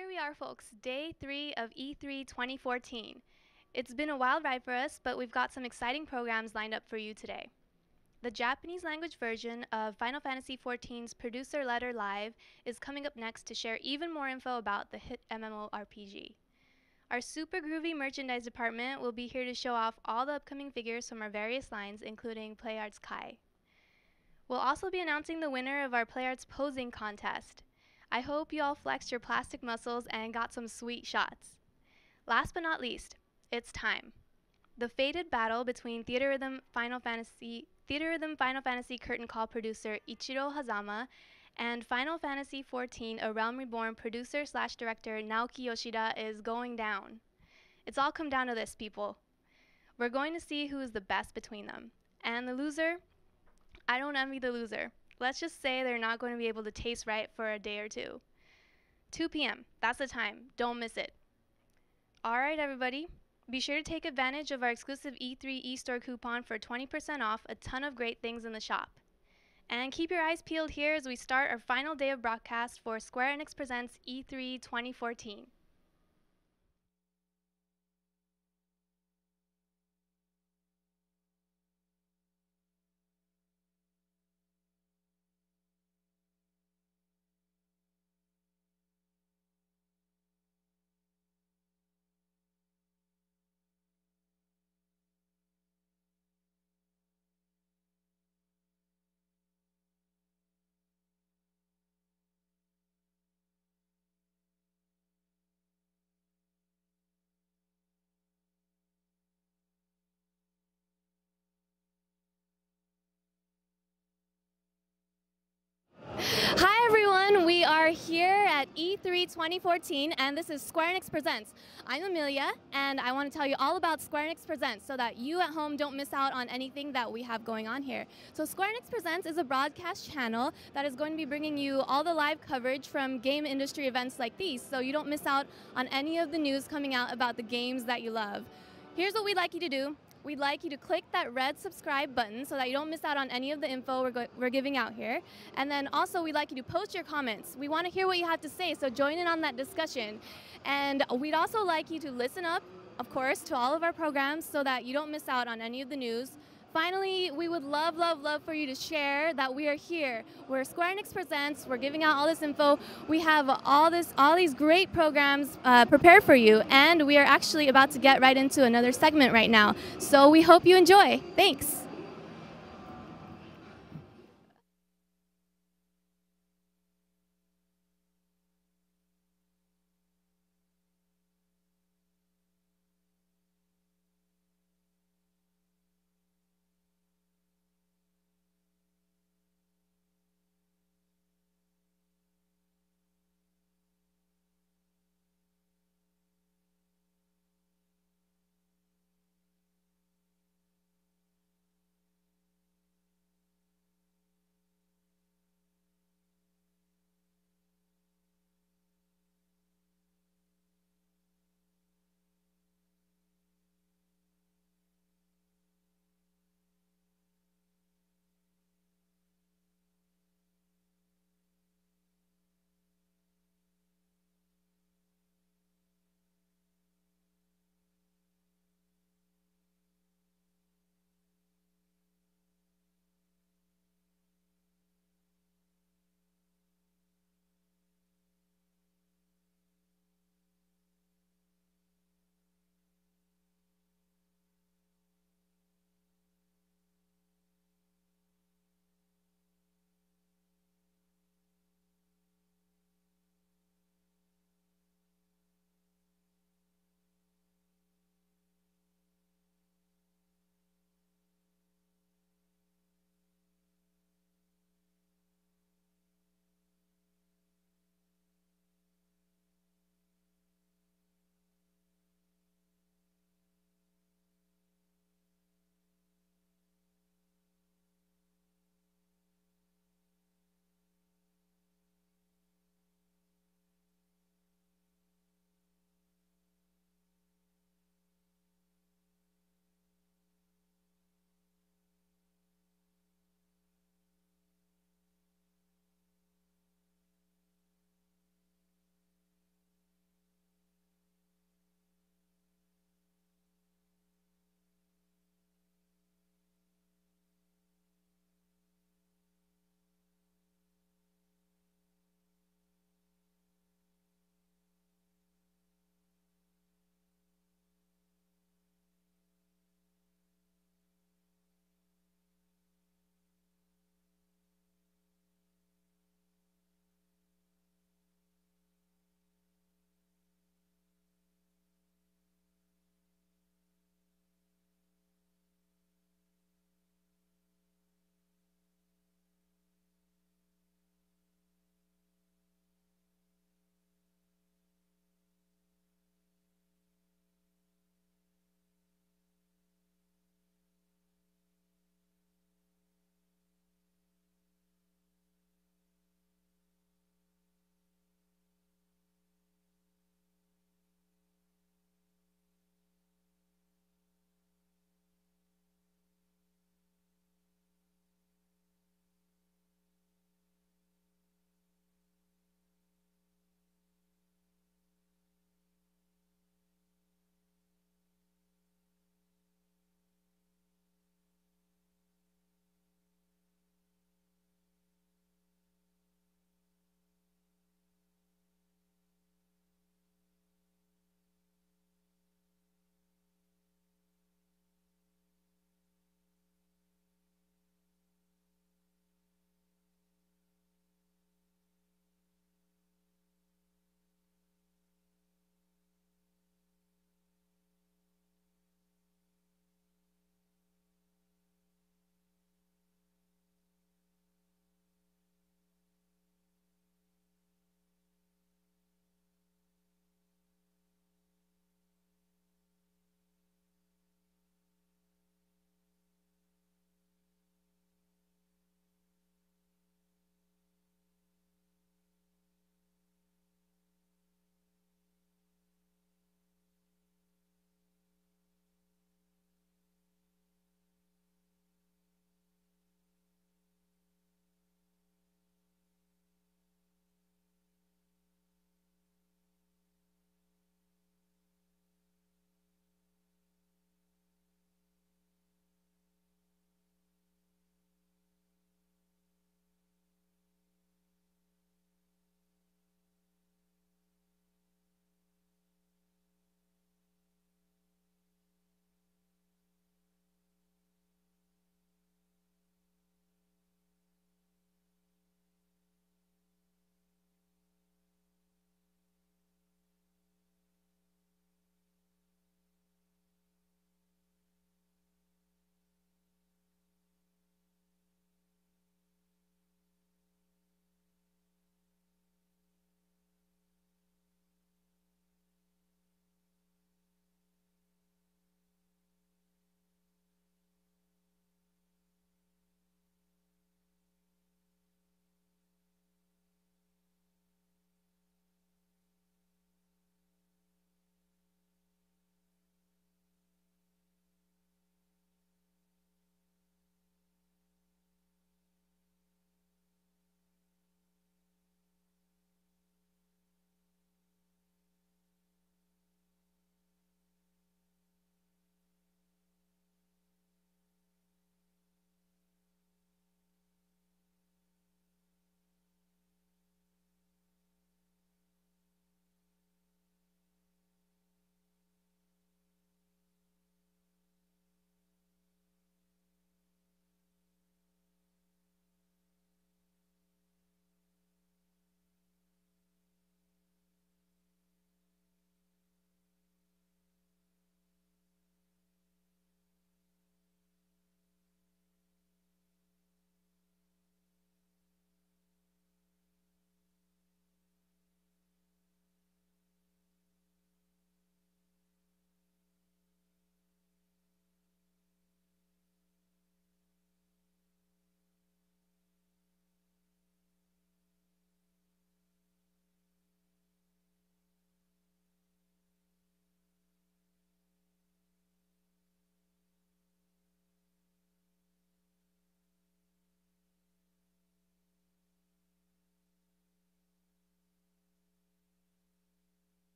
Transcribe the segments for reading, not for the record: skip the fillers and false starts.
Here we are, folks, day 3 of E3 2014. It's been a wild ride for us, but we've got some exciting programs lined up for you today. The Japanese language version of Final Fantasy XIV's Producer Letter Live is coming up next to share even more info about the hit MMORPG. Our super groovy merchandise department will be here to show off all the upcoming figures from our various lines, including PlayArt's Kai. We'll also be announcing the winner of our PlayArt's posing contest. I hope you all flexed your plastic muscles and got some sweet shots. Last but not least, it's time. The fated battle between Theater Rhythm Final Fantasy Curtain Call producer Ichiro Hazama and Final Fantasy XIV A Realm Reborn producer/director Naoki Yoshida is going down. It's all come down to this, people. We're going to see who is the best between them. And the loser? I don't envy the loser. Let's just say they're not going to be able to taste right for a day or two. 2 p.m. That's the time. Don't miss it. All right, everybody. Be sure to take advantage of our exclusive E3 eStore coupon for 20% off a ton of great things in the shop. And keep your eyes peeled here as we start our final day of broadcast for Square Enix Presents E3 2014. Hi everyone, we are here at E3 2014 and this is Square Enix Presents. I'm Amelia and I want to tell you all about Square Enix Presents so that you at home don't miss out on anything that we have going on here. So Square Enix Presents is a broadcast channel that is going to be bringing you all the live coverage from game industry events like these so you don't miss out on any of the news coming out about the games that you love. Here's what we'd like you to do. We'd like you to click that red subscribe button so that you don't miss out on any of the info we're giving out here. And then also we'd like you to post your comments. We want to hear what you have to say, so join in on that discussion. And we'd also like you to listen up, of course, to all of our programs so that you don't miss out on any of the news. Finally, we would love, love, love for you to share that we are here. We're Square Enix Presents. We're giving out all this info. We have all these great programs prepared for you, and we are actually about to get right into another segment right now. So we hope you enjoy. Thanks.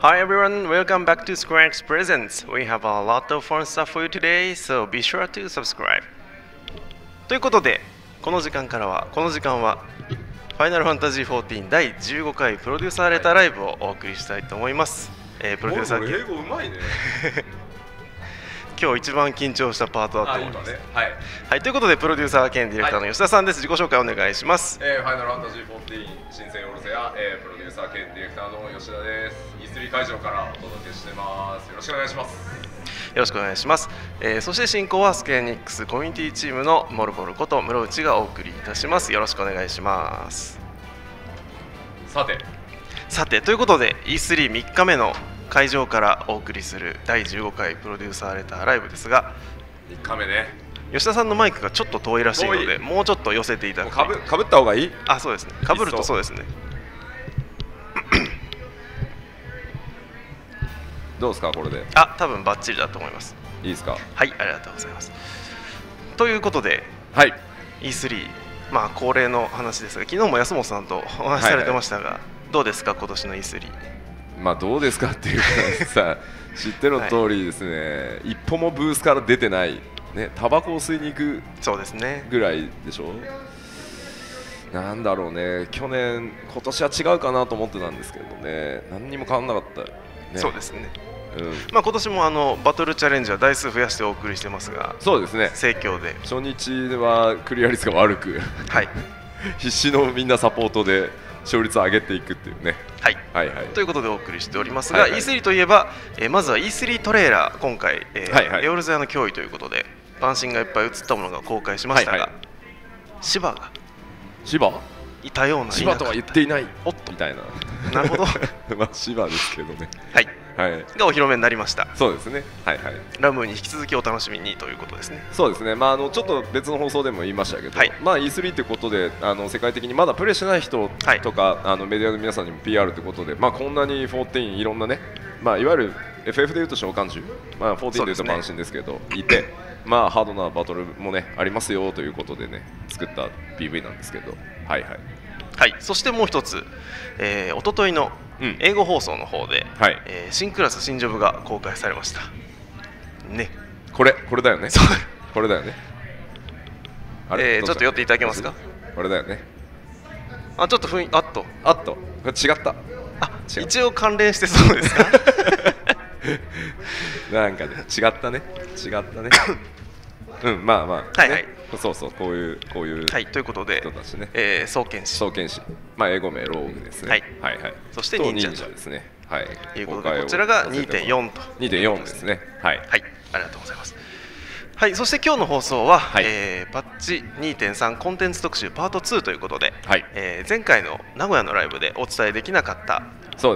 Hi everyone, welcome back to Square Enix Presents. We have a lot of fun stuff for you today, so be sure to subscribe. ということで、この時間はファイナルファンタジー14第15回プロデューサーレターライブをお送りしたいと思います。プロデューサー英語うまいね。今日一番緊張したパートだと思います。はい、ということでプロデューサー兼ディレクターの吉田さんです。自己紹介お願いします。ファイナルファンタジー14新生オルセア、プロデューサー兼ディレクターの吉田です。E3 会場からお届けしてます。よろしくお願いします。よろしくお願いします。そして進行はスクエアニックスコミュニティチームのモルボルこと室内がお送りいたします。よろしくお願いします。さてということで E3 3日目の会場からお送りする第15回プロデューサーレターライブですが、3日目ね。吉田さんのマイクがちょっと遠いらしいので、もうちょっと寄せていただいて。かぶった方がいい？あ、そうですね。かぶるとそうですね。どうですかこれで？多分バッチリだと思います。いいですか？はい、ありがとうございます。ということで、はい、E3、恒例の話ですが、昨日も安本さんとお話しされてましたが、どうですか今年の E3？どうですかっていうかさ、知っての通りですね、一歩もブースから出てない、ね、タバコを吸いに行くぐらいでしょ。なんだろうね、今年は違うかなと思ってたんですけどね、何にも変わんなかった、ね、そうですね。今年もバトルチャレンジは台数増やしてお送りしてますが、そうですね、盛況で初日はクリア率が悪く、はい、必死のみんなサポートで勝率を上げていくっていうね。はい、ということでお送りしておりますが、E3 といえば、まずは E3 トレーラー、今回、エオルゼアの脅威ということで晩神がいっぱい映ったものが公開しましたが、芝がいたような、芝とは言っていないみたいな。なるほど芝ですけどね、がお披露目になりました。そうですね、ラムに引き続きお楽しみにということですね。そうですね、ちょっと別の放送でも言いましたけど、E3 ということで世界的にまだプレイしてない人とか、メディアの皆さんにも PR ということで、こんなに14いろんなね、いわゆる FF でいうと召喚獣、14でいうと満身ですけど、いて、ハードなバトルもねありますよということでね作った PV なんですけど、そしてもう一つ、おとといの英語放送の方で、新クラス新ジョブが公開されましたね。これだよね。これだよね。ちょっと寄っていただけますか。これだよね。ちょっと雰囲気これ違った。一応関連してそうですか。なんかね違ったね。そうこういうということで人たちね、双剣士、英語名ローグですね。そして忍者ですね。いうことでこちらが 2.4 と2.4ですね。ありがとうございます。そして今日の放送は、パッチ 2.3 コンテンツ特集パート2ということで、前回の名古屋のライブでお伝えできなかった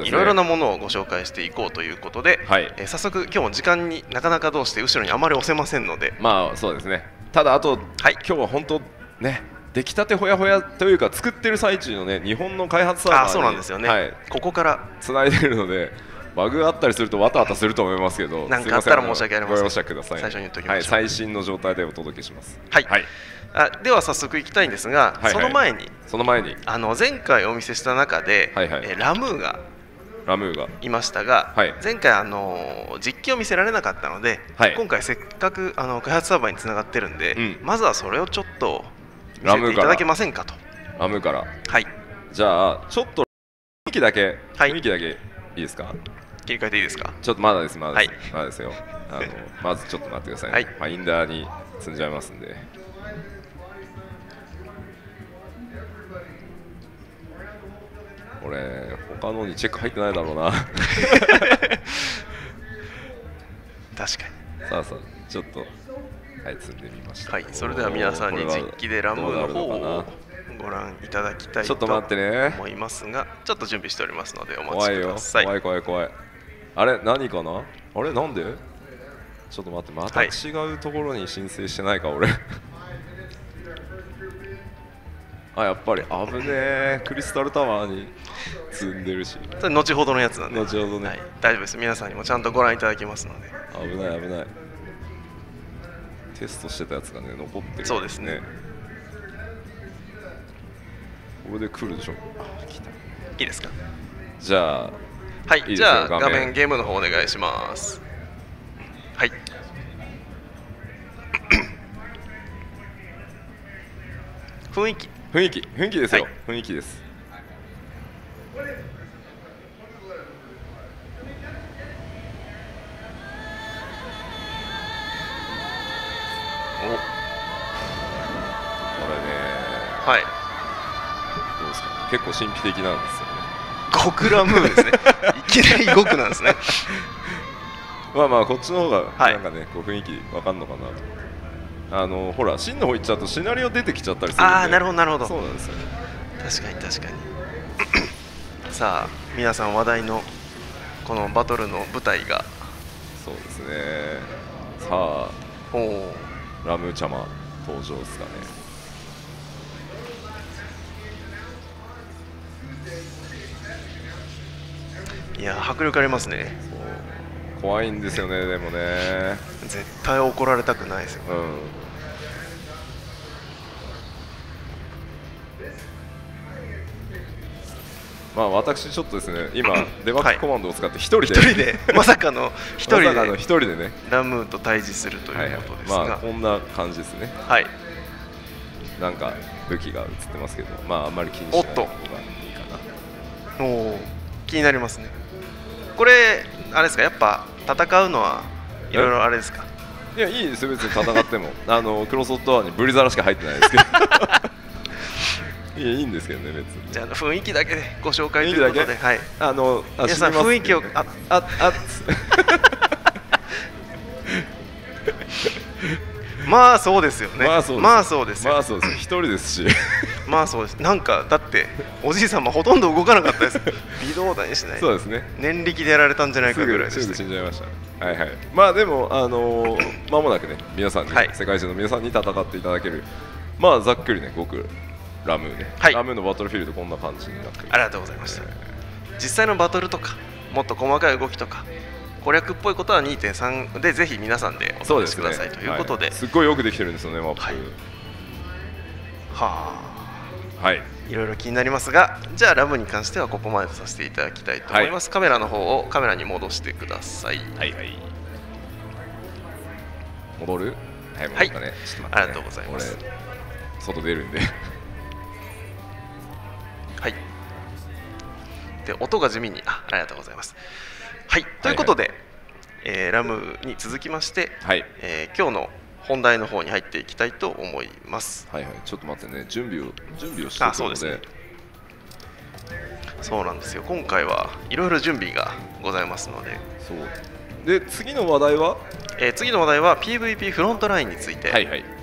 いろいろなものをご紹介していこうということで、早速今日も時間になかなかどうして後ろにあまり押せませんので、そうですね。ただ今日は本当ね出来たてほやほやというか作ってる最中のね日本の開発サーバーにそうなんですよね、ここからつないでるのでバグがあったりするとわたわたすると思いますけど、何かあったら申し訳ありません。ご容赦ください。最初に言っておきましょう。最新の状態でお届けします。では早速いきたいんですが、その前に前回お見せした中でラムーがいましたが、前回実機を見せられなかったので、今回せっかく開発サーバーにつながってるんで、まずはそれをちょっと見せていただけませんかと。ラムーからじゃあちょっと雰囲気だけいいですか。切り替えていいですか。ちょっとまだですよ。まずちょっと待ってくださいね。ファインダーに積んじゃいますんで。これ他のにチェック入ってないだろうな。確かに。さあちょっと積んでみました。それでは皆さんに実機でラムの方をご覧いただきたいと思いますが、ちょっと準備しておりますのでお待ちください。怖い。あれ何かな。あれなんで。ちょっと待って、また違うところに申請してないか俺。やっぱり危ねえ、クリスタルタワーに積んでるし。それ後ほどのやつなんで。後ほどね。大丈夫です。皆さんにもちゃんとご覧いただきますので。危ない。テストしてたやつがね残ってる。そうですね。これで来るでしょ。いいですか。じゃあはい、じゃあ画面ゲームの方お願いします。はい。雰囲気ですよ、雰囲気です。これね、はい、どうですか、結構神秘的なんですよね。極ラムーですね。いきなり極なんですね。まあまあこっちの方がなんかね、こう雰囲気わかんのかなと。ほら真の方行っちゃうとシナリオ出てきちゃったりするんで。ああ、なるほどなるほど。そうなんですよね。確かに確かに。さあ皆さん話題のこのバトルの舞台が。そうですね。さあ、ラムーチャマ登場ですかね。いや迫力ありますね。怖いんですよね。でもね、絶対怒られたくないですよ。まあ私ちょっとですね、今デバッグコマンドを使って一人でまさかの一人でねラムーと対峙するということですが、まあこんな感じですね。はい。なんか武器が映ってますけど、まああんまり気にしない方がいいかな。おお、気になりますね。これあれですか、やっぱ戦うのはいろいろあれですか。いや、いいですよ別に戦っても。クロスオットワーにブリザラしか入ってないですけど。いいんですけどね、別に。じゃあ雰囲気だけでご紹介ということで、はい、皆さん雰囲気をまあそうですよね。まあそうですよ。まあそうです。一人ですし。まあそうです。なんかだっておじいさんもほとんど動かなかったです。微動だにしない。そうですね。念力でやられたんじゃないかぐらいでした。すぐ死んじゃいました。はいはい。まあでも間もなくね、皆さんに、世界中の皆さんに戦っていただける。まあざっくりね、僕ラムーね、ラムーのバトルフィールドこんな感じになってる。ありがとうございました。実際のバトルとかもっと細かい動きとか攻略っぽいことは 2.3 でぜひ皆さんでお試しくださいということで、すっごいよくできてるんですよね、マップ。はい、いろいろ気になりますが、じゃあラムに関してはここまでとさせていただきたいと思います。カメラの方をカメラに戻してください。はいはい。戻る？はい、ありがとうございます。外出るんで。はい。で音が地味にありがとうございます。はい、ということで、ラムに続きまして、今日の本題の方に入っていきたいと思います。はいはい、ちょっと待ってね、準備をしてたので。そうですね。そうなんですよ。今回はいろいろ準備がございますので。そうで、次の話題は、次の話題は PVP フロントラインについて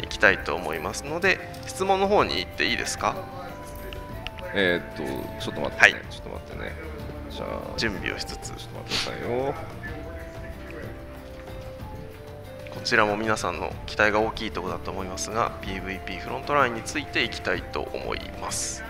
いきたいと思いますので、質問の方に行っていいですか？ちょっと待ってね、ちょっと待ってね。じゃあ準備をしつつ、ちょっと待ってくださいよ。こちらも皆さんの期待が大きいところだと思いますが、 PVP フロントラインについていきたいと思います。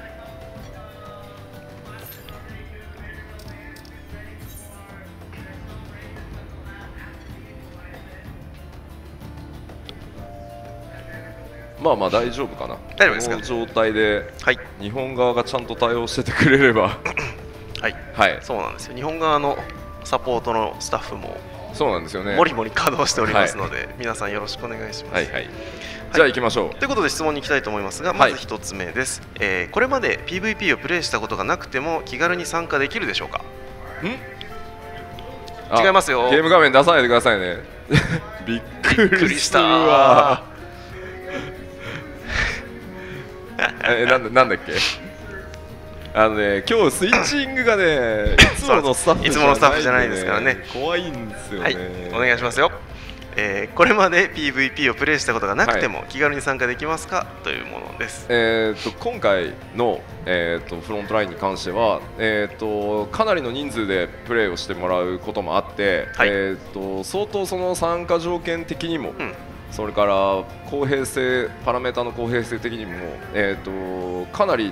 まあまあ大丈夫かな。大丈夫ですか？この状態で日本側がちゃんと対応しててくれればはい、そうなんですよ。日本側のサポートのスタッフもそうなんですよね、もりもり稼働しておりますので、皆さんよろしくお願いします。じゃあ行きましょう。ということで質問に行きたいと思いますが、まず1つ目です。これまで PVP をプレイしたことがなくても気軽に参加できるでしょうか？違いますよ。ゲーム画面出さないでくださいね。びっくりしたわ。なんだっけ、今日スイッチングがね、いつものスタッフじゃないですからね。怖いんですよね。お願いしますよ。これまで PVP をプレイしたことがなくても気軽に参加できますかというものです。今回の、フロントラインに関しては、かなりの人数でプレイをしてもらうこともあって、相当その参加条件的にも、それから公平性、パラメータの公平性的にも、かなり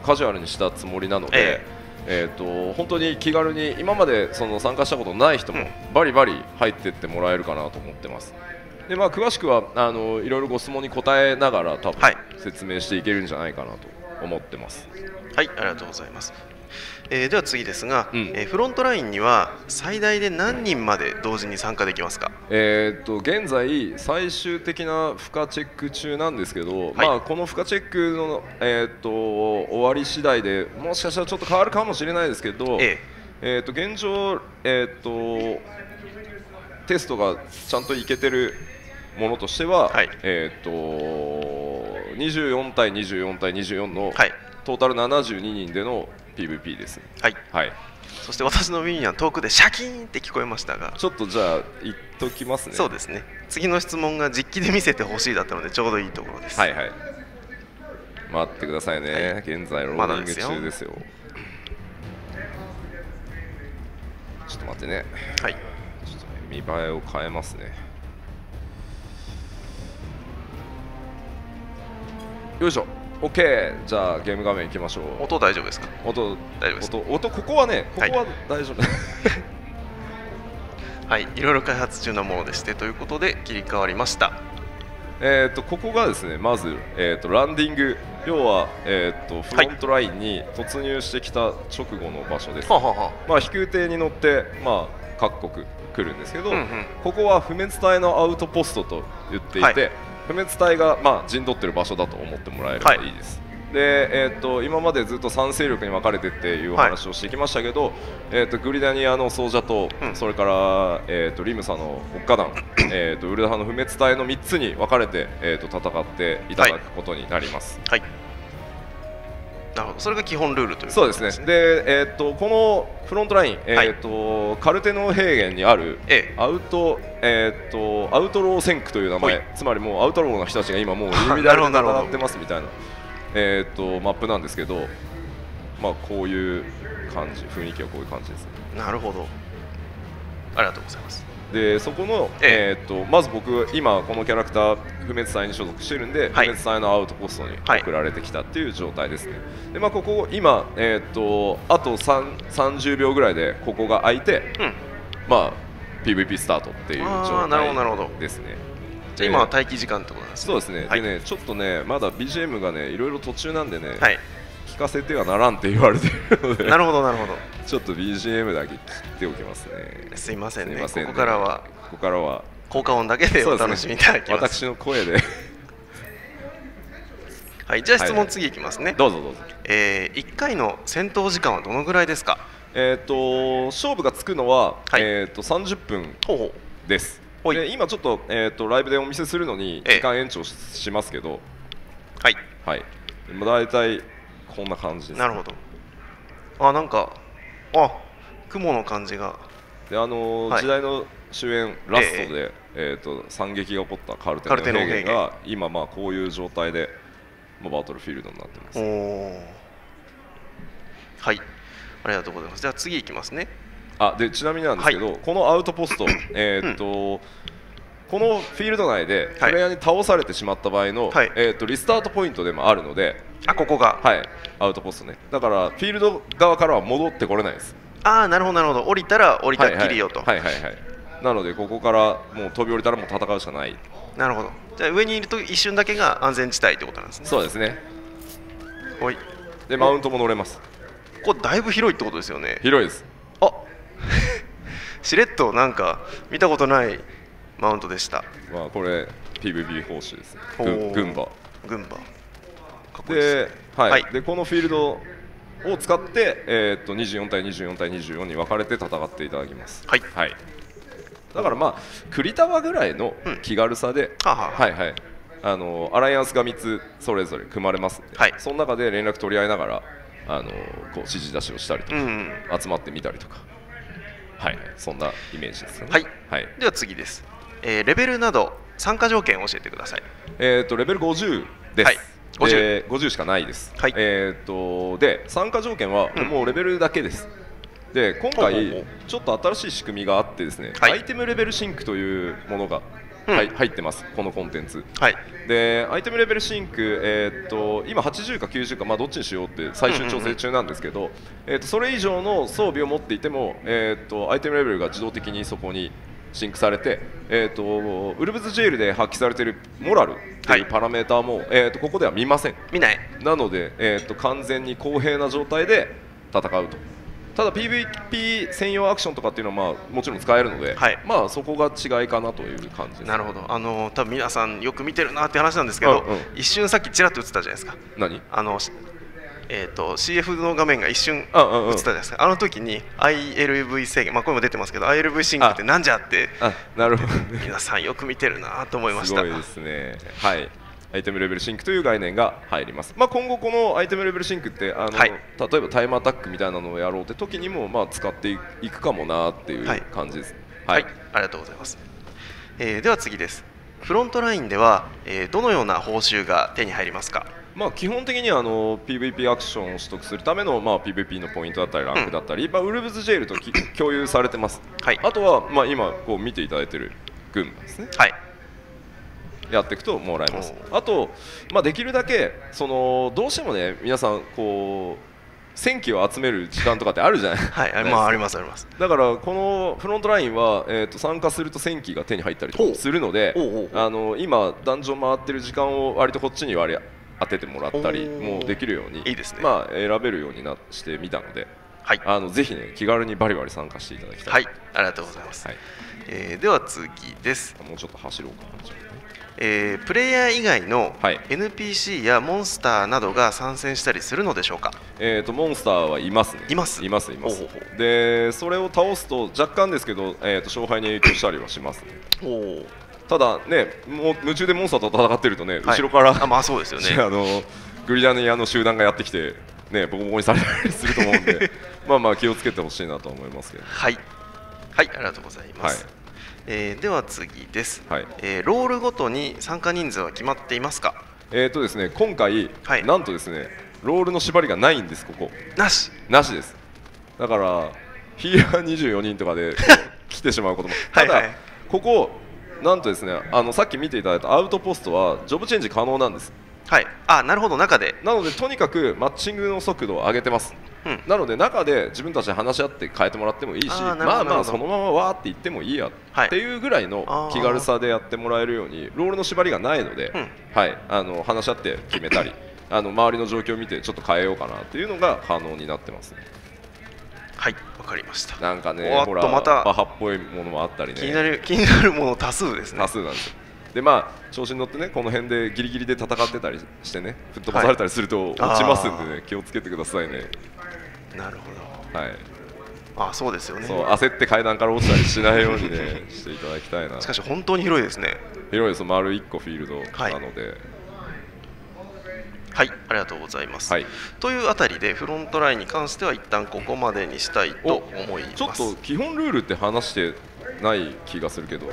カジュアルにしたつもりなので、本当に気軽に今までその参加したことない人もバリバリ入っていってもらえるかなと思ってます。で、まあ、詳しくはいろいろご質問に答えながら多分説明していけるんじゃないかなと思ってます。はい、ありがとうございます。では次ですが、フロントラインには最大で何人まで同時に参加できますか？現在最終的な負荷チェック中なんですけど、まあこの負荷チェックの、終わり次第でもしかしたらちょっと変わるかもしれないですけど、現状、テストがちゃんといけてるものとしては、24対24対24のトータル72人での PVP です。はい。そして私の耳には遠くでシャキーンって聞こえましたが、ちょっとじゃあ言っときますね。そうですね。次の質問が実機で見せてほしいだったのでちょうどいいところです。はいはい。待ってくださいね。現在ローリング中ですよ。ちょっと待ってね。はい。ちょっと見栄えを変えますね。よいしょ。OK。じゃあゲーム画面行きましょう。音大丈夫ですか？音大丈夫です。音ここはね、ここは大丈夫。はい、いろいろ開発中なものでしてということで切り替わりました。ここがですね、まずランディング、要はフロントラインに突入してきた直後の場所です。まあ飛空艇に乗ってまあ各国来るんですけど、ここは不滅隊のアウトポストと言っていて。不滅隊がまあ陣取ってる場所だと思ってもらえればいいです。で、今までずっと3勢力に分かれてっていうお話をしてきましたけど、グリダニアの総者と、それから、リムサのオッカ団、ウルダハの不滅隊の3つに分かれて、戦っていただくことになります。なるほど、それが基本ルールということですね。そうですね。で、このフロントライン、カルテノ平原にあるアウトロー戦区という名前、つまりもうアウトローの人たちが今もう入り乱れて戦ってますみたいなマップなんですけど、まあこういう感じ、雰囲気はこういう感じですね。なるほど。ありがとうございます。でそこの、まず僕今このキャラクター不滅隊に所属してるんで、不滅隊のアウトポストに送られてきたっていう状態ですね。でまあここ今あと30秒ぐらいでここが開いて、まあ PVP スタートっていう状態ですね。じゃあ今は待機時間ってことなんですね。そうですね。でねちょっとねまだ BGM がねいろいろ途中なんでね、聞かせてはならんって言われてるので、なるほどなるほど。ちょっと BGM だけ切っておきますね。すいませんね。ここからは効果音だけでお楽しみいただきます。私の声ではい、じゃあ質問次いきますね。どうぞどうぞ。1回の戦闘時間はどのぐらいですか？勝負がつくのは30分です。で今ちょっとライブでお見せするのに時間延長しますけど、はいはい。だいたいこんな感じです。なるほど。なんか雲の感じが。で時代の終焉ラストで惨劇が起こったカルテの平原が今まあこういう状態でバトルフィールドになってます。はい、ありがとうございます。じゃあ次いきますね。でちなみになんですけど、このアウトポストこのフィールド内でプレイヤーに倒されてしまった場合のリスタートポイントでもあるので、ここがアウトポストね。だからフィールド側からは戻ってこれないです。なるほどなるほど。降りたら降りたっきりよと。なのでここからもう飛び降りたらもう戦うしかない。なるほど。じゃあ上にいると一瞬だけが安全地帯ってことなんですね。そうですね。でマウントも乗れます。ここだいぶ広いってことですよね。広いです。しれっとなんか見たことないマウントでした。まあこれ PVP 報酬ですね。軍馬。でこのフィールドを使って24対24対24に分かれて戦っていただきます。だからまあクリタワぐらいの気軽さで、アライアンスが3つそれぞれ組まれますので、その中で連絡取り合いながらこう指示出しをしたりとか、集まってみたりとか、そんなイメージですね。では次です。レベルなど参加条件を教えてください。レベル50です。50しかないです。で参加条件はもうレベルだけです。で今回ちょっと新しい仕組みがあってですね、アイテムレベルシンクというものが入ってます、このコンテンツ。でアイテムレベルシンク、今80か90か、どっちにしようって最終調整中なんですけど、それ以上の装備を持っていても、アイテムレベルが自動的にそこにシンクされて、ウルブズジェイルで発揮されているモラルというパラメーターも、ここでは見ません。見ない。なので、完全に公平な状態で戦うと。ただ PVP 専用アクションとかっていうのはまあもちろん使えるので、まあそこが違いかなという感じです。なるほど。多分皆さんよく見てるなって話なんですけど、一瞬さっきちらっと映ったじゃないですか。何CF の画面が一瞬映ったじゃないですか。あの時に ILV 制限、まあこれも出てますけど ILV シンクってなんじゃってなるほど皆さんよく見てるなと思いました。すごいですね。はい、アイテムレベルシンクという概念が入ります。まあ、今後このアイテムレベルシンクって例えばタイムアタックみたいなのをやろうって時にもまあ使っていくかもなっていう感じです。はい、ありがとうございます。では次です。フロントラインでは、どのような報酬が手に入りますか？まあ基本的にはPVP アクションを取得するためのまあ PVP のポイントだったりランクだったり、ウルブズジェイルと共有されてます。あとはまあ今こう見ていただいている軍ですね。やっていくともらえます。あと、まあ、できるだけどうしてもね皆さんこう戦機を集める時間とかってあるじゃないですか。ありますあります。だからこのフロントラインは、参加すると戦機が手に入ったりとかするので、今ダンジョン回ってる時間を割とこっちに当ててもらったりもできるようにいいですね。まあ選べるようにしてみたので、ぜひね気軽にバリバリ参加していただきたい。はい、ありがとうございます。では次です。もうちょっと走ろうかな。プレイヤー以外の NPC やモンスターなどが参戦したりするのでしょうか？モンスターはいますね。います。でそれを倒すと若干ですけど、勝敗に影響したりはしますね。ただね、もう夢中でモンスターと戦ってるとね、後ろからそうですよね。グリラニアの集団がやってきてねボコボコにされたりすると思うんでまあまあ気をつけてほしいなと思いますけど。はい、ありがとうございます。では次です。ロールごとに参加人数は決まっていますか？ですね、今回、なんとですねロールの縛りがないんです。ここなしです。だからヒーラー24人とかで来てしまうこともただここなんとですねさっき見ていただいたアウトポストはジョブチェンジ可能なんです。なるほど。中でなのでとにかくマッチングの速度を上げてます。なので中で自分たちで話し合って変えてもらってもいいし、まあまあそのままわーって言ってもいいやっていうぐらいの気軽さでやってもらえるようにロールの縛りがないので、話し合って決めたり周りの状況を見てちょっと変えようかなっていうのが可能になってますね。はい、わかりました。なんかねほらバハっぽいものもあったりね、気になるもの多数ですね。多数なんですよ。でまあ調子に乗ってねこの辺でギリギリで戦ってたりしてね吹っ飛ばされたりすると落ちますんでね気をつけてくださいね。なるほど。そうですよね。焦って階段から落ちたりしないようにねしていただきたいな。しかし本当に広いですね。広いです。丸1個フィールドなので。はい、ありがとうございます。というあたりでフロントラインに関しては一旦ここまでにしたいと思います。ちょっと基本ルールって話してない気がするけど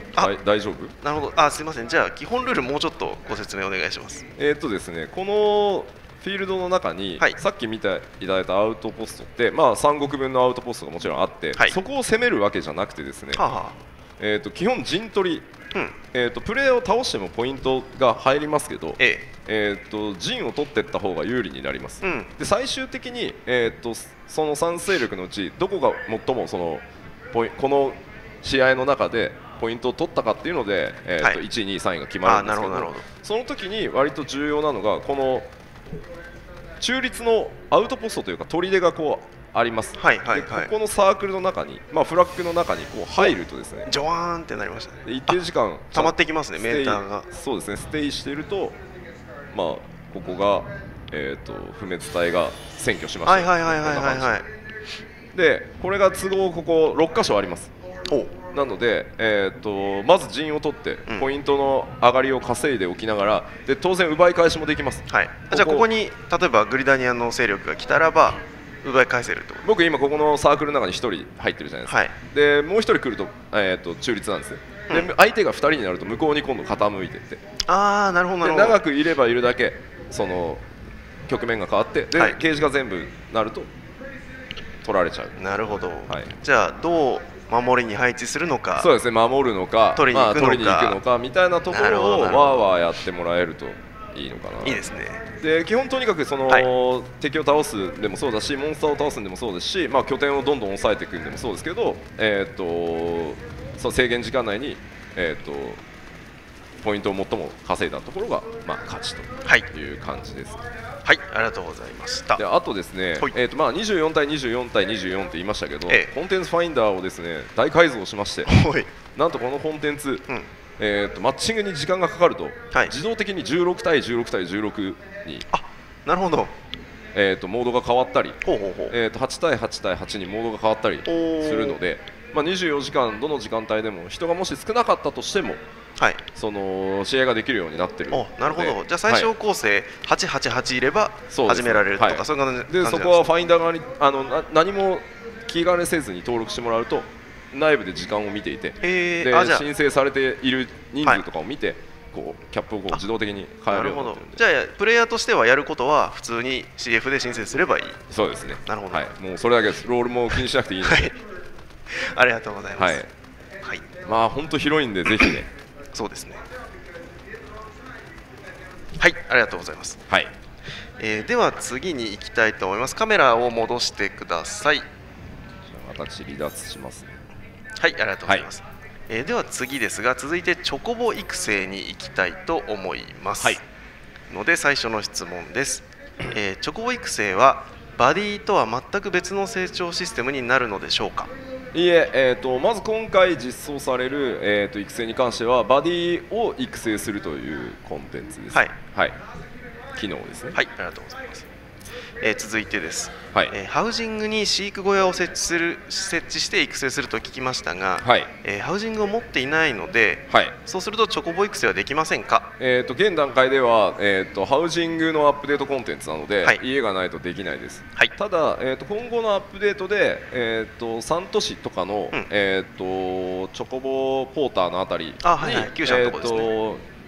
大丈夫？なるほど。すいません。じゃあ基本ルールもうちょっとご説明お願いします。ですねこのフィールドの中に、さっき見ていただいたアウトポストって、まあ、3国分のアウトポストがもちろんあって、そこを攻めるわけじゃなくてですね、基本陣取り、プレーを倒してもポイントが入りますけど、陣を取っていった方が有利になります。で最終的に、その3勢力のうちどこが最もこの試合の中でポイントを取ったかっていうので、1位、2位、3位が決まるんですけど、その時に割と重要なのがこの中立のアウトポストというか砦がこうあります。でここのサークルの中に、フラッグの中にこう入るとですねジョワーンってなりましたね。一定時間溜まってきますね。メーターがそうですねステイしていると、ここが、不滅隊が占拠しましたでこれが都合ここ6箇所あります。なので、まず陣を取ってポイントの上がりを稼いでおきながらで当然奪い返しもできます。じゃあここに例えばグリダニアの勢力が来たらば奪い返せると。僕今ここのサークルの中に1人入ってるじゃないですか。でもう1人来ると、中立なんですね。で相手が2人になると向こうに今度傾いていってなるほど長くいればいるだけその局面が変わってで、ゲージが全部なると取られちゃう。なるほど。じゃあどう守りに配置するのか、そうですね守るのか取りに行くのかみたいなところをわーわーやってもらえるといいのかな。いいですね。で基本とにかくその、敵を倒すでもそうだしモンスターを倒すんでもそうですし、拠点をどんどん抑えていくんでもそうですけど、その制限時間内に、ポイントを最も稼いだところが、勝ちという感じです。はい、ありがとうございました。であとですね、まあ24対24対24って言いましたけど、コンテンツファインダーをですね大改造しまして、なんとこのコンテンツ、マッチングに時間がかかると、自動的に16対16対16に、なるほど、モードが変わったり、8対8対8にモードが変わったりするので、まあ、24時間どの時間帯でも人がもし少なかったとしても、その試合ができるようになってるので。なるほど。じゃあ最小構成888いれば始められるとか、そういう感じで、そこはファインダー側に何も気兼ねせずに登録してもらうと内部で時間を見ていて、で申請されている人数とかを見て、こうキャップをこう自動的に変えるようになってるんで。じゃあプレイヤーとしてはやることは普通に CF で申請すればいい。そうですね。なるほど。もうそれだけです。ロールも気にしなくていいので。ありがとうございます。まあ本当広いんでぜひね。そうですね。はい、ありがとうございます。では次に行きたいと思います。カメラを戻してください。じゃあ私離脱しますね。はい、ありがとうございます。では次ですが、続いてチョコボ育成に行きたいと思います。ので最初の質問です。チョコボ育成はバディとは全く別の成長システムになるのでしょうか。いえ、まず今回実装される、育成に関してはバディを育成するというコンテンツです。機能ですね。はい、ありがとうございます。続いてです。ハウジングに飼育小屋を設置して育成すると聞きましたが、ハウジングを持っていないので、そうするとチョコボ育成はできませんか。現段階では、ハウジングのアップデートコンテンツなので、家がないとできないです。ただ、今後のアップデートで、3都市とかの、チョコボポーターのあたりに、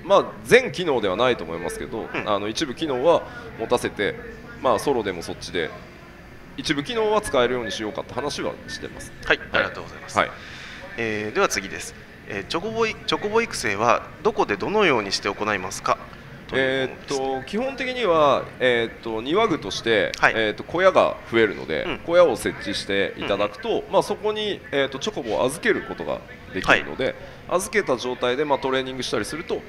まあ全機能ではないと思いますけど、一部機能は持たせて、まあソロでもそっちで一部機能は使えるようにしようかって話はしてます。はい、ありがとうございます。では次です。チョコボ育成はどこでどのようにして行いますか。基本的には、庭具として、小屋が増えるので、小屋を設置していただくと、まあ、そこに、チョコボを預けることができるので、預けた状態で、まあ、トレーニングしたりすると、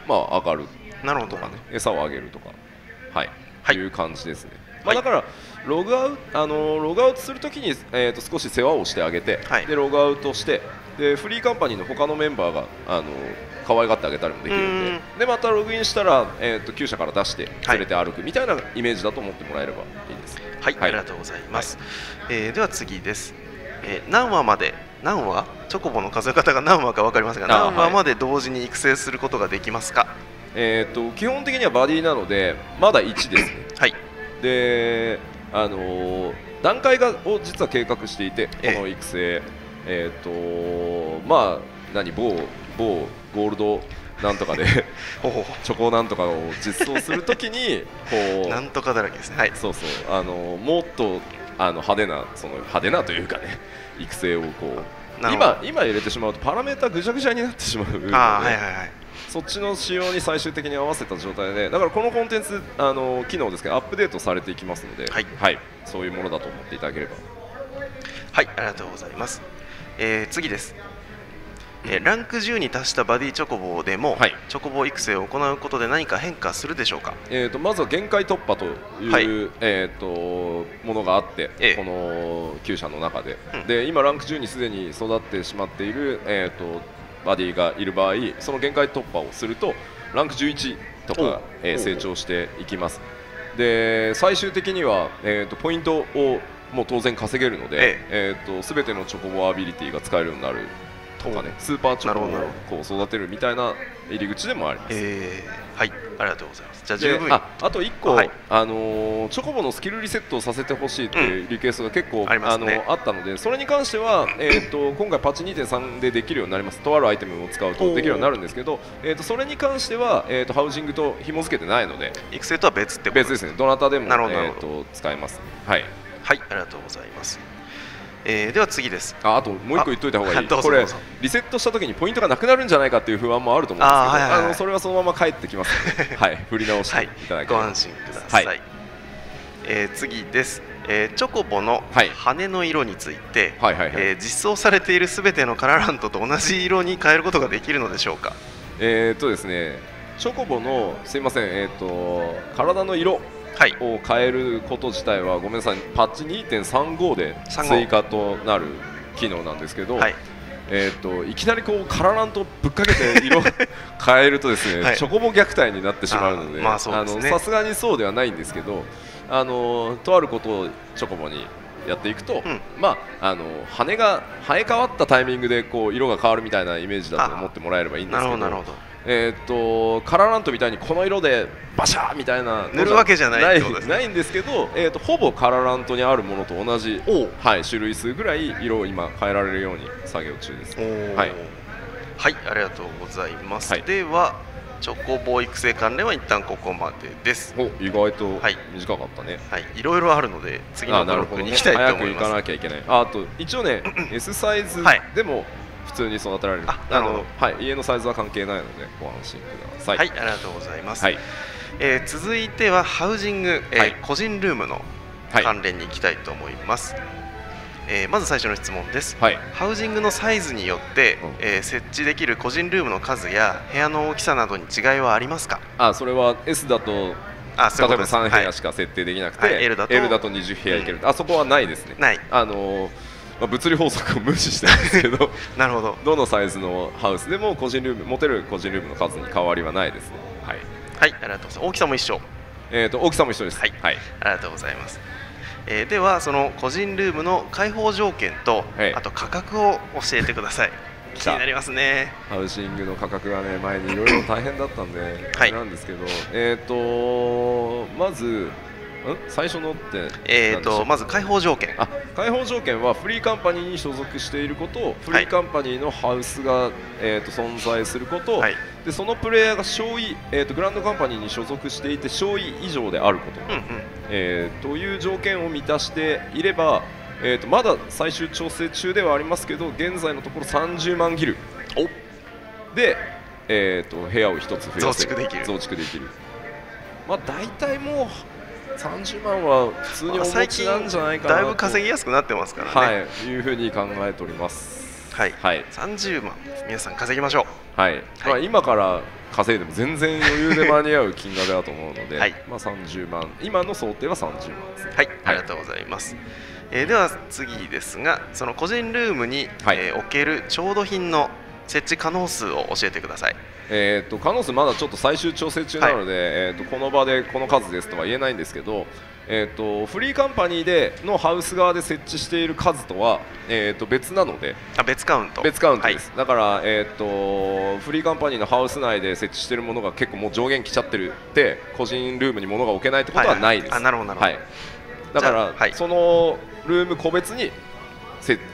まあ、上がるとかね、餌をあげるとか、いう感じですね。まあ、だからログアウトするときに、少し世話をしてあげて、でログアウトしてでフリーカンパニーの他のメンバーが可愛がってあげたりもできるんで、でまたログインしたら、厩舎から出して連れて歩くみたいなイメージだと思ってもらえればいいです。はい、ありがとうございます。では次です。何話までチョコボの数え方が何話か分かりませんが、何話まで同時に育成することができますか。基本的にはバディなのでまだ1ですね。で段階を実は計画していて、この育成まあ某ゴールドなんとかでチョコなんとかを実装するときにこうなんとかだらけですね。そうそうもっと派手なというかね、育成をこう今入れてしまうとパラメータぐちゃぐちゃになってしまうので、そっちの仕様に最終的に合わせた状態で、だからこのコンテンツ機能ですけどアップデートされていきますので、そういうものだと思っていただければ。はい、ありがとうございます。次です。ランク10に達したバディチョコボでも、チョコボ育成を行うことで何か変化するでしょうか。まずは限界突破という、ものがあって、この厩舎の中で、で今ランク10にすでに育ってしまっている、バディがいる場合、その限界突破をするとランク11とか、成長していきます。で最終的には、ポイントをもう当然稼げるので、全てのチョコボアビリティが使えるようになるとかね、スーパーチョコをこう育てるみたいな入り口でもあります。はい、ありがとうございます。じゃあ十分。あと1個、チョコボのスキルリセットをさせてほしいっていうリクエストが結構、あったので、それに関しては、今回パッチ 2.3 でできるようになります。とあるアイテムを使うとできるようになるんですけど、それに関しては、ハウジングと紐付けてないので、育成とは別ってことですね。どなたでも、使えます。はい、ありがとうございます。では次です。あともう1個言っといた方がいい。これリセットした時にポイントがなくなるんじゃないかっていう不安もあると思うんですけど、それはそのまま返ってきますので、振り直していただければ。ご安心ください。次です。チョコボの羽の色について、実装されているすべてのカラーラントと同じ色に変えることができるのでしょうか。ですね、チョコボのすいません、体の色を変えること自体はごめんなさい、パッチ 2.35 で追加となる機能なんですけど、いきなりこうカラランとぶっかけて色変えるとですね、チョコボ虐待になってしまうので、さすがにそうではないんですけど、とあることをチョコボにやっていくと、羽が生え変わったタイミングでこう色が変わるみたいなイメージだと思ってもらえればいいんですけど、カララントみたいにこの色でバシャーみたいな塗るわけじゃないんですけど、ほぼカララントにあるものと同じ、種類数ぐらい色を今変えられるように作業中です。はい、ありがとうございます。ではチョコボ育成関連は一旦ここまでです。意外と短かったね。いろいろあるので次のブロックに行きたいと思います。早く行かなきゃいけない。あと一応ねS サイズでも普通に育てられる。家のサイズは関係ないのでご安心ください。ありがとうございます。続いてはハウジング、個人ルームの関連に行きたいと思います。まず最初の質問です。ハウジングのサイズによって、設置できる個人ルームの数や部屋の大きさなどに違いはありますか？それは S だと例えば3部屋しか設定できなくて、L だと20部屋いける、そこはないですね。物理法則を無視してるんですけどなるほど、どのサイズのハウスでも持てる個人ルームの数に変わりはないですね。ありがとうございます。大きさも一緒？大きさも一緒です。ありがとうございます。ではその個人ルームの開放条件と、あと価格を教えてください。気になりますね。ハウシングの価格がね、前にいろいろ大変だったんでなんですけど、まず最初のってまず開放条件。開放条件はフリーカンパニーに所属していること、フリーカンパニーのハウスが存在すること、でそのプレイヤーが小位、グランドカンパニーに所属していて小位以上であること、という条件を満たしていれば、まだ最終調整中ではありますけど、現在のところ30万ギルで、部屋を1つ増やせる、増築できる。大体もう30万は普通にお持ちなんじゃないかなと、だいぶ稼ぎやすくなってますからね。いうふうに考えております。30万皆さん稼ぎましょう。今から稼いでも全然余裕で間に合う金額だと思うので、30万、今の想定は30万です。ありがとうございます。では次ですが、その個人ルームに、置ける調度品の設置可能数を教えてください。可能数まだちょっと最終調整中なので、この場でこの数ですとは言えないんですけど、フリーカンパニーでのハウス側で設置している数とは、別なので、別カウントです。だから、フリーカンパニーのハウス内で設置しているものが結構もう上限来ちゃってるって個人ルームに物が置けないってことはないです。なるほど。だから、そのルーム個別に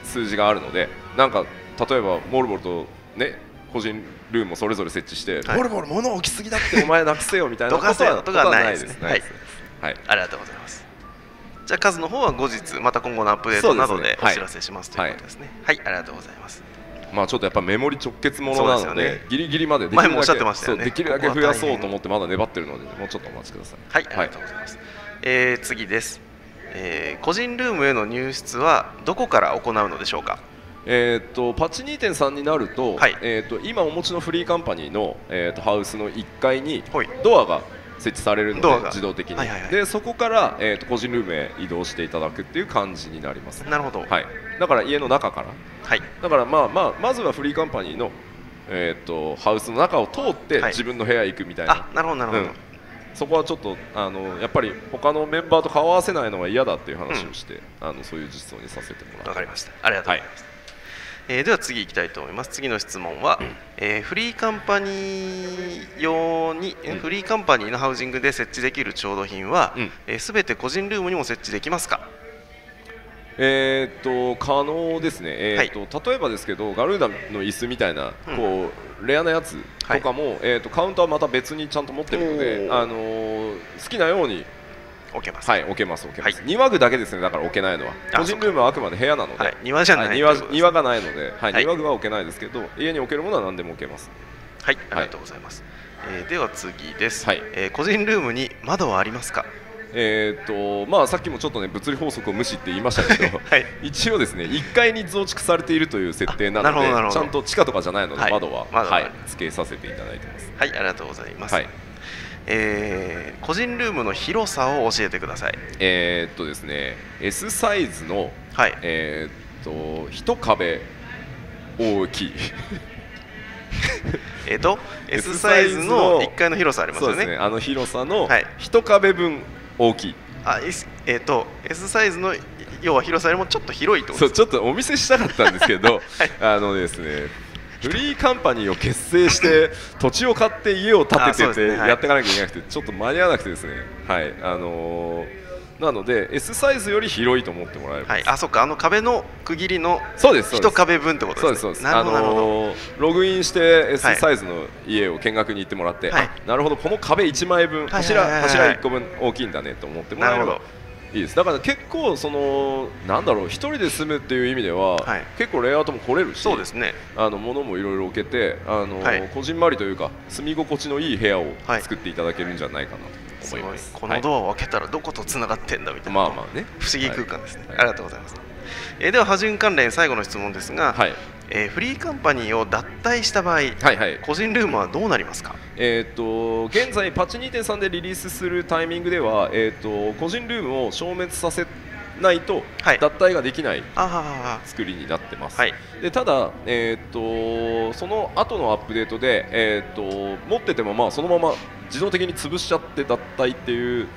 数字があるので、なんか例えばモルボルとね個人ルームをそれぞれ設置して、ボルボル物置きすぎだってお前なくせよみたいなことはないです。ありがとうございます。じゃあ数の方は後日また今後のアップデートなどでお知らせしますということですね。ありがとうございます。ちょっとやっぱメモリ直結ものなので、ギリギリまで前もおっしゃってましたよね。できるだけ増やそうと思ってまだ粘ってるので、もうちょっとお待ちください。ありがとうございます。次です。個人ルームへの入室はどこから行うのでしょうか？パッチ 2.3 になると、今お持ちのフリーカンパニーの、ハウスの1階にドアが設置されるので、自動的に、でそこから、個人ルームへ移動していただくっていう感じになります。なるほど。だから家の中から、だからまずはフリーカンパニーの、ハウスの中を通って自分の部屋へ行くみたいな。なるほど。そこはちょっとやっぱり他のメンバーと顔合わせないのは嫌だっていう話をして、そういう実装にさせてもらう。わかりました。ありがとうございます。では次いきたいと思います。次の質問は、フリーカンパニー用に、フリーカンパニーのハウジングで設置できる調度品はすべて個人ルームにも設置できますか？可能ですね。例えばですけど、ガルーダの椅子みたいなこうレアなやつとかも、カウンターはまた別にちゃんと持ってるので、好きなように置けます。置けます。庭具だけですね。だから置けないのは個人ルームはあくまで部屋なので、庭じゃない、庭がないので、庭具は置けないですけど、家に置けるものは何でも置けます。ありがとうございます。では次です。個人ルームに窓はありますか？さっきもちょっとね物理法則を無視って言いましたけど、一応ですね1階に増築されているという設定なので、ちゃんと地下とかじゃないので窓は、付けさせていただいてます。ありがとうございます。個人ルームの広さを教えてください。ですね、S サイズの、はい、1壁大きいS サイズの1階の広さありますよね。そうですね、あの広さの1壁分大きい。S サイズの要は広さよりもちょっと広いってことですか。そう、ちょっとお見せしたかったんですけど、ですね、フリーカンパニーを結成して土地を買って家を建てててやっていかなきゃいけなくてちょっと間に合わなくてですね、はい、なので S サイズより広いと思ってもらえれば、はい、あ、そっか、あの壁の区切りの一壁分ってことですね。そうです、なるほど。ログインして S サイズの家を見学に行ってもらって、はい、なるほど、この壁1枚分、柱1個分大きいんだねと思ってもらえればいいです。だから結構なんだろう、一人で住むっていう意味では、はい、結構レイアウトも来れるし、そうですね、物もいろいろ置けてこじんまりというか住み心地のいい部屋を作っていただけるんじゃないかなと思います。このドアを開けたらどことつながってんだみたいな、まあまあね、不思議空間ですね。ありがとうございます。では波順関連最後の質問ですが、はい、フリーカンパニーを脱退した場合、個人ルームはどうなりますか。現在パッチ 2.3 でリリースするタイミングでは、個人ルームを消滅させないと脱退ができない作りになってます。はい、でただ、その後のアップデートで、持っててもまあそのまま自動的に潰しちゃって脱退っていう、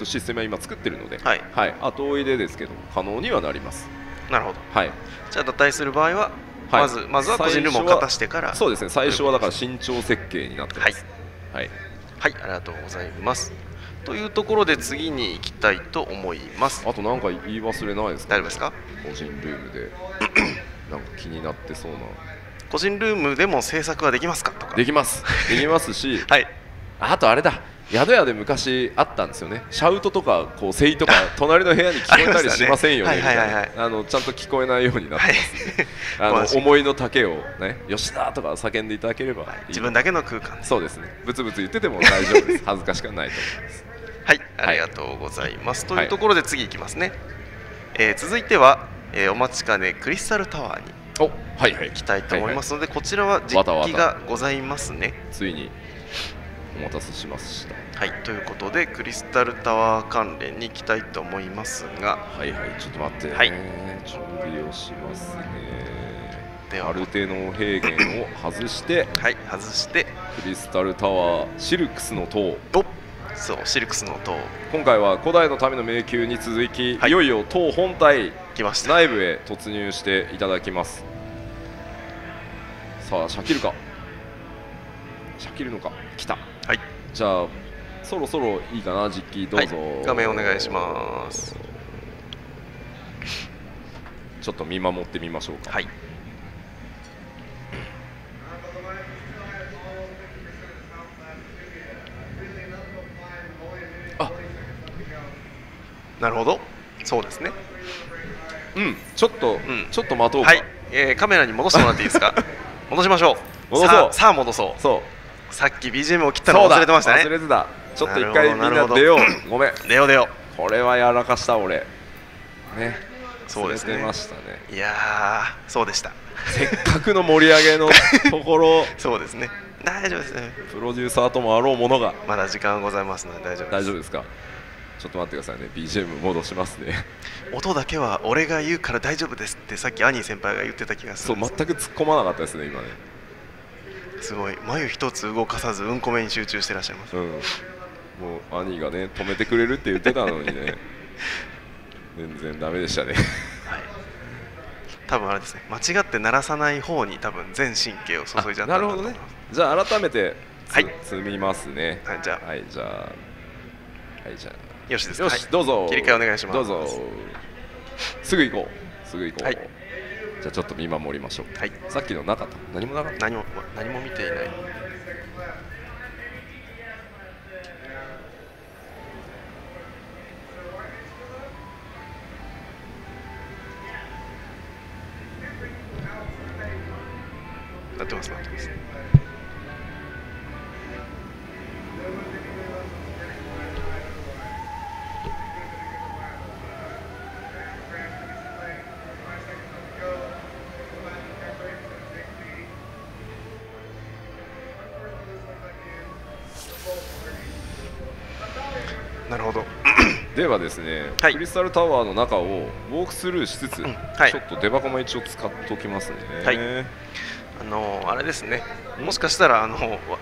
システムは今作ってるので、はいはい、後追いでですけど可能にはなります。なるほど、はい、じゃあ脱退する場合はまずは個人ルームを勝たしてから。そうですね、最初はだから慎重設計になってます。はい、はい、ありがとうございます。というところで次に行きたいと思います。あと何か言い忘れないですか。大丈夫ですか。個人ルームでなんか気になってそうな。個人ルームでも制作はできますかとか。できます、できますし、はい、あとあれだ、宿屋で昔あったんですよね。シャウトとかこうセイとか隣の部屋に聞こえたりしませんよねみたいな、ちゃんと聞こえないようになってますね。思いの丈をね、吉田とか叫んでいただければいい、自分だけの空間。そうですね、ブツブツ言ってても大丈夫です。恥ずかしくはないと思います。はい、ありがとうございます。というところで次いきますね。続いてはお待ちかねクリスタルタワーに行きたいと思いますので、こちらは実機がございますね。ついにお待たせしました。はい、ということでクリスタルタワー関連に行きたいと思いますが、はいはい、ちょっと待ってね、はい、準備をしますね。ではある程度の平原を外して、はい、外してクリスタルタワーシルクスの塔。そう、シルクスの塔。今回は古代の民の迷宮に続き、はい、いよいよ塔本体内部へ突入していただきます。さあ、シャキるか、シャキるのか。来た。はい、じゃあそろそろいいかな。実機どうぞ、はい、画面お願いします。ちょっと見守ってみましょうか。はい、あ、なるほど、そうですね。うん、ちょっと待とうか。はい、カメラに戻してもらっていいですか。戻しましょう。戻そう。さあ戻そう。そう、さっき BGM を切ったの忘れてましたね。忘れてた。ちょっと一回みんな出よう。ごめん。出よう出よう。これはやらかした俺。ね。そうですね。ましたね。いやー、そうでした。せっかくの盛り上げのところ。そうですね。大丈夫ですね。プロデューサーともあろうものが。まだ時間ございますので大丈夫です。大丈夫ですか。ちょっと待ってくださいね。BGM 戻しますね。音だけは俺が言うから大丈夫ですってさっきアニー先輩が言ってた気がする。そう、全く突っ込まなかったですね今ね。すごい、眉一つ動かさずうんこ目に集中してらっしゃいます。うん、もう兄がね止めてくれるって言ってたのにね全然ダメでしたね。はい、多分あれですね、間違って鳴らさない方に多分全神経を注いじゃったんだと思います。なるほどね。じゃあ改めて積みますね。はい、じゃあ、はい、じゃあ、はい、じゃあ、よしですか。よし、どうぞ。切り替えお願いします。どうぞ。すぐ行こう。すぐ行こう。はい、じゃあちょっと見守りましょう。はい、さっきのなかった。何もなかった。何も見ていない。なってます、なってます。なるほど。ではですね、クリスタルタワーの中をウォークスルーしつつ、ちょっとデバコも一応使っておきますね。あれですね、もしかしたら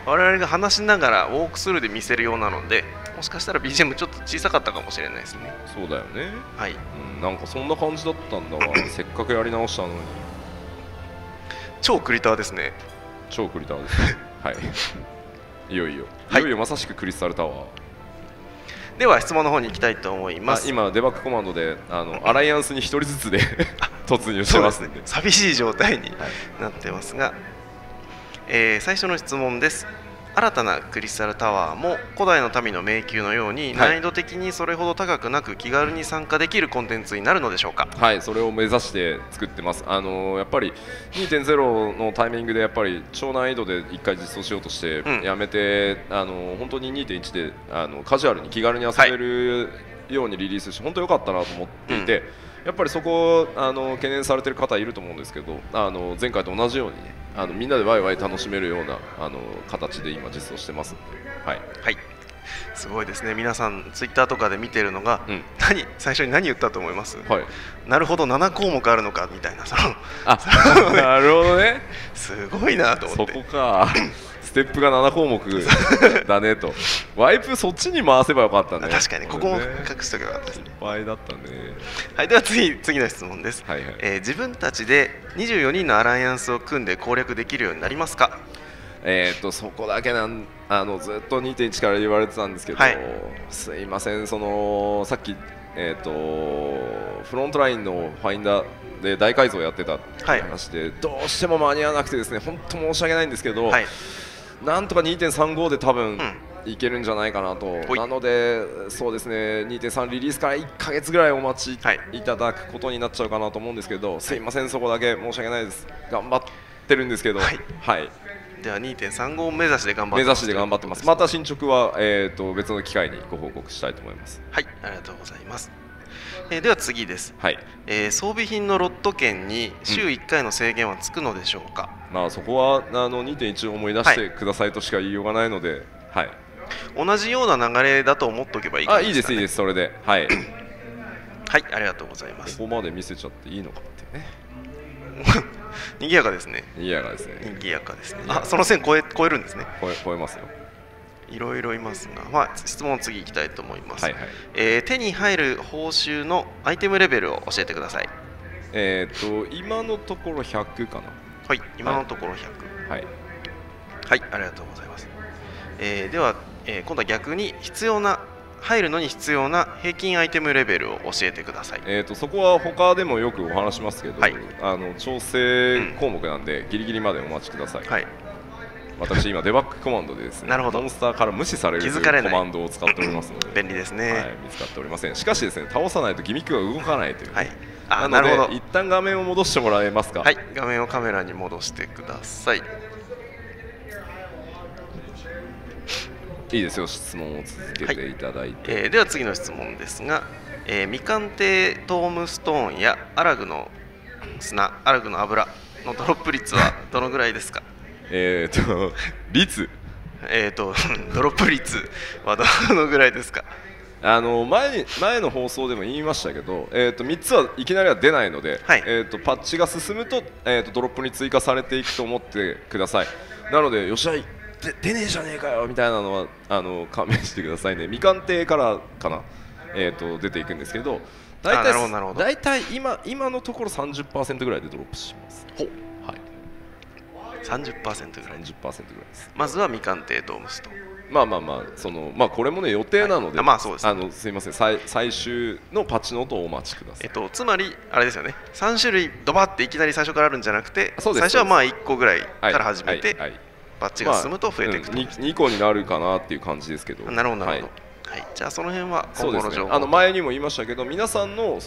我々が話しながらウォークスルーで見せるようなので、もしかしたら BGM ちょっと小さかったかもしれないですね。そうだよね。はい、なんかそんな感じだったんだわ。せっかくやり直したのに。超クリターですね。超クリターですね。はい。いよいよまさしくクリスタルタワー。では質問の方に行きたいと思います。今デバッグコマンドでアライアンスに1人ずつで突入してますね。寂しい状態になってますが、最初の質問です。新たなクリスタルタワーも古代の民の迷宮のように難易度的にそれほど高くなく気軽に参加できるコンテンツになるのでしょうか。はい、それを目指して作ってます。やっぱり 2.0 のタイミングでやっぱり超難易度で1回実装しようとしてやめて、本当に 2.1 でカジュアルに気軽に遊べるようにリリースして本当良かったなと思っていて、やっぱりそこを懸念されている方いると思うんですけど、前回と同じようにね、みんなでワイワイ楽しめるような形で今実装してますので、はい、すごいですね。皆さんツイッターとかで見てるのが、最初に何言ったと思います？なるほど、7項目あるのかみたいな。なるほどね。すごいなと思って。そこか。ステップが7項目だねと。ワイプそっちに回せばよかったね。確かにここも隠しとけばよかったですね。失敗だったね。はい、では次の質問です。自分たちで24人のアライアンスを組んで攻略できるようになりますか？そこだけずっと 2.1 から言われてたんですけど、すいません、さっきフロントラインのファインダーで大改造をやってたって話で、どうしても間に合わなくてですね、本当申し訳ないんですけど、なんとか 2.35 で多分いけるんじゃないかなと。なのでそうですね、2.3 リリースから1ヶ月ぐらいお待ちいただくことになっちゃうかなと思うんですけど、すいません、そこだけ申し訳ないです。頑張ってるんですけど、では 2.35 を目指して頑張ってます。また進捗は別の機会にご報告したいと思います。はい、ありがとうございます。では次です。装備品のロット券に週1回の制限はつくのでしょうか？そこは2.1 を思い出してくださいとしか言いようがないので、同じような流れだと思っておけばいいかもしれないですね。いいです、それで。はい、ありがとうございます。ここまで見せちゃっていいのかってね。賑やかですね。賑やかですね。その線超えるんですね。超えますよ。いろいろいますが、質問次いきたいと思います。手に入る報酬のアイテムレベルを教えてください。今のところ100かな。はい、今のところ100。はい、ありがとうございます。では、今度は逆に入るのに必要な平均アイテムレベルを教えてください。そこは他でもよくお話しますけど、調整項目なんでギリギリまでお待ちください。私今デバッグコマンドでですね、モンスターから無視されるコマンドを使っておりますので便利ですね。見つかっておりません。しかしですね、倒さないとギミックが動かないという。なので一旦画面を戻してもらえますか？画面をカメラに戻してください。いいですよ、質問を続けていただいて。では次の質問ですが、未鑑定トームストーンやアラグの油のドロップ率はどのぐらいですか？率ドロップ率はどのぐらいですか？前の放送でも言いましたけど、3つはいきなりは出ないので、パッチが進むと、ドロップに追加されていくと思ってください。なのでよっしゃ出ねえじゃねえかよみたいなのは勘弁してくださいね。未鑑定からかな、出ていくんですけど、大体今のところ 30% ぐらいでドロップします。30% ぐらいです。まずは未鑑定トームストーン。これもね予定なので、すいません、最終のパッチの音をお待ちください。つまりあれですよね、3種類ドバっていきなり最初からあるんじゃなくて、最初は1個ぐらいから始めて、パッチが進むと増えていくと。2個になるかなっていう感じですけど。なるほど。じゃあその辺は今後の情報。前にも言いましたけど、皆さんの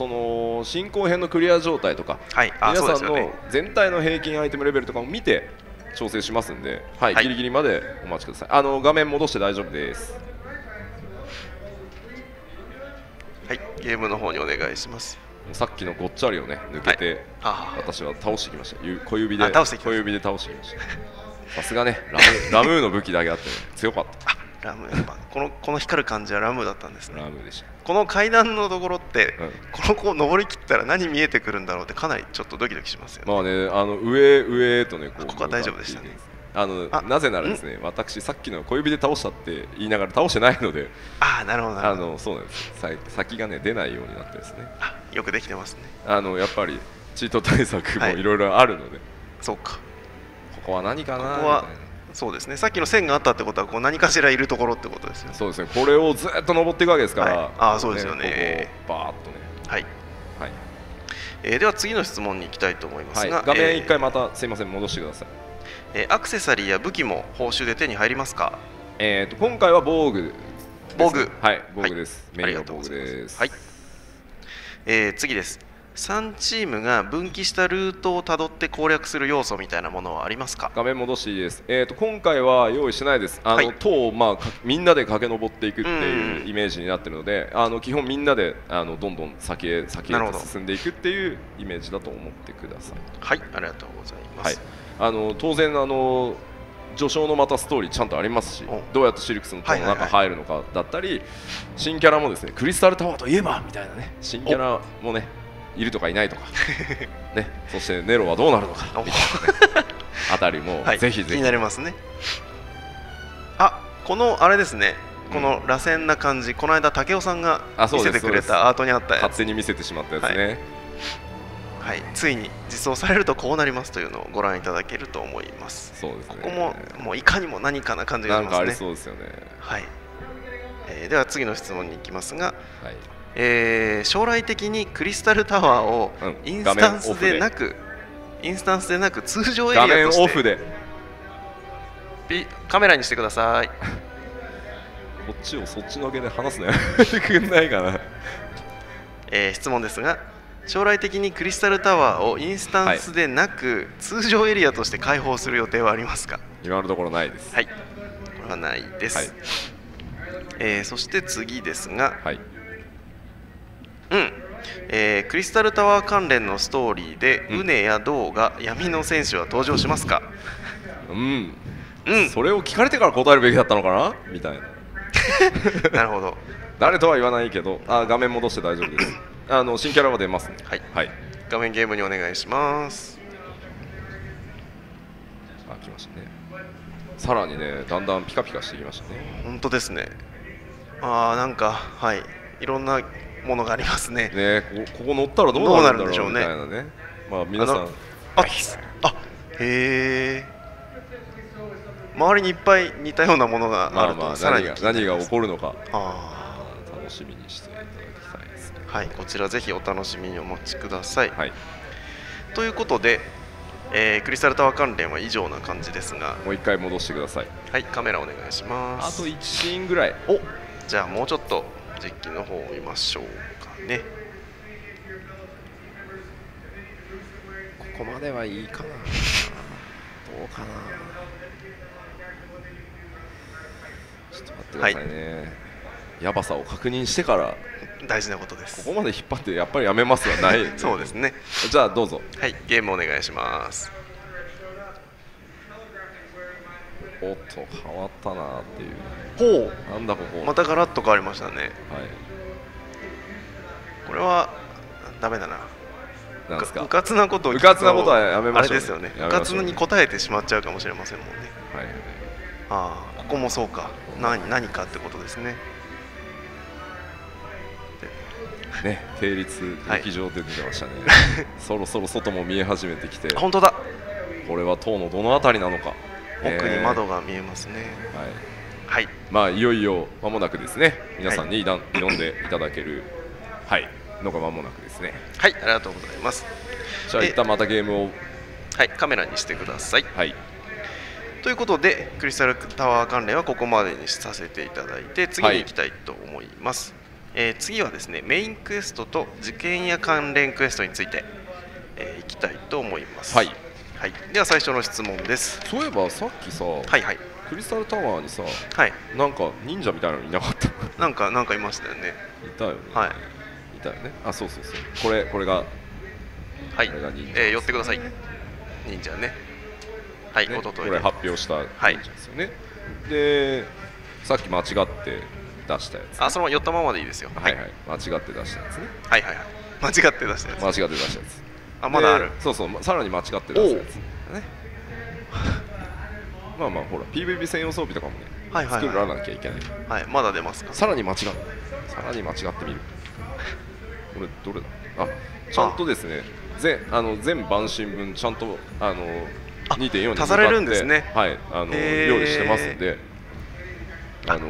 進行編のクリア状態とか、皆さんの全体の平均アイテムレベルとかを見て調整しますんで、ギリギリまでお待ちください。画面戻して大丈夫です。ゲームの方にお願いします。さっきのごっちゃりをね抜けて、私は倒してきました。小指で倒してきました。さすがね、ラムーの武器だけあって強かった。ラム、やっぱこの光る感じはラムだったんですね。ラムでした。この階段のところって、この子を登りきったら何見えてくるんだろうってかなりちょっとドキドキしますよね。まあね、上とね、ここは大丈夫でしたね。なぜならですね、私さっきの小指で倒したって言いながら倒してないので、なるほどそうなんです。先がね出ないようになってですね。よくできてますね。やっぱりチート対策もいろいろあるので、そうか。ここは何かな。ここはそうですね。さっきの線があったってことは何かしらいるところってことですよね。そうですね。これをずっと登っていくわけですから。そうですよね。バーッとね。はい。では次の質問に行きたいと思いますが、画面1回またすいません戻してください。アクセサリーや武器も報酬で手に入りますか？今回は防具。防具。はい、防具です。メインの防具です。はい。次です。3チームが分岐したルートをたどって攻略する要素みたいなものはありますか？画面戻していいです。今回は用意しないです。塔をみんなで駆け上っていくっていうイメージになっているので、基本みんなでどんどん先へと進んでいくっていうイメージだと思ってください。はい、ありがとうございます。当然序章のまたストーリーちゃんとありますし、どうやってシルクスの塔の中入るのかだったり、新キャラもですね、クリスタルタワーといえばみたいなね、新キャラもねいるとかいないとかね、そしてネロはどうなるのかみたいなねあたりもぜひぜひ気になりますね。このあれですね、この螺旋な感じ、この間武雄さんが見せてくれたアートにあったやつ、勝手に見せてしまったやつね。はい、ついに実装されるとこうなりますというのをご覧いただけると思います。そうですね。ここもういかにも何かな感じがしますね。なんかありそうですよね。はい。では次の質問に行きますが、将来的にクリスタルタワーをインスタンスでなく通常エリアとして画面オフでカメラにしてください。こっちをそっちのけで話すのやめてくんないかな。質問ですが、将来的にクリスタルタワーをインスタンスでなく、通常エリアとして開放する予定はありますか？今のところないです。はい、これはないです。そして次ですが、クリスタルタワー関連のストーリーで、ウネやドウが闇の戦士は登場しますか？それを聞かれてから答えるべきだったのかなみたいな。なるほど。誰とは言わないけど、画面戻して大丈夫です。新キャラは出ますね。はい。画面ゲームにお願いします。来ましたね。さらにね、だんだんピカピカしてきましたね。本当ですね。なんかいろんなものがありますね。ここ乗ったらどうなるんでしょうね。みたいなね。皆さん。へえ。周りにいっぱい似たようなものがあると、さらに何が起こるのか。楽しみにしていただきたいですね。はい、こちらぜひお楽しみにお待ちください。ということで、クリスタルタワー関連は以上な感じですが、もう一回戻してください。はい、カメラお願いします。あと1シーンぐらい。じゃあもうちょっと実機の方を見ましょうかね。ここまではいいかな。どうかな。ちょっと待ってくださいね。やばさを確認してから大事なことです。ここまで引っ張ってやっぱりやめますはない、そうですね。じゃあどうぞ。はい、ゲームお願いします。おっと変わったなっていう。なんだここ。またガラッと変わりましたね。これはダメだな。なんですか。うかつなことを聞くと、うかつなことはやめましょう。あれですよね。うかつに答えてしまっちゃうかもしれませんもんね。ここもそうか。何かってことですね。定立劇場で出てましたね。そろそろ外も見え始めてきて。本当だ。これは塔のどのあたりなのか。奥に窓が見えますね。いよいよ間もなくですね。皆さんに挑んでいただけるのが間もなくですね。はい、ありがとうございます。じゃあ一旦またゲームをカメラにしてください。ということで、クリスタルタワー関連はここまでにさせていただいて、次に行きたいと思います。次はですね、メインクエストと事件や関連クエストについて、いきたいと思います。では最初の質問です。そういえばさっきさ、クリスタルタワーにさ、なんか忍者みたいなのいなかった？なんかいましたよね。いたよね。いたよね。そう。これが寄ってください。忍者ね。これ発表した忍者ですよね。でさっき間違って出したやつ、あ、そのまま寄ったままでいいですよ。はいはい、間違って出したやつね。はいはいはい、間違って出したやつ。間違って出したやつ。あ、まだある。そうそう、さらに間違って出したやつね。まあまあほら PVP 専用装備とかもね、作らなきゃいけない。はい、まだ出ますか。さらに間違ってみる。これどれだ。あ、ちゃんとですね、全版新分ちゃんと2.4 に足されるんですね。はい、用意してますんで、はい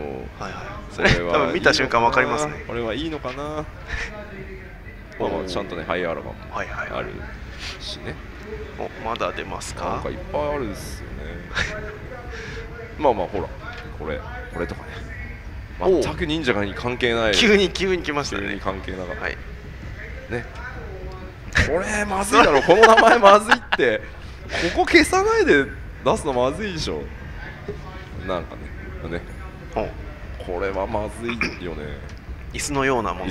はい、それ多分見た瞬間わかりますね。これはいいのかな。ちゃんとね、ハイアラバもあるしね。まだ出ますか。なんかいっぱいあるですよね。まあまあほら、これとかね、全く忍者に関係ない。急に来ましたね。急に関係なかった。はい。ね。これまずいだろ、この名前まずいって。ここ消さないで出すのまずいでしょ。なんかね。これはまずいよね。椅子のようなもの。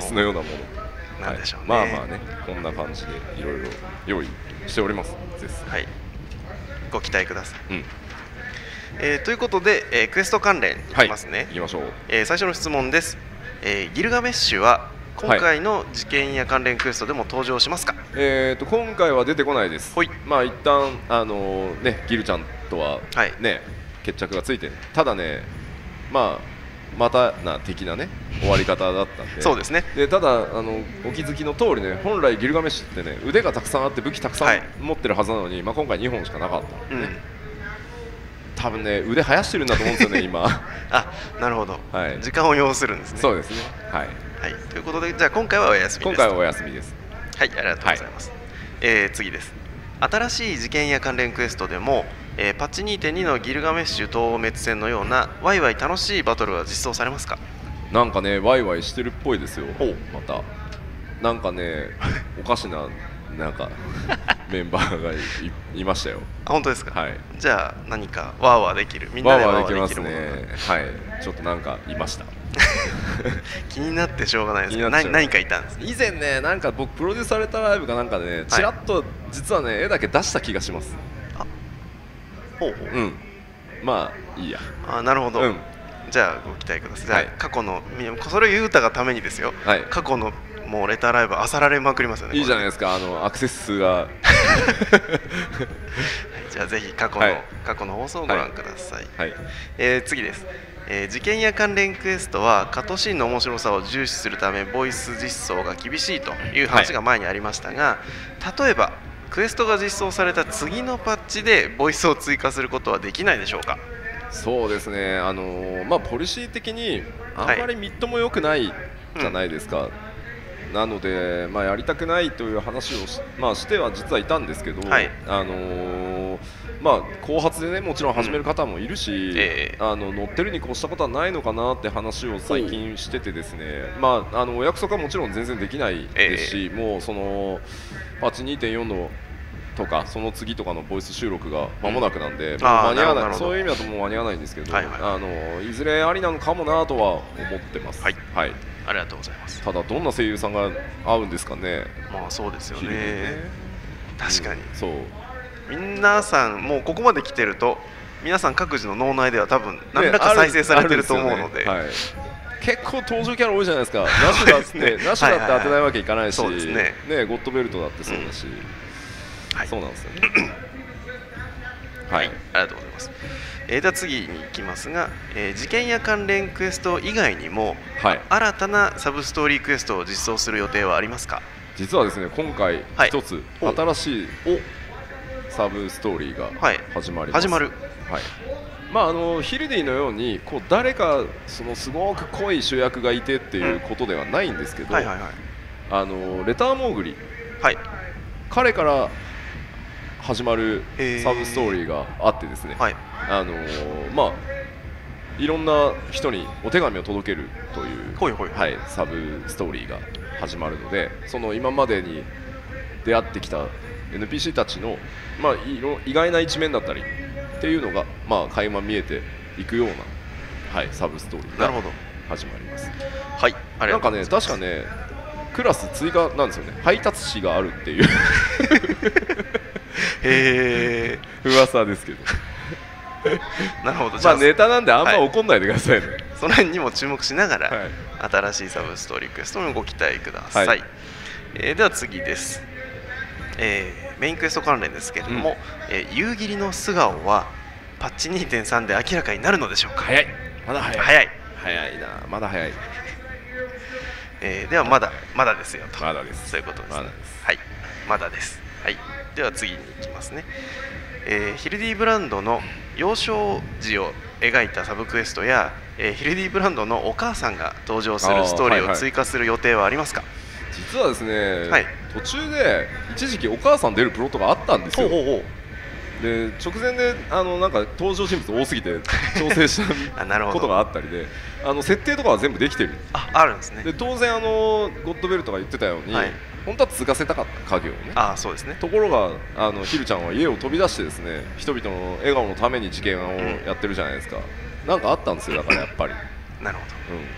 なんでしょうね。まあまあね、こんな感じでいろいろ用意しております。はい。ご期待ください。ということで、クエスト関連いきますね。いきましょう。最初の質問です。ギルガメッシュは今回の事件や関連クエストでも登場しますか。今回は出てこないです。まあ一旦ね、ギルちゃんとはね、決着がついて、ただね、またな的なね終わり方だったんで。そうですね。でただお気づきの通りね、本来ギルガメッシュってね、腕がたくさんあって武器たくさん持ってるはずなのに、今回2本しかなかったんでね。多分ね、腕生やしてるんだと思うんですよね今。あ、なるほど。時間を要するんですね。そうですね。はい。ということで、じゃあ今回はお休みです。今回はお休みです。はい、ありがとうございます。次です。新しい事件や関連クエストでも、パッチ 2.2 のギルガメッシュ東欧滅戦のようなワイワイ楽しいバトルは実装されますか。なんかね、ワイワイしてるっぽいですよ。またなんかね、おかしななんかメンバーが いましたよ。あ、本当ですか。はい。じゃあ何かワーワーできる、みんなでワーワーできるものが。はい、ちょっとなんかいました。気になってしょうがないですけど、何かいたんです。以前ね、なんか僕プロデュースされたライブかなんかでね、ちらっと実はね絵だけ出した気がします。まあいいや。なるほど。じゃあご期待ください。過去のそれを言うたがためにですよ。過去のもうレターライブ漁られまくりますよね。いいじゃないですか、アクセス数が。じゃあぜひ過去の放送をご覧ください。次です。事件や関連クエストはカットシーンの面白さを重視するためボイス実装が厳しいという話が前にありましたが、例えばクエストが実装された次のパッチでボイスを追加することはできないでしょうか。そうですね、ポリシー的にあんまりみっともよくないじゃないですか。なので、やりたくないという話をしては実はいたんですけど、後発でね、もちろん始める方もいるし、乗ってるに越したことはないのかなって話を最近しててですね、お約束はもちろん全然できないですし、もうそのパッチ 2.4 のとかその次とかのボイス収録が間もなくなんで、間に合わない、そういう意味だともう間に合わないんですけど、いずれありなのかもなとは思ってます。はい、ありがとうございます。ただどんな声優さんが合うんですかね。そうですよね。確かに。そう。皆さんもうここまで来てると、皆さん各自の脳内では多分何らか再生されてると思うので。結構登場キャラ多いじゃないですか。ナシュだって当てないわけいかないし、ゴッドベルトだってそうだし。そうなんですよね。はい、ありがとうございます。では次に行きますが、事件や関連クエスト以外にも、新たなサブストーリークエストを実装する予定はありますか。実はですね、今回一つ新しいサブストーリーが始まります。ヒルディのように誰かすごく濃い主役がいてっていうことではないんですけど、レターモーグリ、彼から始まるサブストーリーがあってですね、いろんな人にお手紙を届けるというサブストーリーが始まるので、その今までに出会ってきた NPC たちの意外な一面だったりっていうのが垣間見えていくようなサブストーリーが始まります。なんかね、確かね、クラス追加なんですよね。配達士があるっていう噂ですけど。なるほど。ネタなんであんま怒んないでくださいね。その辺にも注目しながら、新しいサブストーリークエストにご期待ください。では次です。メインクエスト関連ですけれども、夕霧の素顔はパッチ 2.3 で明らかになるのでしょうか。早い、まだ早いな、まだ早い。ではまだですよと。まだです。そういうことですね。はい、まだです。はい、では次に行きますね。ヒルディブランドの幼少時を描いたサブクエストや、ヒルディブランドのお母さんが登場するストーリーを追加する予定はありますか？実はですね、途中で一時期お母さん出るプロットがあったんですよ。で直前でなんか登場人物多すぎて調整したことがあったりで設定とかは全部できてる。あるんですね。で当然ゴッドベルトが言ってたように、本当は継がせたかった家業をね。そうですね。ところがヒルちゃんは家を飛び出してですね、人々の笑顔のために事件をやってるじゃないですか。なんかあったんですよ、だからやっぱり。なるほど。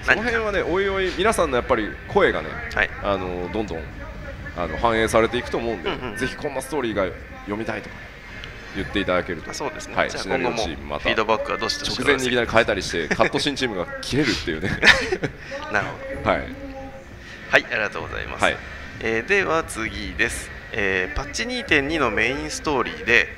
その辺はね、おいおい皆さんのやっぱり声がね、どんどん反映されていくと思うんで、ぜひこんなストーリーが読みたいとか言っていただけると。そうですね。シナリオチームまたフィードバックはどうして直前にいきなり変えたりしてカット新チームが切れるっていうね。なるほど。はい、ありがとうございます。では次です。パッチ 2.2 のメインストーリーで、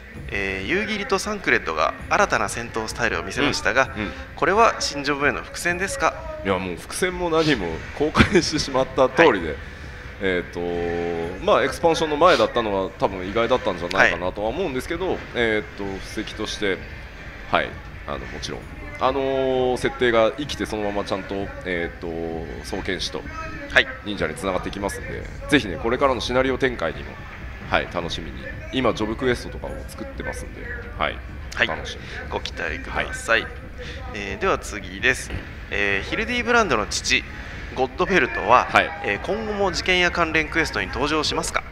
夕霧とサンクレッドが新たな戦闘スタイルを見せましたが、これは新ジョブへの伏線ですか？いやもう伏線も何も公開してしまった通りで、エクスパンションの前だったのは多分意外だったんじゃないかなとは思うんですけど、布石としてもちろん設定が生きてそのままちゃんと双剣士と忍者につながっていきますので、ぜひねこれからのシナリオ展開にも楽しみに、今ジョブクエストとかを作ってますんで、楽しみにご期待ください。では次です。ヒルディブランドの父ゴッドベルトは、今後も事件や関連クエストに登場しますか？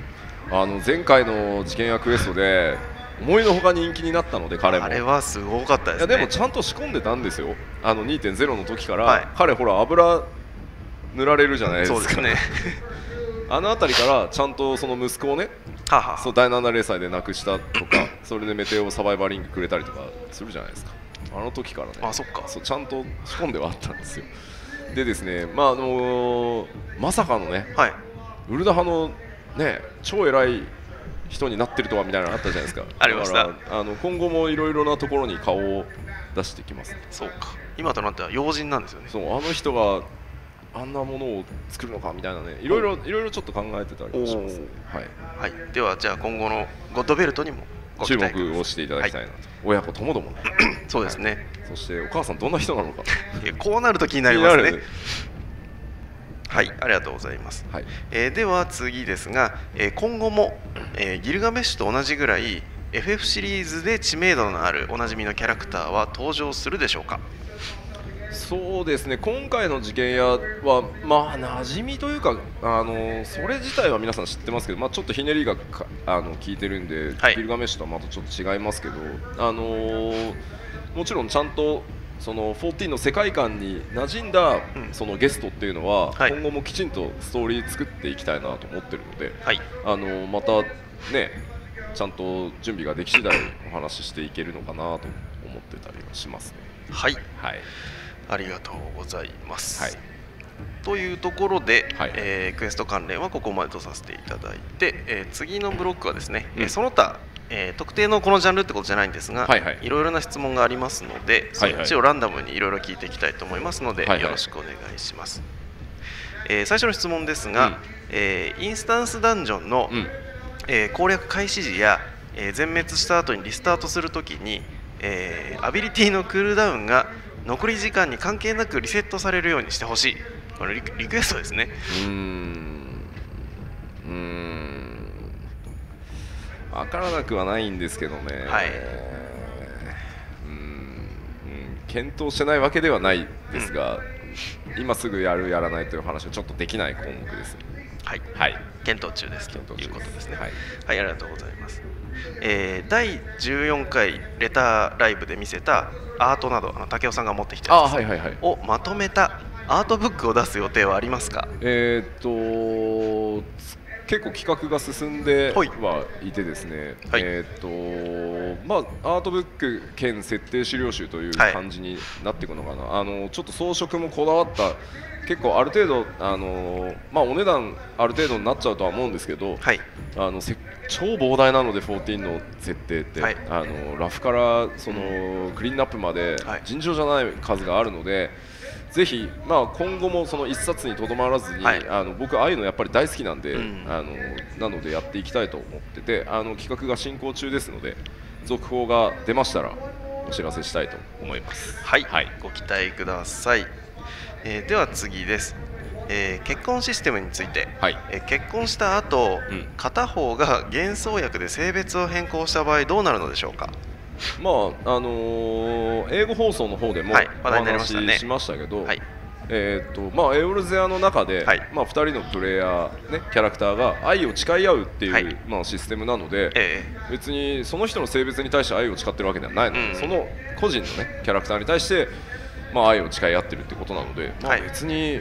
前回の事件やクエストで思いのほか人気になったので、彼もあれはすごかったですね。でもちゃんと仕込んでたんですよ。2.0 の時から、彼ほら油塗られるじゃないですか。そうですね。あの辺りからちゃんとその息子をね、そう第7零歳で亡くしたとか、それでメテオサバイバリングくれたりとかするじゃないですか。あの時からね、そうちゃんと仕込んではあったんですよ。でですね、まさかのね、ウルダ派のね超偉い人になってるとはみたいなのあったじゃないですか。ありました。今後もいろいろなところに顔を出してきます、ね。そうか。今となっては要人なんですよね。そう、あの人があんなものを作るのかみたいなね、いろいろちょっと考えてたりします。ではじゃあ今後のゴッドベルトにも注目をしていただきたいなと。親子ともどもね。そうですね。そしてお母さんどんな人なのか。こうなると気になりますね。ありがとうございます。では次ですが、今後も、ギルガメッシュと同じぐらい FF シリーズで知名度のあるおなじみのキャラクターは登場するでしょうか？そうですね、今回の事件屋は馴染みというかそれ自体は皆さん知ってますけど、ちょっとひねりが効いてるんで、ギルガメッシュとはまたちょっと違いますけど、もちろんちゃんとその14の世界観に馴染んだそのゲストっていうのは、今後もきちんとストーリー作っていきたいなと思ってるので、またねちゃんと準備ができ次第お話ししていけるのかなと思ってたりはしますね。ありがとうございます。というところで、クエスト関連はここまでとさせていただいて、次のブロックはですね、その他、特定のこのジャンルってことじゃないんですが、いろいろな質問がありますので、そっちをランダムにいろいろ聞いていきたいと思いますので、よろしくお願いします。最初の質問ですが、インスタンスダンジョンの、攻略開始時や、全滅した後にリスタートするときに、アビリティのクールダウンが残り時間に関係なくリセットされるようにしてほしい。これリクエストですね。分からなくはないんですけどね、検討してないわけではないですが、今すぐやるやらないという話はちょっとできない項目です。検討中ですということですね。ありがとうございます。第14回レターライブで見せたアートなど武雄さんが持ってきたやつをまとめたアートブックを出す予定はありますか？作結構企画が進んではいてですね、アートブック兼設定資料集という感じになっていくのかな、ちょっと装飾もこだわった結構ある程度お値段ある程度になっちゃうとは思うんですけど、超膨大なので14の設定って、ラフからそのクリーンナップまで尋常じゃない数があるので、ぜひ、今後もその1冊にとどまらずに、僕ああいうのやっぱり大好きなんで、なのでやっていきたいと思ってて、企画が進行中ですので、続報が出ましたらお知らせしたいと思います。ご期待ください。では次です。結婚システムについて、結婚した後、片方が幻想薬で性別を変更した場合どうなるのでしょうか。英語放送の方でもお話ししましたけど、エオルゼアの中で、2人のプレイヤー、キャラクターが愛を誓い合うっていう、システムなので、別にその人の性別に対して愛を誓ってるわけではないので、その個人の、キャラクターに対して、愛を誓い合ってるってことなので、別に、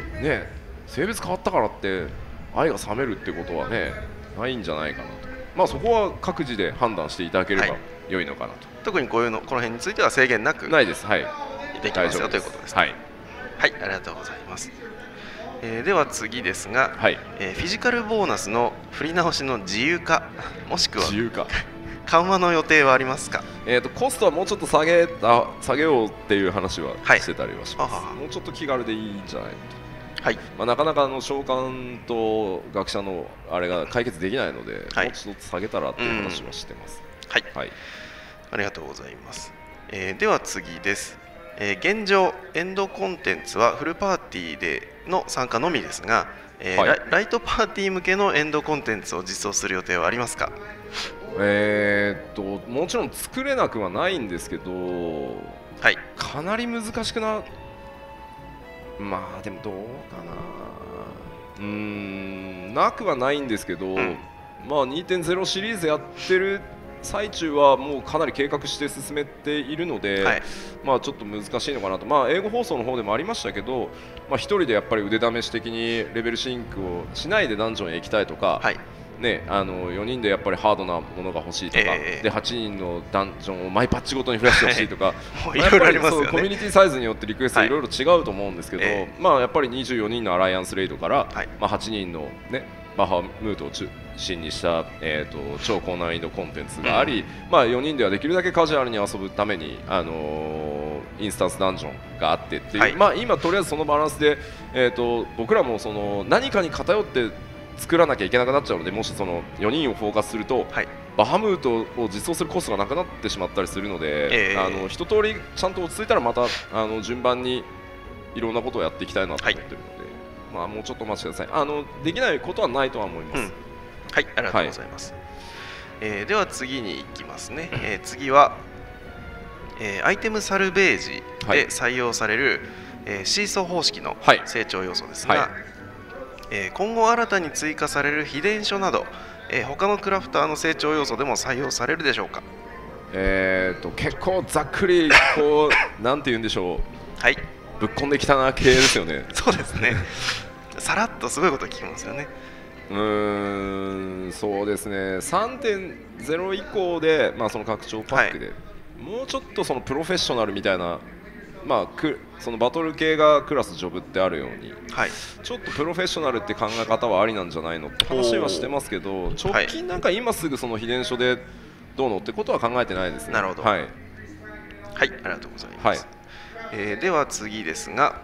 性別変わったからって愛が冷めるってことはないんじゃないかなと、そこは各自で判断していただければ良いのかなと。特にこの辺については制限なくないです。できますよということですね。ありがとうございます。では次ですが、フィジカルボーナスの振り直しの自由化もしくは緩和の予定はありますか。コストはもうちょっと下げようっていう話はしてたりはします。もうちょっと気軽でいいんじゃないと。なかなか召喚と学者のあれが解決できないので、もうちょっと下げたらっていう話はしてます。ありがとうございます。では次です。現状エンドコンテンツはフルパーティーでの参加のみですが、ライトパーティー向けのエンドコンテンツを実装する予定はありますか。もちろん作れなくはないんですけど、かなり難しくな、でもどうかな、なくはないんですけど、2.0 シリーズやってる最中はもうかなり計画して進めているので、ちょっと難しいのかなと。英語放送の方でもありましたけど、1人でやっぱり腕試し的にレベルシンクをしないでダンジョンへ行きたいとか、4人でやっぱりハードなものが欲しいとか、で8人のダンジョンを毎パッチごとに増やしてほしいとか、やっぱりコミュニティサイズによってリクエストいろいろ違うと思うんですけど、やっぱり24人のアライアンスレイドから、8人のバッハムートを中心にした、超高難易度コンテンツがあり、4人ではできるだけカジュアルに遊ぶために、インスタンスダンジョンがあってっていう、今とりあえずそのバランスで、僕らもその何かに偏って作らなきゃいけなくなっちゃうので、もしその4人をフォーカスすると、バハムートを実装するコストがなくなってしまったりするので、一通りちゃんと落ち着いたらまた順番にいろんなことをやっていきたいなと思っているので、もうちょっとお待ちください。できないことはないとは思います。ありがとうございます。では次に行きますね。次は、アイテムサルベージで採用される、シーソー方式の成長要素ですが、今後新たに追加される秘伝書など、他のクラフターの成長要素でも採用されるでしょうか。結構ざっくりこうなんて言うんでしょう、ぶっこんできたな系ですよね。そうですね。さらっとすごいこと聞きますよね。そうですね。3.0 以降で、その拡張パックで、もうちょっとそのプロフェッショナルみたいな、そのバトル系がクラスジョブってあるように、ちょっとプロフェッショナルって考え方はありなんじゃないのって話はしてますけど、直近なんか今すぐその秘伝書でどうのってことは考えてないですね。なるほど。ありがとうございます。では次ですが、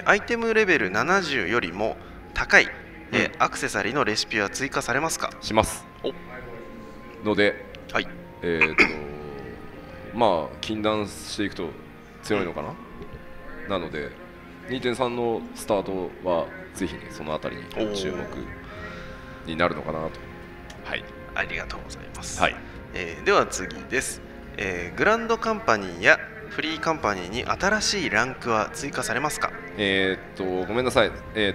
アイテムレベル70よりも高いアクセサリーのレシピは追加されますか。しますので、禁断していくと強いのかな、なので 2.3 のスタートはぜひ、そのあたりに注目になるのかなと。ありがとうございます。では次です。グランドカンパニーやフリーカンパニーに新しいランクは追加されますか。ごめんなさい、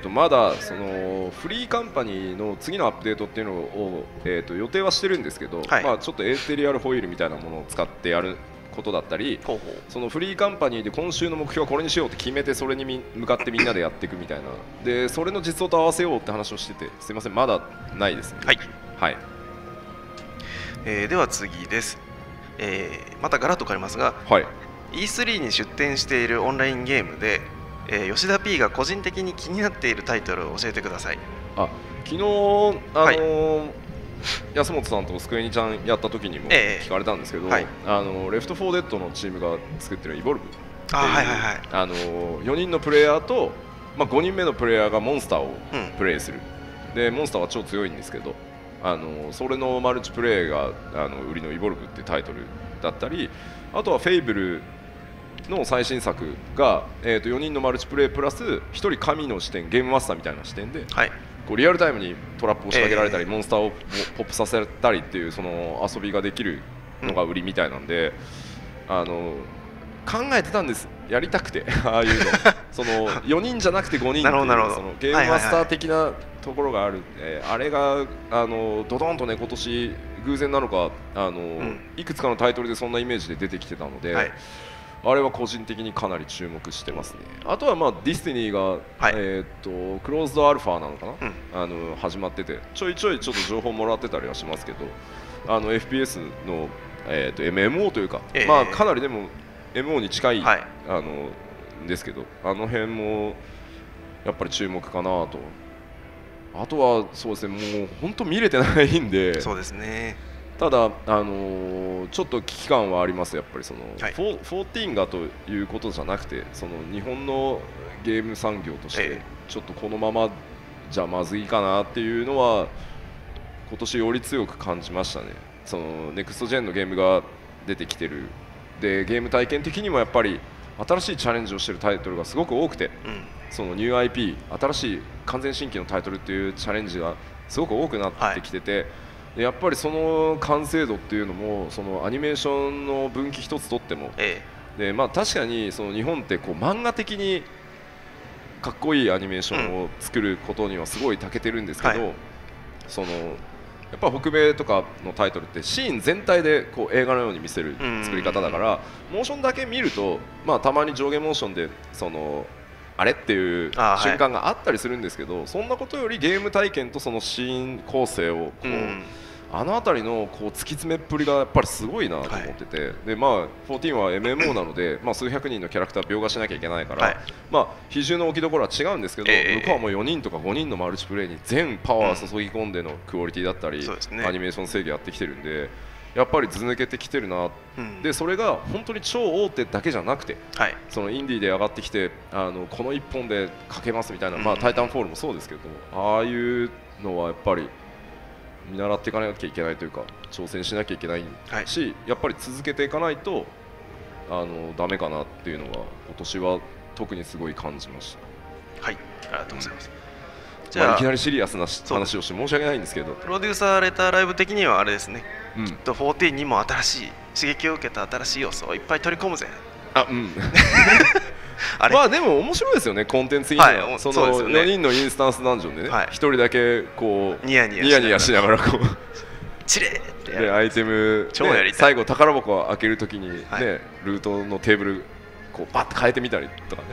まだそのフリーカンパニーの次のアップデートっていうのを、予定はしてるんですけど、ちょっとエーテリアルホイールみたいなものを使ってやることだったり、そのフリーカンパニーで今週の目標はこれにしようって決めて、それに向かってみんなでやっていくみたいな、でそれの実装と合わせようって話をしてて、すいません、まだないですね。はい、はい。では次です。またガラッと変わりますが、はい、E3 に出展しているオンラインゲームで、吉田 P が個人的に気になっているタイトルを教えてください。昨日安本さんとスクエニちゃんやった時にも聞かれたんですけど、レフト・フォー・デッドのチームが作ってるイボルブっていう4人のプレイヤーと、5人目のプレイヤーがモンスターをプレイする、でモンスターは超強いんですけど、それのマルチプレイが売りのイボルブっていうタイトルだったり、あとはフェイブルの最新作が、4人のマルチプレイプラス1人神の視点、ゲームマスターみたいな視点で、こうリアルタイムにトラップを仕掛けられたり、モンスターをポップさせたりっていうその遊びができるのが売りみたいなんで、考えてたんです、やりたくてああいうのその4人じゃなくて5人っていうそのゲームマスター的なところがあるんで、あれがドドンとね今年偶然なのかいくつかのタイトルでそんなイメージで出てきてたので、あれは個人的にかなり注目してますね。あとはディスティニーが、クローズドアルファなのかな、始まってて、ちょいちょいちょっと情報もらってたりはしますけど、FPS の、MMO というか、かなりでも MO に近い、ですけど、あの辺もやっぱり注目かなと。あとはそうですね、もう本当見れてないんで。そうですね。ただ、ちょっと危機感はあります、やっぱりその、14がということじゃなくて、その日本のゲーム産業として、ちょっとこのままじゃまずいかなっていうのは、今年より強く感じましたね。そのネクストジェンのゲームが出てきてる、でゲーム体験的にもやっぱり新しいチャレンジをしているタイトルがすごく多くて、そのニュー IP、新しい完全新規のタイトルっていうチャレンジがすごく多くなってきてて。やっぱりその完成度っていうのも、そのアニメーションの分岐一つとっても、で確かにその日本ってこう漫画的にかっこいいアニメーションを作ることにはすごい長けてるんですけど、そのやっぱ北米とかのタイトルってシーン全体でこう映画のように見せる作り方だから、モーションだけ見ると、たまに上下モーションでそのあれっていう瞬間があったりするんですけど、そんなことよりゲーム体験とそのシーン構成をこう、あの辺りのこう突き詰めっぷりがやっぱりすごいなと思ってて、で14は MMO なので、数百人のキャラクター描画しなきゃいけないから、比重の置きどころは違うんですけど、向こうはもう4人とか5人のマルチプレイに全パワー注ぎ込んでのクオリティだったり、アニメーション制御やってきてるんで、やっぱり図抜けてきてるな、でそれが本当に超大手だけじゃなくて、そのインディーで上がってきてこの1本でかけますみたいな、タイタンフォールもそうですけど、ああいうのはやっぱり見習っていかなきゃいけないというか、挑戦しなきゃいけないし、やっぱり続けていかないとダメかなっていうのは今年は特にすごい感じました。はい、ありがとうございます。じゃあいきなりシリアスな話をして申し訳ないんですけど、プロデューサーレターライブ的にはあれですね、きっと14にも新しい刺激を受けた新しい要素をいっぱい取り込むぜ。でも面白いですよね、コンテンツには。その4人のインスタンスダンジョンでね、1人だけこうニヤニヤしながらこうチレーってでアイテム最後宝箱を開けるときにね、ルートのテーブルこうバッと変えてみたりとかね。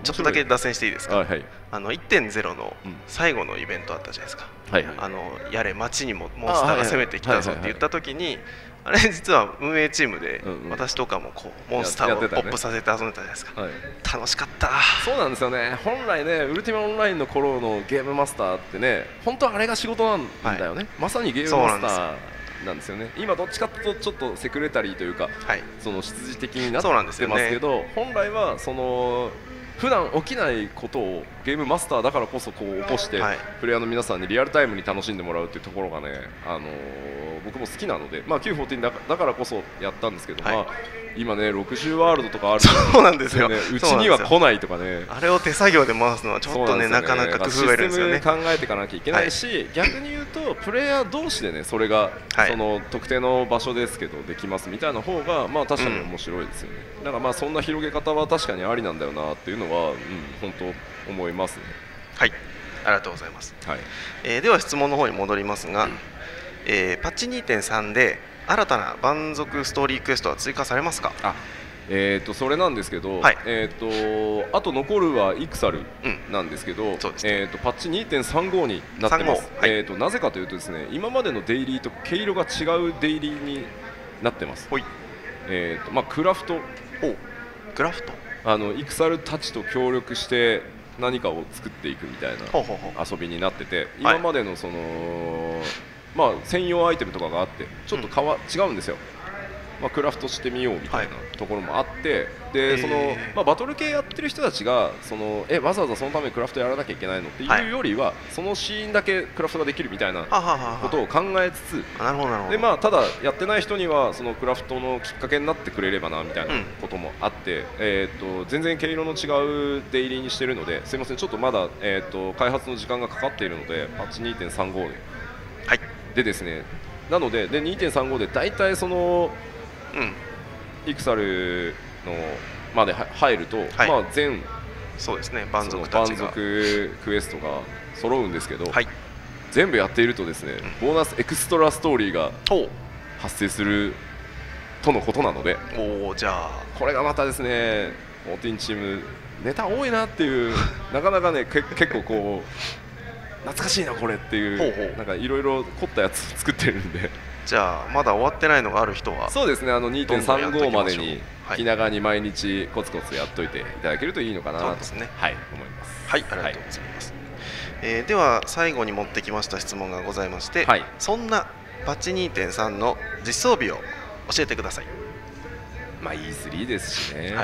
ちょっとだけ脱線していいですか。1.0 の最後のイベントあったじゃないですか。やれ街にもモンスターが攻めてきたぞって言ったときに、あれ実は運営チームで私とかもこうモンスターをポップさせて遊んでたじゃないですか。楽しかった。そうなんですよね。本来ね、ウルティマオンラインの頃のゲームマスターってね、本当はあれが仕事なんだよね。まさにゲームマスターなんですよね。今どっちかというとちょっとセクレタリーというか、その出自的になってますけど、本来はその普段起きないことをゲームマスターだからこそこう起こして、プレイヤーの皆さんにリアルタイムに楽しんでもらうっていうところがね、僕も好きなので、Q14 だからこそやったんですけど、今ね60ワールドとかあるそうなんですよね。うちには来ないとかね、あれを手作業で回すのはちょっとねなかなか工夫がいるんですよね。システム考えていかなきゃいけないし、逆に言うとプレイヤー同士でね、それがその特定の場所ですけどできますみたいな方が確かに面白いですよね。だからそんな広げ方は確かにありなんだよなっていうのは本当思いますね。はい、ありがとうございます。では質問の方に戻りますが、パッチ 2.3 で新たな蛮族ストーリークエストは追加されますか？それなんですけど、はい、あと残るはイクサルなんですけど、パッチ 2.35 になってます。はい、なぜかというとですね、今までのデイリーと毛色が違うデイリーになってます。クラフト、クラフト、イクサルたちと協力して何かを作っていくみたいな遊びになってて、今までのその、専用アイテムとかがあってちょっと違うんですよ。クラフトしてみようみたいなところもあって、でそのバトル系やってる人たちがそのわざわざそのためにクラフトやらなきゃいけないのっていうよりは、そのシーンだけクラフトができるみたいなことを考えつつ、でただやってない人にはそのクラフトのきっかけになってくれればなみたいなこともあって、全然毛色の違うデイリーにしてるので、すいませんちょっとまだ開発の時間がかかっているので、パッチ 2.35 でですね、なので 2.35 で大体そのイクサルのまで入ると、全そうですね、蛮族たちがクエストが揃うんですけど、全部やっているとですね、ボーナスエクストラストーリーが発生するとのことなので、じゃあこれがまたですね、14チームネタ多いなっていうなかなかね結構こう懐かしいなこれっていうなんかいろいろ凝ったやつ作ってるんで。じゃあまだ終わってないのがある人は、そうですね、2.35 までに気長に毎日コツコツやっといていただけるといいのかなと思います。はい、ありがとうございます。では最後に持ってきました質問がございまして、そんなパッチ 2.3 の実装日を教えてください。E3 ですしね、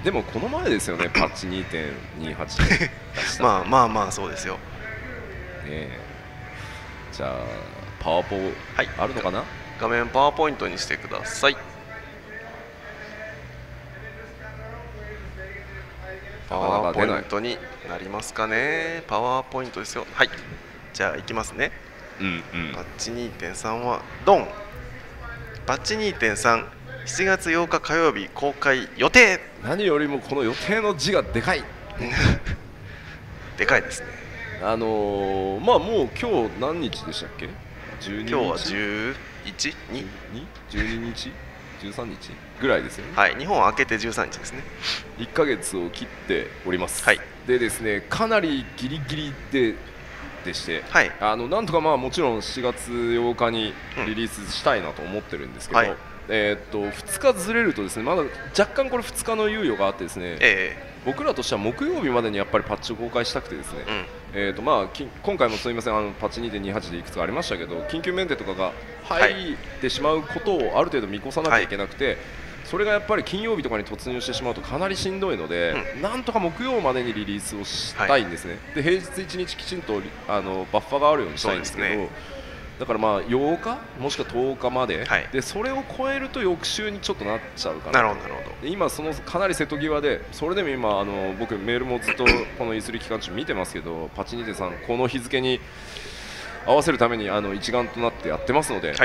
でもこの前ですよねパッチ 2.28 出したまあそうですよね。じゃあパワポあるのかな？画面パワーポイントにしてください。パワーポイントになりますかね。パワーポイントですよ。はい、じゃあいきますね。パッチ 2.3 はドン。パッチ 2.3 7月8日火曜日公開予定。何よりもこの予定の字がでかいでかいですね。もう今日何日でしたっけ？今日は11、12日、13日ぐらいですよね。はい、日本は明けて13日ですね。1ヶ月を切っております。でですね、かなりギリギリでして、なんとかもちろん7月8日にリリースしたいなと思ってるんですけど、2日ずれるとですね、まだ若干これ2日の猶予があってですね、僕らとしては木曜日までにやっぱりパッチを公開したくてですね、今回もすみませんパッチ 2.28 でいくつかありましたけど、緊急メンテとかが入ってしまうことをある程度見越さなきゃいけなくて、それがやっぱり金曜日とかに突入してしまうとかなりしんどいので、なんとか木曜までにリリースをしたいんですね。で平日1日きちんとバッファーがあるようにしたいんですけど、だから8日もしくは10日まで、でそれを超えると翌週にちょっとなっちゃうかな。今そのかなり瀬戸際で、それでも今僕メールもずっとこの E3 期間中見てますけど、パッチ 2.3 この日付に合わせるために一丸となってやってますので、こ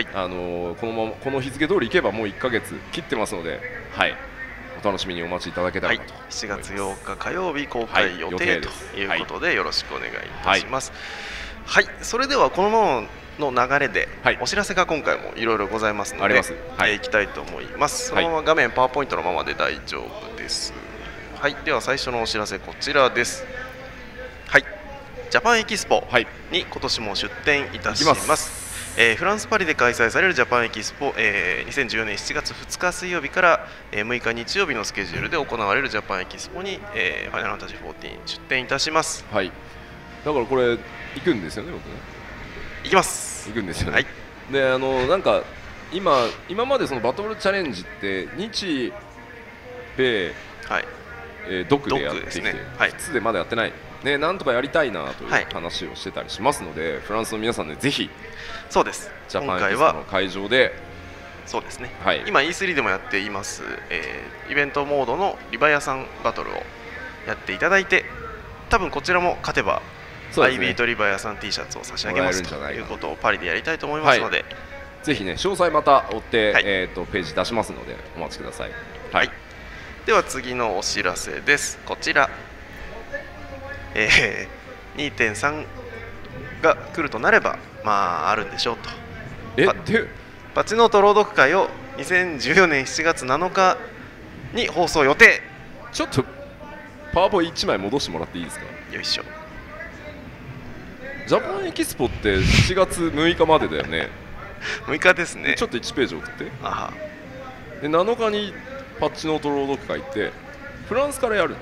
の日付通りいけばもう1ヶ月切ってますので、お楽しみにお待ちいただけたらと思います。7月8日火曜日公開予定ということでよろしくお願いいたします。それではこのままの流れでお知らせが今回もいろいろございますのでいきたいと思います。そのまま画面パワーポイントのままで大丈夫です。では最初のお知らせこちらです。ジャパンエキスポに今年も出展いたします。フランス・パリで開催されるジャパンエキスポ、2014年7月2日水曜日から6日日曜日のスケジュールで行われるジャパンエキスポに、ファイナルファンタジー14出展いたします。だからこれ行くんですよね、僕ね。行きます。行くんですよね。でなんか今までそのバトルチャレンジって日米、独でやってきて、普通でまだやってない。なんとかやりたいなという話をしてたりしますので、フランスの皆さんでぜひそうです、ジャパンエキスポの会場で、そうですね、今 E3 でもやっています、イベントモードのリバヤさんバトルをやっていただいて、多分こちらも勝てばアイビートリバヤさん T シャツを差し上げますということをパリでやりたいと思いますので、ぜひね詳細また追って、ページ出しますのでお待ちください。では次のお知らせです。こちら2.3 が来るとなればあるんでしょうと。パッチノート朗読会を2014年7月7日に放送予定。ちょっとパワポ1枚戻してもらっていいですか。よいしょ。ジャパンエキスポって7月6日までだよね。6日ですね。ちょっと1ページ送って。あで7日にパッチノート朗読会ってフランスからやるの。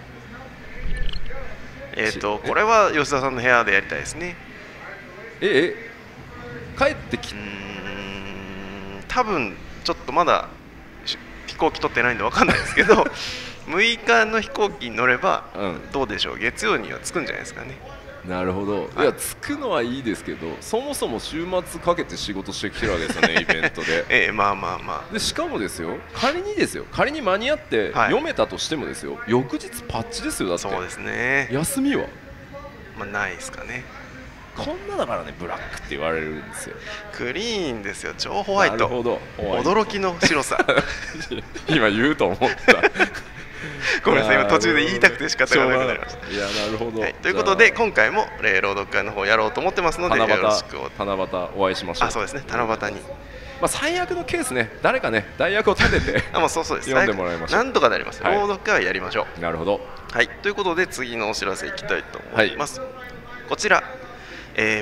これは吉田さんの部屋でやりたいですね。帰ってき多分ちょっとまだ飛行機取ってないんで分かんないですけど6日の飛行機に乗ればどうでしょう、月曜には着くんじゃないですかね。なるほど、いや着くのはいいですけど、そもそも週末かけて仕事してきてるわけですよねイベントで。まあまあまあ。でしかもですよ、仮に間に合って読めたとしてもですよ、翌日パッチですよ。だってそうですね。休みはまあないですかね。こんなだからね、ブラックって言われるんですよ。クリーンですよ、超ホワイト。なるほど、驚きの白さ。今言うと思った。ごめんなさい、今途中で言いたくて仕方がなくなりました。いや、なるほど、ということで今回も朗読会の方やろうと思ってますので、よろしく七夕お会いしましょう。そうですね、七夕に。最悪のケースね、誰かね代役を立ててそうです、読んでもらいましょう。なんとかなります。朗読会はやりましょう。なるほど。はい、ということで次のお知らせいきたいと思います。こちら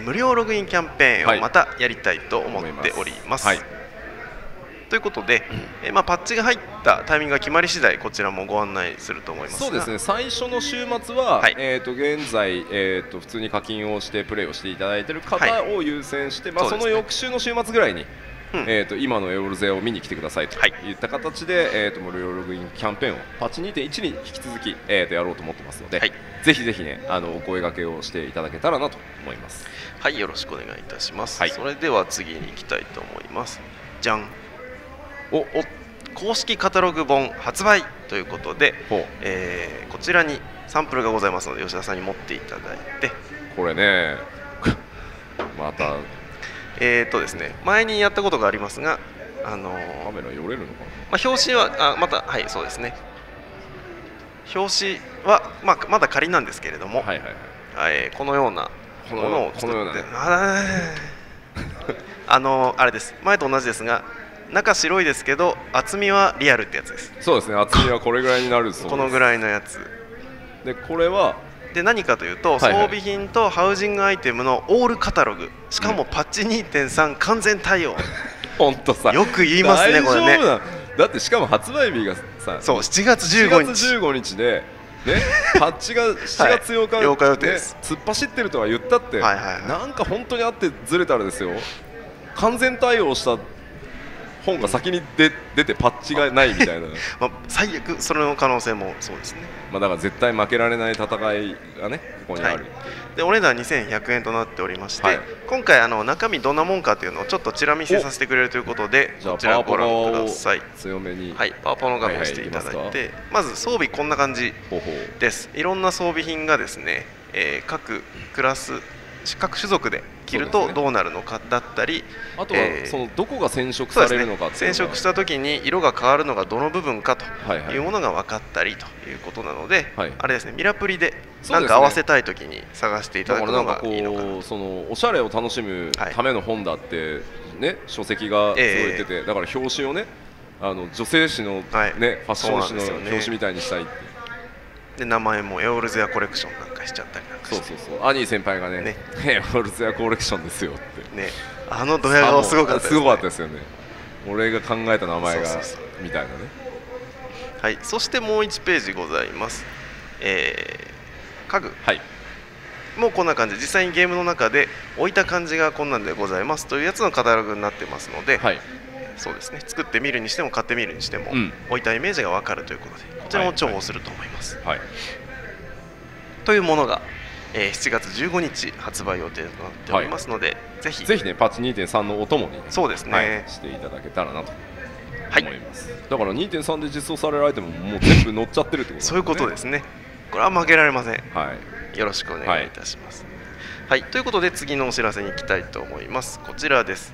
無料ログインキャンペーンをまたやりたいと思っております。ということで、パッチが入ったタイミングが決まり次第こちらもご案内すると思いますが、そうですね、最初の週末は、現在、普通に課金をしてプレイをしていただいている方を優先して、その翌週の週末ぐらいに、今のエオルゼを見に来てくださいといった形で、無料ログインキャンペーンをパッチ 2.1 に引き続き、やろうと思ってますので、ぜひぜひねお声掛けをしていただけたらなと思います。はい、よろしくお願いいたします。それでは次に行きたいと思います。じゃん。公式カタログ本発売ということで、こちらにサンプルがございますので吉田さんに持っていただいて、これねまたですね、前にやったことがありますが、カメラ寄れるのかな。表紙はまたそうですね、表紙はまだ仮なんですけれども、このようなものを作ってあれです、前と同じですが中白いですけど厚みはリアルってやつです。そうですね、厚みはこれぐらいになるそうです。このぐらいのやつで、これは何かというと、装備品とハウジングアイテムのオールカタログ、しかもパッチ 2.3 完全対応。本当さ、よく言いますねこれね。だってしかも発売日がさ、そう7月15日でパッチが7月8日予定です。突っ走ってるとは言ったって、なんか本当にあってずれたらですよ、完全対応した本が先に出てパッチがないみたいな最悪それの可能性もそうですね。だから絶対負けられない戦いがねここにある。でお値段2100円となっておりまして、今回中身どんなもんかというのをちょっとチラ見せさせてくれるということで、こちらご覧ください。強めにパワポの画面をしていただいて、まず装備こんな感じです。いろんな装備品がですね、各クラス各種族で着るとどうなるのかだったり、あとはそのどこが染色されるのか、染色した時に色が変わるのがどの部分かというものが分かったりということなので、あれですね、ミラプリで何か合わせたい時に探していただくのがいいのかな。そのおしゃれを楽しむための本だってね、書籍がすごい出て、だから表紙をね女性誌のねファッション誌の表紙みたいにしたいって。で名前もエオルゼアコレクションなんかしちゃったりなんかして、そうアニー先輩がねエオルゼアコレクションですよってね、ドヤ顔すごかったですね。すごかったですよね。俺が考えた名前がみたいなね。はい、そしてもう1ページございます。家具もうこんな感じ、実際にゲームの中で置いた感じがこんなんでございますというやつのカタログになってますので、そうですね、作ってみるにしても買ってみるにしても、置いたイメージが分かるということで、こちらも重宝すると思います。というものが、7月15日発売予定となっておりますので、ぜひねパッチ 2.3 のお供に、そうですね、していただけたらなと思います。だから 2.3 で実装されるアイテムももう全部載っちゃってるってことですね。そういうことですね。これは負けられません。よろしくお願いいたします。ということで次のお知らせに行きたいと思います。こちらです。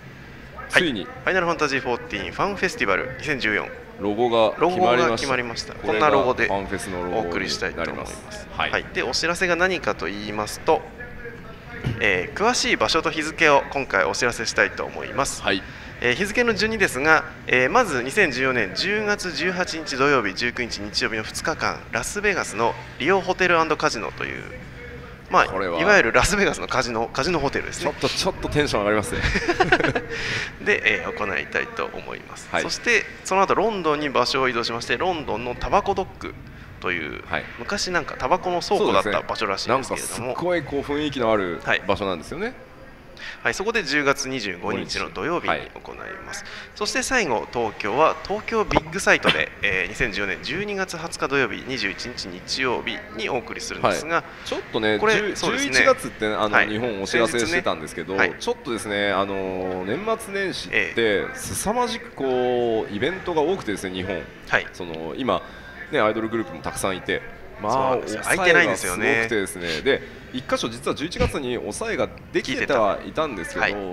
ついにファイナルファンタジー14ファンフェスティバル2014ロゴが決まりました。こんなロゴでお送りしたいと思います。でお知らせが何かと言いますと、詳しい場所と日付を今回お知らせしたいと思います。日付の順にですが、まず2014年10月18日土曜日、19日日曜日の2日間、ラスベガスのリオホテル&カジノという、いわゆるラスベガスのカジノホテルですね。ちょっとテンション上がりますね。で、行いたいと思います。そしてその後ロンドンに場所を移動しまして、ロンドンのタバコドッグという、昔なんかタバコの倉庫だった場所らしいんですけれども、なんかすごいこう雰囲気のある場所なんですよね。そこで10月25日の土曜日に行います。そして最後、東京は東京ビッグサイトで、2014年12月20日土曜日、21日日曜日にお送りするんですが、ちょっとね、11月って日本お知らせしてたんですけど、ちょっとですね、年末年始って凄まじくこうイベントが多くてですね、日本、今ね、アイドルグループもたくさんいて、空いてないんですよね。すごくてですね、で1箇所実は11月に抑えができてはいたんですけど、ど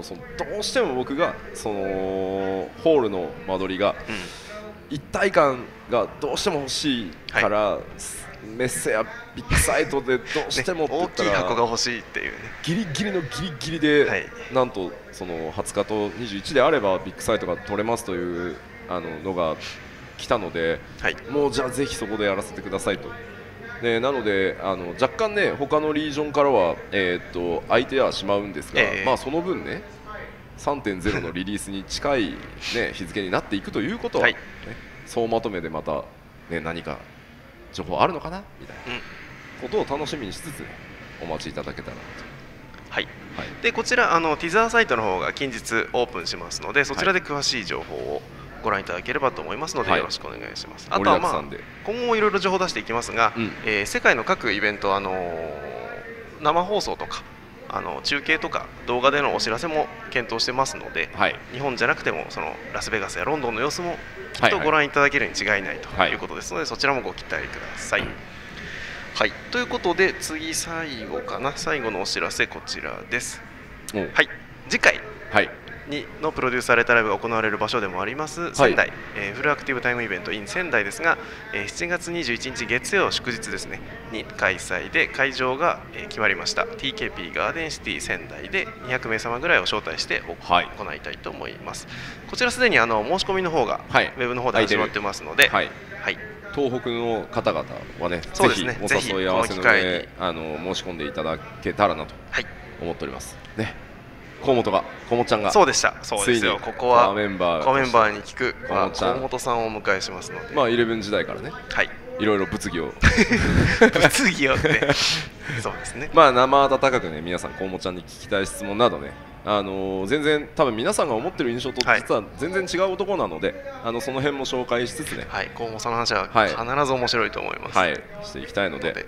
うしても僕がそのホールの間取りが、一体感がどうしても欲しいから、メッセやビッグサイトでどうしてもって言ったら、大きい箱が欲しいっていうね、ギリギリのギリギリで、なんとその20日と21であればビッグサイトが取れますというのが来たので、もうじゃあぜひそこでやらせてくださいと。でなので若干ね、他のリージョンからは、空いてはしまうんですが、その分ね 3.0 のリリースに近い、ね、日付になっていくということは、ね、総まとめでまた、ね、何か情報あるのかなみたいなことを楽しみにしつつ、お待ちいただけたらと。でこちらティザーサイトの方が近日オープンしますので、そちらで詳しい情報をご覧いただければと思いますので、よろしくお願いします。あとは、今後もいろいろ情報を出していきますが、世界の各イベント、生放送とか中継とか動画でのお知らせも検討してますので、日本じゃなくてもそのラスベガスやロンドンの様子もきっとご覧いただけるに違いないということですので、そちらもご期待ください。ということで次最後のお知らせこちらです。次回のプロデュースされたライブが行われる場所でもあります仙台、フルアクティブタイムイベント in 仙台ですが、7月21日月曜祝日ですねに開催で、会場が決まりました。 TKP ガーデンシティ仙台で200名様ぐらいを招待して行いたいと思います。こちらすでに申し込みの方がウェブの方で始まってますので、東北の方々はね、ぜひお誘い合わせの上申し込んでいただけたらなと思っておりますね。河本ちゃんが、そうですよ。ここはメンバーに聞く河本さんをお迎えしますので、11時代からね、いろいろ物議をってそうですね。生温かくね、皆さん河本ちゃんに聞きたい質問などね、全然多分皆さんが思ってる印象と実は全然違う男なので、その辺も紹介しつつね、河本さんの話は必ず面白いと思います。していきたいので、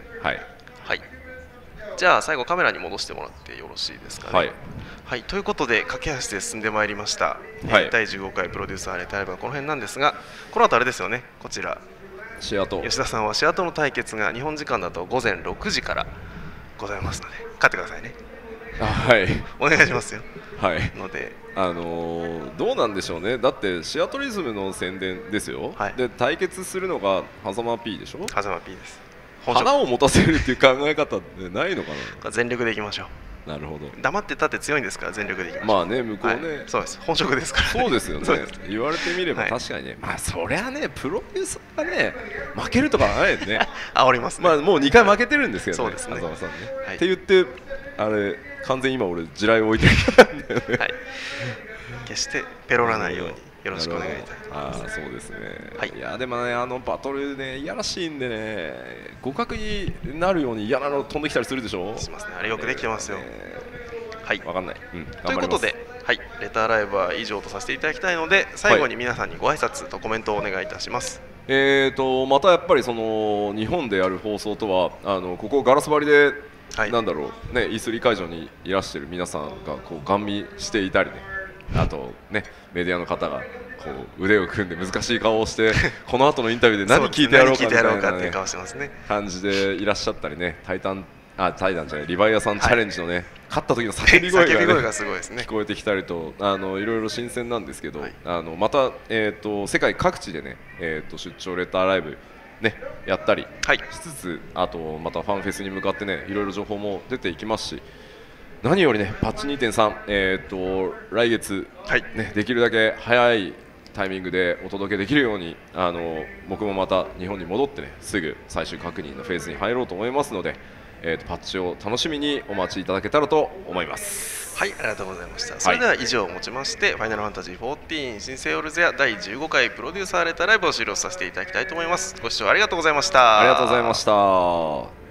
じゃあ最後カメラに戻してもらってよろしいですかね。ということで駆け足で進んでまいりました、第15回プロデューサーレタイライブはこの辺なんですが、この後あれですよね、こちらシアト吉田さんはシアトの対決が日本時間だと午前6時からございますので、勝ってくださいね。お願いしますよ。のでどうなんでしょうね。だってシアトリズムの宣伝ですよ。で対決するのが狭間 P でしょ。狭間 P です。花を持たせるっていう考え方ってないのかな。全力でいきましょう。なるほど。黙ってたって強いんですから全力でいきましょう。向こうね、そうです、本職ですから。そうですよね。言われてみれば確かにね、そりゃね、プロデューサーがね負けるとかないよね。煽りますね。もう2回負けてるんですけどね、そうですね。狭間さんね。って言ってあれ完全に今俺地雷を置いてるんだよね。決してペロらないようによろしくお願いいたします。そうですね。いやでもね、バトルね、いやらしいんでね、互角になるように嫌なの飛んできたりするでしょ。しますね。あれよくできてますよ。わかんない。ということで、レターライブは以上とさせていただきたいので、最後に皆さんにご挨拶とコメントをお願いいたします。またやっぱりその日本でやる放送とはここガラス張りでなんだろうね、E3 会場にいらしてる皆さんがこうガン見していたりね、あとねメディアの方がこう腕を組んで難しい顔をしてこの後のインタビューで何聞いてやろうかみたいな感じでいらっしゃったりね、タイタンじゃないリバイアさんチャレンジのね、勝った時の叫び声がすごいですね、聞こえてきたりといろいろ新鮮なんですけど、また世界各地でね出張レターライブね、やったりしつつ、あとまたファンフェスに向かってねいろいろ情報も出ていきますし、何よりねパッチ2.3、来月、ね、できるだけ早いタイミングでお届けできるように僕もまた日本に戻ってねすぐ最終確認のフェーズに入ろうと思いますので、パッチを楽しみにお待ちいただけたらと思います。はい、ありがとうございました。それでは以上をもちまして、ファイナルファンタジー14新生オルゼア第15回プロデューサーレターライブを終了させていただきたいと思います。ご視聴ありがとうございました。ありがとうございました。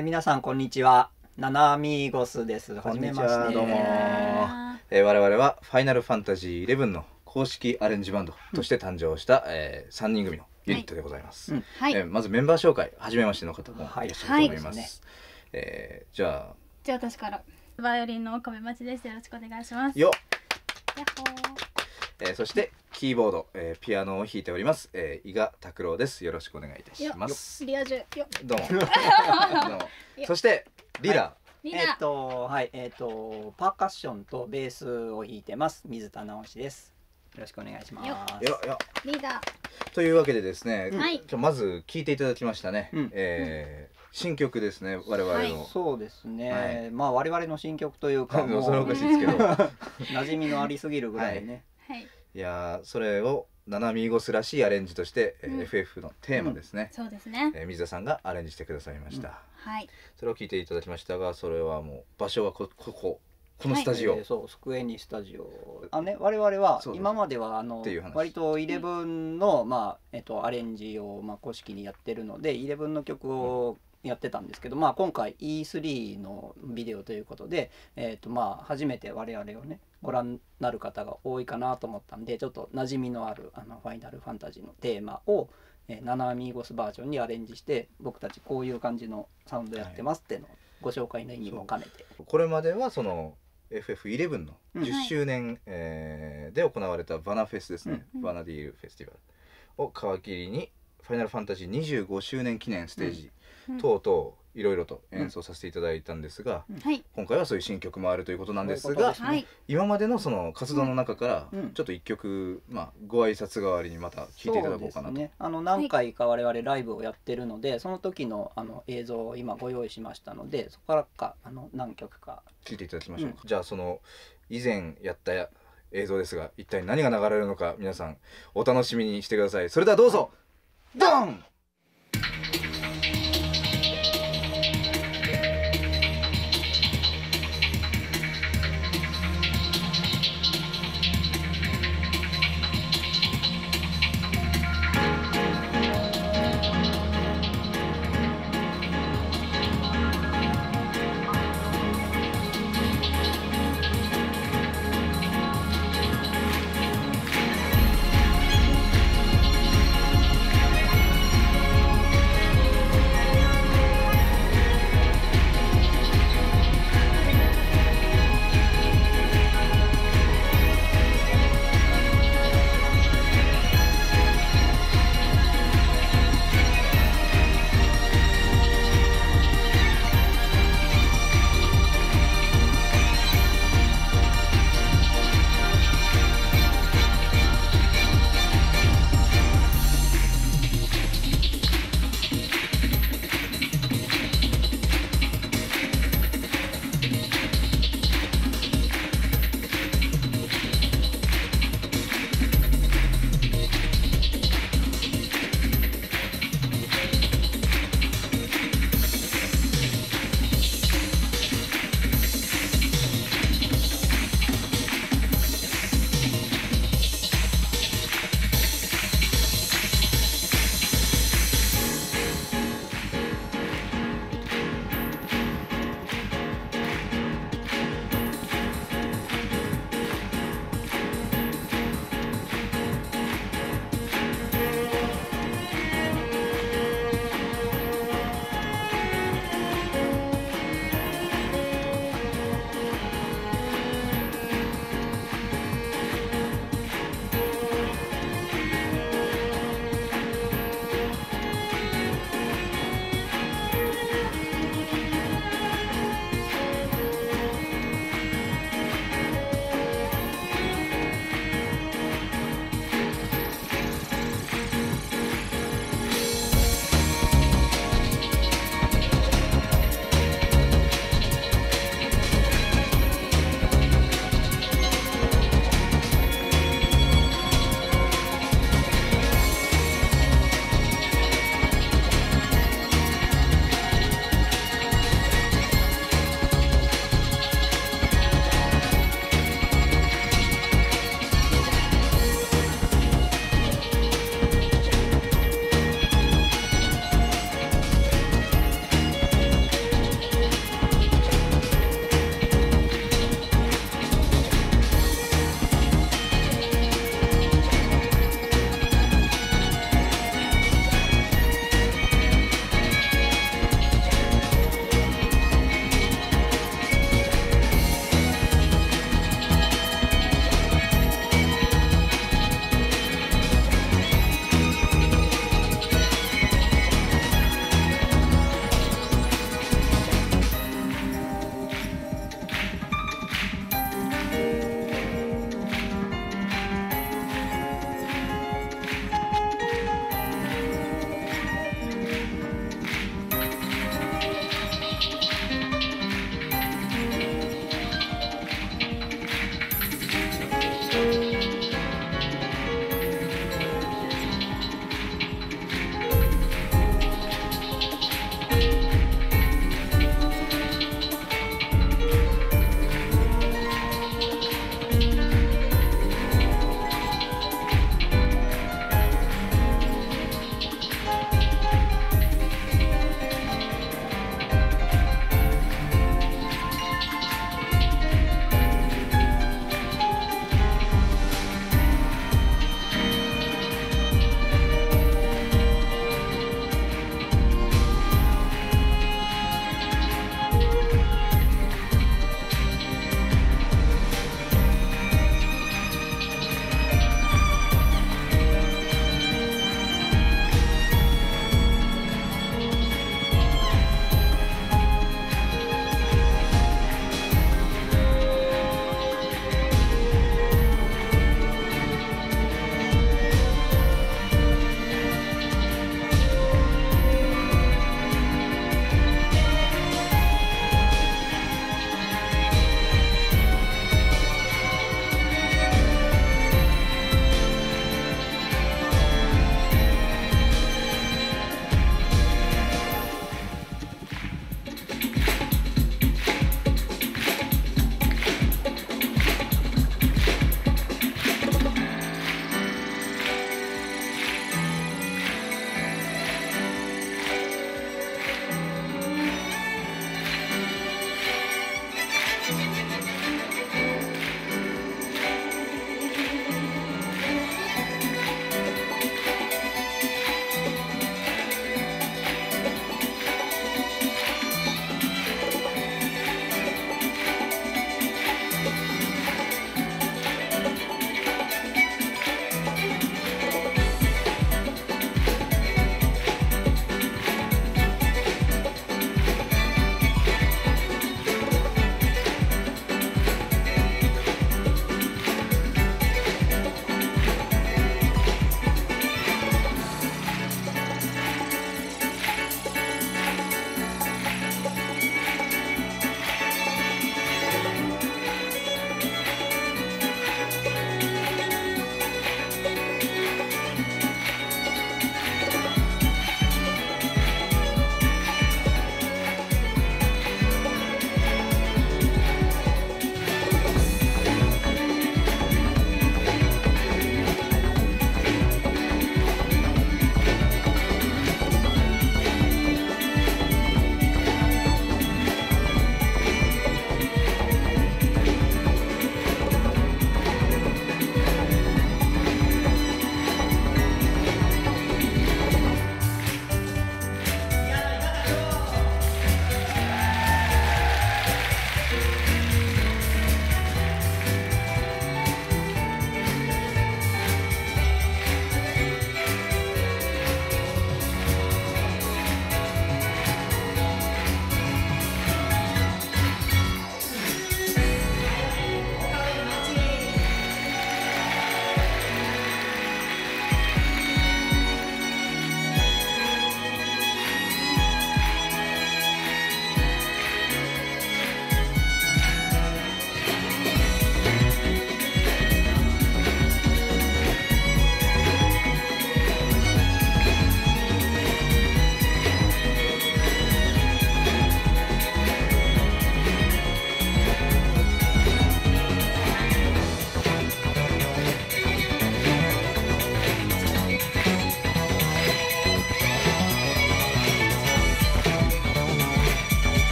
皆さんこんにちは。ナナミーゴスです。はじめまして。どうも。我々はファイナルファンタジー11の公式アレンジバンドとして誕生した、3人組のユニットでございます。まずメンバー紹介、はじめましての方もいらっしゃると思います。じゃあ私からバイオリンの岡部真知です。よろしくお願いします。よっ。そしてキーボード、ピアノを弾いております、伊賀拓郎です。よろしくお願いいたします。リア充よ。どうも。そしてリーダー。パーカッションとベースを弾いてます水田直です。よろしくお願いします。リーダー。というわけでですね、まず聴いていただきましたね。新曲ですね、我々の。そうですね。まあ我々の新曲というか、それおかしいですけど、馴染みのありすぎるぐらいね。いやそれをナナミーゴスらしいアレンジとして、FF のテーマですね。そうですね。水田さんがアレンジしてくださいました。はい。それを聞いていただきましたが、それはもう場所はこのスタジオ。そう、スクエニスタジオ。我々は今までは割と11のアレンジを公式にやってるので、11の曲をやってたんですけど、今回 E3 のビデオということで、初めて我々をねご覧になる方が多いかなと思ったんで、ちょっと馴染みのあるファイナルファンタジーのテーマをナナミーゴスバージョンにアレンジして、僕たちこういう感じのサウンドやってますっていうのをご紹介の意味も兼ねて。これまではその FF11 の10周年で行われたバナフェスですね、バナディールフェスティバルを皮切りにファイナルファンタジー25周年記念ステージ等々いろいろと演奏させていただいたんですが、今回はそういう新曲もあるということなんですが、今までのその活動の中からちょっと一曲ご挨拶代わりにまた聴いていただこうかなと。何回か我々ライブをやってるので、その時の映像を今ご用意しましたので、そこから何曲か聴いていただきましょう。じゃあその以前やった映像ですが、一体何が流れるのか皆さんお楽しみにしてください。それではどうぞ。ドン。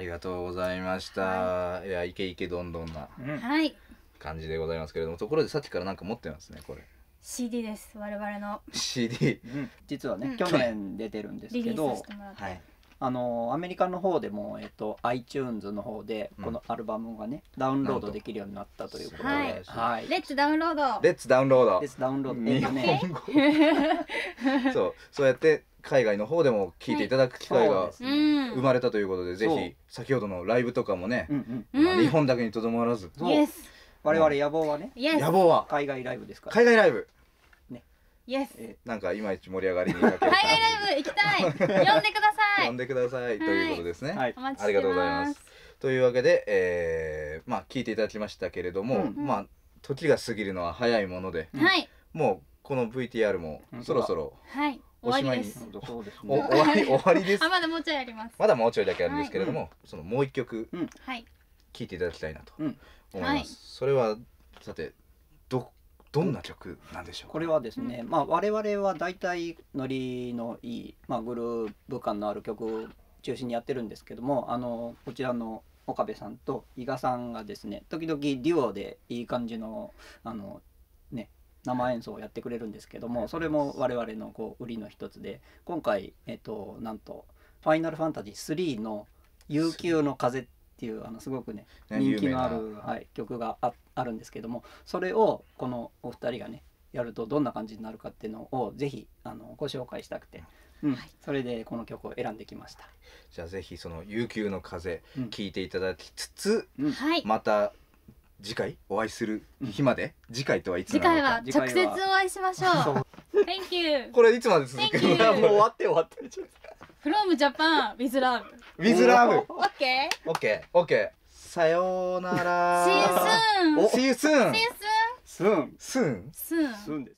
りがとうございました。いや、イケイケどんどんな感じでございますけれども、ところでさっきからなんか持ってますね、これ。CD です、我々の CD。実はね、去年出てるんですけど、アメリカの方でも、iTunes の方でこのアルバムがね、ダウンロードできるようになったということで、レッツダウンロード、レッツダウンロード、レッツダウンロード、そうやって海外の方でも聞いていただく機会が生まれたということで、ぜひ先ほどのライブとかもね、日本だけにとどまらず、我々野望はね、野望は海外ライブですから。海外ライブね、なんかいまいち盛り上がりに海外ライブ行きたい、呼んでください、呼んでくださいということですね。お待ちしてます。ありがとうございます。というわけで、まあ聞いていただきましたけれども、まあ時が過ぎるのは早いもので、もうこの VTR もそろそろおしまいに、終わりです。まだもうちょいあります。まだもうちょいだけあるんですけれども、そのもう一曲聴いていただきたいなと思います。それはさてどんな曲なんでしょうか。これはですね、まあ我々は大体ノリのいい、まあグルーヴ感のある曲を中心にやってるんですけども、こちらの岡部さんと伊賀さんがですね、時々デュオでいい感じのね、生演奏をやってくれるんですけども、それも我々のこう売りの一つで、今回なんと「ファイナルファンタジー3」の「悠久の風」っていうすごくね人気のある曲があるんですけども、それをこのお二人がねやるとどんな感じになるかっていうのをぜひご紹介したくて、それでこの曲を選んできました。じゃあぜひその「悠久の風」聴いていただきつつ、また次回お会いする日まで、次回とはいつなのか、次回は直接お会いしましょう。Thank you。これいつまで続くの？もう終わってFrom Japan with love。with love。OK。さようなら。See you soon。 See you soon。 soon です。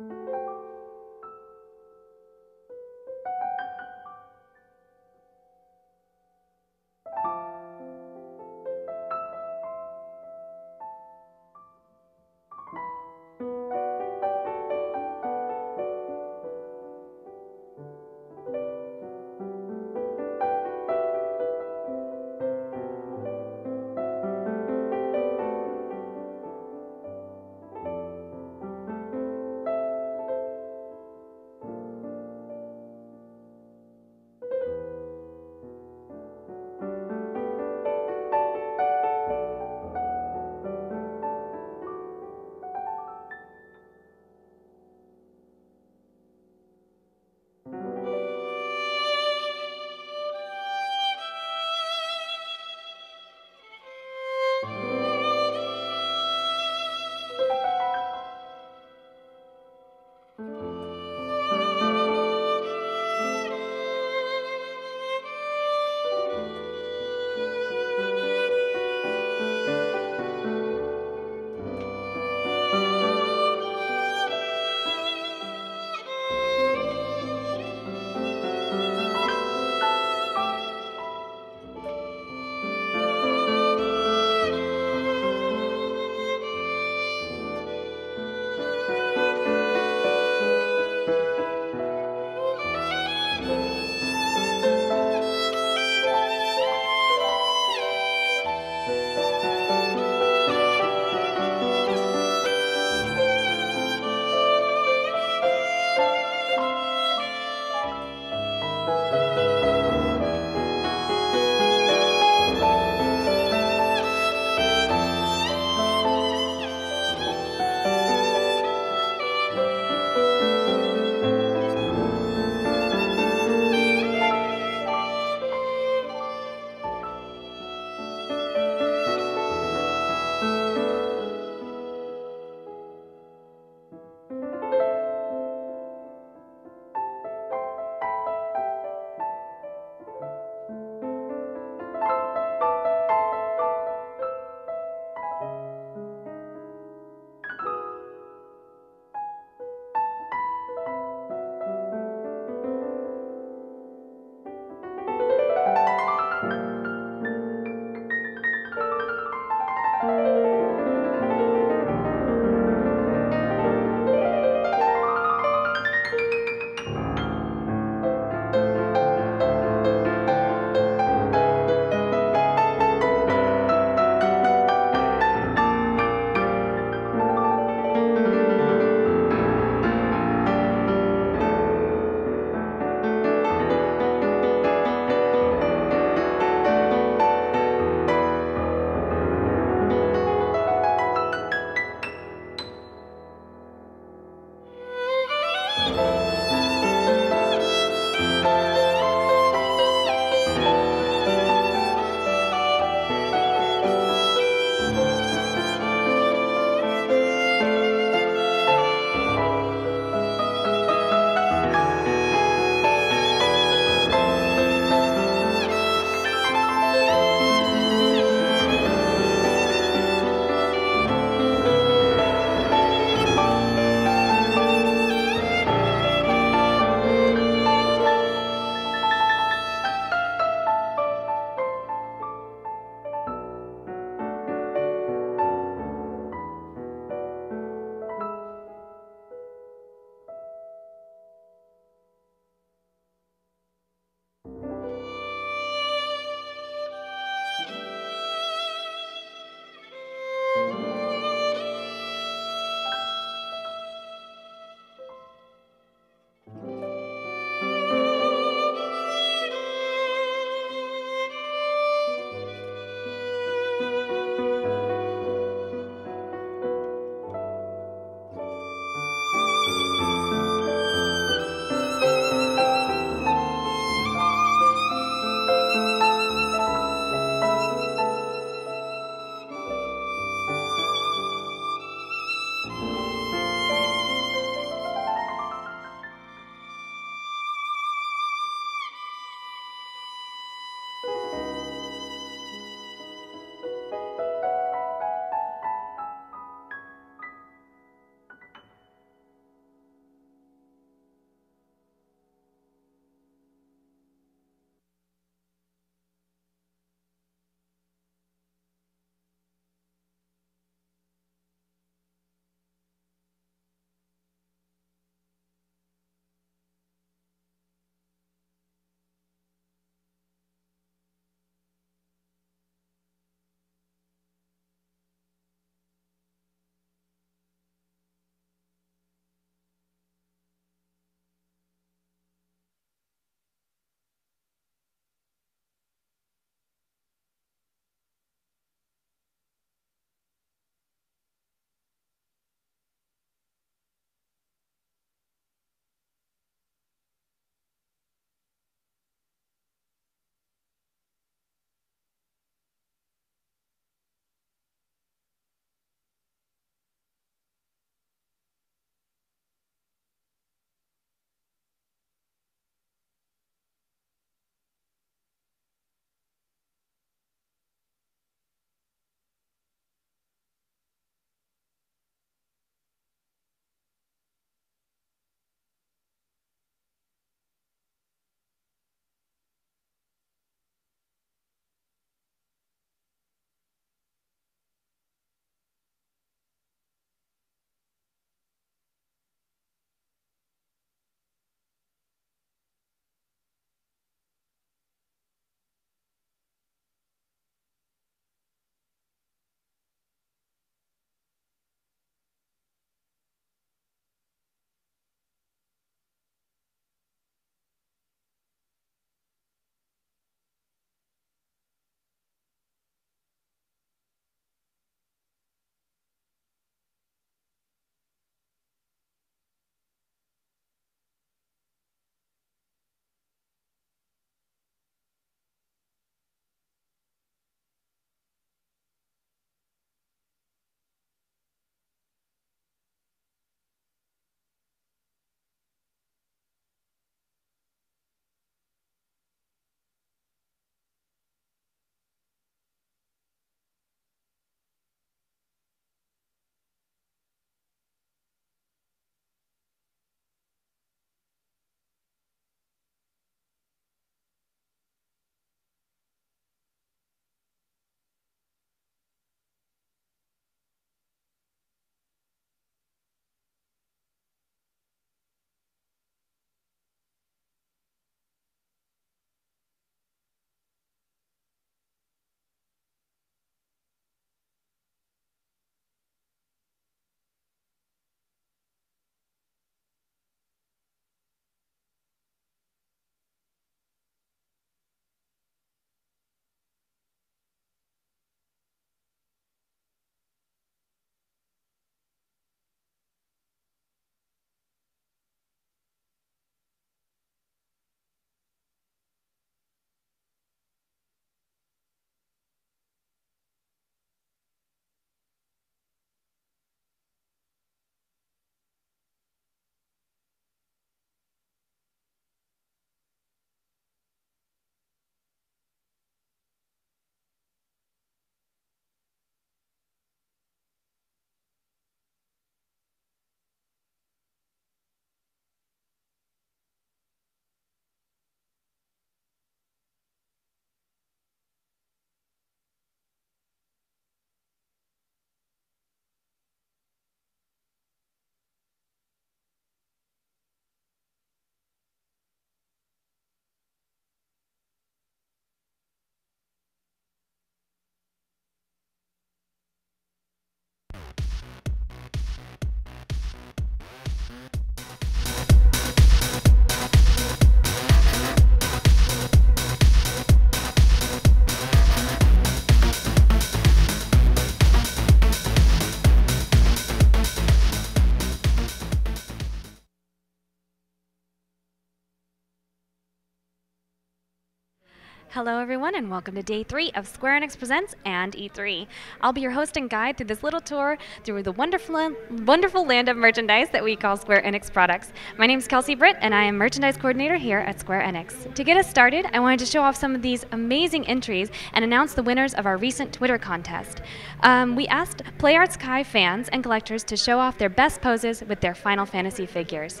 Hello everyone and welcome to day 3 of Square Enix Presents and E3. I'll be your host and guide through this little tour through the wonderful land of merchandise that we call Square Enix products. My name is Kelsey Britt and I am merchandise coordinator here at Square Enix. To get us started, I wanted to show off some of these amazing entries and announce the winners of our recent Twitter contest. We asked PlayArts Kai fans and collectors to show off their best poses with their Final Fantasy figures.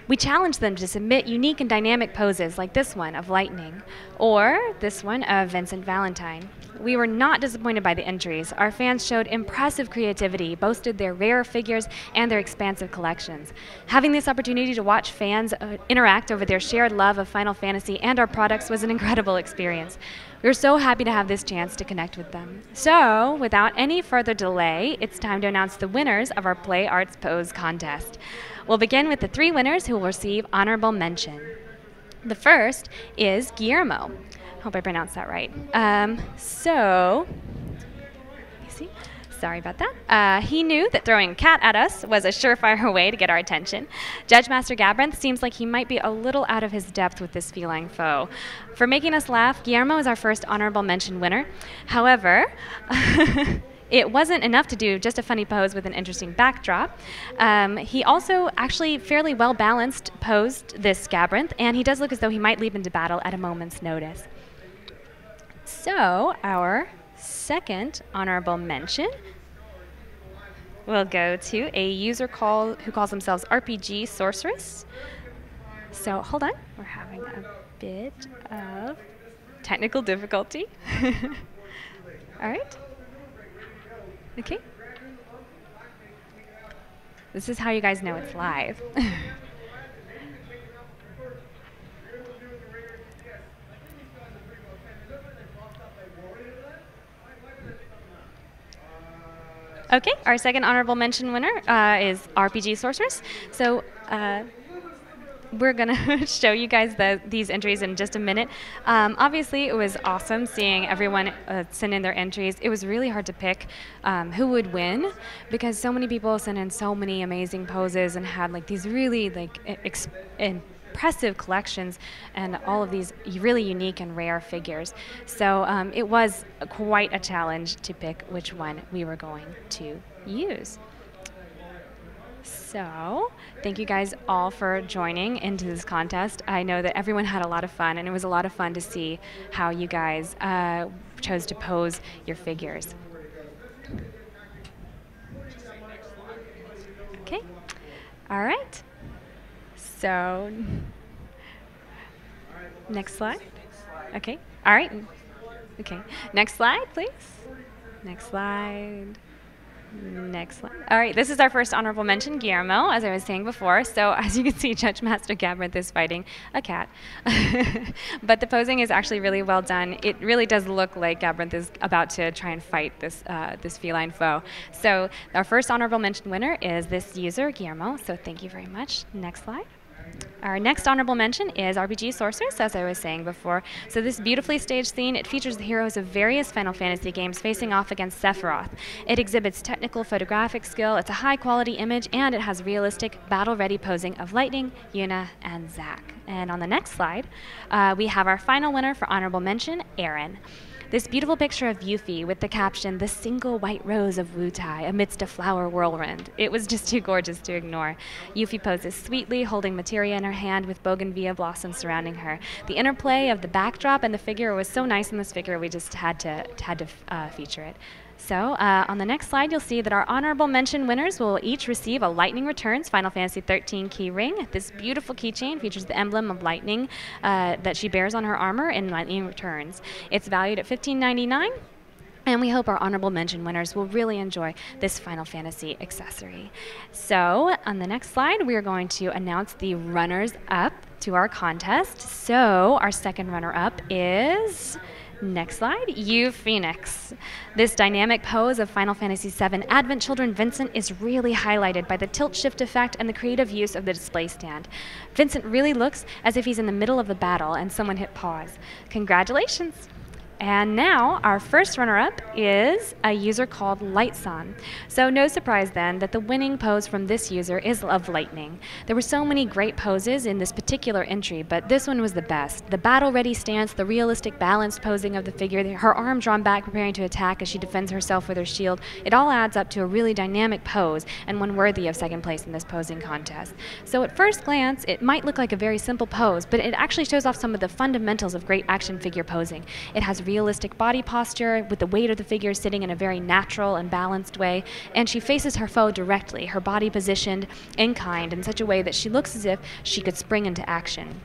We challenged them to submit unique and dynamic poses like this one of Lightning, or this one of Vincent Valentine. We were not disappointed by the entries. Our fans showed impressive creativity, boasted their rare figures and their expansive collections. Having this opportunity to watch fans interact over their shared love of Final Fantasy and our products was an incredible experience. We were so happy to have this chance to connect with them. So, without any further delay, it's time to announce the winners of our Play Arts Pose contest. We'll begin with the 3 winners who will receive honorable mention. The first is Guillermo. Hope I pronounced that right. Let me see. Sorry about that. He knew that throwing a cat at us was a surefire way to get our attention. Judge Master Gabrath seems like he might be a little out of his depth with this feline foe. For making us laugh, Guillermo is our first honorable mention winner. However, it wasn't enough to do just a funny pose with an interesting backdrop. He also actually fairly well balanced posed this Gabrath, and he does look as though he might leap into battle at a moment's notice. So our second honorable mention will go to a user who calls themselves RPG Sorceress. So hold on, we're having a bit of technical difficulty. All right. Okay. This is how you guys know it's live. Okay, our second honorable mention winner is RPG Sorceress. So we're going to show you guys these entries in just a minute. Obviously, it was awesome seeing everyone send in their entries. It was really hard to pick who would win because so many people sent in so many amazing poses and had like these really like impressive collections and all of these really unique and rare figures. So it was quite a challenge to pick which one we were going to use. So, thank you guys all for joining into this contest. I know that everyone had a lot of fun, and it was a lot of fun to see how you guys chose to pose your figures. Okay, all right. So, next slide. Okay, all right. Okay, next slide, please. Next slide. Next slide. All right, this is our first honorable mention, Guillermo, as I was saying before. So as you can see, Judge Master Gabrath is fighting a cat. But the posing is actually really well done. It really does look like Gabrath is about to try and fight this feline foe. So our first honorable mention winner is this user, Guillermo. So thank you very much. Next slide. Our next honorable mention is RPG Sorceress, as I was saying before. So this beautifully staged scene, it features the heroes of various Final Fantasy games facing off against Sephiroth. It exhibits technical photographic skill, it's a high-quality image, and it has realistic, battle-ready posing of Lightning, Yuna, and Zack. And on the next slide, we have our final winner for honorable mention, Aaron. This beautiful picture of Yuffie with the caption, "The single white rose of Wutai amidst a flower whirlwind." It was just too gorgeous to ignore. Yuffie poses sweetly, holding materia in her hand with bougainvillea blossoms surrounding her. The interplay of the backdrop and the figure was so nice in this figure, we just had to feature it. So on the next slide, you'll see that our honorable mention winners will each receive a Lightning Returns Final Fantasy XIII key ring. This beautiful keychain features the emblem of Lightning that she bears on her armor in Lightning Returns. It's valued at $15.99. And we hope our honorable mention winners will really enjoy this Final Fantasy accessory. So on the next slide, we are going to announce the runners-up to our contest. So our second runner-up is... Next slide, Phoenix. This dynamic pose of Final Fantasy VII Advent Children Vincent is really highlighted by the tilt-shift effect and the creative use of the display stand. Vincent really looks as if he's in the middle of the battle and someone hit pause. Congratulations! And now our first runner-up is a user called Lightson. So no surprise then that the winning pose from this user is of lightning. There were so many great poses in this particular entry, but this one was the best. The battle-ready stance, the realistic balanced posing of the figure, her arm drawn back preparing to attack as she defends herself with her shield, it all adds up to a really dynamic pose and one worthy of second place in this posing contest. So at first glance, it might look like a very simple pose, but it actually shows off some of the fundamentals of great action figure posing. It has realistic body posture, with the weight of the figure sitting in a very natural and balanced way, and she faces her foe directly, her body positioned in kind in such a way that she looks as if she could spring into action.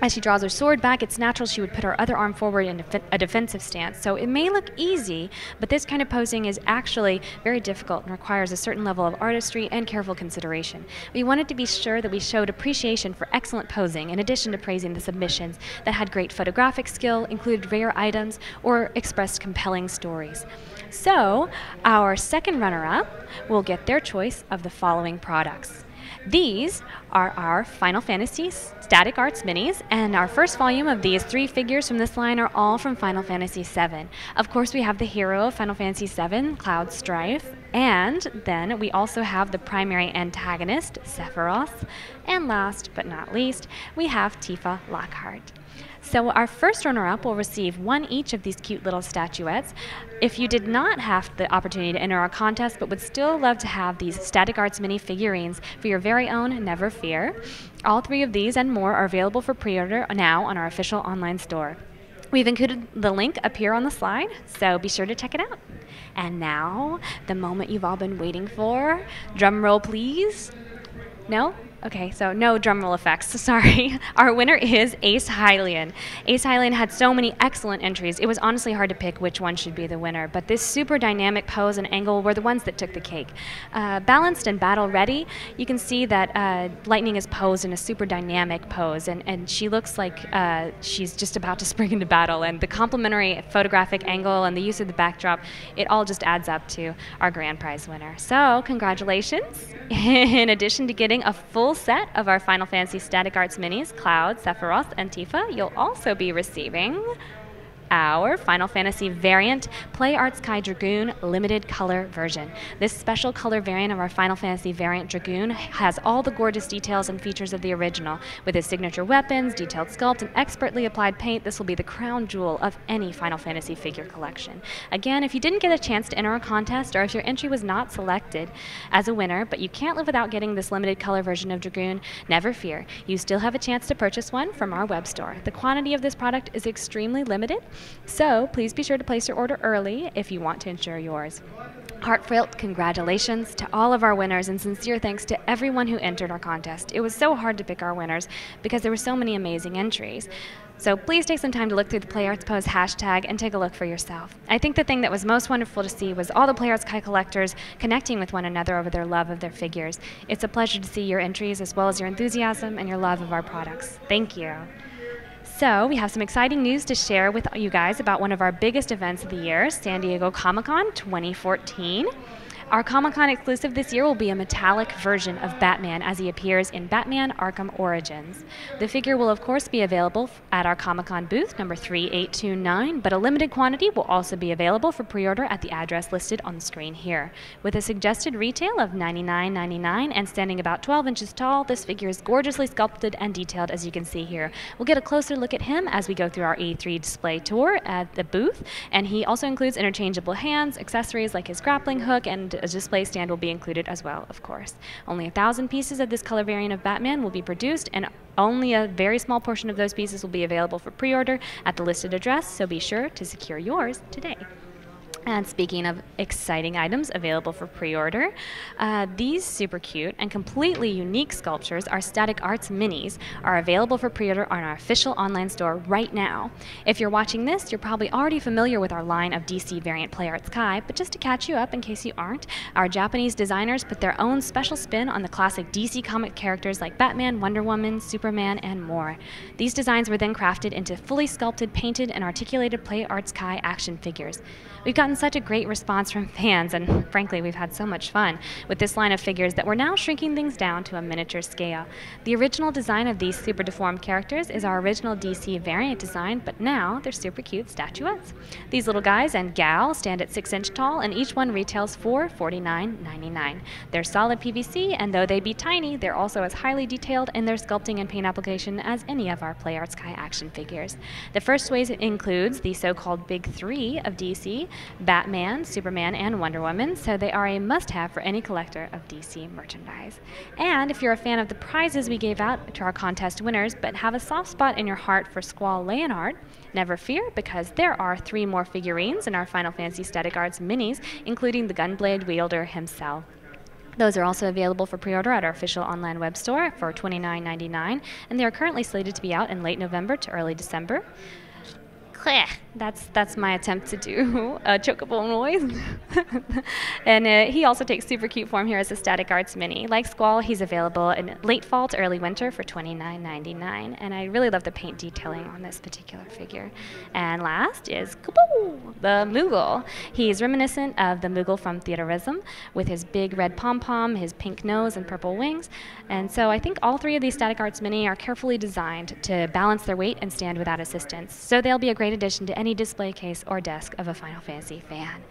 As she draws her sword back, it's natural she would put her other arm forward in a defensive stance. So it may look easy, but this kind of posing is actually very difficult and requires a certain level of artistry and careful consideration. We wanted to be sure that we showed appreciation for excellent posing, in addition to praising the submissions that had great photographic skill, included rare items, or expressed compelling stories. So our second runner-up will get their choice of the following products. These are our Final Fantasy Static Arts Minis, and our first volume of these 3 figures from this line are all from Final Fantasy VII. Of course, we have the hero of Final Fantasy VII, Cloud Strife, and then we also have the primary antagonist, Sephiroth, and last but not least, we have Tifa Lockhart. So our first runner-up will receive 1 each of these cute little statuettes. If you did not have the opportunity to enter our contest but would still love to have these Static Arts mini figurines for your very own, never fear. All 3 of these and more are available for pre-order now on our official online store. We've included the link up here on the slide, so be sure to check it out. And now, the moment you've all been waiting for. Drum roll, please. No? Okay, so no drumroll effects, sorry. Our winner is Ace Hylian. Ace Hylian had so many excellent entries, it was honestly hard to pick which one should be the winner, but this super dynamic pose and angle were the ones that took the cake. Balanced and battle ready, you can see that Lightning is posed in a super dynamic pose, and she looks like she's just about to spring into battle, and the complementary photographic angle and the use of the backdrop, it all just adds up to our grand prize winner. So, congratulations. In addition to getting a full set of our Final Fantasy Static Arts Minis, Cloud, Sephiroth, and Tifa, you'll also be receiving our Final Fantasy variant Play Arts Kai Dragoon limited color version. This special color variant of our Final Fantasy variant Dragoon has all the gorgeous details and features of the original. With its signature weapons, detailed sculpt, and expertly applied paint, this will be the crown jewel of any Final Fantasy figure collection. Again, if you didn't get a chance to enter a contest, or if your entry was not selected as a winner, but you can't live without getting this limited color version of Dragoon, never fear. You still have a chance to purchase one from our web store. The quantity of this product is extremely limited, so please be sure to place your order early if you want to ensure yours. Heartfelt congratulations to all of our winners, and sincere thanks to everyone who entered our contest. It was so hard to pick our winners because there were so many amazing entries. So please take some time to look through the Play Arts Pose hashtag and take a look for yourself. I think the thing that was most wonderful to see was all the Play Arts Kai collectors connecting with one another over their love of their figures. It's a pleasure to see your entries as well as your enthusiasm and your love of our products. Thank you. So we have some exciting news to share with you guys about one of our biggest events of the year, San Diego Comic-Con 2014. Our Comic-Con exclusive this year will be a metallic version of Batman as he appears in Batman Arkham Origins. The figure will of course be available at our Comic-Con booth number 3829, but a limited quantity will also be available for pre-order at the address listed on the screen here. With a suggested retail of $99.99 and standing about 12 inches tall, this figure is gorgeously sculpted and detailed as you can see here. We'll get a closer look at him as we go through our E3 display tour at the booth, and he also includes interchangeable hands, accessories like his grappling hook, and a display stand will be included as well, of course. Only 1,000 pieces of this color variant of Batman will be produced, and only a very small portion of those pieces will be available for pre-order at the listed address, so be sure to secure yours today. And speaking of exciting items available for pre-order, these super cute and completely unique sculptures, our Static Arts Minis, are available for pre-order on our official online store right now. If you're watching this, you're probably already familiar with our line of DC variant Play Arts Kai, but just to catch you up in case you aren't, our Japanese designers put their own special spin on the classic DC comic characters like Batman, Wonder Woman, Superman, and more. These designs were then crafted into fully sculpted, painted, and articulated Play Arts Kai action figures. We've gotten gotten such a great response from fans, and frankly, we've had so much fun with this line of figures that we're now shrinking things down to a miniature scale. The original design of these super deformed characters is our original DC variant design, but now they're super cute statuettes. These little guys and gal stand at 6 inch tall, and each one retails for $49.99. They're solid PVC, and though they be tiny, they're also as highly detailed in their sculpting and paint application as any of our Play Arts Kai action figures. The first wave includes the so-called Big Three of DC, Batman, Superman, and Wonder Woman, so they are a must-have for any collector of DC merchandise. And if you're a fan of the prizes we gave out to our contest winners, but have a soft spot in your heart for Squall Leonard, never fear, because there are 3 more figurines in our Final Fantasy Static Arts minis, including the Gunblade wielder himself. Those are also available for pre-order at our official online web store for $29.99, and they are currently slated to be out in late November to early December. That's my attempt to do a chocobo noise. And he also takes super cute form here as a Static Arts mini. Like Squall, he's available in late fall to early winter for $29.99. And I really love the paint detailing on this particular figure. And last is Kubo, the Moogle. He's reminiscent of the Moogle from Theaterism with his big red pom-pom, his pink nose, and purple wings. And so I think all 3 of these Static Arts mini are carefully designed to balance their weight and stand without assistance. So they'll be a great addition to any display case or desk of a Final Fantasy fan.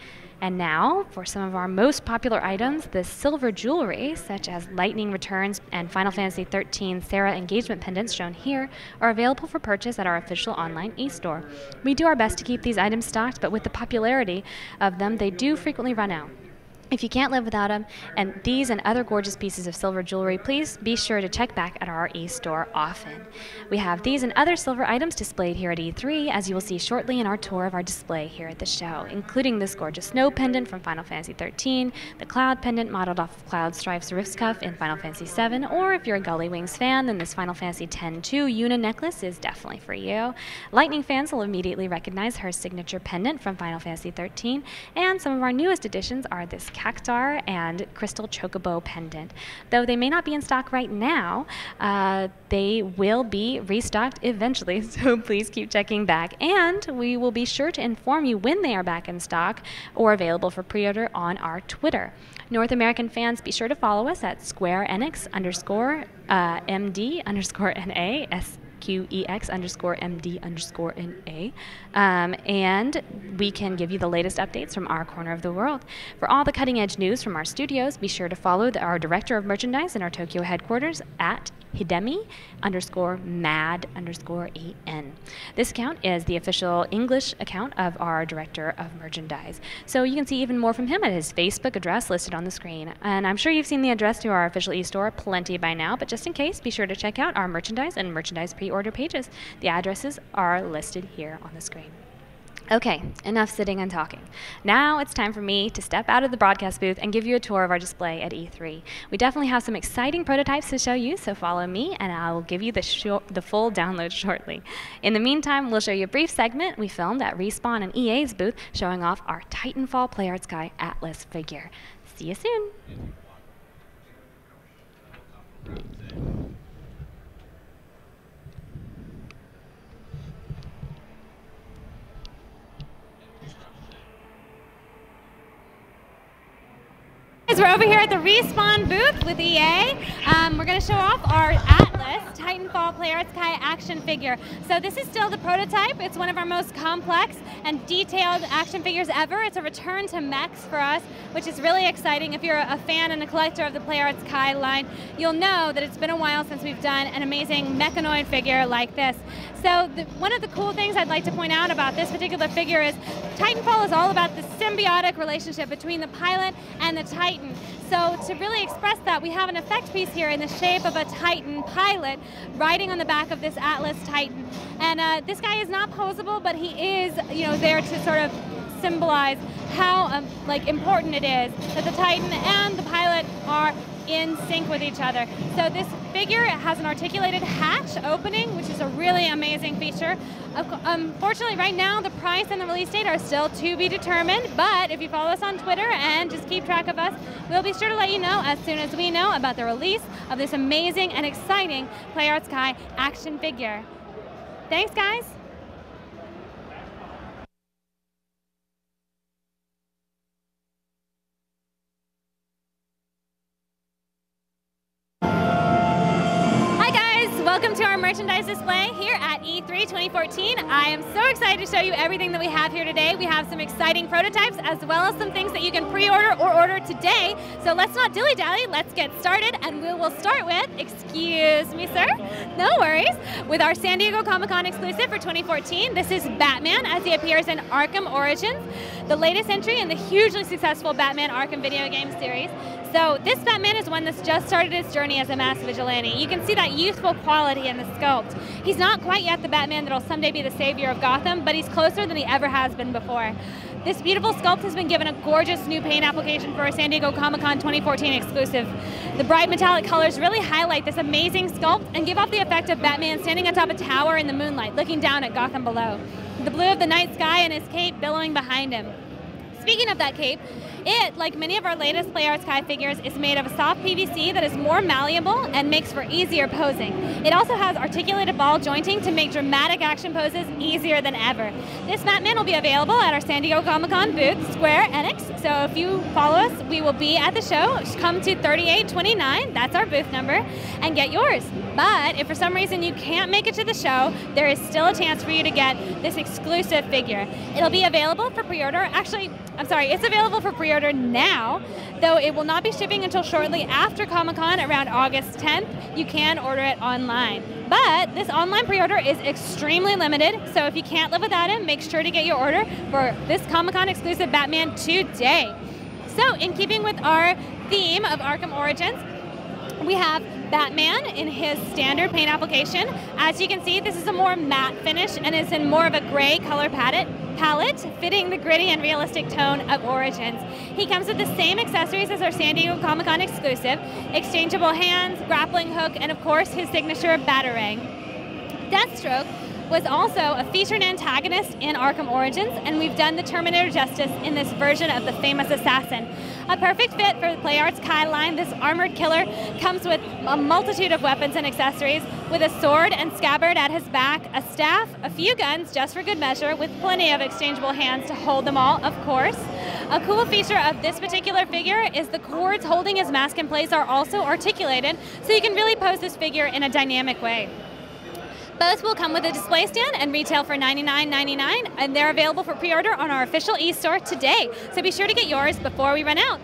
And now, for some of our most popular items, the silver jewelry, such as Lightning Returns and Final Fantasy XIII Sarah engagement pendants shown here, are available for purchase at our official online e-store. We do our best to keep these items stocked, but with the popularity of them, they do frequently run out. If you can't live without them, and these and other gorgeous pieces of silver jewelry, please be sure to check back at our e-store often. We have these and other silver items displayed here at E3, as you will see shortly in our tour of our display here at the show, including this gorgeous snow pendant from Final Fantasy XIII, the Cloud pendant modeled off of Cloud Strife's wrist cuff in Final Fantasy VII, or if you're a Gully Wings fan, then this Final Fantasy X-2 Yuna necklace is definitely for you. Lightning fans will immediately recognize her signature pendant from Final Fantasy XIII, and some of our newest additions are this Cactar and Crystal Chocobo pendant. Though they may not be in stock right now, they will be restocked eventually, so please keep checking back. And we will be sure to inform you when they are back in stock or available for pre-order on our Twitter. North American fans, be sure to follow us at Square Enix _MD_NA, QEX_MD_NA, and we can give you the latest updates from our corner of the world. For all the cutting edge news from our studios, be sure to follow our Director of Merchandise in our Tokyo headquarters at Hidemi_mad_en. This account is the official English account of our Director of Merchandise. So you can see even more from him at his Facebook address listed on the screen. And I'm sure you've seen the address to our official e-store plenty by now, but just in case, be sure to check out our merchandise and merchandise pre-order pages. The addresses are listed here on the screen. Okay, enough sitting and talking. Now it's time for me to step out of the broadcast booth and give you a tour of our display at E3. We definitely have some exciting prototypes to show you, so follow me and I will give you the full download shortly. In the meantime, we'll show you a brief segment we filmed at Respawn and EA's booth showing off our Titanfall Play Arts Kai Atlas figure. See you soon! We're over here at the Respawn booth with EA. We're going to show off our Atlas Titanfall Play Arts Kai action figure. So this is still the prototype. It's one of our most complex and detailed action figures ever. It's a return to mechs for us, which is really exciting. If you're a fan and a collector of the Play Arts Kai line, you'll know that it's been a while since we've done an amazing mechanoid figure like this. So one of the cool things I'd like to point out about this particular figure is Titanfall is all about the symbiotic relationship between the pilot and the Titan. So to really express that, we have an effect piece here in the shape of a Titan pilot riding on the back of this Atlas Titan. And this guy is not posable, but he is, there to sort of symbolize how important it is that the Titan and the pilot are in sync with each other. So this figure has an articulated hatch opening, which is a really amazing feature. Unfortunately, right now, the price and the release date are still to be determined, but if you follow us on Twitter and just keep track of us, we'll be sure to let you know as soon as we know about the release of this amazing and exciting Play Arts Kai action figure. Thanks, guys. Welcome to our merchandise display here at E3 2014. I am so excited to show you everything that we have here today. We have some exciting prototypes as well as some things that you can pre-order or order today. So let's not dilly-dally, let's get started, and we will start with, excuse me sir, no worries, with our San Diego Comic-Con exclusive for 2014. This is Batman as he appears in Arkham Origins, the latest entry in the hugely successful Batman Arkham video game series. So this Batman is one that's just started his journey as a mass vigilante. You can see that youthful quality in the sculpt. He's not quite yet the Batman that'll someday be the savior of Gotham, but he's closer than he ever has been before. This beautiful sculpt has been given a gorgeous new paint application for a San Diego Comic-Con 2014 exclusive. The bright metallic colors really highlight this amazing sculpt and give off the effect of Batman standing atop a tower in the moonlight, looking down at Gotham below. The blue of the night sky and his cape billowing behind him. Speaking of that cape, it, like many of our latest Play Arts Kai figures, is made of a soft PVC that is more malleable and makes for easier posing. It also has articulated ball jointing to make dramatic action poses easier than ever. This Batman will be available at our San Diego Comic-Con booth, Square Enix. So if you follow us, we will be at the show. Come to 3829, that's our booth number, and get yours. But if for some reason you can't make it to the show, there is still a chance for you to get this exclusive figure. It'll be available for pre-order. Actually, I'm sorry, it's available for pre-order now, though it will not be shipping until shortly after Comic-Con around August 10th. You can order it online. But this online pre-order is extremely limited, so if you can't live without him, make sure to get your order for this Comic-Con exclusive Batman today. So, in keeping with our theme of Arkham Origins, we have Batman in his standard paint application. As you can see, this is a more matte finish and is in more of a gray color palette, fitting the gritty and realistic tone of Origins. He comes with the same accessories as our San Diego Comic-Con exclusive, exchangeable hands, grappling hook, and of course his signature Batarang. Deathstroke was also a featured antagonist in Arkham Origins, and we've done the Terminator justice in this version of the famous assassin. A perfect fit for the Play Arts Kai line, this armored killer comes with a multitude of weapons and accessories, with a sword and scabbard at his back, a staff, a few guns just for good measure, with plenty of exchangeable hands to hold them all, of course. A cool feature of this particular figure is the cords holding his mask in place are also articulated, so you can really pose this figure in a dynamic way. Both will come with a display stand and retail for $99.99, and they're available for pre-order on our official e-store today. So be sure to get yours before we run out.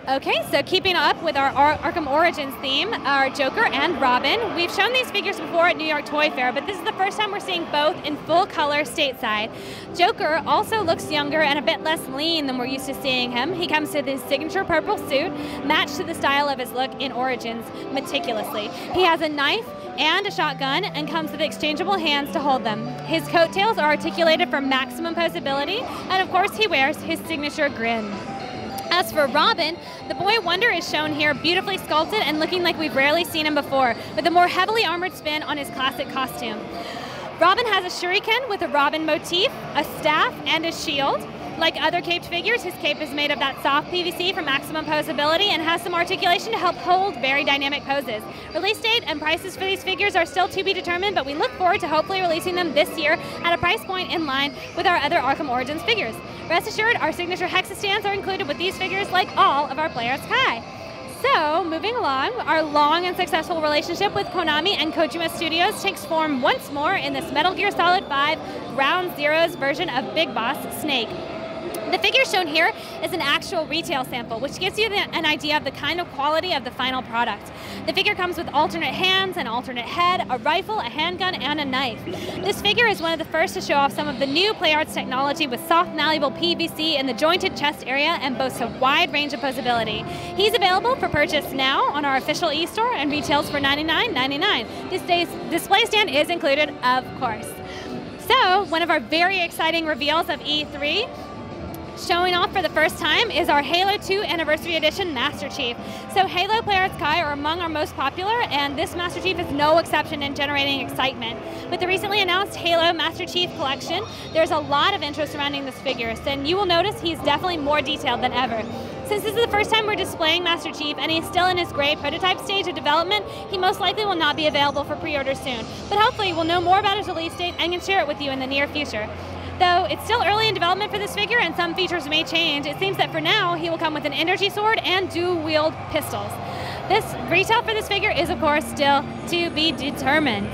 Okay, so keeping up with our Arkham Origins theme, our Joker and Robin. We've shown these figures before at New York Toy Fair, but this is the first time we're seeing both in full color stateside. Joker also looks younger and a bit less lean than we're used to seeing him. He comes with his signature purple suit, matched to the style of his look in Origins meticulously. He has a knife and a shotgun, and comes with exchangeable hands to hold them. His coattails are articulated for maximum posability, and of course he wears his signature grin. As for Robin, the Boy Wonder is shown here beautifully sculpted and looking like we've rarely seen him before, with a more heavily armored spin on his classic costume. Robin has a shuriken with a Robin motif, a staff, and a shield. Like other caped figures, his cape is made of that soft PVC for maximum posability and has some articulation to help hold very dynamic poses. Release date and prices for these figures are still to be determined, but we look forward to hopefully releasing them this year at a price point in line with our other Arkham Origins figures. Rest assured, our signature Hexa stands are included with these figures like all of our Play Arts Kai. So, moving along, our long and successful relationship with Konami and Kojima Studios takes form once more in this Metal Gear Solid 5 Ground Zero's version of Big Boss Snake. The figure shown here is an actual retail sample, which gives you an idea of the kind of quality of the final product. The figure comes with alternate hands, an alternate head, a rifle, a handgun, and a knife. This figure is one of the first to show off some of the new Play Arts technology with soft, malleable PVC in the jointed chest area and boasts a wide range of posability. He's available for purchase now on our official e-store and retails for $99.99. This day's display stand is included, of course. So, one of our very exciting reveals of E3, showing off for the first time, is our Halo 2 Anniversary Edition Master Chief. So Halo Play Arts Kai are among our most popular, and this Master Chief is no exception in generating excitement. With the recently announced Halo Master Chief collection, there's a lot of interest surrounding this figure, and you will notice he's definitely more detailed than ever. Since this is the first time we're displaying Master Chief and he's still in his gray prototype stage of development, he most likely will not be available for pre-order soon. But hopefully we'll know more about his release date and can share it with you in the near future. Though it's still early in development for this figure and some features may change, it seems that for now he will come with an energy sword and dual-wield pistols. This retail for this figure is, of course, still to be determined.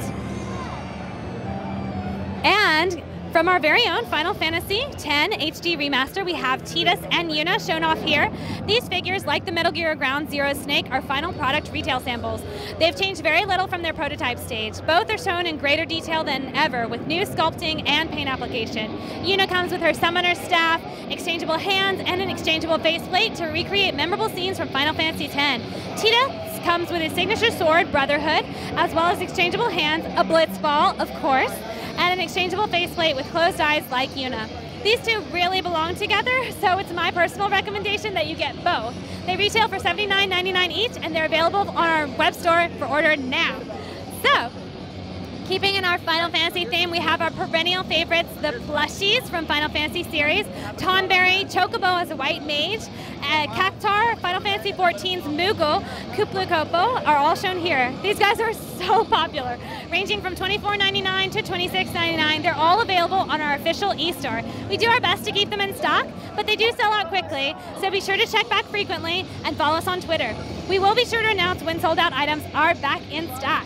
And from our very own Final Fantasy X HD Remaster, we have Tidus and Yuna shown off here. These figures, like the Metal Gear Ground Zero Snake, are final product retail samples. They've changed very little from their prototype stage. Both are shown in greater detail than ever, with new sculpting and paint application. Yuna comes with her summoner staff, exchangeable hands, and an exchangeable faceplate to recreate memorable scenes from Final Fantasy X. Tidus comes with his signature sword, Brotherhood, as well as exchangeable hands, a Blitzball, of course, and an exchangeable faceplate with closed eyes like Yuna. These two really belong together, so it's my personal recommendation that you get both. They retail for $79.99 each, and they're available on our web store for order now. So, keeping in our Final Fantasy theme, we have our perennial favorites, the plushies from Final Fantasy series, Tonberry, Chocobo as a white mage, Cactar, Final Fantasy XIV's Moogle, Kuplukopo are all shown here. These guys are so popular, ranging from $24.99 to $26.99. They're all available on our official e-store. We do our best to keep them in stock, but they do sell out quickly, so be sure to check back frequently and follow us on Twitter. We will be sure to announce when sold out items are back in stock.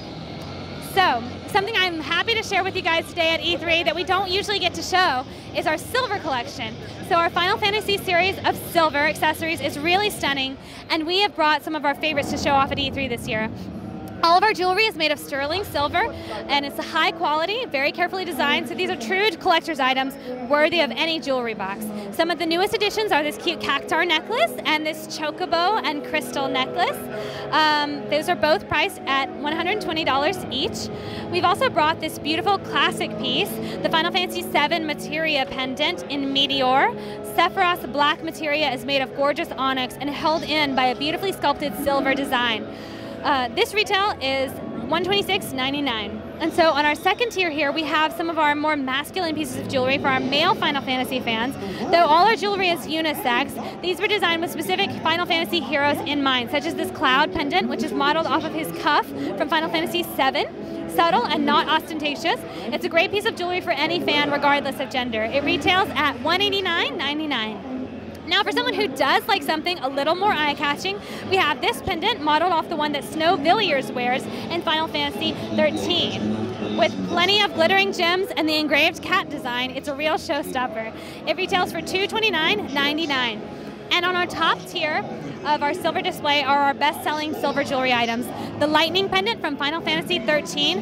So, something I'm happy to share with you guys today at E3 that we don't usually get to show is our silver collection. So our Final Fantasy series of silver accessories is really stunning, and we have brought some of our favorites to show off at E3 this year. All of our jewelry is made of sterling silver, and it's a high quality, very carefully designed, so these are true collector's items worthy of any jewelry box. Some of the newest additions are this cute Cactar necklace and this Chocobo and crystal necklace. Those are both priced at $120 each. We've also brought this beautiful classic piece, the Final Fantasy VII Materia pendant in Meteor. Sephiroth's black materia is made of gorgeous onyx and held in by a beautifully sculpted silver design. This retail is $126.99. And so on our second tier here, we have some of our more masculine pieces of jewelry for our male Final Fantasy fans. Though all our jewelry is unisex, these were designed with specific Final Fantasy heroes in mind, such as this Cloud pendant, which is modeled off of his cuff from Final Fantasy VII. Subtle and not ostentatious. It's a great piece of jewelry for any fan, regardless of gender. It retails at $189.99. Now, for someone who does like something a little more eye-catching, we have this pendant modeled off the one that Snow Villiers wears in Final Fantasy XIII. With plenty of glittering gems and the engraved cat design, it's a real showstopper. It retails for $229.99. And on our top tier of our silver display are our best-selling silver jewelry items. The Lightning pendant from Final Fantasy XIII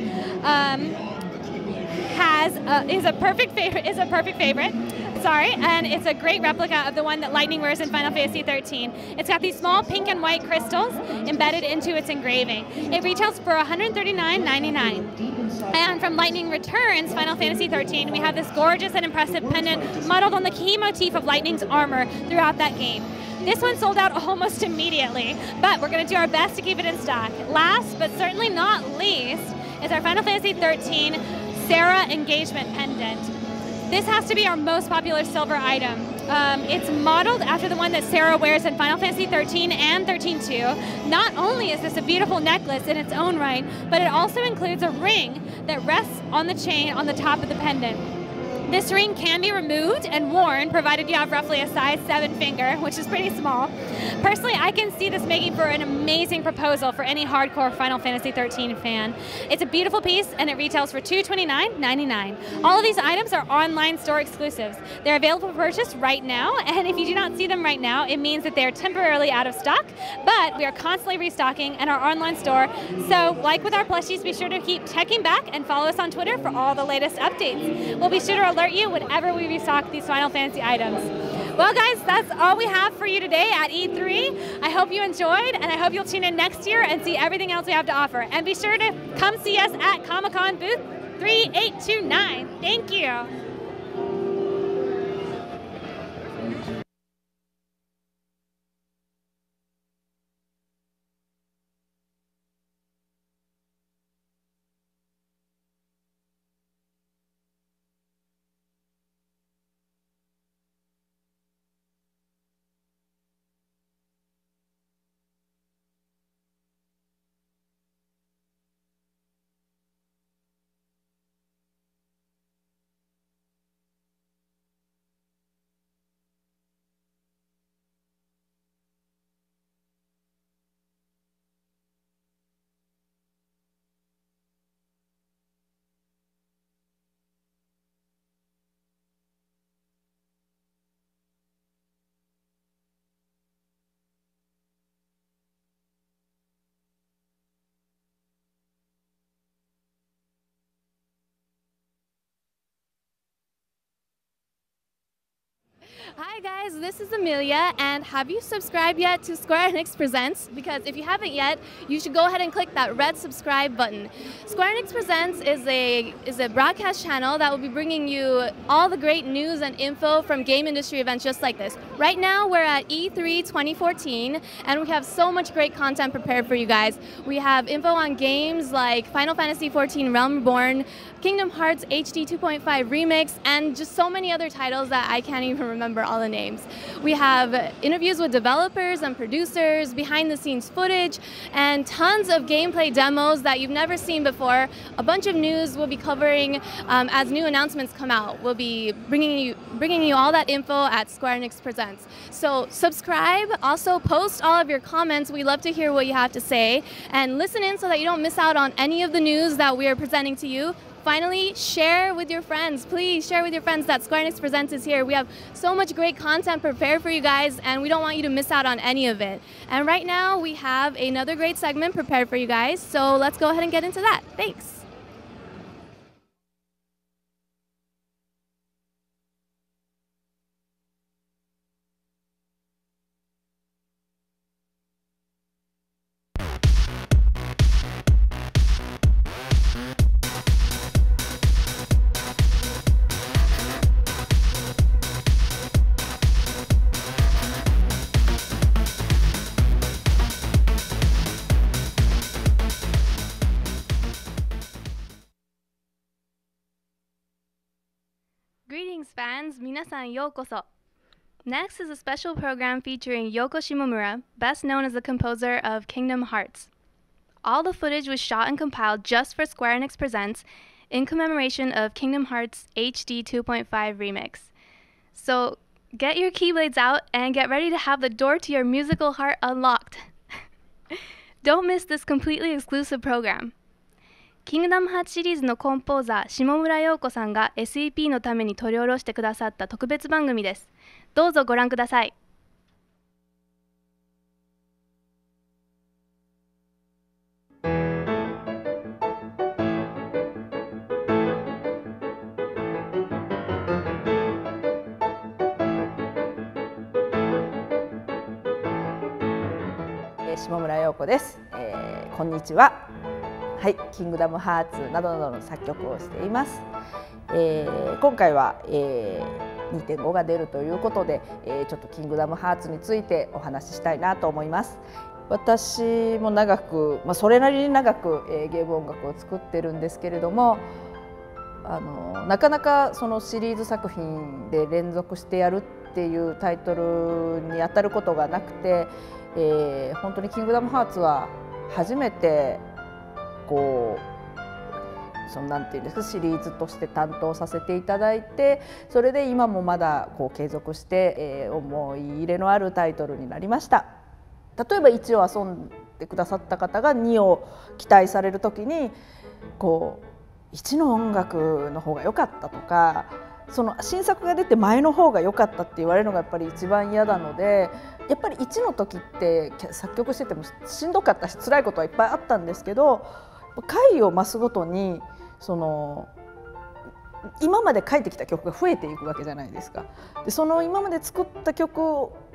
is a perfect favorite. Sorry, and it's a great replica of the one that Lightning wears in Final Fantasy XIII. It's got these small pink and white crystals embedded into its engraving. It retails for $139.99. And from Lightning Returns Final Fantasy XIII, we have this gorgeous and impressive pendant modeled on the key motif of Lightning's armor throughout that game. This one sold out almost immediately, but we're going to do our best to keep it in stock. Last, but certainly not least, is our Final Fantasy XIII Sarah engagement pendant. This has to be our most popular silver item. It's modeled after the one that Sarah wears in Final Fantasy XIII and XIII-2. Not only is this a beautiful necklace in its own right, but it also includes a ring that rests on the chain on the top of the pendant. This ring can be removed and worn, provided you have roughly a size 7 finger, which is pretty small. Personally, I can see this making for an amazing proposal for any hardcore Final Fantasy XIII fan. It's a beautiful piece, and it retails for $229.99. All of these items are online store exclusives. They're available for purchase right now, and if you do not see them right now, it means that they're temporarily out of stock, but we are constantly restocking in our online store. So, like with our plushies, be sure to keep checking back and follow us on Twitter for all the latest updates. We'll be sure to alert you whenever we restock these Final Fantasy items. Well, guys, that's all we have for you today at E3. I hope you enjoyed, and I hope you'll tune in next year and see everything else we have to offer. And be sure to come see us at Comic-Con booth 3829. Thank you. Hi guys, this is Amelia, and have you subscribed yet to Square Enix Presents? Because if you haven't yet, you should go ahead and click that red subscribe button. Square Enix Presents is a broadcast channel that will be bringing you all the great news and info from game industry events just like this. Right now, we're at E3 2014, and we have so much great content prepared for you guys. We have info on games like Final Fantasy XIV Realm Reborn, Kingdom Hearts HD 2.5 Remix, and just so many other titles that I can't even remember all the names. We have interviews with developers and producers, behind the scenes footage, and tons of gameplay demos that you've never seen before. A bunch of news we'll be covering as new announcements come out. We'll be bringing you all that info at Square Enix Presents. So subscribe, also post all of your comments. We love to hear what you have to say, and listen in so that you don't miss out on any of the news that we are presenting to you. Finally, share with your friends. Please share with your friends that Square Enix Presents is here. We have so much great content prepared for you guys, and we don't want you to miss out on any of it. And right now, we have another great segment prepared for you guys, so let's go ahead and get into that. Thanks. Greetings fans, 皆さんようこそ. Next is a special program featuring Yoko Shimomura, best known as the composer of Kingdom Hearts. All the footage was shot and compiled just for Square Enix Presents in commemoration of Kingdom Hearts HD 2.5 Remix. So get your keyblades out and get ready to have the door to your musical heart unlocked. Don't miss this completely exclusive program. Kingdom Hearts シリーズのコンポーザー下村陽子さんが SEP のために取り下ろしてくださった特別番組です。どうぞご覧ください。下村陽子です。こんにちは。はい、キングダムハーツなどなどの作曲をしています。今回は、2.5 が出るということで、ちょっとキングダムハーツについてお話ししたいなと思います。私も長く、それなりに長く、ゲーム音楽を作ってるんですけれども、なかなかそのシリーズ作品で連続してやるっていうタイトルに当たることがなくて、本当にキングダムハーツは初めてなんていうんですか、シリーズとして担当させていただいて、それで今もまだ継続して、思い入れのあるタイトルになりました。例えば1を遊んでくださった方が2を期待される時に1の音楽の方が良かったとか、その新作が出て前の方が良かったって言われるのがやっぱり一番嫌なので、やっぱり1の時って作曲しててもしんどかったし辛いことはいっぱいあったんですけど、回を増すごとに今まで書いてきた曲が増えていくわけじゃないですか。でその今まで作った曲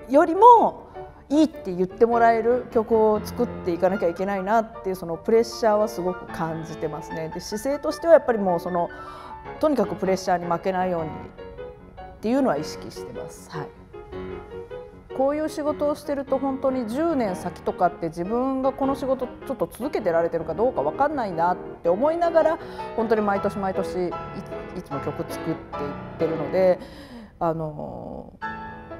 よりもいいって言ってもらえる曲を作っていかなきゃいけないなっていうそのプレッシャーはすごく感じてますね。で姿勢としてはやっぱりもうとにかくプレッシャーに負けないようにっていうのは意識してます。はい、こういう仕事をしてると本当に10年先とかって自分がこの仕事ちょっと続けてられてるかどうか分かんないなって思いながら本当に毎年毎年いつも曲作っていってるので、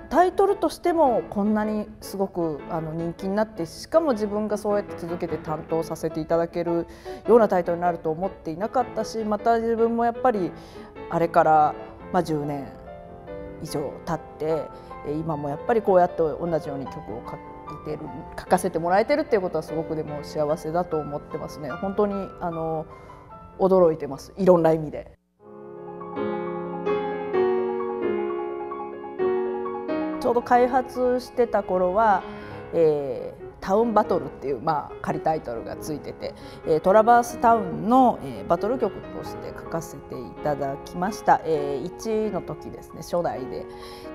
タイトルとしてもこんなにすごく人気になって、しかも自分がそうやって続けて担当させていただけるようなタイトルになると思っていなかったし、また自分もやっぱりあれから10年以上経って今もやっぱりこうやって同じように曲を書かせてもらえてるっていうことはすごくでも幸せだと思ってますね。本当に驚いてます、いろんな意味で。ちょうど開発してた頃は、タウンバトルっていう、仮タイトルがついてて、トラバースタウンの、バトル曲として書かせていただきました。1の時ですね、初代で。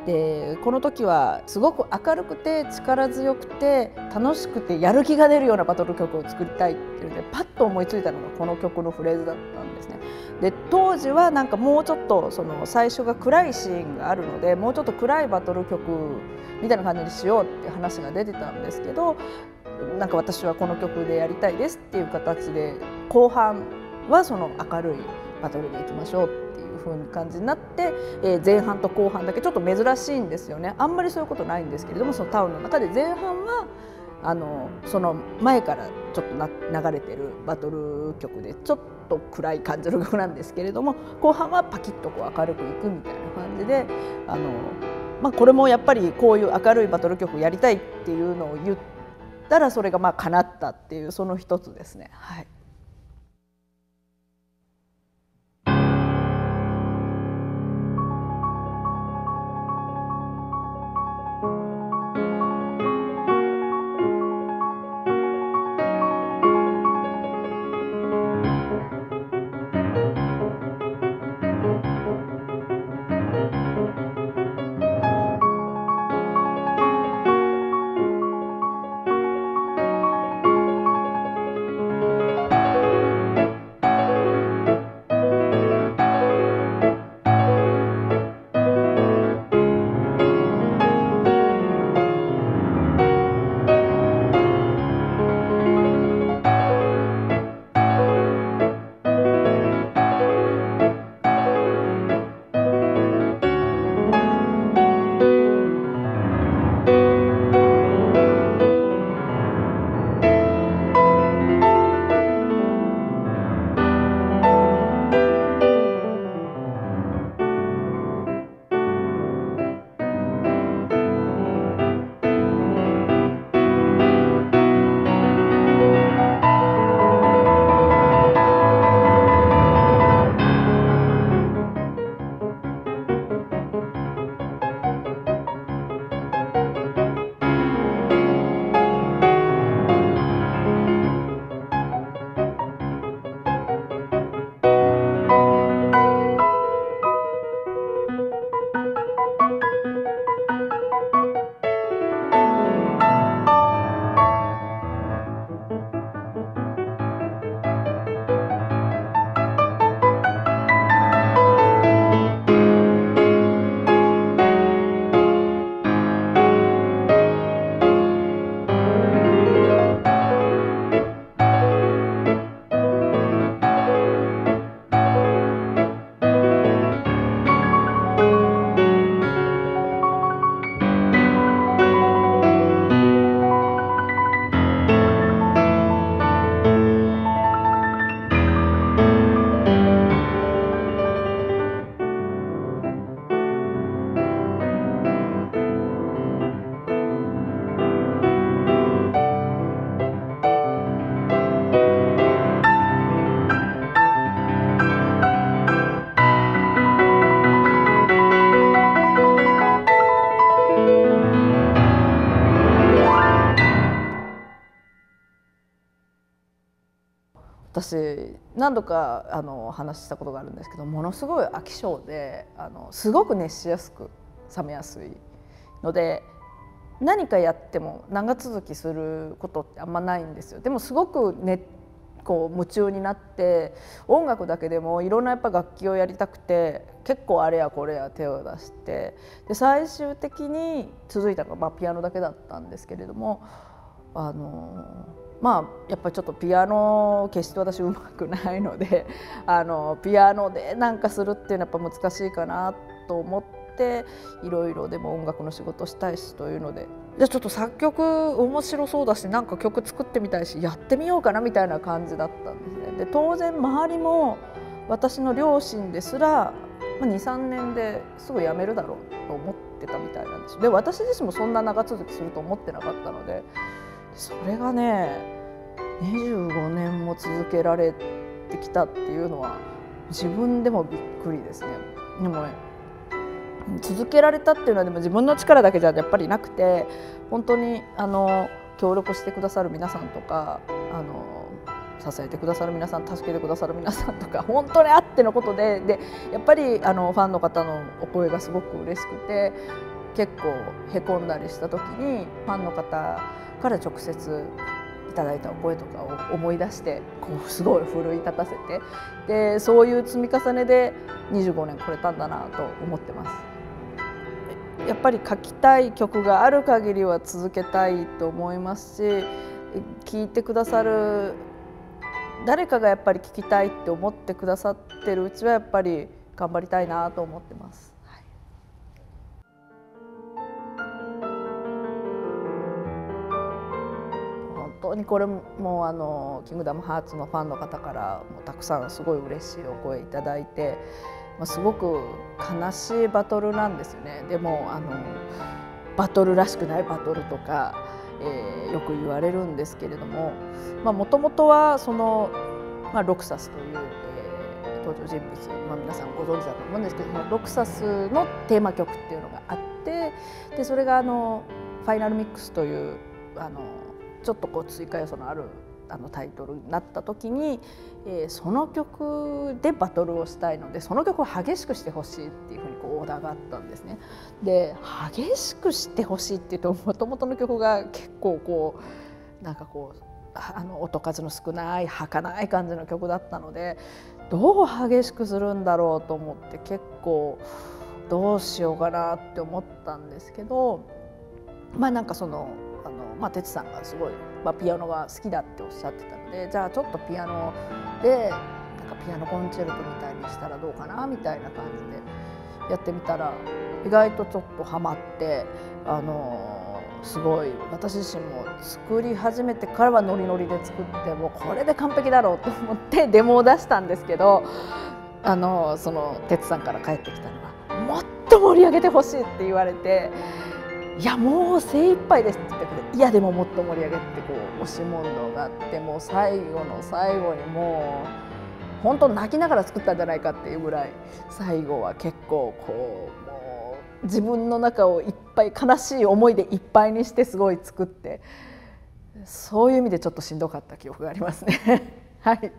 でこの時はすごく明るくて力強くて楽しくてやる気が出るようなバトル曲を作りたいっていうのでパッと思いついたのがこの曲のフレーズだったんですね。で当時はなんかもうちょっとその最初が暗いシーンがあるのでもうちょっと暗いバトル曲みたいな感じにしようって話が出てたんですけど、なんか私はこの曲でやりたいですっていう形で後半はその明るいバトルでいきましょうっていう風な感じになって、前半と後半だけちょっと珍しいんですよね。あんまりそういうことないんですけれども、そのタウンの中で前半はその前からちょっと流れてるバトル曲でちょっと暗い感じの曲なんですけれども、後半はパキッとこう明るくいくみたいな感じでこれもやっぱりこういう明るいバトル曲をやりたいっていうのを言ったらそれが叶ったっていうその一つですね。はい。私何度か話したことがあるんですけど、ものすごい飽き性ですごく熱しやすく冷めやすいので、何かやっても長続きすることってあんまないんですよ。でもすごくこう夢中になって音楽だけでもいろんなやっぱ楽器をやりたくて結構あれやこれや手を出して、で最終的に続いたのがピアノだけだったんですけれども、やっぱりちょっとピアノ決して私うまくないのでピアノでなんかするっていうのはやっぱ難しいかなと思って、いろいろでも音楽の仕事したいしというので、じゃあちょっと作曲面白そうだしなんか曲作ってみたいしやってみようかなみたいな感じだったんですね。で当然周りも私の両親ですら 2,3 年ですぐ辞めるだろうと思ってたみたいなんです。で私自身もそんな長続きすると思ってなかったので、それがね25年も続けられてきたっていうのは自分でもびっくりですね。でもね、続けられたっていうのはでも自分の力だけじゃやっぱりなくて、本当に協力してくださる皆さんとか支えてくださる皆さん、助けてくださる皆さんとか本当にあってのことで、やっぱりファンの方のお声がすごく嬉しくて、結構へこんだりした時にファンの方から直接いただいたお声とかを思い出してすごい奮い立たせて、でそういう積み重ねで25年来れたんだなと思ってます。やっぱり書きたい曲がある限りは続けたいと思いますし、聴いてくださる誰かがやっぱり聴きたいって思ってくださってるうちはやっぱり頑張りたいなと思ってます。本当にこれもキングダムハーツのファンの方からもたくさんすごい嬉しいお声いただいて、すごく悲しいバトルなんですよね。でもバトルらしくないバトルとか、よく言われるんですけれども、もともとはロクサスという、登場人物、皆さんご存知だと思うんですけども、ロクサスのテーマ曲っていうのがあって、でそれがファイナルミックスというちょっと追加要素のあるタイトルになった時に、その曲でバトルをしたいのでその曲を激しくしてほしいっていうふうにオーダーがあったんですね。で激しくしてほしいっていうともともとの曲が結構音数の少ない儚い感じの曲だったので、どう激しくするんだろうと思って結構どうしようかなって思ったんですけど、哲さんがすごい、ピアノが好きだっておっしゃってたので、じゃあちょっとピアノでピアノコンチェルトみたいにしたらどうかなみたいな感じでやってみたら意外とちょっとハマって、すごい私自身も作り始めてからはノリノリで作って、もうこれで完璧だろうと思ってデモを出したんですけど、その哲さんから返ってきたのはもっと盛り上げてほしいって言われて。いやもう精一杯ですって言ったけど、いやでももっと盛り上げって押し問答があって、もう最後の最後にもう本当泣きながら作ったんじゃないかっていうぐらい、最後は結構もう自分の中をいっぱい悲しい思いでいっぱいにしてすごい作って、そういう意味でちょっとしんどかった記憶がありますね。はい。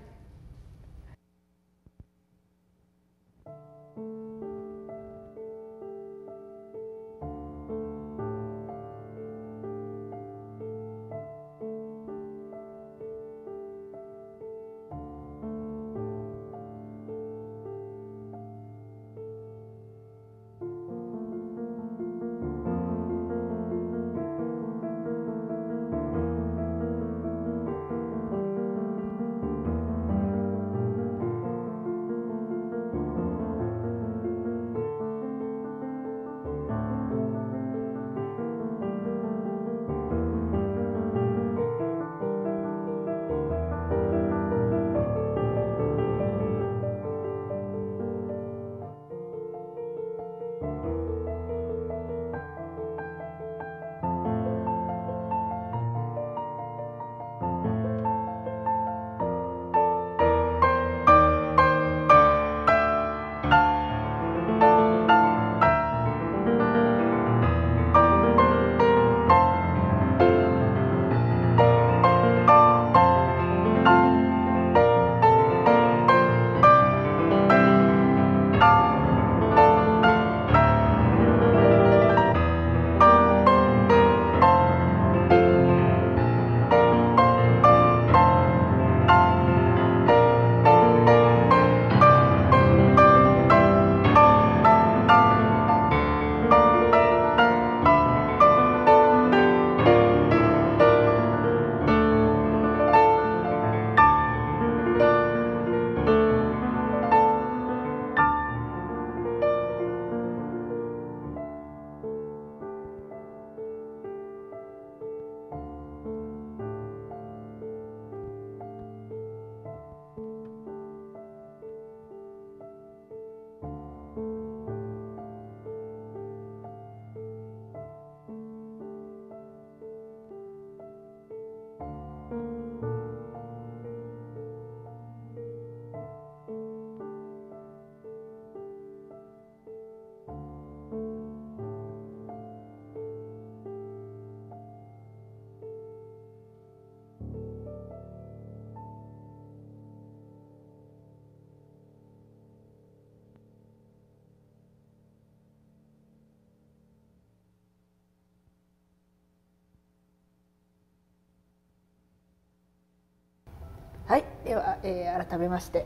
はい、では、改めまして、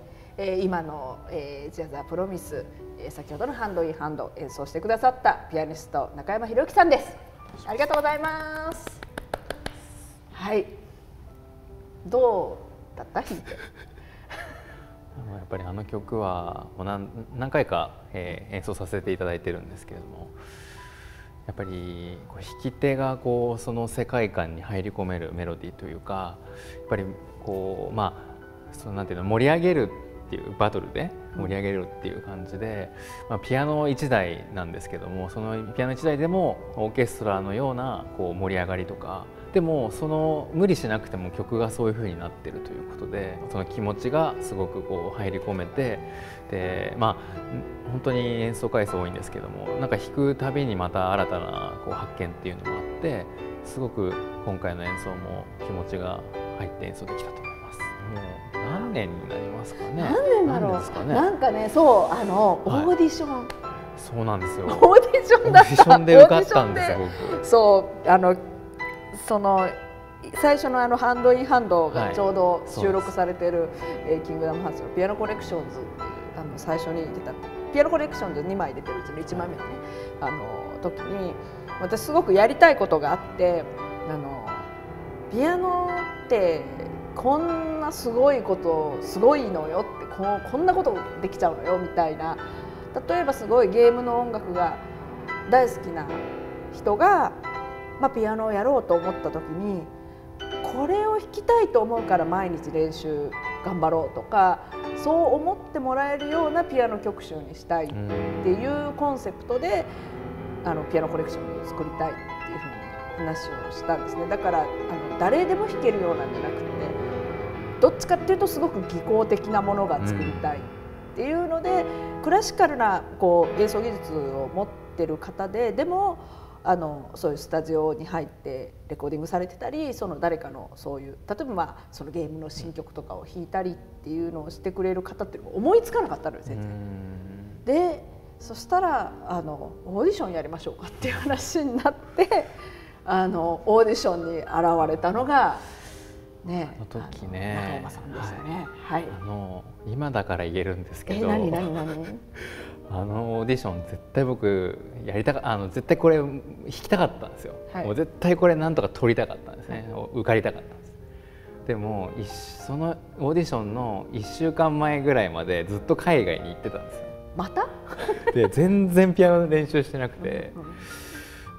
今の、ジャズ・ア・プロミス、先ほどのハンドインハンド演奏してくださったピアニスト中山博之さんです。ありがとうございます。はい、どうだった弾いて？やっぱりあの曲はもう何回か、演奏させていただいてるんですけれども、やっぱりこう弾き手がこうその世界観に入り込めるメロディーというか、やっぱりこうそのなんていうの、盛り上げるっていうバトルで盛り上げるっていう感じで、ピアノ1台なんですけども、そのピアノ1台でもオーケストラのようなこう盛り上がりとか、でもその無理しなくても曲がそういう風になってるということで、その気持ちがすごくこう入り込めて、で本当に演奏回数多いんですけども、なんか弾くたびにまた新たなこう発見っていうのもあって、すごく今回の演奏も気持ちが入って演奏できたと思います。もう何年になりますかね。何年だろう。ですかね。なんかね、そうオーディション。そうなんですよ。オーディションだった。オーディションで受かったんですよ。僕。そうその最初のハンドインハンドがちょうど収録されている、キングダムハーツのピアノコレクションズっていう最初に出たピアノコレクションズ2枚出てるうちの1枚目のね時に、私すごくやりたいことがあって、ピアノってこんなすごいことすごいのよって、こんなことできちゃうのよみたいな、例えばすごいゲームの音楽が大好きな人が、ピアノをやろうと思った時に、これを弾きたいと思うから毎日練習頑張ろうとか、そう思ってもらえるようなピアノ曲集にしたいっていうコンセプトでピアノコレクションを作りたいっていうふうに話をしたんですね。だから誰でも弾けるようなんじゃなくて、どっちかっていうとすごく技巧的なものが作りたいっていうので、クラシカルなこう演奏技術を持ってる方でもそういうスタジオに入ってレコーディングされてたり、その誰かのそういう例えばそのゲームの新曲とかを弾いたりっていうのをしてくれる方っていうのが思いつかなかったのよ全然。でそしたらオーディションやりましょうかっていう話になってオーディションに現れたのがね、あの時ね、中山さんでしたね。はい。今だから言えるんですけど、何オーディション絶対僕やりたか絶対これ弾きたかったんですよ。もう絶対これなんとか取りたかったんですね。受かりたかったんです。でもそのオーディションの1週間前ぐらいまでずっと海外に行ってたんですよ。また？で全然ピアノ練習してなくて。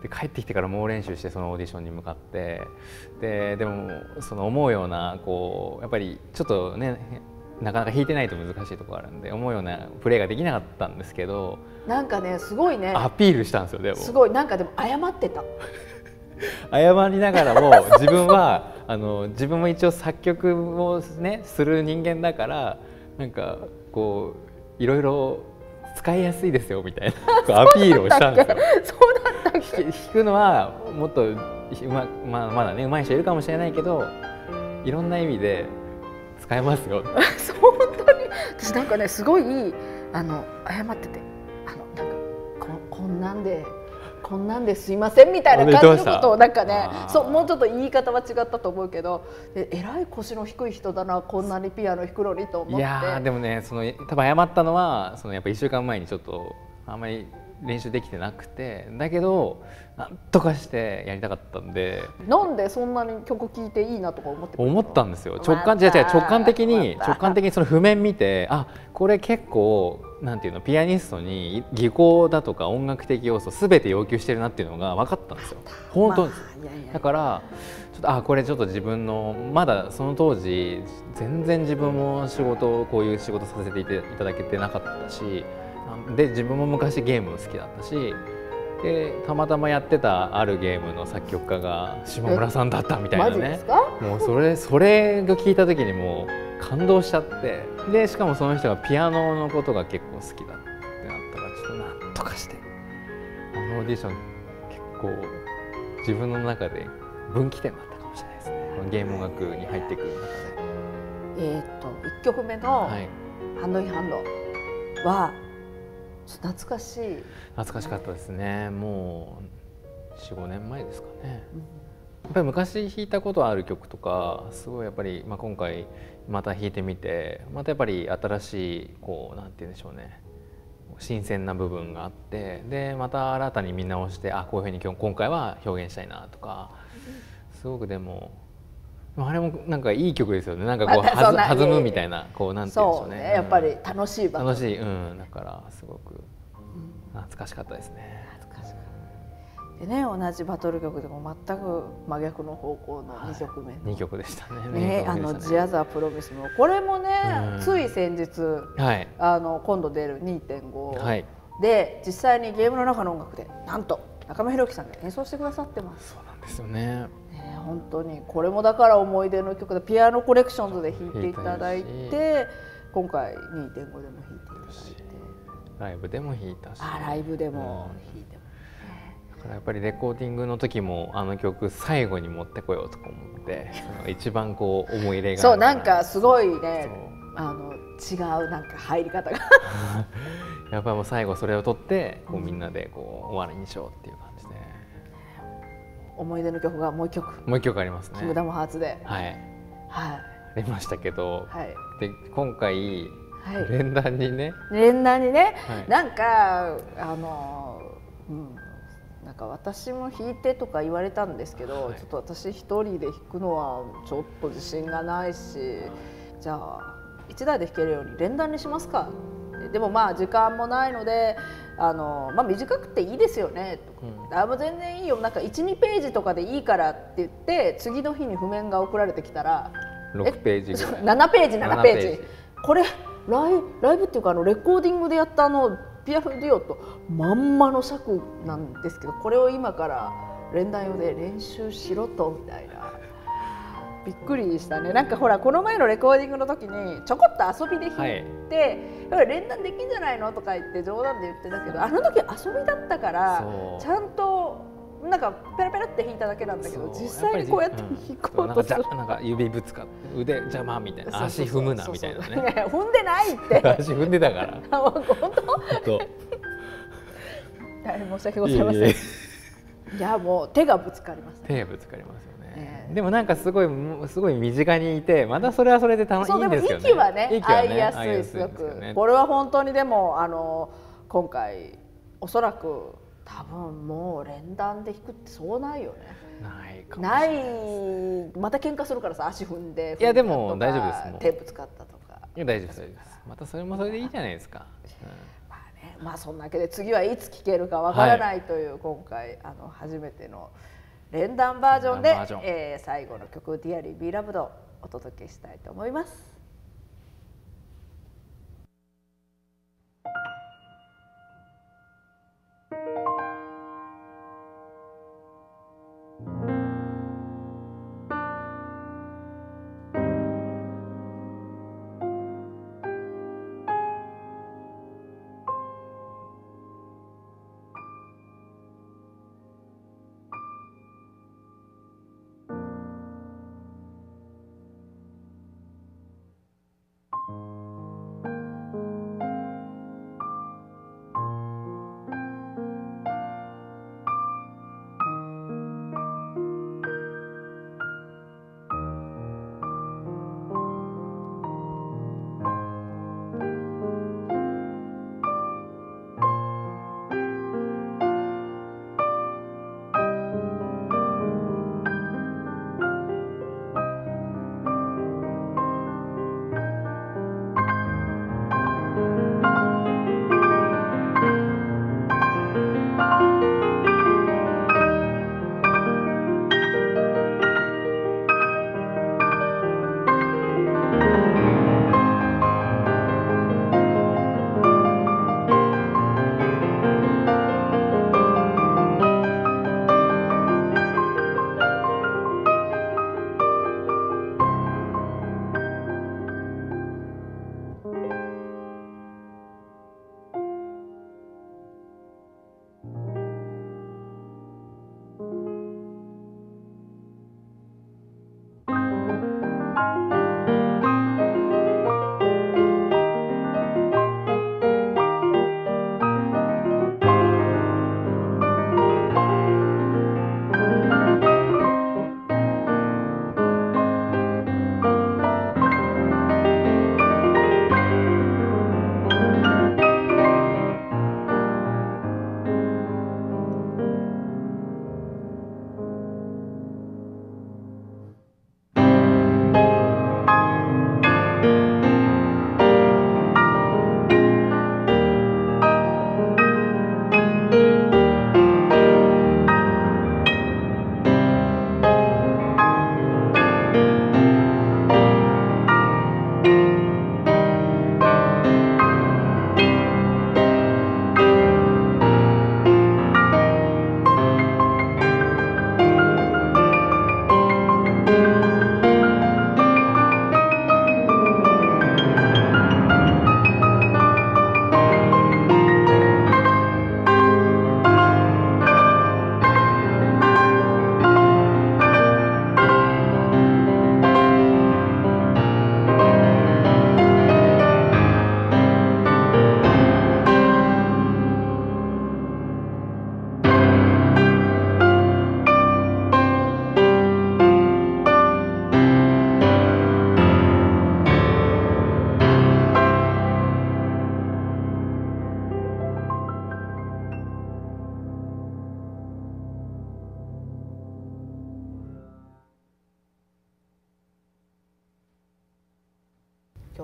で帰ってきてから猛練習してそのオーディションに向かって、でもその思うようなこうやっぱりちょっとね、なかなか弾いてないと難しいところあるんで、思うようなプレーができなかったんですけど、なんかねすごいねアピールしたんですよ。でもすごいなんかでも謝ってた謝りながらも自分は自分も一応作曲をねする人間だから、なんかこういろいろ使いやすいですよみたいなアピールをしたんですよ。そうだったっけ？弾くのはもっとまだね上手い人いるかもしれないけど、いろんな意味で使えますよ。本当に私なんかねすごい謝っててなんかこんなんですいませんみたいな感じのことをなんかね、そうもうちょっと言い方は違ったと思うけど、えらい腰の低い人だなこんなにピアノ弾くのにと思って。いやでもね多分謝ったのはやっぱ1週間前にちょっとあんまり練習できてなくて、だけどなんとかしてやりたかったんで。なんでそんなに曲聴いていいなとか思ったんですよ。直感的にその譜面見て、あこれ結構なんていうのピアニストに技巧だとか音楽的要素すべて要求してるなっていうのが分かったんですよ。本当に。だからちょっとこれちょっと自分のまだその当時全然自分もこういう仕事させていただけてなかったし。で自分も昔ゲーム好きだったし、でたまたまやってたあるゲームの作曲家が島村さんだったみたいなね。もうそれが聞いた時にもう感動しちゃって、でしかもその人がピアノのことが結構好きだってなったから、ちょっとなんとかしてオーディション結構自分の中で分岐点だったかもしれないですね。このゲーム音楽に入っていく中で。1曲目のハンドインハンドは懐かしかったですね。もう 4,5 年前ですかね。っぱり昔弾いたことある曲とかすごいやっぱり、今回また弾いてみてまたやっぱり新しいこうなんて言うんでしょうね、新鮮な部分があって、でまた新たに見直して、こういうふうに今回は表現したいなとか、すごくでもあれもなんかいい曲ですよね。なんかこう弾むみたいな、こうなんて言うんでしょうね。そうね、やっぱり楽しいバトル。楽しい、だからすごく懐かしかったですね。でね、同じバトル曲でも全く真逆の方向の2曲目の2曲でしたね。ジアザープロミスもこれもね、つい先日今度出る 2.5 で実際にゲームの中の音楽でなんと中間裕樹さんが演奏してくださってます。そうなんですよね。本当にこれもだから思い出の曲でピアノコレクションズで弾いていただいて、今回 2.5 でも弾いていただいて、ライブでも弾いたし、ライブでも弾いても、だからやっぱりレコーディングの時もあの曲最後に持ってこようとか思って一番こう思い入れがそうなんかすごいね、違うなんか入り方がやっぱりもう最後それを取ってこうみんなでこう終わりにしようっていう感じで、思い出の曲がもう一曲ありますね。キングダムハーツでありましたけど、で今回連弾にね、なんかなんか私も弾いてとか言われたんですけど、ちょっと私一人で弾くのはちょっと自信がないし、じゃあ1台で弾けるように連弾にしますか。でも時間もないので短くていいですよねとか、もう全然いいよ、なんか 1,2 ページとかでいいからって言って次の日に譜面が送られてきたら6ページぐらい、7ページこれライブっていうかレコーディングでやったピアノデュオとまんまの尺なんですけど、これを今から連弾用で練習しろとみたいな、びっくりしたね。なんかほらこの前のレコーディングの時にちょこっと遊びで弾いて、連弾できんじゃないのとか言って冗談で言ってたけど、あの時遊びだったからちゃんとなんかペラペラって弾いただけなんだけど、実際にこうやって弾こうとする、なんか指ぶつかって腕邪魔みたいな、足踏むなみたいなね。踏んでないって足踏んでたから本当大変申し訳ございません。いやもう手がぶつかります。手がぶつかりますよね。でもなんかすごい身近にいて、またそれはそれで楽しいんですよね。息はね合いやすい、すごく。これは本当にでも今回おそらく多分もう連弾で弾くってそうないよね。ないかもしれないです。また喧嘩するからさ、足踏んで。いやでも大丈夫です。手ぶつかったとか。いや大丈夫です。またそれもそれでいいじゃないですか。そんなわけで次はいつ聴けるかわからないという、今回初めての連弾バージョンで最後の曲「Dearly Beloved」をお届けしたいと思います。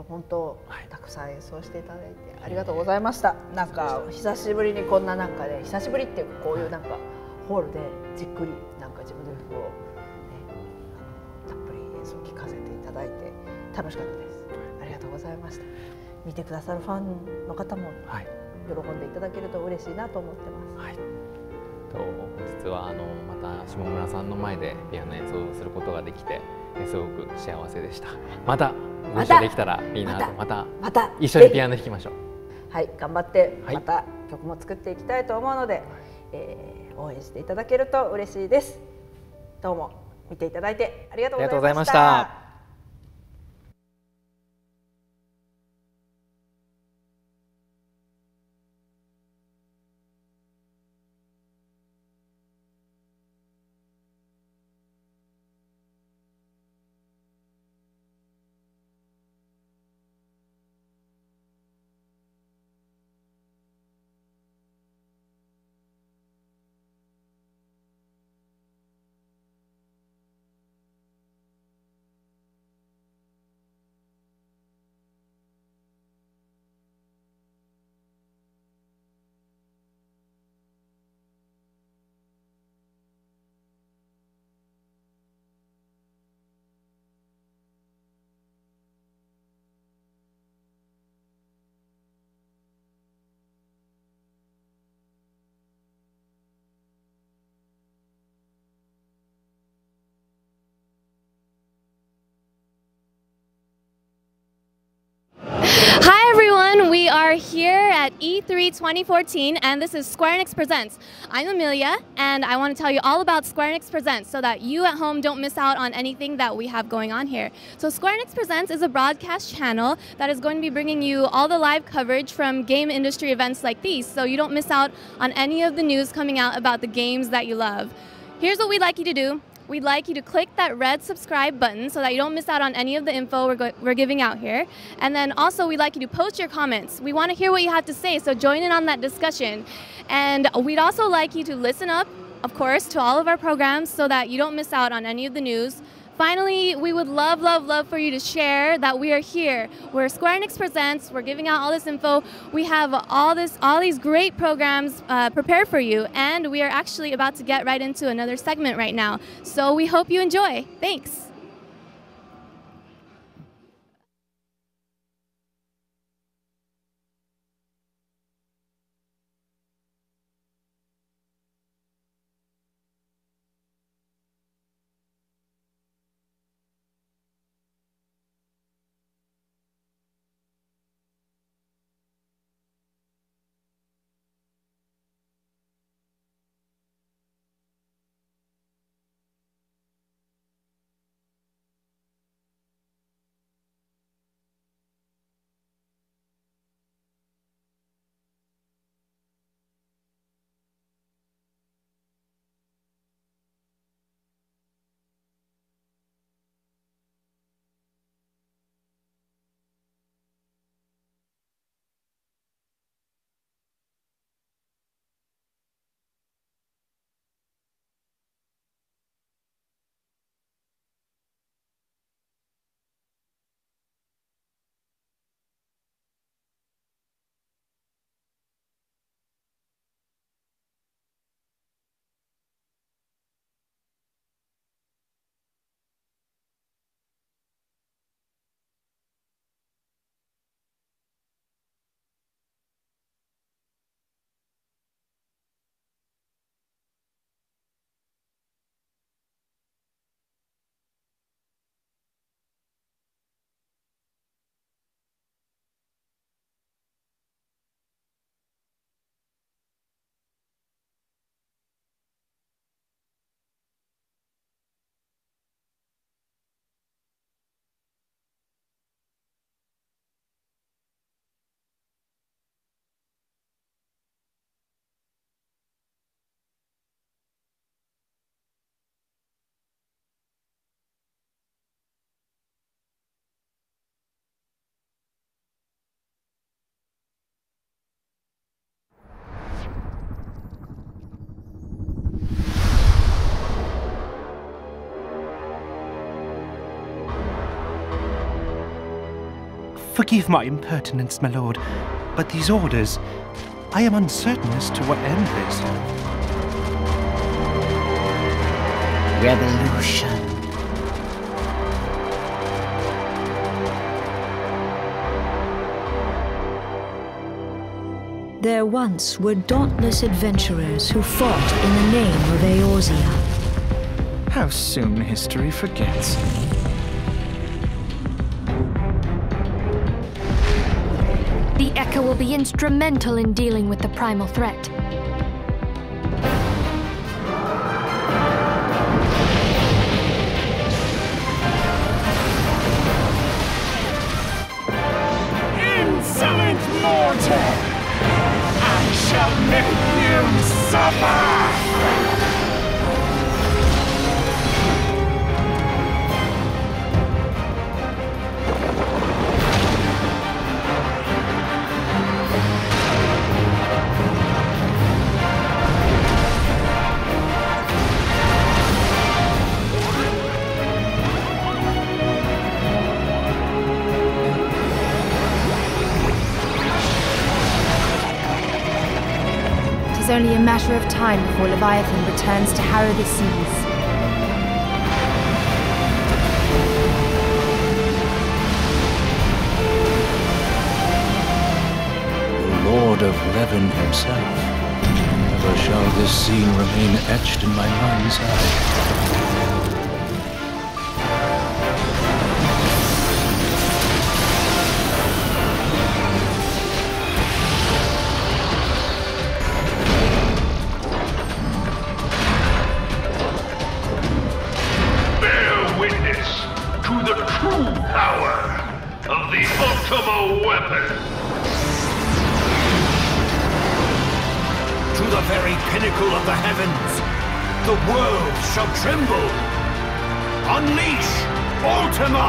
本当たくさん演奏していただいてありがとうございました。なんか久しぶりにこんななんかね、久しぶりっていうかこういうなんかホールでじっくりなんか自分で曲を、ね、たっぷり演奏を聴かせていただいて楽しかったです。ありがとうございました。見てくださるファンの方も喜んでいただけると嬉しいなと思ってます。はい、実はまた下村さんの前でピアノ演奏することができてすごく幸せでした。またご一緒できたらいいなと、また一緒にピアノ弾きましょう。はい、頑張ってまた曲も作っていきたいと思うので、応援していただけると嬉しいです。どうも見ていただいてありがとうございました。Hi everyone, we are here at E3 2014 and this is Square Enix Presents. I'm Amelia and I want to tell you all about Square Enix Presents so that you at home don't miss out on anything that we have going on here. So Square Enix Presents is a broadcast channel that is going to be bringing you all the live coverage from game industry events like these so you don't miss out on any of the news coming out about the games that you love. Here's what we'd like you to do. We'd like you to click that red subscribe button so that you don't miss out on any of the info we're giving out here. And then also we'd like you to post your comments. We want to hear what you have to say, so join in on that discussion. And we'd also like you to listen up, of course, to all of our programs so that you don't miss out on any of the news. Finally, we would love, love, love for you to share that we are here. We're Square Enix Presents. We're giving out all this info. We have all these great programs prepared for you, and we are actually about to get right into another segment right now. So we hope you enjoy. Thanks. Forgive my impertinence, my lord, but these orders, I am uncertain as to what end they serve. Revolution. There once were dauntless adventurers who fought in the name of Eorzea. How soon history forgets. The Echo will be instrumental in dealing with the primal threat. Insolent mortal! I shall make you suffer! It's only a matter of time before Leviathan returns to harrow the seas. The Lord of Levin himself. Never shall this scene remain etched in my mind's eye. Ultimo weapon! To the very pinnacle of the heavens, the world shall tremble! Unleash Ultima!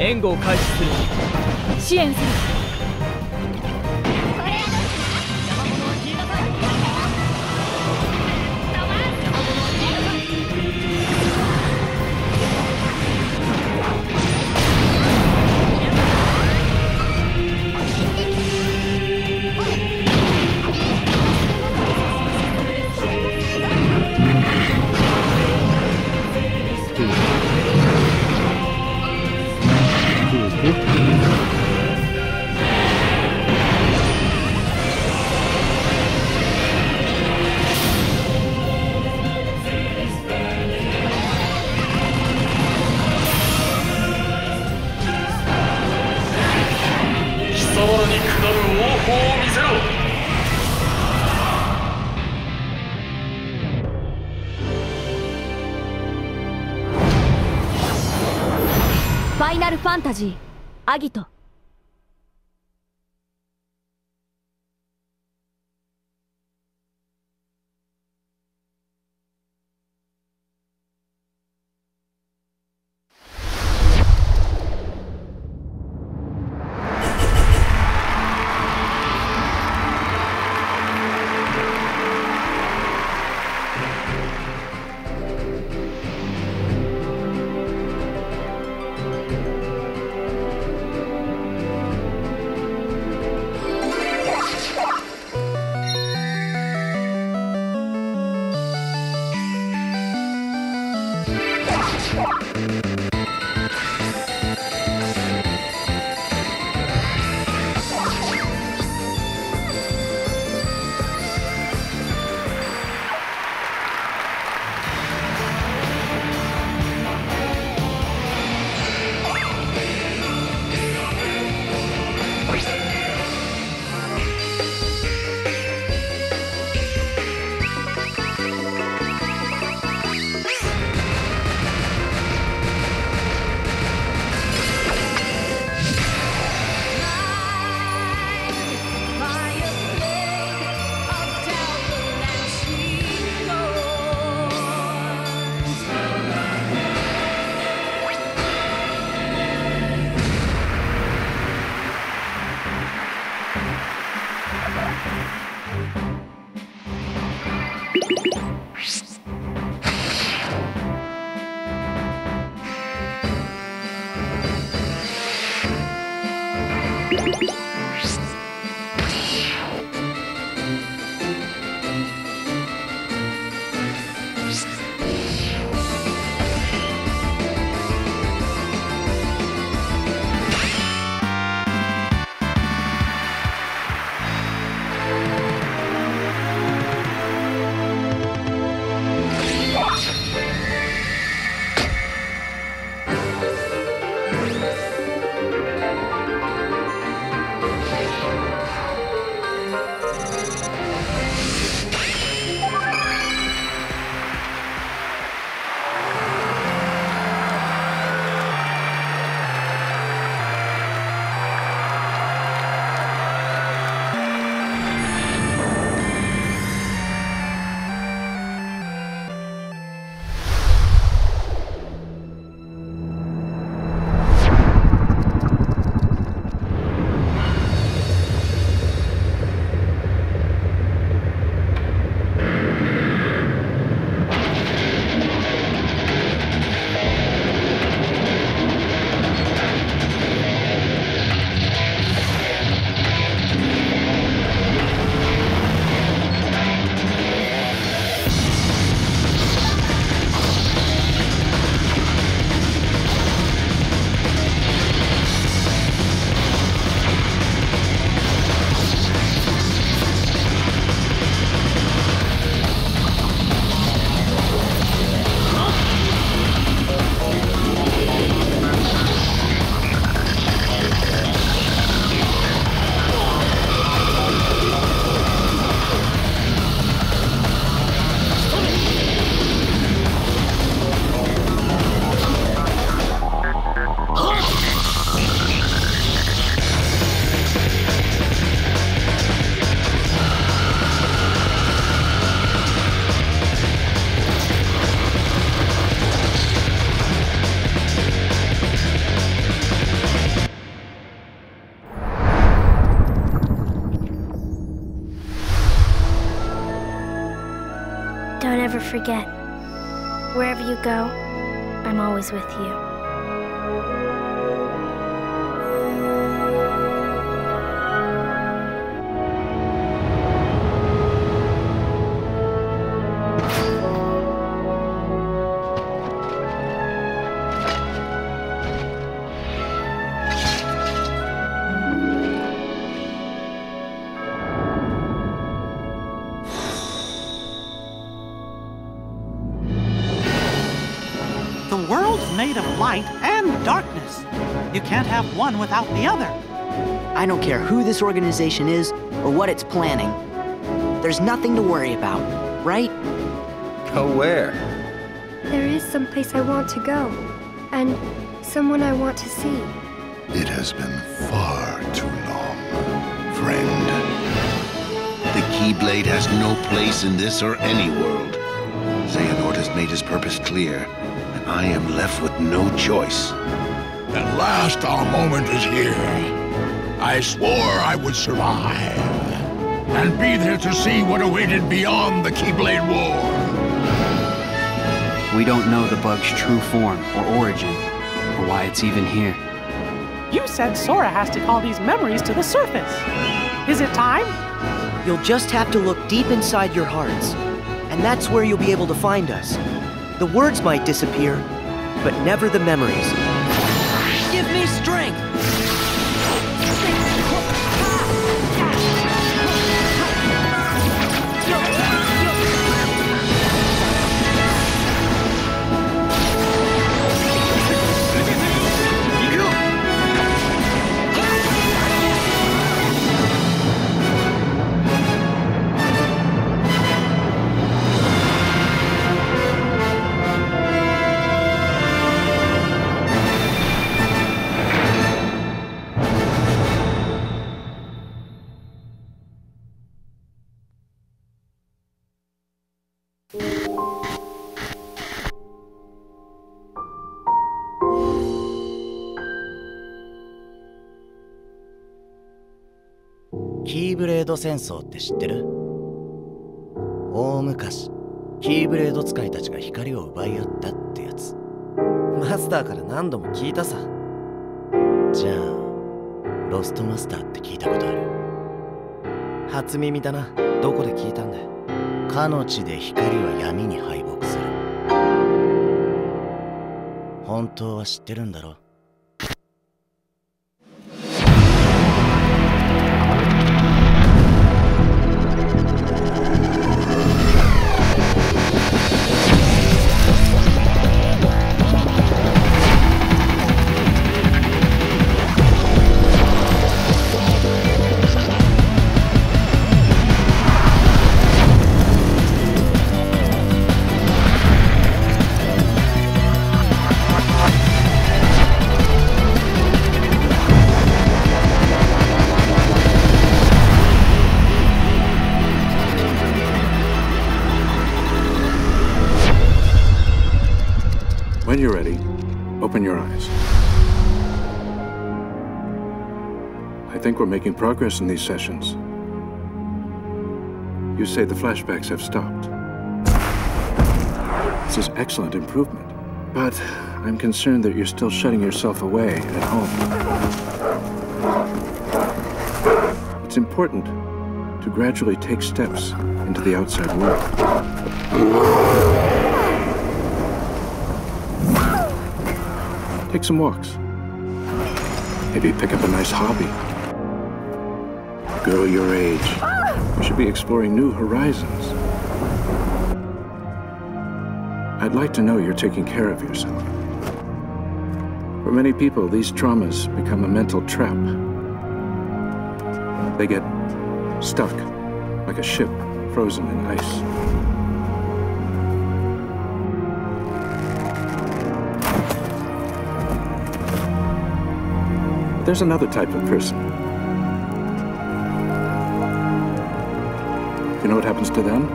援護を開始する。支援する。ファイナルファンタジーアギト。forget. Wherever you go, I'm always with you. The world's made of light and darkness. You can't have one without the other. I don't care who this organization is or what it's planning. There's nothing to worry about, right? Go where? There is some place I want to go, and someone I want to see. It has been far too long, friend. The Keyblade has no place in this or any world. Xehanort has made his purpose clear. I am left with no choice. At last our moment is here. I swore I would survive and be there to see what awaited beyond the Keyblade War. We don't know the bug's true form or origin, or why it's even here. You said Sora has to call these memories to the surface. Is it time? You'll just have to look deep inside your hearts, and that's where you'll be able to find us. The words might disappear, but never the memories. Give me strength!キーブレード戦争って知ってる？大昔、キーブレード使いたちが光を奪い合ったってやつ。マスターから何度も聞いたさ。じゃあ、ロストマスターって聞いたことある？初耳だな。どこで聞いたんだよ。かの地で光は闇に敗北する。本当は知ってるんだろ？When you're ready, open your eyes. I think we're making progress in these sessions. You say the flashbacks have stopped. This is excellent improvement. But I'm concerned that you're still shutting yourself away at home. It's important to gradually take steps into the outside world. Take some walks. Maybe pick up a nice hobby. Girl your age, you should be exploring new horizons. I'd like to know you're taking care of yourself. For many people, these traumas become a mental trap. They get stuck, like a ship frozen in ice. There's another type of person. You know what happens to them?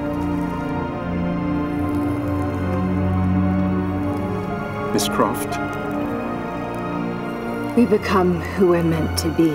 Miss Croft? We become who we're meant to be.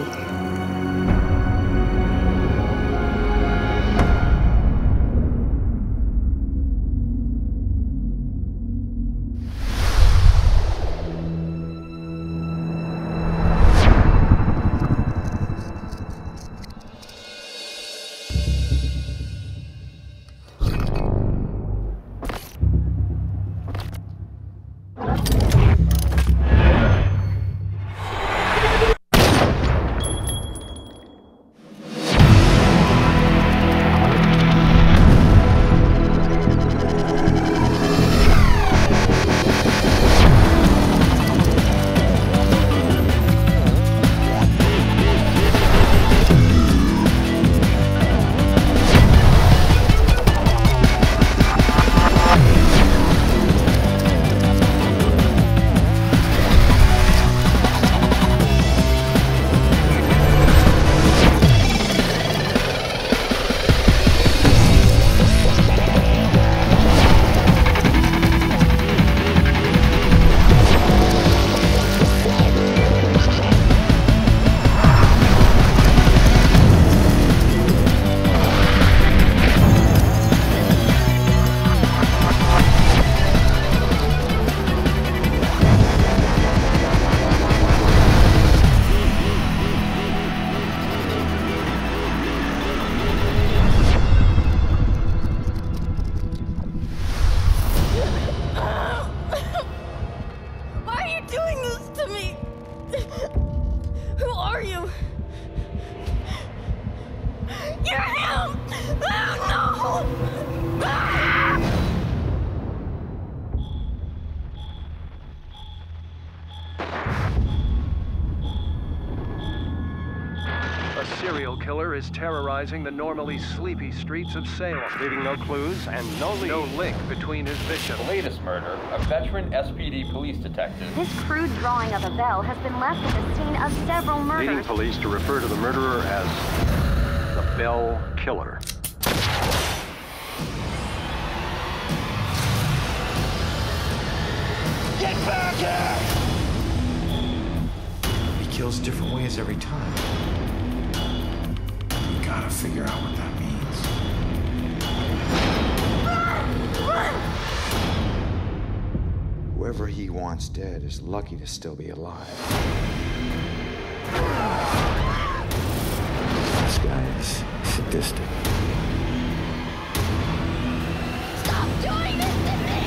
A serial killer is terrorizing the normally sleepy streets of Salem, leaving no clues and no link between his victims. The latest murder, a veteran SPD police detective. This crude drawing of a bell has been left at the scene of several murders. Leading police to refer to the murderer as the Bell Killer. Get back here! He kills different ways every time. We gotta figure out what that means. Whoever he wants dead is lucky to still be alive. This guy is sadistic. Stop doing this to me!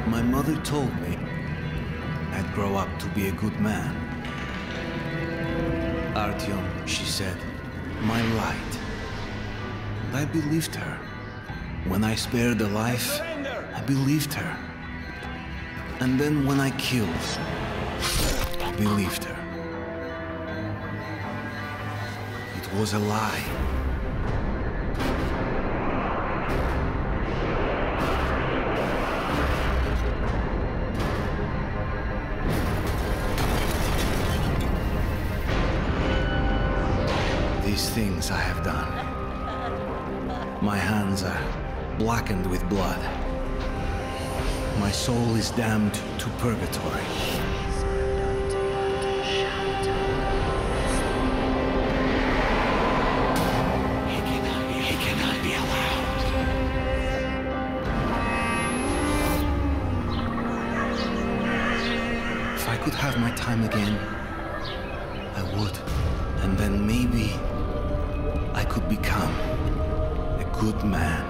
My mother told me I'd grow up to be a good man. Artyom, she said, my light. And I believed her. When I spared a life, I believed her. And then when I killed, I believed her. It was a lie. These things I have done. My hands are blackened with blood. My soul is damned to purgatory. He cannot be allowed. If I could have my time again, I would. And then maybe I could become a good man.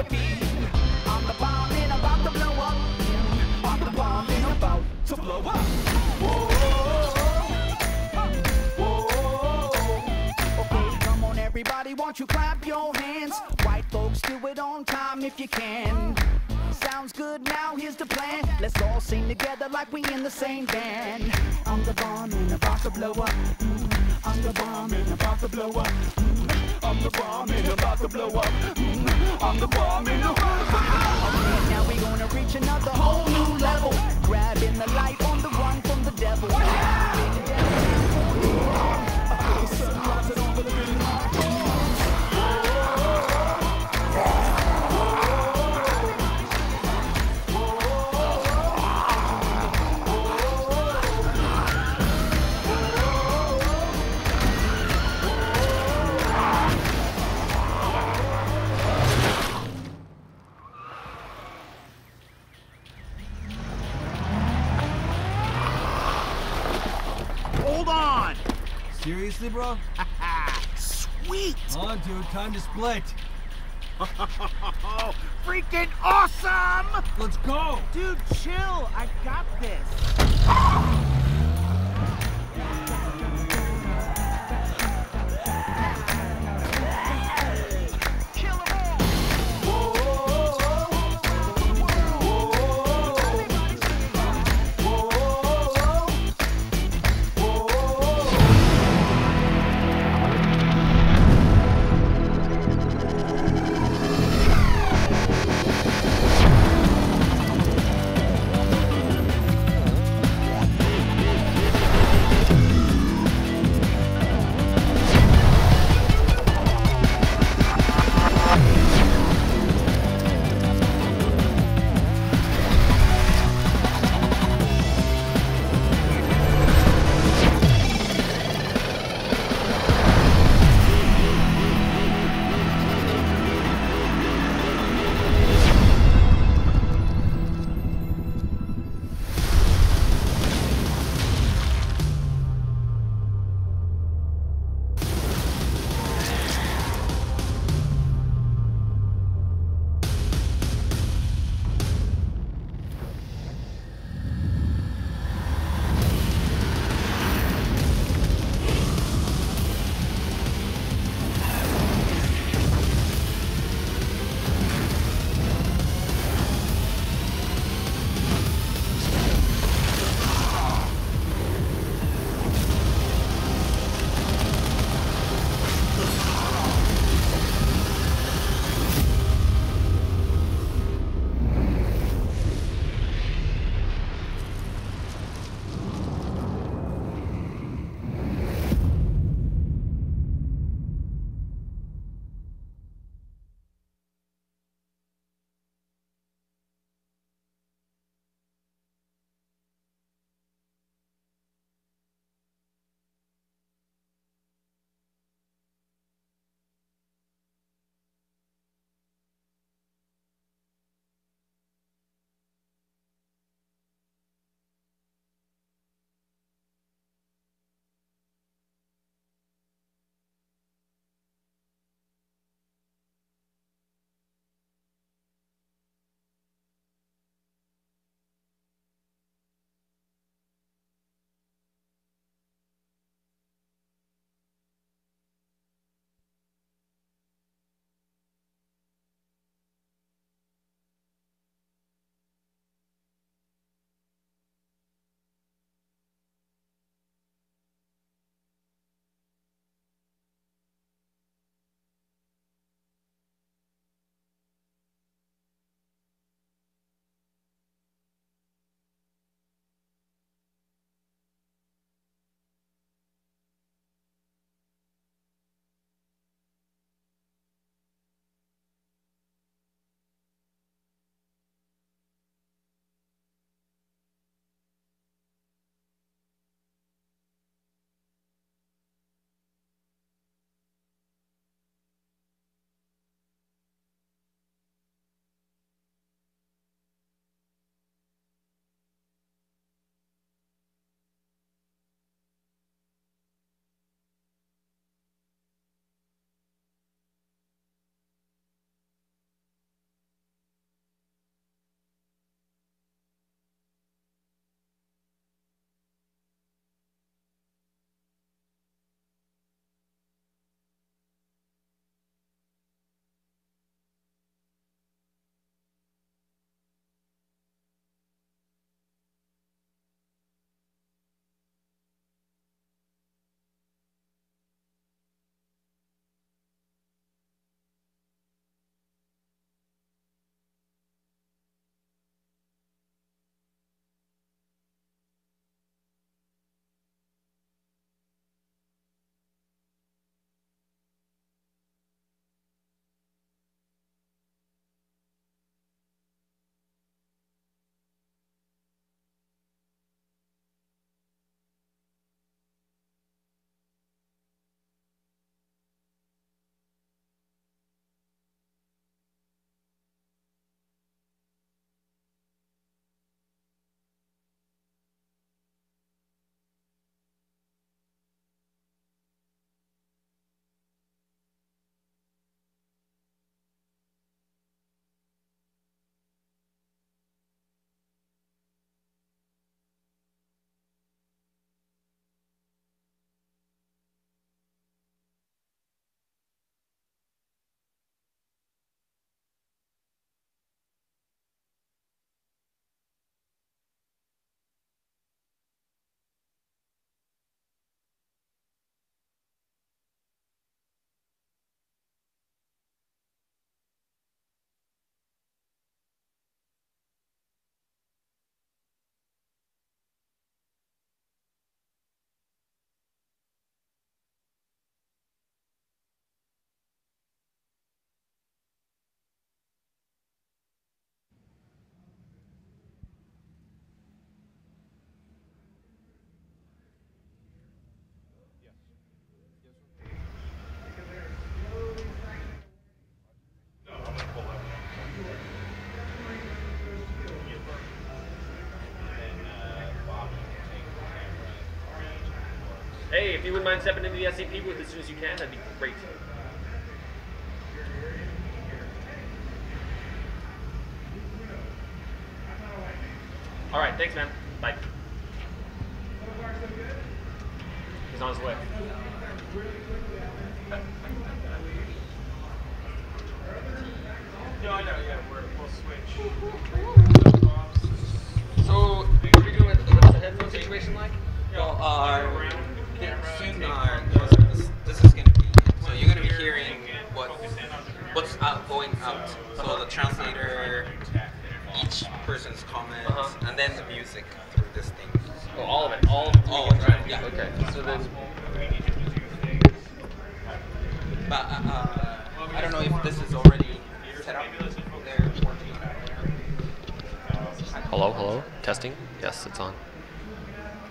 feet. I'm the bomb and about to blow up. I'm the bomb and about to blow up. Whoa. Okay, come on everybody, won't you clap your hands? White folks, do it on time if you can. Sounds good, now here's the plan. Let's all sing together like we in the same band. I'm the bomb and about to blow up. I'm the bomb and about to blow up. I'm the bomb and about to blow up. I'm the bomb and about to blow up. Okay, now we gonna reach another whole new level. Grabbing the light on the run from the devil. Sunrise on the living Hold on! Seriously, bro? Sweet! Come on, dude, time to split. Freaking awesome! Let's go! Dude, chill. I got this. Hey, if you wouldn't mind stepping into the SCP booth as soon as you can, that'd be great. Alright, thanks, man. Bye. He's on his way. No, I know, yeah, we'll switch. So, what are we doing with the headphone situation like? Well, soon, this is going to be, so you're going to be hearing what's going out. So the translator, each person's comments, and then the music through this thing. Oh, all of it? All of it? Right. Yeah. Okay. So then... But I don't know if this is already set up. They're working on it. Hello, hello? Testing? Yes, it's on.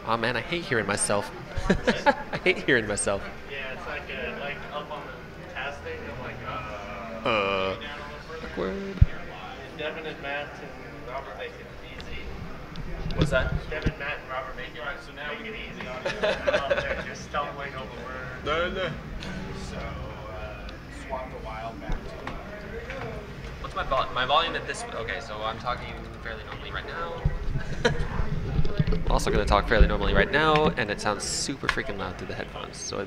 Oh man, I hate hearing myself. I hate hearing myself. Yeah, it's like up on the task thing, I'm like, awkward. Devin and Matt and Robert make it easy. What's that? Devin, Matt, and Robert make it. Right, so now we get easy on it. They're just stumbling over words. No. So, swap the wild back to What's my volume? My volume at this... Okay, so I'm talking fairly normally right now. I'm also going to talk fairly normally right now, and it sounds super freaking loud through the headphones. So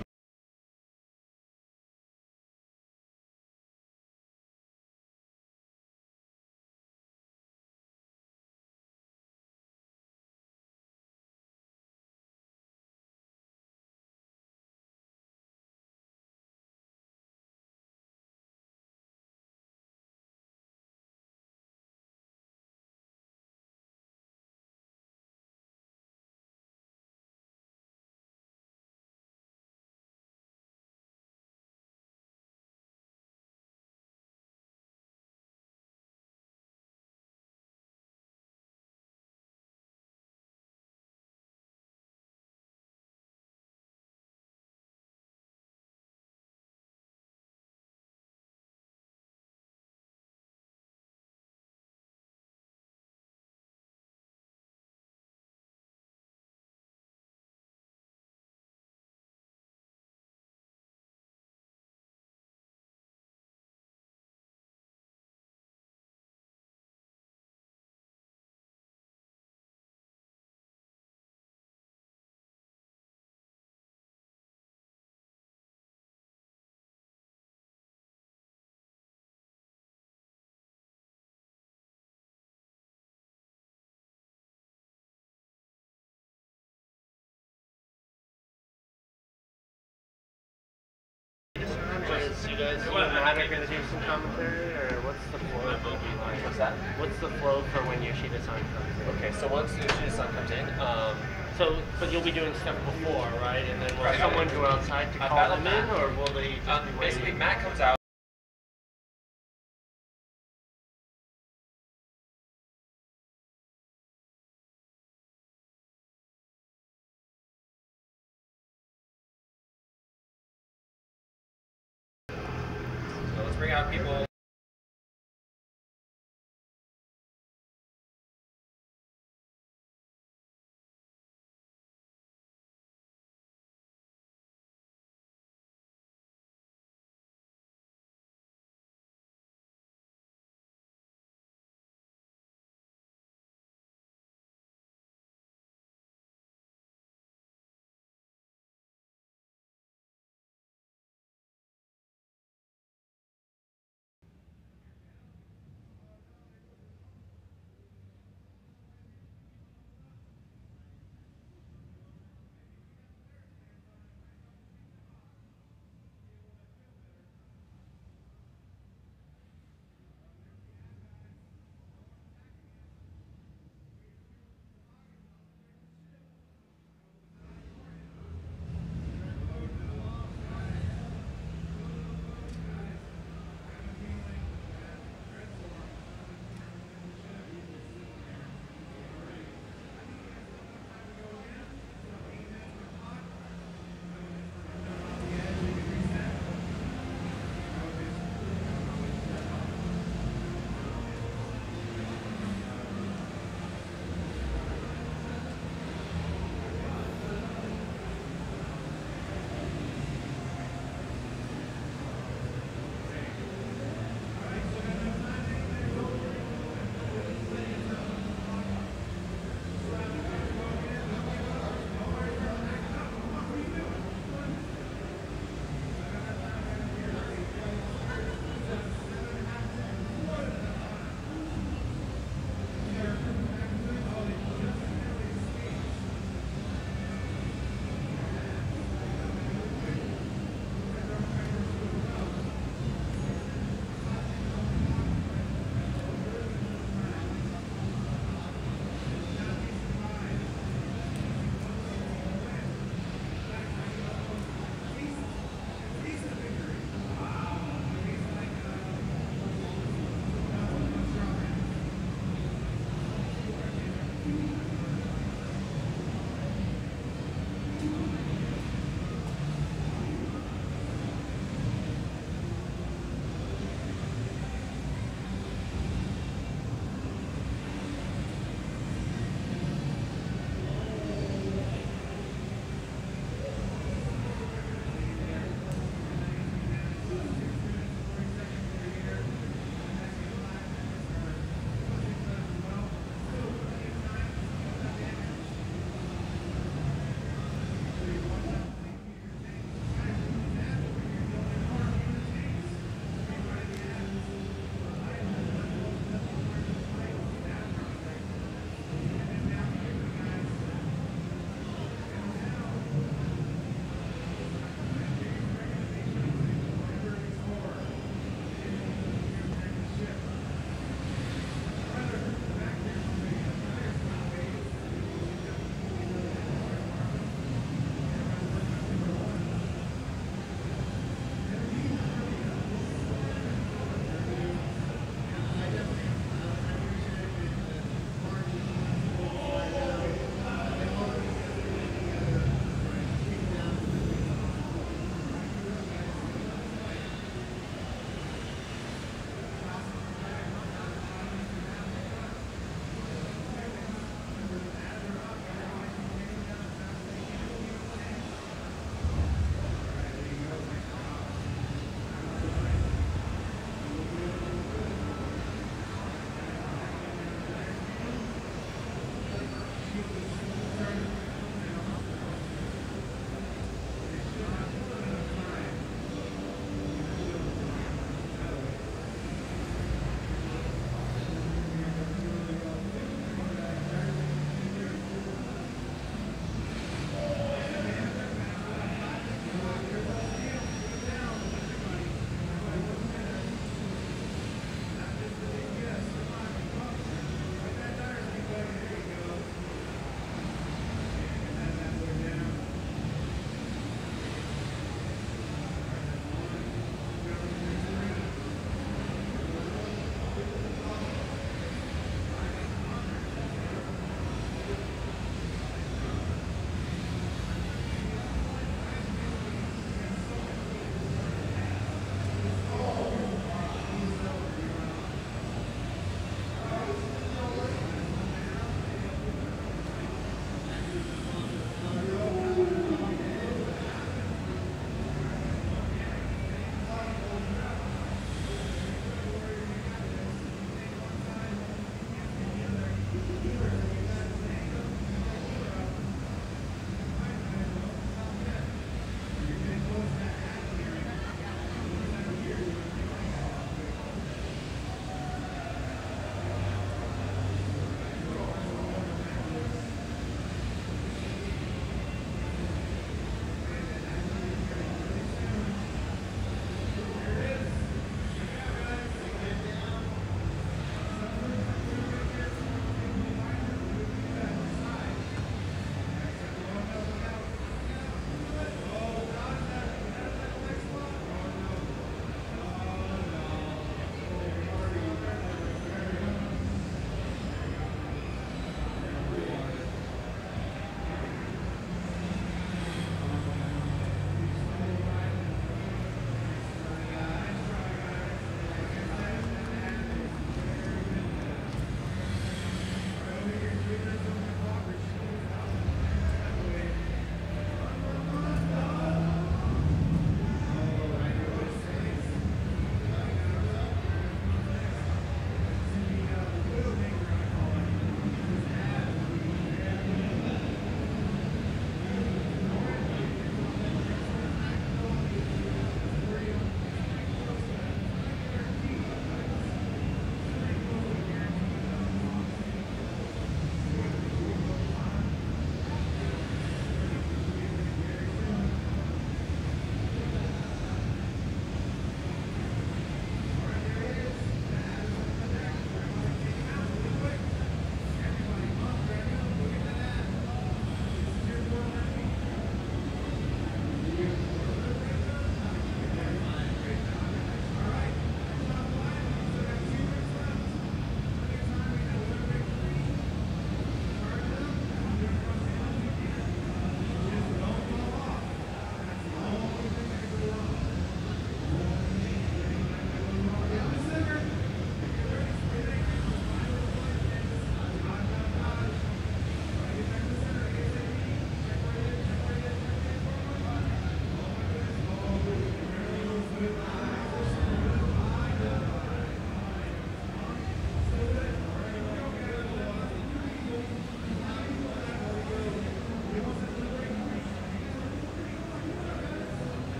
you guys Matt are going to do some commentary, or what's the flow of like? What's that? What's the flow for when Yoshida-san comes in? Okay, so once Yoshida-san comes in, but you'll be doing stuff before, right? And then will someone go outside to call them in, or will they just be waiting? Basically, Matt comes out. So let's bring out people.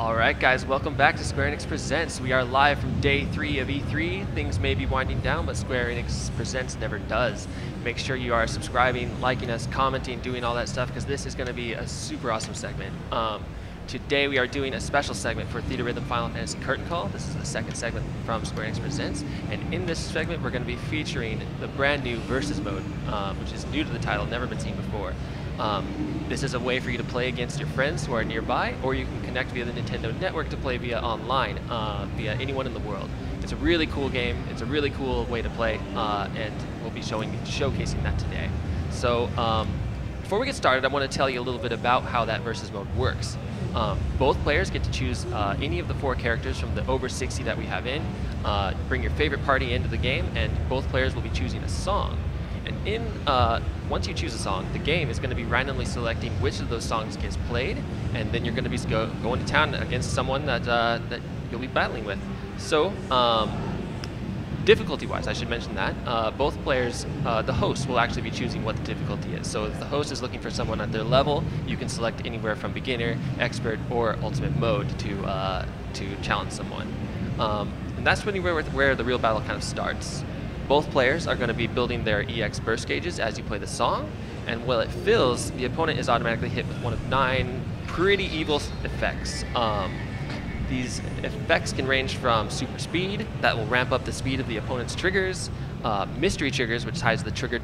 Alright guys, welcome back to Square Enix Presents. We are live from day 3 of E3. Things may be winding down, but Square Enix Presents never does. Make sure you are subscribing, liking us, commenting, doing all that stuff, because this is going to be a super awesome segment. Today we are doing a special segment for Theater Rhythm Final Fantasy Curtain Call. This is the second segment from Square Enix Presents. And in this segment we're going to be featuring the brand new Versus mode, which is new to the title, never been seen before. This is a way for you to play against your friends who are nearby, or you can connect via the Nintendo Network to play via online, via anyone in the world. It's a really cool game, it's a really cool way to play, and we'll be showcasing that today. So before we get started, I want to tell you a little bit about how that Versus mode works. Both players get to choose any of the 4 characters from the over 60 that we have in, bring your favorite party into the game, and both players will be choosing a song. And once you choose a song, the game is going to be randomly selecting which of those songs gets played, and then you're going to be going to town against someone that you'll be battling with. So, difficulty-wise, I should mention that both players, the host will actually be choosing what the difficulty is. So if the host is looking for someone at their level, you can select anywhere from beginner, expert, or ultimate mode to challenge someone. And that's really where the real battle kind of starts. Both players are going to be building their EX burst gauges as you play the song, and while it fills, the opponent is automatically hit with one of 9 pretty evil effects. These effects can range from super speed, that will ramp up the speed of the opponent's triggers, mystery triggers, which ties the trigger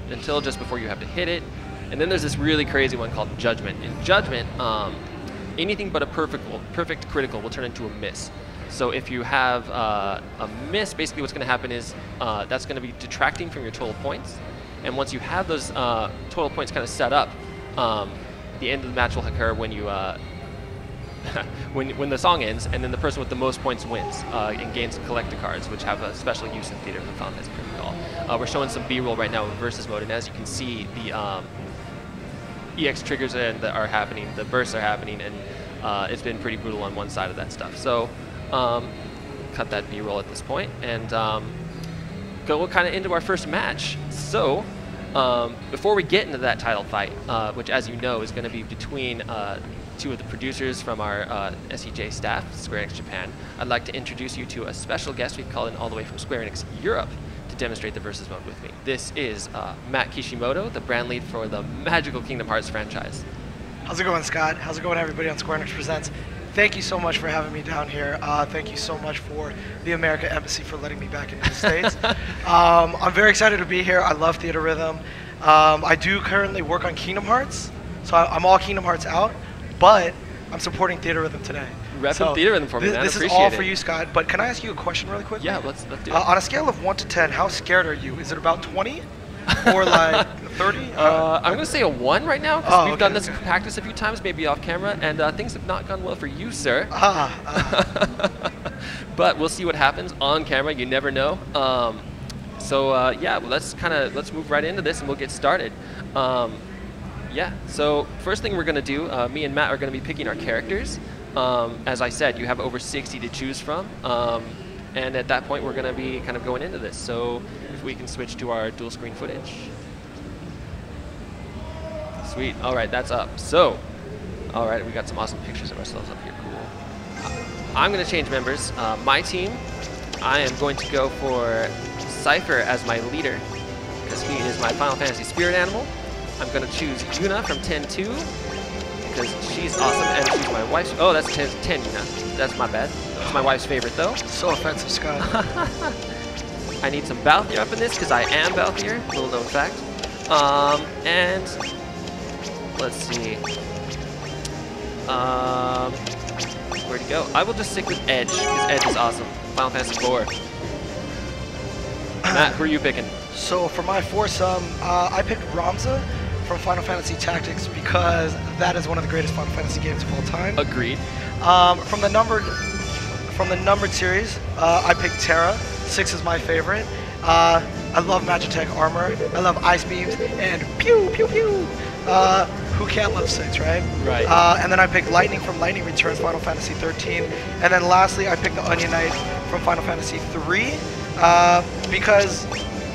until just before you have to hit it, and then there's this really crazy one called Judgment. In Judgment, anything but a perfect critical will turn into a miss. So if you have a miss, basically what's going to happen is that's going to be detracting from your total points, and once you have those total points kind of set up, the end of the match will occur when you when the song ends, and then the person with the most points wins and gains collector cards, which have a special use in Theater of the Final Fantasy Curtain Call. We're showing some B-roll right now in Versus mode, and as you can see, the EX triggers are happening, the bursts are happening, and it's been pretty brutal on one side of that stuff. So cut that B-roll at this point, and go kind of into our first match. So before we get into that title fight, which as you know is going to be between 2 of the producers from our SEJ staff, Square Enix Japan, I'd like to introduce you to a special guest we've called in all the way from Square Enix Europe to demonstrate the Versus mode with me. This is Matt Kishimoto, the brand lead for the Magical Kingdom Hearts franchise. How's it going, Scott? How's it going, everybody on Square Enix Presents? Thank you so much for having me down here. Thank you so much for the America Embassy for letting me back into the States. I'm very excited to be here. I love Theater Rhythm. I do currently work on Kingdom Hearts, so I'm all Kingdom Hearts out, but I'm supporting Theater Rhythm today. Repping Theater Rhythm for me, man. This is all for you, Scott, but can I ask you a question really quick? Yeah, let's do it. On a scale of 1 to 10, how scared are you? Is it about 20? Or like 30? I'm going to say a 1 right now, because we've done this practice a few times, maybe off camera, and things have not gone well for you, sir. But we'll see what happens on camera. You never know. Yeah, let's move right into this, and we'll get started. Yeah. So first thing we're going to do, me and Matt are going to be picking our characters. As I said, you have over 60 to choose from. And at that point, we're going to be kind of going into this. So if we can switch to our dual screen footage. Sweet. All right, that's up. So, all right, we got some awesome pictures of ourselves up here. Cool. I'm going to change members. My team, I am going to go for Cypher as my leader, because he is my Final Fantasy spirit animal. I'm going to choose Yuna from 10-2, because she's awesome, and she's my wife's... Oh, that's 10 Yuna. That's my bad. That's my wife's favorite, though. So offensive, Scott. I need some Balthier up in this, because I am Balthier. Little known fact. And... let's see. Where'd he go? I will just stick with Edge, because Edge is awesome. Final Fantasy IV. Matt, who are you picking? So for my foursome, I picked Ramza from Final Fantasy Tactics, because that is one of the greatest Final Fantasy games of all time. Agreed. From the numbered series, I picked Terra. 6 is my favorite. I love Magitech armor. I love ice beams and pew pew pew. Who can't love 6, right? Right. And then I picked Lightning from Lightning Returns, Final Fantasy 13. And then lastly, I picked the Onion Knight from Final Fantasy 3. Because,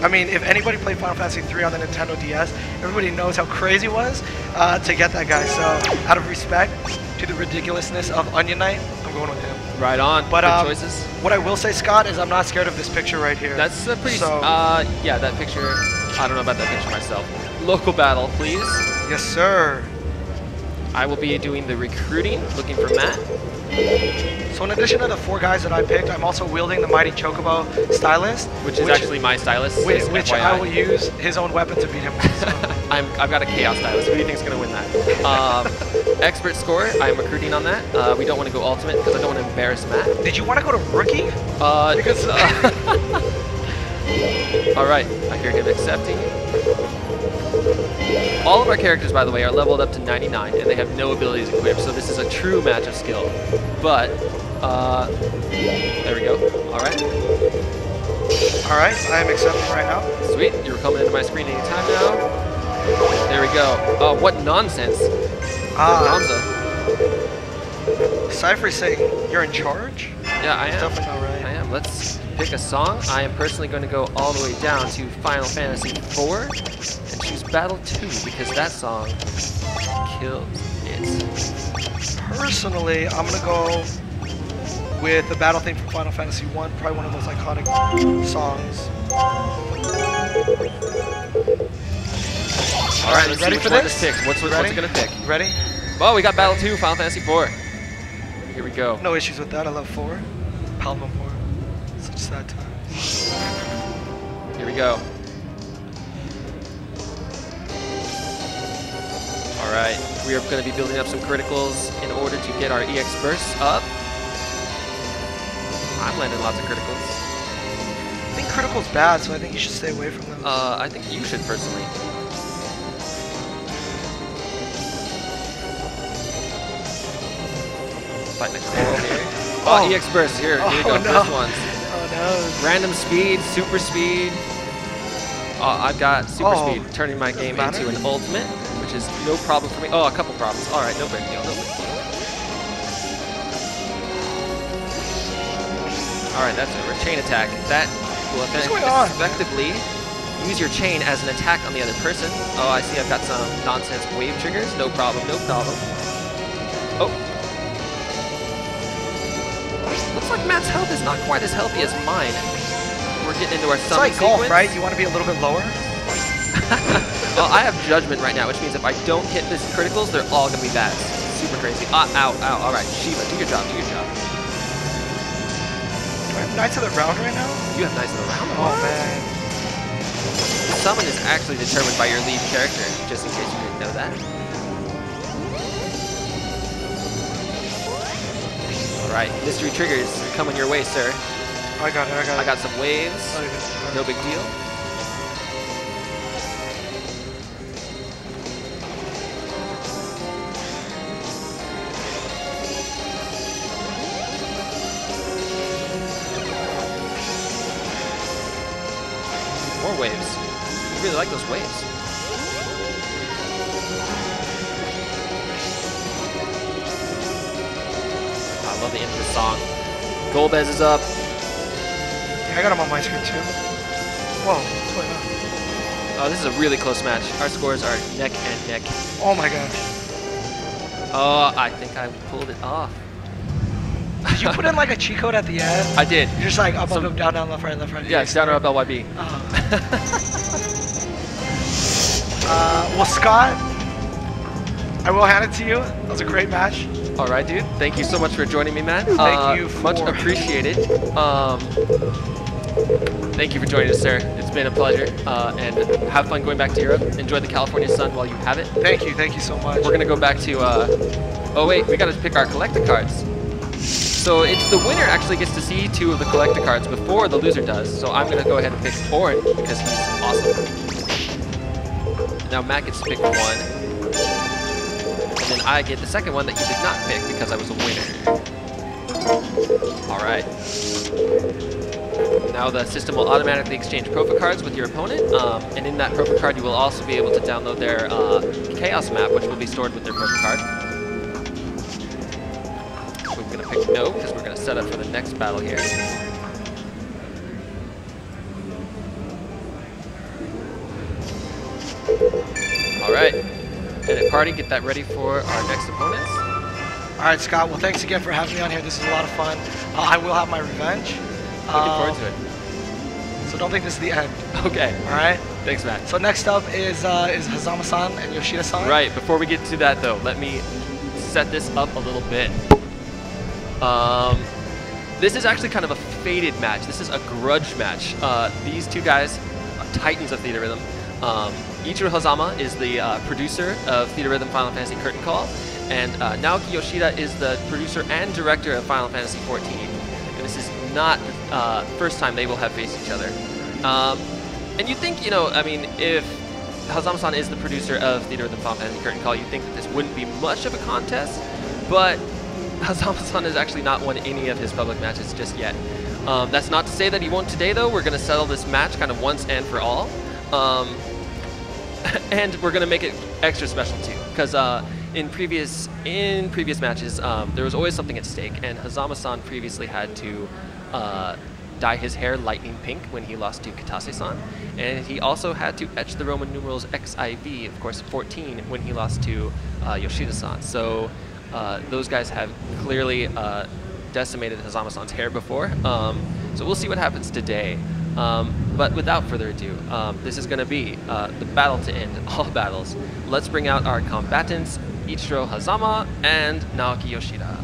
I mean, if anybody played Final Fantasy 3 on the Nintendo DS, everybody knows how crazy it was to get that guy. So, out of respect, to the ridiculousness of Onion Knight, I'm going with him. Right on. But good choices. What I will say, Scott, is I'm not scared of this picture right here. That's a pretty. So, yeah, that picture. I don't know about that picture myself. Local battle, please. Yes, sir. I will be doing the recruiting, looking for Matt. So in addition to the 4 guys that I picked, I'm also wielding the Mighty Chocobo Stylist. Which is actually my stylist. Which I will use his own weapon to beat him with. So. I've got a Chaos Stylist. Who do you think is going to win that? Expert score, I'm recruiting on that. We don't want to go Ultimate because I don't want to embarrass Matt. Did you want to go to Rookie? Because... Alright, I hear him accepting. All of our characters, by the way, are leveled up to 99, and they have no abilities equipped, so this is a true match of skill. But, there we go. Alright. Alright, I am accepting right now. Sweet, you're coming into my screen anytime now. There we go. Oh, what nonsense. Cypher's saying you're in charge? Yeah, I am. Definitely not right. I am. Let's pick a song. I am personally going to go all the way down to Final Fantasy IV and choose Battle 2 because that song kills it. Personally, I'm going to go with the battle theme from Final Fantasy 1, probably one of those iconic songs. Alright, let's ready see for which one this? Picks. What's it going to pick? Ready? Oh, we got Battle 2, Final Fantasy 4. Here we go. No issues with that. I love 4. Palma 4. Such sad times. Here we go. Alright, we are going to be building up some criticals in order to get our EX bursts up. I'm landing lots of criticals. I think critical's bad, so I think you should stay away from them. I think you should personally. Fight next to here. Oh, EX burst. Here we go. No. First ones. Oh no. Random speed, super speed. I've got super speed, turning my game into an ultimate, which is no problem for me. Oh, a couple problems. All right, no big deal. No big deal. All right, that's over. Chain attack. That will effectively use your chain as an attack on the other person. Oh, I see. I've got some nonsense wave triggers. No problem. No problem. Oh. Looks like Matt's health is not quite as healthy as mine. We're getting into our summon It's like golf, sequence. right? You want to be a little bit lower? Well, I have judgment right now, which means if I don't hit these criticals, they're all going to be bad. Super crazy. Ow, ow. All right, Shiva, do your job, do your job. Do I have Knights of the Round right now? You have Knights of the Round? Oh, man. The summon is actually determined by your lead character, just in case you didn't know that. Alright, mystery triggers coming your way, sir. I got it, I got some waves. No big deal. More waves. I really like those waves. I love the end of the song. Golbez is up. Yeah, I got him on my screen too. Whoa, what's going on? Oh, this is a really close match. Our scores are neck and neck. Oh my gosh. Oh, I think I pulled it off. Did you put in like a cheat code at the end? I did. You're just like up, up, down, down, left, right, left, right. Yeah, it's down or up, LYB. Well, Scott, I will hand it to you. That was a great match. All right, dude. Thank you so much for joining me, man. Thank you. Much appreciated. Thank you for joining us, sir. It's been a pleasure. And have fun going back to Europe. Enjoy the California sun while you have it. Thank you so much. We're gonna go back to. Oh wait, we gotta pick our collector cards. So it's the winner actually gets to see 2 of the collector cards before the loser does. So I'm gonna go ahead and pick Orange because he's awesome. Now Matt gets to pick 1. And then I get the second one that you did not pick because I was a winner. Alright. Now the system will automatically exchange Profa cards with your opponent, and in that Profa card you will also be able to download their Chaos map, which will be stored with their Profa card. We're going to pick no, because we're going to set up for the next battle here. Alright. Edit party, get that ready for our next opponents. All right, Scott. Well, thanks again for having me on here. This is a lot of fun. I will have my revenge. Looking forward to it. So don't think this is the end. Okay. All right. Thanks, Matt. So next up is Hazama-san and Yoshida-san. Right. Before we get to that, though, let me set this up a little bit. This is actually kind of a fated match. This is a grudge match. These two guys, titans of Theater Rhythm. Ichiro Hazama is the producer of Theater Rhythm Final Fantasy Curtain Call, and Naoki Yoshida is the producer and director of Final Fantasy XIV. And this is not the first time they will have faced each other. And you think, I mean, if Hazama-san is the producer of Theater Rhythm Final Fantasy Curtain Call, you'd think that this wouldn't be much of a contest, but Hazama-san has actually not won any of his public matches just yet. That's not to say that he won't today, though. We're going to settle this match kind of once and for all. And we're going to make it extra special, too, because in previous matches, there was always something at stake, and Hazama-san previously had to dye his hair lightning pink when he lost to Katase-san, and he also had to etch the Roman numerals XIV, of course, 14, when he lost to Yoshida-san. So those guys have clearly decimated Hazama-san's hair before, so we'll see what happens today. But without further ado, this is going to be the battle to end all battles. Let's bring out our combatants, Ichiro Hazama and Naoki Yoshida.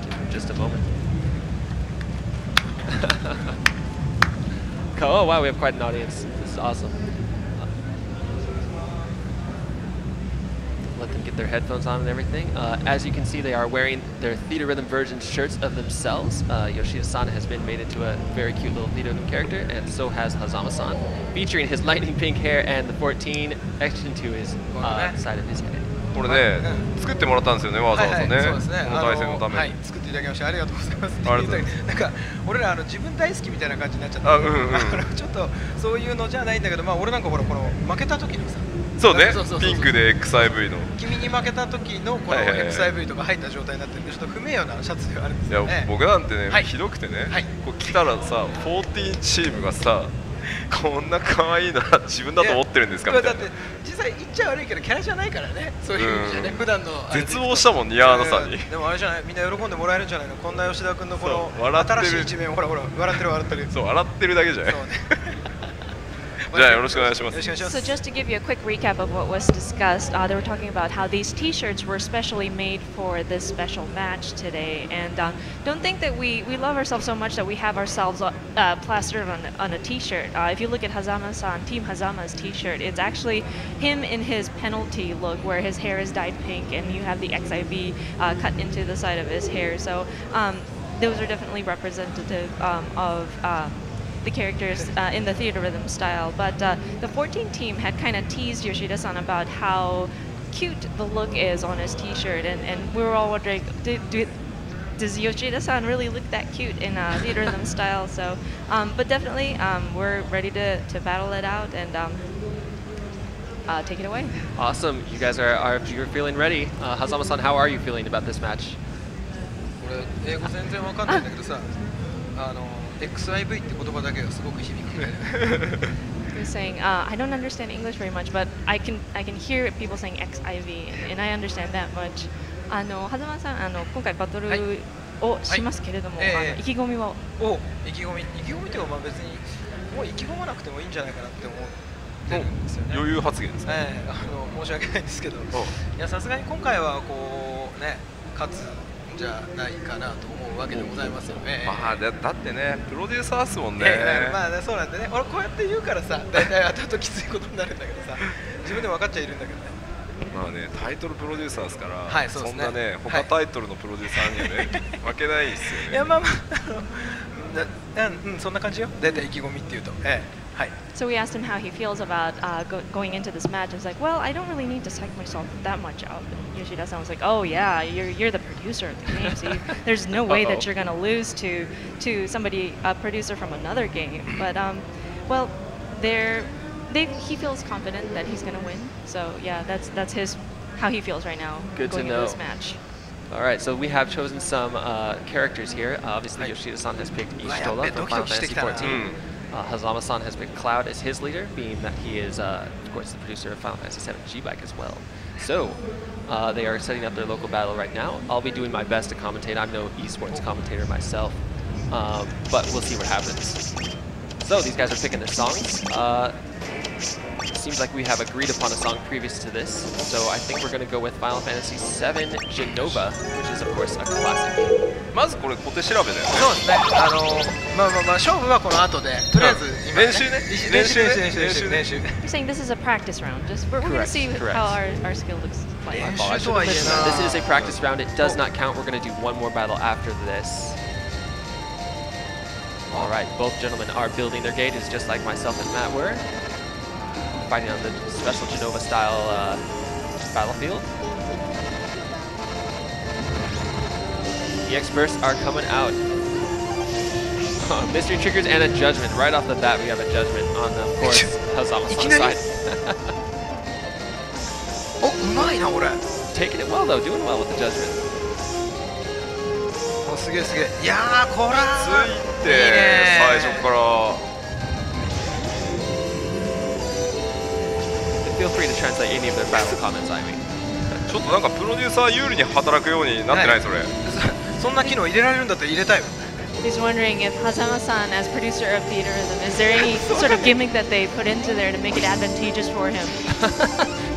Give him just a moment. Oh wow, we have quite an audience. This is awesome. Let them get their headphones on and everything. As you can see, they are wearing their Theater Rhythm version shirts of themselves. Yoshida-san has been made into a very cute little Theater Rhythm character, and so has Hazama-san, featuring his lightning pink hair and the 14 etched into his side of his head. これね、作ってもらったんですよね、わざわざね。そうですね。この対戦のために。はい、作っていただきましてありがとうございます。ありがとうございます。なんか俺ら自分大好きみたいな感じになっちゃった。ちょっとそういうのじゃないんだけど、まあ俺なんかほらこの負けた時のさ。そうね、ピンクで XIV の君に負けた時のこの XIV とか入った状態になってるんで、ちょっと不名誉なシャツではあるんですよね。いや僕なんてね、ひどくてね、こう来たらさ、14チームがさ、こんな可愛いのは自分だと思ってるんですかみたいな。だって実際言っちゃ悪いけどキャラじゃないからね、そういう意味じゃね、普段の絶望したもん、ニアーナさんに。でもあれじゃない、みんな喜んでもらえるんじゃないの、こんな吉田君のこの新しい一面をほらほら笑ってる笑ってる。そう笑ってるだけじゃない。じゃあよろしくお願いします。 So just to give you a quick recap of what was discussed, they were talking about how these T-shirts were specially made for this special match today, and don't think that we love ourselves so much that we have ourselves plastered on a T-shirt. If you look at Hazama-san, Team Hazama's T-shirt, it's actually him in his penalty look, where his hair is dyed pink, and you have the XIV cut into the side of his hair. So those are definitely representative of the characters in the Theater Rhythm style, but the 14 team had kind of teased Yoshida-san about how cute the look is on his T-shirt, and we were all wondering, does Yoshida-san really look that cute in Theater Rhythm style? So, but definitely we're ready to battle it out and take it away. Awesome, you guys you're feeling ready. Hazama-san, how are you feeling about this match? 俺英語全然わかんないんだけどさ、XIV って言葉だけがすごく響くね。He was saying, I don't understand English very much, but I can hear people saying XIV, and I understand that much. 狭間さん、今回バトルをしますけれども、意気込みは？意気込みっていうか、まあ別にもう意気込まなくてもいいんじゃないかなって思ってるんですよね。余裕発言ですね。申し訳ないんですけど、いやさすがに今回はこうね勝つじゃないかなと思うわけでございますよね。まあだってね、プロデューサーですもんね。まあそうなんでね、俺こうやって言うからさ、大体後々きついことになるんだけどさ、自分で分かっちゃいるんだけどね。まあね、タイトルプロデューサーですから、はい、そんなね、他タイトルのプロデューサーにはね、負けないですよね。いやまあまあ、そんな感じよ。大体意気込みっていうと。So we asked him how he feels about going into this match. I was like, well, I don't really need to psych myself that much up. And Yoshida-san was like, oh yeah, you're the producer of the game, so there's no way that you're gonna lose to somebody, a producer from another game. But well, he feels confident that he's gonna win. So yeah, that's how he feels right now. Good going to know. Into this match. All right, so we have chosen some characters here. Obviously, Yoshida-san has picked Ishitola from Final Fantasy XIV. Hazama-san has picked Cloud as his leader, being that he is, of course, the producer of Final Fantasy VII G-Bike as well. So, they are setting up their local battle right now. I'll be doing my best to commentate. I'm no esports commentator myself, but we'll see what happens. So these guys are picking their songs. Seems like we have agreed upon a song previous to this, so I think we're going to go with Final Fantasy VII Genova, which is of course a classic. まずこれ小手調べだよね。そうですね。勝負はこの後で、とりあえず今練習ね。練習。 You're saying this is a practice round. Just we're going to see how our skill looks like. This is a practice round. It does not count. We're going to do one more battle after this. All right, both gentlemen are building their gauges just like myself and Matt were. Fighting on the special Genova style battlefield. The experts are coming out. Mystery triggers and a judgment. Right off the bat, we have a judgment on, of course, Hazama's side. Oh, うまいな俺。 Taking it well though, doing well with the judgment. すげえすげえ。いやーこらついて最初から。 Feel free to translate any of their battle comments, I mean. ちょっとなんかプロデューサー有利に働くようになってないそれ。そんな機能入れられるんだったら入れたいよ。 He's wondering if Hazama-san, as producer of Theaterism, is there any sort of gimmick that they put into there to make it advantageous for him?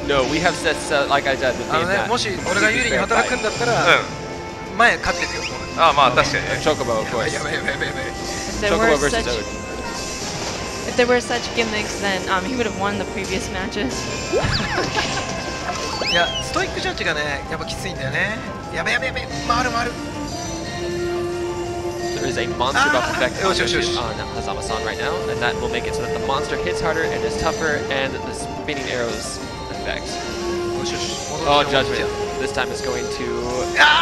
No, we have said, like I said, もし俺が有利に働くんだったら、前勝ってるよ。あ、まあ確かにね。Chocobo, of course. やばいやばいやばいやばい。 Chocobo versus Ode. If there were such gimmicks, then he would have won the previous matches. いや、ストイックジャッジがね、やっぱきついんだよね。やべやべやべ、回る回る。 There is a monster buff effect on Hazama-san right now, and that will make it so that the monster hits harder and is tougher, and the spinning arrows effect. Oh, judgment. This time it's going to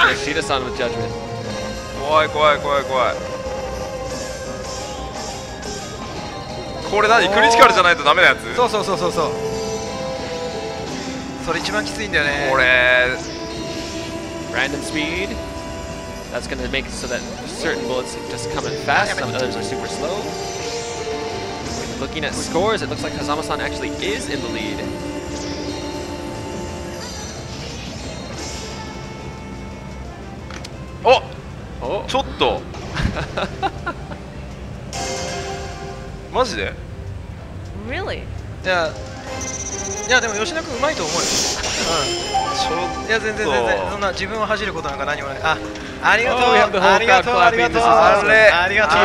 Yoshida-san with judgment. 怖い怖い怖い怖い。これ何クリティカルじゃないとダメなやつ？そうそうそうそうそう。それ一番きついんだよね。これ random speed. That's going to make it so that certain bullets just come in fast, some others are super slow. Looking at scores, it looks like Hazama-san actually is in the lead. Oh! ちょっとマジで Really? いやでも吉田君うまいと思うよ。うん。いや全然全然そんな自分を恥じることなんか何もない。あ、ありがとうありがとうありがとうありがとう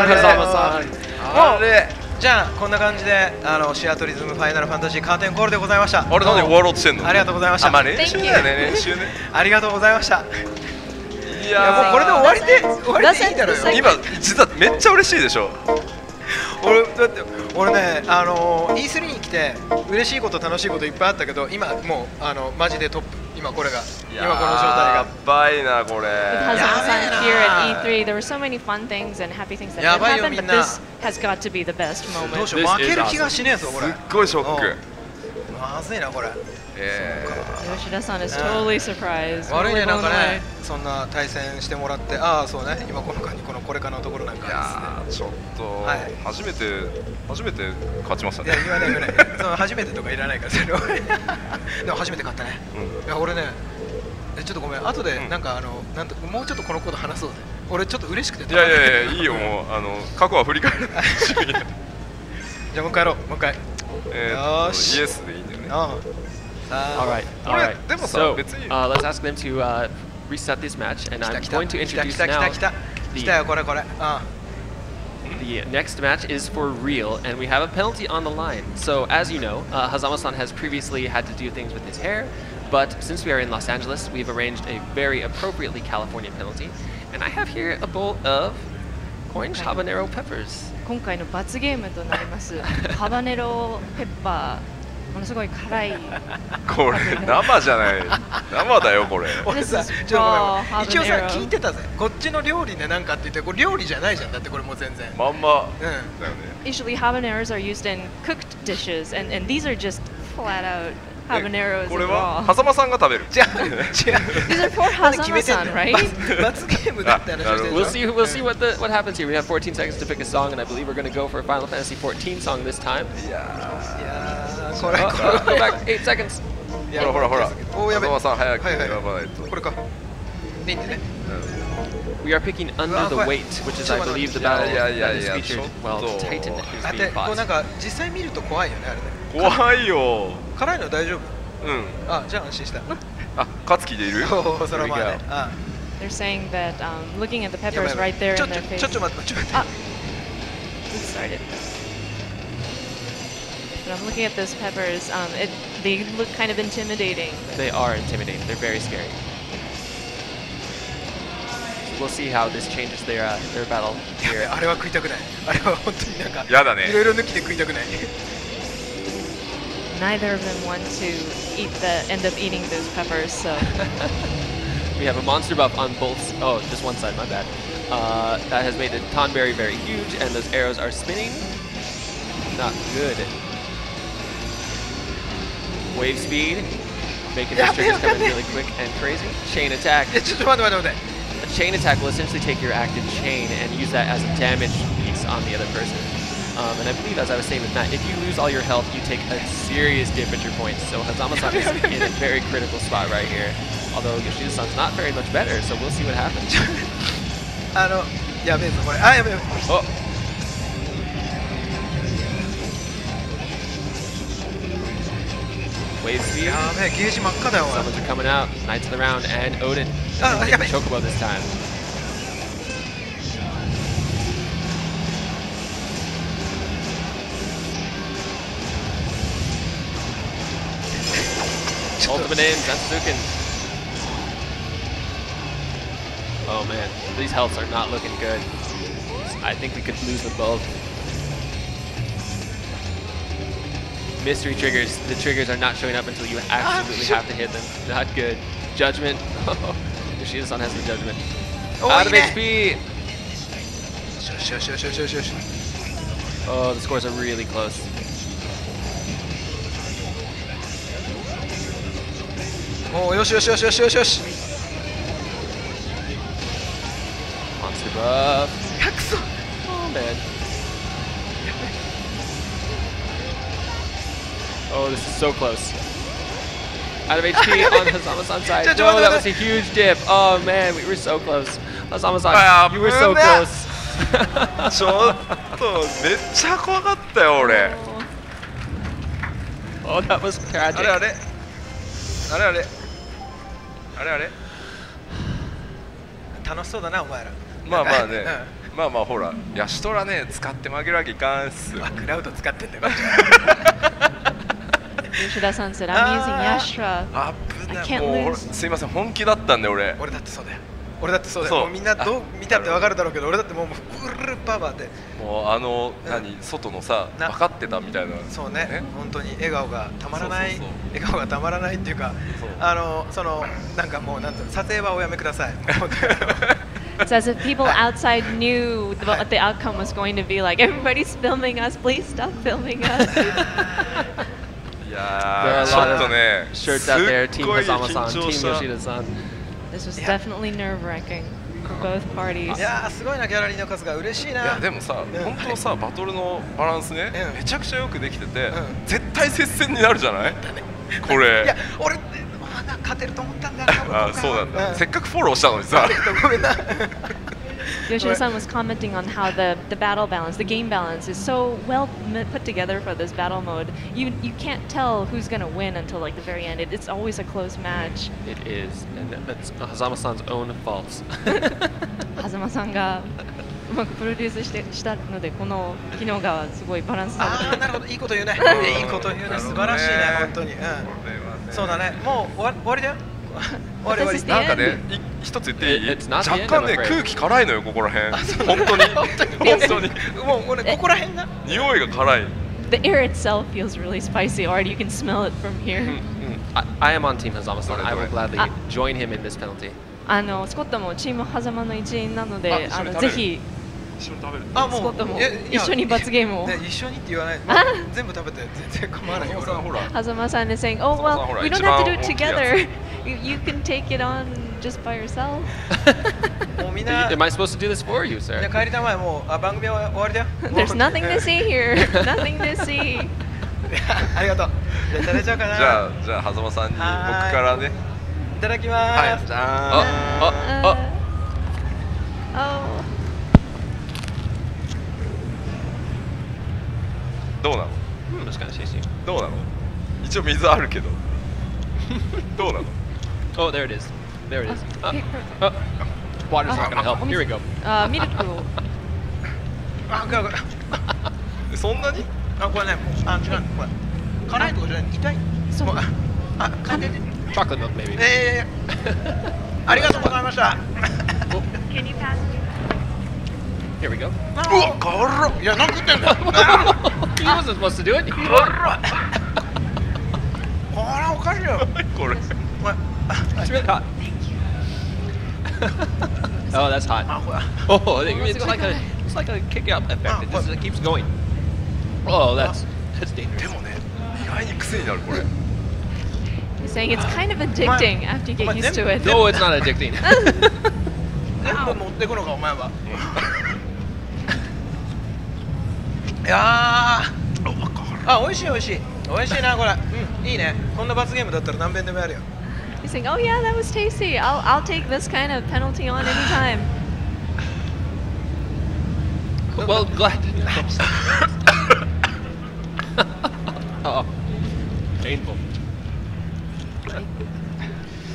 あれ。じゃあこんな感じでシアトリズムファイナルファンタジーカーテンコールでございました。あれなんで終わろうとしてんの？ありがとうございました。まあ練習だよね練習ね。ありがとうございました。いやもうこれで終わりでいいだろうよ。今実はめっちゃ嬉しいでしょ。俺ねE3 に来て嬉しいこと楽しいこといっぱいあったけど今もうマジでトップ今これが今この状態がやばいなこれ。Hazama-san here at E3 there were so many fun things and happy things that had happened, but this has got to be the best moment. どうしよう負ける気がしねえぞこれ。すっごいショック。まずいなこれ。Yoshida-san is totally surprised. 悪いねなんかねそんな対戦してもらってああそうね今この間にこれからのところなんかですね。ちょっと初めて勝ちましたね。いや言わないその初めてとかいらないからそれは。でも初めて勝ったね。いや俺ねちょっとごめん後でなんかなんともうちょっとこのこと話そうぜ。俺ちょっと嬉しくて。いやいやいやいいよもう過去は振り返る。じゃあもう一回やろうもう一回。よし。イエスでいいんだよね。All right. So let's ask them to reset this match, and I'm going to introduce now the next match is for real, and we have a penalty on the line. So as you know, Hazama-san has previously had to do things with his hair, but since we are in Los Angeles, we've arranged a very appropriately Californian penalty, and I have here a bowl of orange habanero peppers. 今回の罰ゲームとなりますハバネロペッパーものすごい辛いこれ生じゃない生だよこれ俺さ一応さ聞いてたぜこっちの料理ねなんかって言ってこれ料理じゃないじゃんだってこれもう全然まんまだよね Usually habaneros are used in cooked dishes and these are just flat out habaneros これはHazamaさんが食べる。違う。These are for Hazama-san, right? 罰ゲームだって話をしてる。We'll see what happens here. We have 14 seconds to pick a song, and I believe we're going to go for a Final Fantasy 14 song this time. Yeah. Go back 8 seconds. ほらほら。おおやべ。風間さん早く選ばないと。これか。でいいんでね。We are picking under the weight, which is, I believe, the battle that is featured. Well, Titan is だって being こう fought. なんか実際見ると怖いよねあれね。怖いよ。辛いの大丈夫？うん。あ、じゃあ安心した。あ、勝つ気でいる？そのままね。あ。They're saying that looking at the peppers right there in their face. ちょっと待って。Ah, we started. But I'm looking at those peppers. They look kind of intimidating. They are intimidating. They're very scary. We'll see how this changes their battle here. あれは食いたくない。あれは本当になんか。やだね。いろいろ抜きで食いたくない。Neither of them want to end up eating those peppers. So we have a monster buff on both. Oh, just one side. My bad. That has made the Tonberry very huge, and those arrows are spinning. Not good. Wave speed, making those triggers come in really quick and crazy. Chain attack. A chain attack will essentially take your active chain and use that as a damage piece on the other person. And I believe, as I was saying with Matt, if you lose all your health, you take a serious dip at your points. So Hazama-san is in a very critical spot right here. Although Yoshida-san's not very much better, so we'll see what happens. やべえぞこれ。あ、やべえ。Oh. Wave speed. Summons are coming out. Knights of the round and Odin. Chocobo this time. Ultimate in, Zansuken. Oh man, these healths are not looking good. I think we could lose them both. Mystery triggers. The triggers are not showing up until you absolutely have to hit them. Not good. Judgment. Yoshida-san has the judgment. Out of HP. Oh, the scores are really close. Oh, Monster buff. Oh man. Oh, this is so close. Out of HP on Hazama-san's side. No, that was a huge dip. Oh man, we were so close. Hazama-san, you were so close. ちょっとめっちゃ怖かったよ俺。Oh, that was tragic. あれあれあれ楽しそうだなお前ら。まあまあね。まあまあほら、ヤシトラね使って負けるわけいかんっすよ。クラウド使ってんだよ。Yoshida-san said, I'm using Yashtra. I can't lose. すいません、本気だったんで俺。俺だってそうだよ。俺だってそうだよ。もうみんなどう見たってわかるだろうけど、俺だってもうフルパワーで。もう何外のさ分かってたみたいな。そうね。本当に笑顔がたまらない。笑顔がたまらないっていうか、そのなんかもうなんて撮影はおやめください。It's as if people outside knew what the outcome was going to be like. Everybody's filming us. Please stop filming us. There are a lot of shirts out there. Team Hazama-san, Team Yoshida-san. This was definitely nerve-wracking for both parties. いやすごいなギャラリーの数が嬉しいな。いやでもさ、本当さバトルのバランスね、めちゃくちゃよくできてて、絶対接戦になるじゃない？これ。いや俺勝てると思ったんだ。あ、そうなんだ。せっかくフォローしたのにさ。ごめんな。Yoshida-san was commenting on how the battle balance, the game balance, is so well put together for this battle mode. You can't tell who's gonna win until like the very end. It's always a close match. It is, and that's Hazama-san's own faults. Hazama-san がうまくプロデュースしたのでこの機能がすごいバランスされてる。ああなるほどいいこと言うね。いいこと言うね。素晴らしいね本当に。そうだね。もう終わりだよ。なんかね、一つ言っていい？若干ね、空気辛いのよ、ここら辺。本当に。本当に。もうここら辺が。匂いが辛い。The air itself feels really spicy, or you can smell it from here. I am on Team Hazama-san. I will gladly join him in this penalty. スコットもチーム狭間の一員なので、ぜひ。一緒に食べる。あ、もう一緒に罰ゲームを。一緒にって言わない。全部食べて全然構わないよ。Hazama-san is saying, "Oh well, we don't have to do it together. You can take it on just by yourself." Am I supposed to do this for you, sir? 帰りたまえもう番組は終わりだよ。There's nothing to see here. Nothing to see. ありがとう。絶対出ちゃうかな。じゃあ狭間さんに僕からね。いただきます。はい、じゃあ。どうなの？確かにシーシー。どうなの？一応水あるけど。どうなの？ Oh, there it is. There it is. Water's not gonna help. Here we go. ミルクを。そんなに？これね、違う、これ。辛いとかじゃない、痛い。そう。Chocolate milk, maybe. ありがとうございました。Can you pass me? Here we go. うわ、辛っ。いや、何食ってんだよ。He wasn't supposed to do it. これおかしいよ。これ。It's really hot. Oh, that's hot. Oh, it's like a kick up effect. It keeps going. Oh, that's dangerous. でもね、意外に癖になるこれ。He's saying it's kind of addicting after you get used to it. No, it's not addicting. 全部持ってくのかお前は。いや美味しい美味しい美味しいなこれ。いいね。こんな罰ゲームだったら何遍でもやるよ。He's saying, "Oh yeah, that was tasty. I'll take this kind of penalty on anytime." Well, glad. Oh, painful.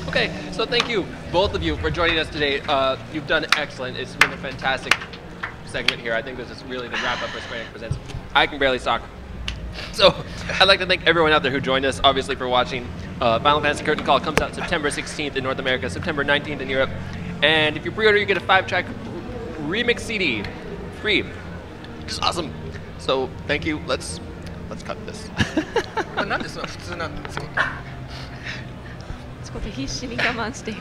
Okay, so thank you, both of you, for joining us today. You've done excellent. It's been a fantastic segment here. I think this is really the wrap up for Square Enix Presents. I can barely talk. So I'd like to thank everyone out there who joined us, obviously, for watching. Final Fantasy Curtain Call comes out September 16th in North America, September 19th in Europe. And if you pre-order, you get a 5-track remix CD free. Which is awesome. So thank you. Let's cut this. なんでその普通なんですか？そこで必死に我慢している。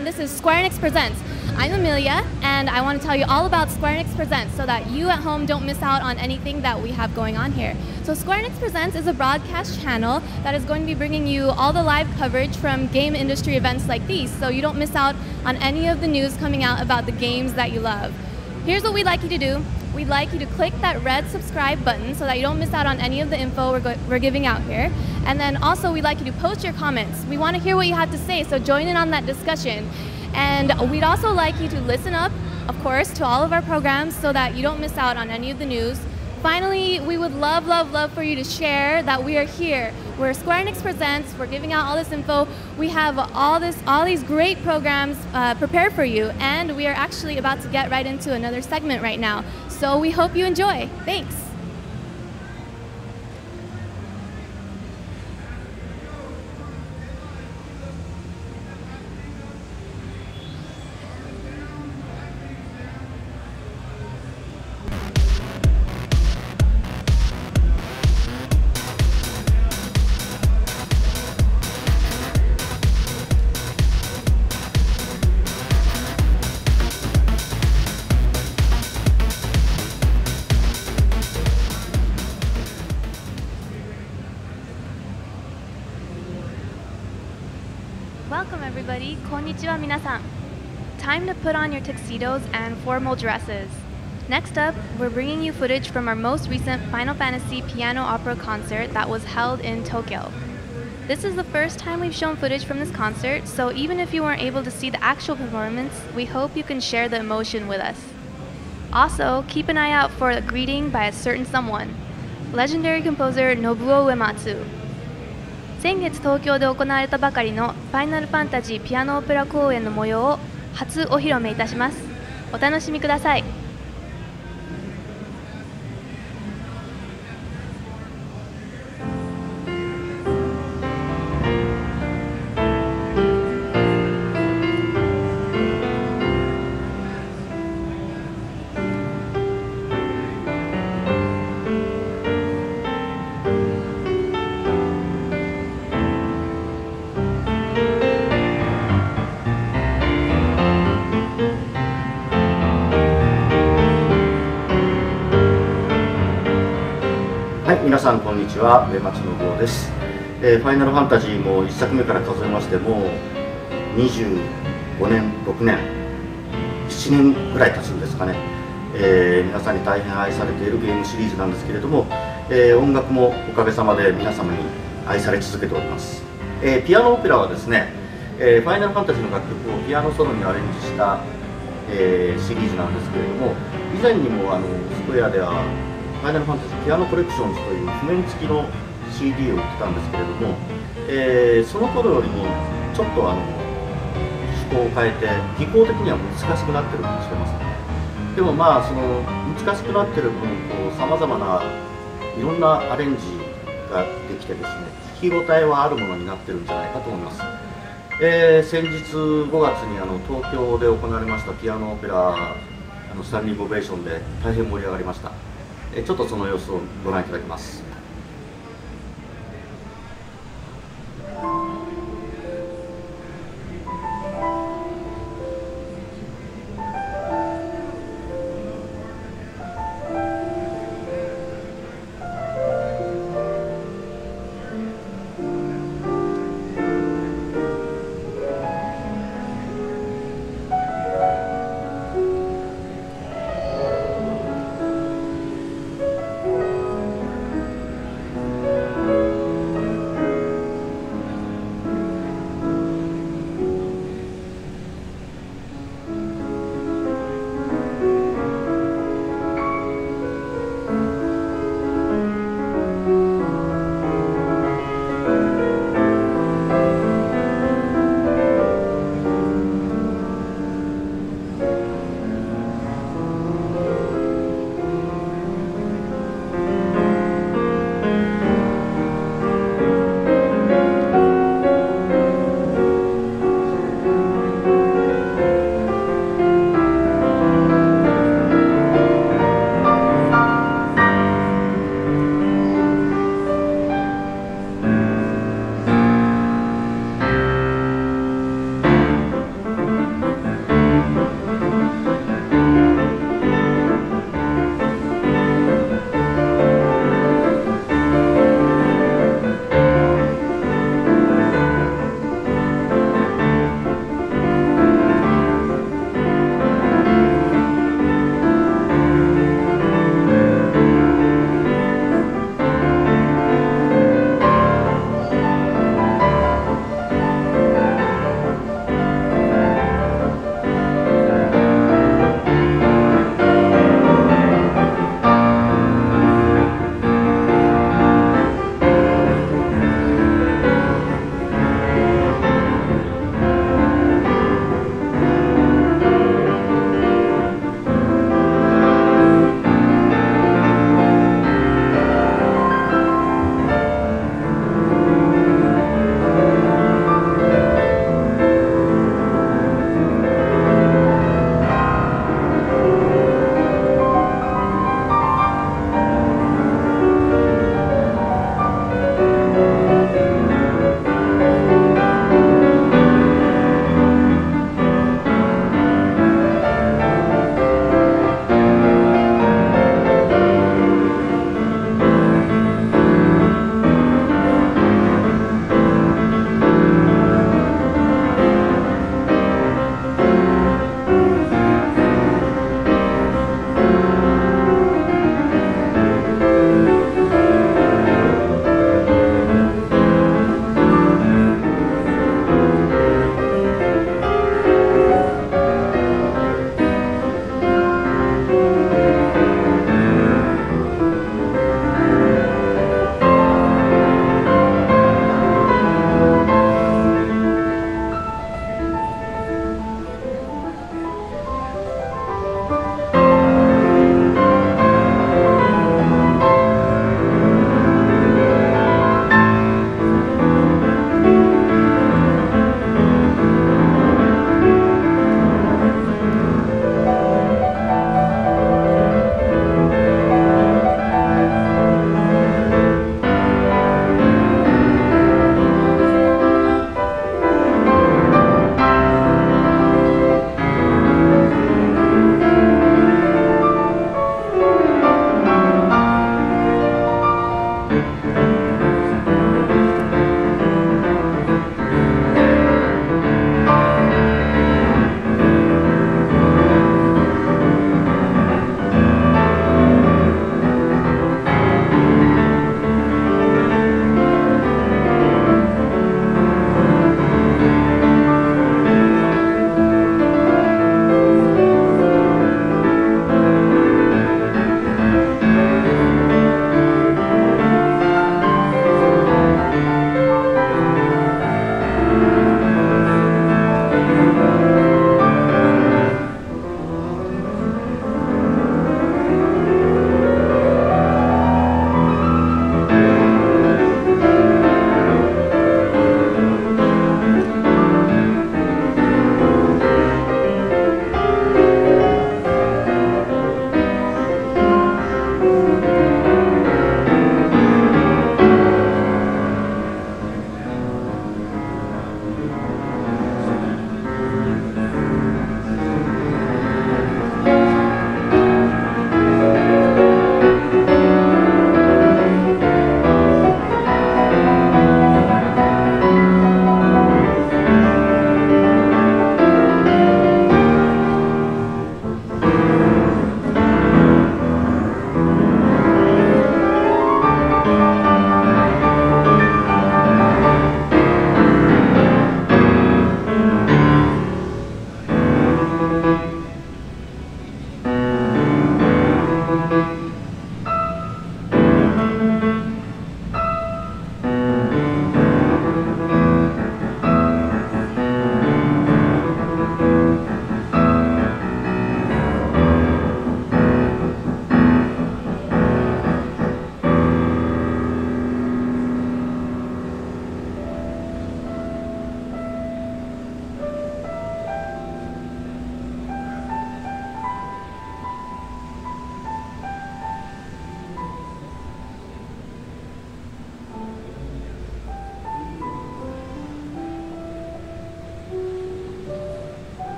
and this is Square Enix Presents. I'm Amelia, and I want to tell you all about Square Enix Presents so that you at home don't miss out on anything that we have going on here. So Square Enix Presents is a broadcast channel that is going to be bringing you all the live coverage from game industry events like these, so you don't miss out on any of the news coming out about the games that you love. Here's what we'd like you to do. We'd like you to click that red subscribe button so that you don't miss out on any of the info we're giving out here. And then also we'd like you to post your comments. We want to hear what you have to say, so join in on that discussion. And we'd also like you to listen up, of course, to all of our programs so that you don't miss out on any of the news. Finally, we would love, love, love for you to share that we are here. We're Square Enix Presents. We're giving out all this info. We have all these great programs prepared for you, and we are actually about to get right into another segment right now. So we hope you enjoy. Thanks. Welcome everybody. こんにちは皆さん. Time to put on your tuxedos and formal dresses. Next up, we're bringing you footage from our most recent Final Fantasy piano opera concert that was held in Tokyo. This is the first time we've shown footage from this concert, so even if you weren't able to see the actual performance, we hope you can share the emotion with us. Also, keep an eye out for a greeting by a certain someone, legendary composer Nobuo Uematsu. 先月東京で行われたばかりのファイナルファンタジーピアノオペラ公演の模様を初お披露目いたします。お楽しみください。皆さんこんにちは、上松信夫です。ファイナルファンタジーも1作目から数えましても25年、6年、7年ぐらい経つんですかね。皆さんに大変愛されているゲームシリーズなんですけれども、音楽もおかげさまで皆様に愛され続けております。ピアノオペラはですね、ファイナルファンタジーの楽曲をピアノソロにアレンジした、シリーズなんですけれども、以前にもスクエアではファイナルファンタジーピアノコレクションズという譜面付きの CD を売ってたんですけれども、その頃よりもちょっと趣向を変えて技巧的には難しくなってるかもしれません。でもまあその難しくなってる分さまざまないろんなアレンジができてですね、聞き応えはあるものになってるんじゃないかと思います。先日5月に東京で行われましたピアノオペラスタンディングオベーションで大変盛り上がりました。ちょっとその様子をご覧いただきます。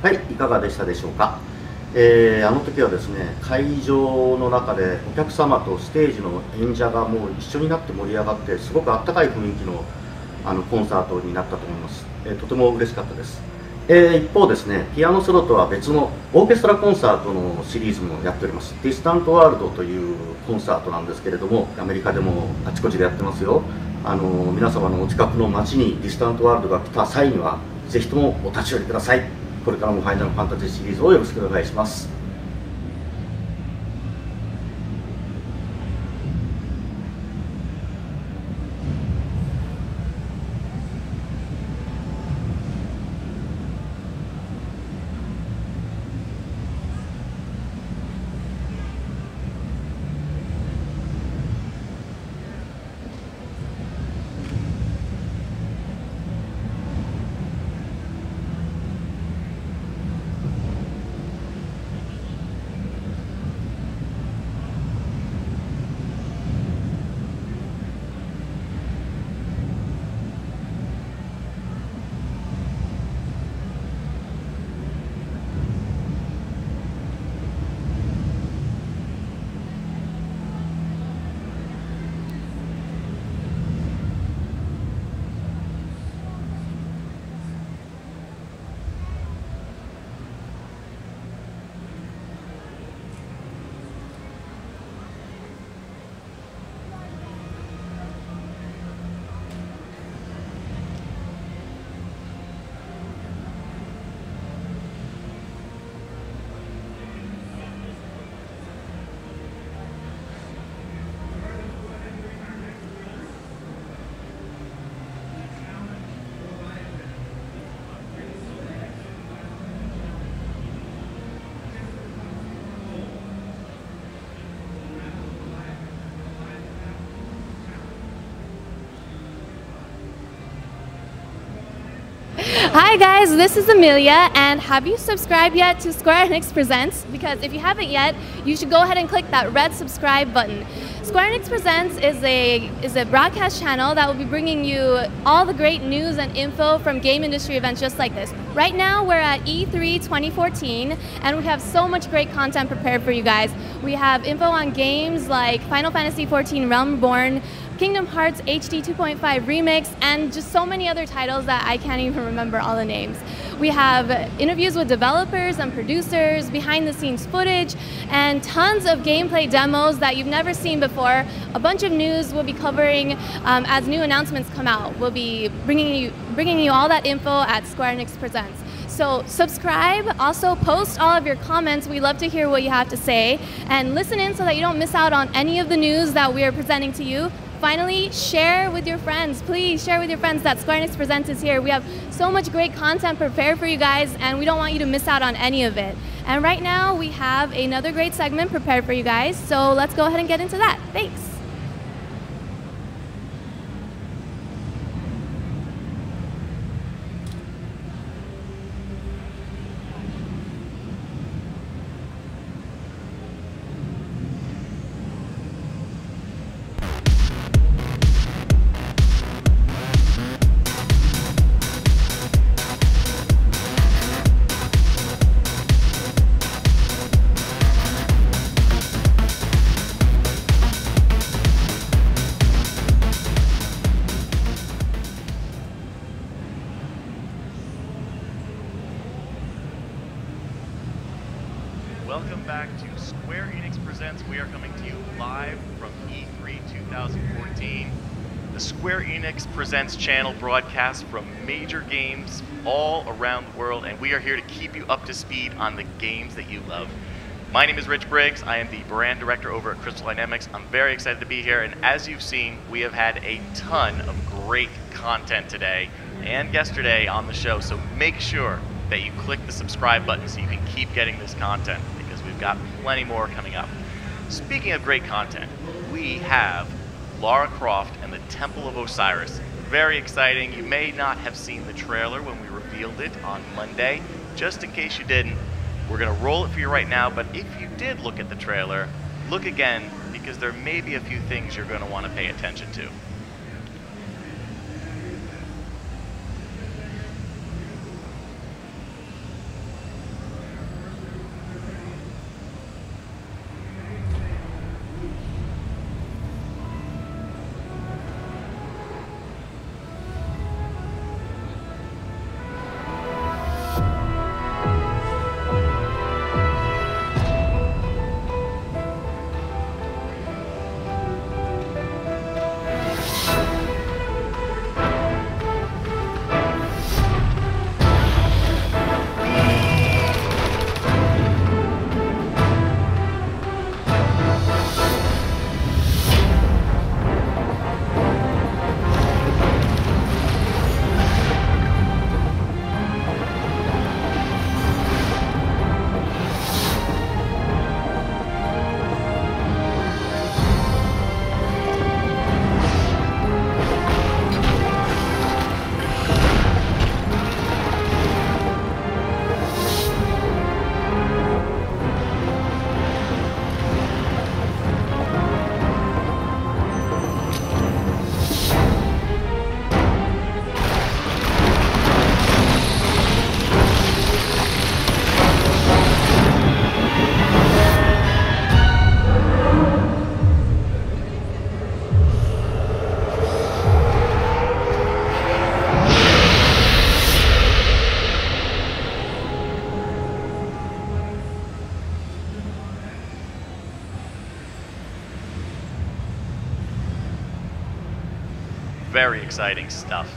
はい、いかがでしたでしょうか。あの時はですね、会場の中でお客様とステージの演者がもう一緒になって盛り上がって、すごくあったかい雰囲気のコンサートになったと思います。とても嬉しかったです。一方ですね、ピアノソロとは別のオーケストラコンサートのシリーズもやっております。ディスタントワールドというコンサートなんですけれども、アメリカでもあちこちでやってますよ。皆様のお近くの街にディスタントワールドが来た際には、ぜひともお立ち寄りください。これからもファイナルファンタジーシリーズをよろしくお願いします。Hi guys, this is Amelia, and have you subscribed yet to Square Enix Presents? Because if you haven't yet, you should go ahead and click that red subscribe button. Square Enix Presents is a broadcast channel that will be bringing you all the great news and info from game industry events just like this. Right now we're at E3 2014, and we have so much great content prepared for you guys. We have info on games like Final Fantasy XIV Realm Reborn, Kingdom Hearts HD 2.5 Remix, and just so many other titles that I can't even remember all the names. We have interviews with developers and producers, behind the scenes footage, and tons of gameplay demos that you've never seen before. A bunch of news we'll be covering as new announcements come out. We'll be bringing you all that info at Square Enix Presents. So subscribe, also post all of your comments. We love to hear what you have to say, and listen in so that you don't miss out on any of the news that we are presenting to you. Finally, share with your friends. Please share with your friends that Square Enix Presents is here. We have so much great content prepared for you guys, and we don't want you to miss out on any of it. And right now, we have another great segment prepared for you guys, so let's go ahead and get into that. Thanks. Welcome back to Square Enix Presents. We are coming to you live from E3 2014. The Square Enix Presents channel broadcasts from major games all around the world, and we are here to keep you up to speed on the games that you love. My name is Rich Briggs. I am the brand director over at Crystal Dynamics. I'm very excited to be here, and as you've seen, we have had a ton of great content today and yesterday on the show, so make sure that you click the subscribe button so you can keep getting this content, because we've got plenty more coming up. Speaking of great content, we have Lara Croft and the Temple of Osiris. Very exciting. You may not have seen the trailer when we revealed it on Monday. Just in case you didn't, we're going to roll it for you right now, but if you did look at the trailer, look again, because there may be a few things you're going to want to pay attention to. exciting stuff.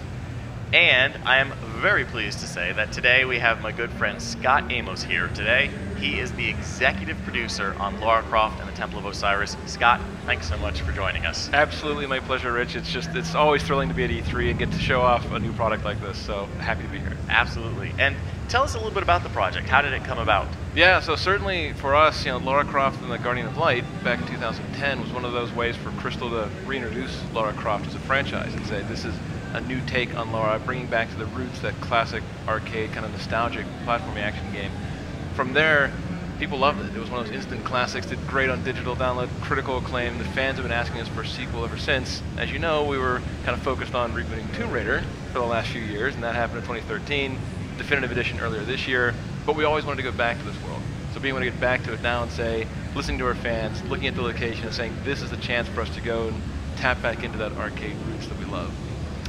And I am very pleased to say that today we have my good friend Scott Amos here today. He is the executive producer on Lara Croft and the Temple of Osiris. Scott, thanks so much for joining us. Absolutely my pleasure, Rich. It's always thrilling to be at E3 and get to show off a new product like this, so happy to be here. Absolutely. And tell us a little bit about the project. How did it come about? Yeah, so certainly for us, Lara Croft and the Guardian of Light back in 2010 was one of those ways for Crystal to reintroduce Lara Croft as a franchise and say this is a new take on Lara, bringing back to the roots that classic arcade kind of nostalgic platforming action game. From there, people loved it. It was one of those instant classics, did great on digital download, critical acclaim. The fans have been asking us for a sequel ever since. As you know, we were kind of focused on rebooting Tomb Raider for the last few years, and that happened in 2013, Definitive Edition earlier this year, but we always wanted to go back to this world. So being able to get back to it now and say, listening to our fans, looking at the location and saying, this is the chance for us to go and tap back into that arcade roots that we love.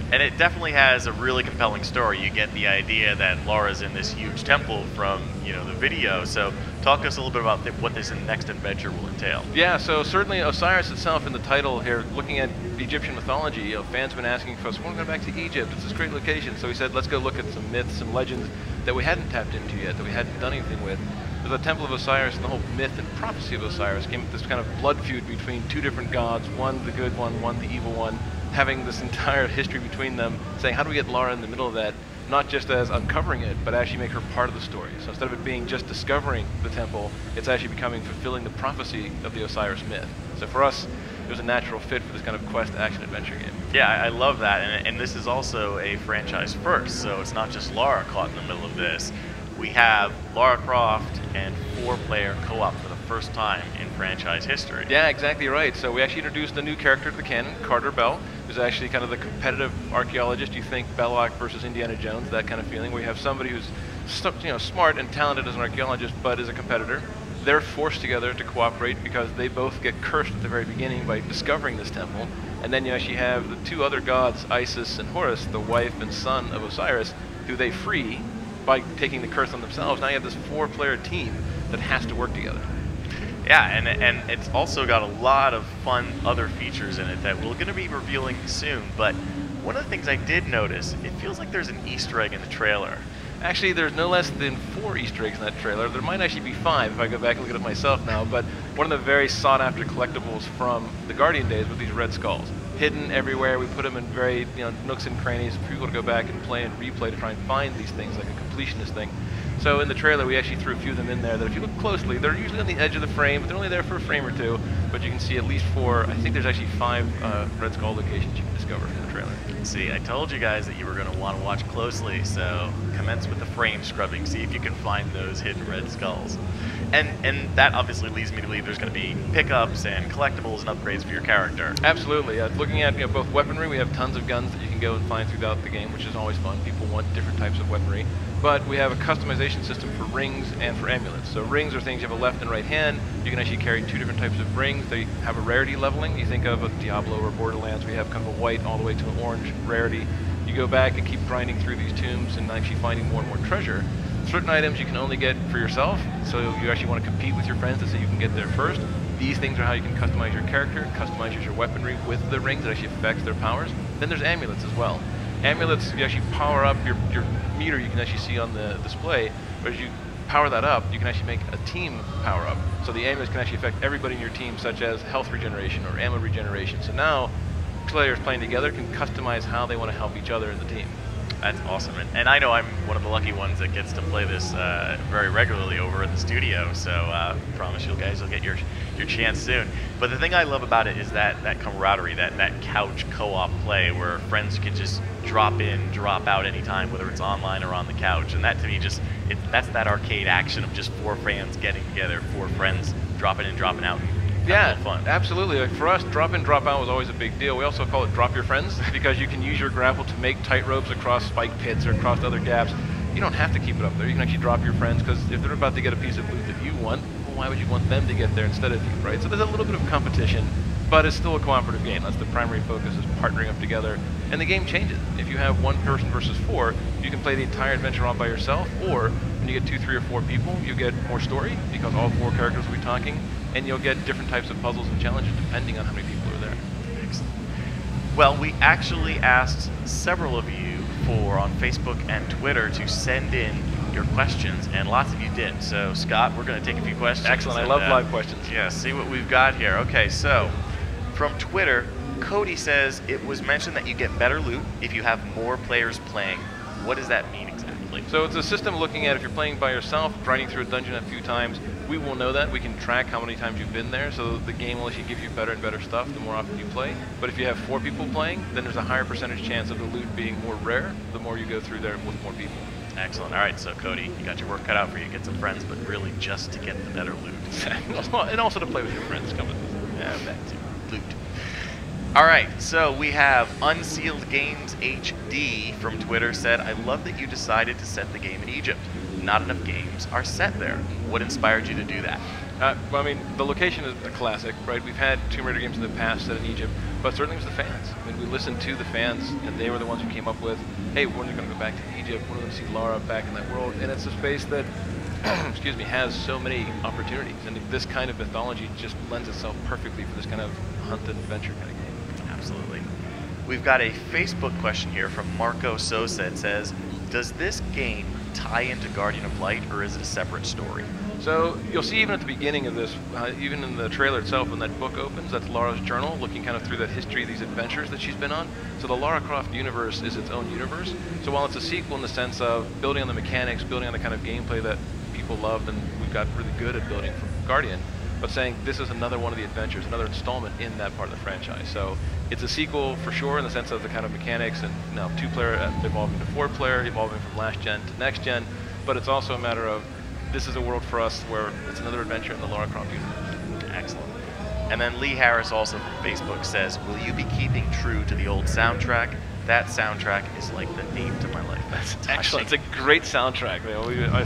And it definitely has a really compelling story. You get the idea that Lara's in this huge temple from, the video. So talk to us a little bit about what this next adventure will entail. Yeah, so certainly Osiris itself in the title here, looking at Egyptian mythology, fans have been asking for us, we want to go back to Egypt. It's this great location. So we said, let's go look at some myths, some legends that we hadn't tapped into yet, that we hadn't done anything with. The Temple of Osiris and the whole myth and prophecy of Osiris came with this kind of blood feud between two different gods, one the good one the evil one, having this entire history between them, saying how do we get Lara in the middle of that, not just as uncovering it, but actually make her part of the story. So instead of it being just discovering the temple, it's actually becoming fulfilling the prophecy of the Osiris myth. So for us, it was a natural fit for this kind of quest action adventure game. Yeah, I love that, and this is also a franchise first, so it's not just Lara caught in the middle of this. We have Lara Croft and 4-player co-op for the first time in franchise history. Yeah, exactly right. So we actually introduced a new character to the canon, Carter Bell, who's actually kind of the competitive archaeologist. You think Belloc versus Indiana Jones, that kind of feeling, where you have somebody who's smart and talented as an archaeologist, but is a competitor. They're forced together to cooperate because they both get cursed at the very beginning by discovering this temple. And then you actually have the two other gods, Isis and Horus, the wife and son of Osiris, who they free by taking the curse on themselves. Now you have this 4-player team that has to work together. Yeah, and it's also got a lot of fun other features in it that we're going to be revealing soon. But one of the things I did notice, it feels like there's an Easter egg in the trailer. Actually, there's no less than 4 Easter eggs in that trailer. There might actually be 5 if I go back and look at it myself now, but one of the very sought-after collectibles from the Guardian days with these red skulls. Hidden everywhere, we put them in very nooks and crannies for people to go back and play and replay to try and find these things like a completionist thing. So in the trailer, we actually threw a few of them in there that if you look closely, they're usually on the edge of the frame, but they're only there for a frame or two, but you can see at least 4, I think there's actually 5 red skull locations you can discover from the trailer. See, I told you guys that you were going to want to watch closely, so commence with the frame scrubbing, see if you can find those hidden red skulls. And that obviously leads me to believe there's going to be pickups and collectibles and upgrades for your character. Absolutely. Looking at both weaponry, we have tons of guns that you can go and find throughout the game, which is always fun. People want different types of weaponry. But we have a customization system for rings and for amulets. So rings are things you have a left and right hand. You can actually carry 2 different types of rings. They have a rarity leveling. You think of a Diablo or Borderlands, we have kind of a white all the way to an orange rarity. You go back and keep grinding through these tombs and actually finding more and more treasure. Certain items you can only get for yourself, so you actually want to compete with your friends to see you can get there first. These things are how you can customize your character, customize your weaponry with the rings that actually affects their powers. Then there's amulets as well. Amulets, you actually power up your meter you can actually see on the display, but as you power that up, you can actually make a team power up. So the amulets can actually affect everybody in your team, such as health regeneration or ammo regeneration. So now players playing together can customize how they want to help each other in the team. That's awesome, and I know I'm one of the lucky ones that gets to play this very regularly over at the studio, so promise you guys will get your chance soon. But the thing I love about it is that camaraderie, that couch co-op play where friends can just drop in, drop out anytime, whether it's online or on the couch, and that to me that's that arcade action of just 4 fans getting together, 4 friends dropping in, dropping out. Yeah, fun. Absolutely. Like for us, drop in, drop out was always a big deal. We also call it drop your friends because you can use your grapple to make tight ropes across spike pits or across other gaps. You don't have to keep it up there. You can actually drop your friends because if they're about to get a piece of loot that you want, well, why would you want them to get there instead of you, right? So there's a little bit of competition, but it's still a cooperative game. That's the primary focus, is partnering up together. And the game changes. If you have 1 person versus 4, you can play the entire adventure all by yourself, or when you get 2, 3, or 4 people, you get more story because all 4 characters will be talking, and you'll get different types of puzzles and challenges depending on how many people are there. Well, we actually asked several of you on Facebook and Twitter to send in your questions, and lots of you did. So, Scott, we're going to take a few questions. Excellent. I love live questions. Yeah, see what we've got here. Okay, so from Twitter, Cody says it was mentioned that you get better loot if you have more players playing. What does that mean exactly? So it's a system looking at if you're playing by yourself, grinding through a dungeon a few times, we will know that. We can track how many times you've been there, so the game will actually give you better and better stuff the more often you play. But if you have 4 people playing, then there's a higher percentage chance of the loot being more rare the more you go through there with more people. Excellent. All right, so Cody, you got your work cut out for you. Get some friends, but really just to get the better loot. And also to play with your friends. Come with this. Yeah, that too. Loot. All right, so we have Unsealed Games HD from Twitter said, I love that you decided to set the game in Egypt. Not enough games are set there. What inspired you to do that? Well, I mean, the location is a classic, right? We've had Tomb Raider games in the past set in Egypt, but certainly it was the fans. I mean, we listened to the fans, and they were the ones who came up with, hey, when are we going to go back to Egypt? When are we going to see Lara back in that world? And it's a space that, excuse me, has so many opportunities, and this kind of mythology just lends itself perfectly for this kind of hunt and adventure kind of game. Absolutely. We've got a Facebook question here from Marco Sosa. It says, does this game tie into Guardian of Light, or is it a separate story? So you'll see even at the beginning of this, even in the trailer itself, when that book opens, that's Lara's journal, looking kind of through that history, these adventures that she's been on. So the Lara Croft universe is its own universe. So while it's a sequel in the sense of building on the mechanics, building on the kind of gameplay that people loved and we've got really good at building from Guardian, but saying this is another one of the adventures, another installment in that part of the franchise. So it's a sequel for sure in the sense of the kind of mechanics and now 2-player evolving to 4-player, evolving from last gen to next gen, but it's also a matter of this is a world for us where it's another adventure in the Lara Croft universe. Excellent. And then Lee Harris also from Facebook says, will you be keeping true to the old soundtrack? That soundtrack is like the theme to my life. That's excellent. It's a great soundtrack.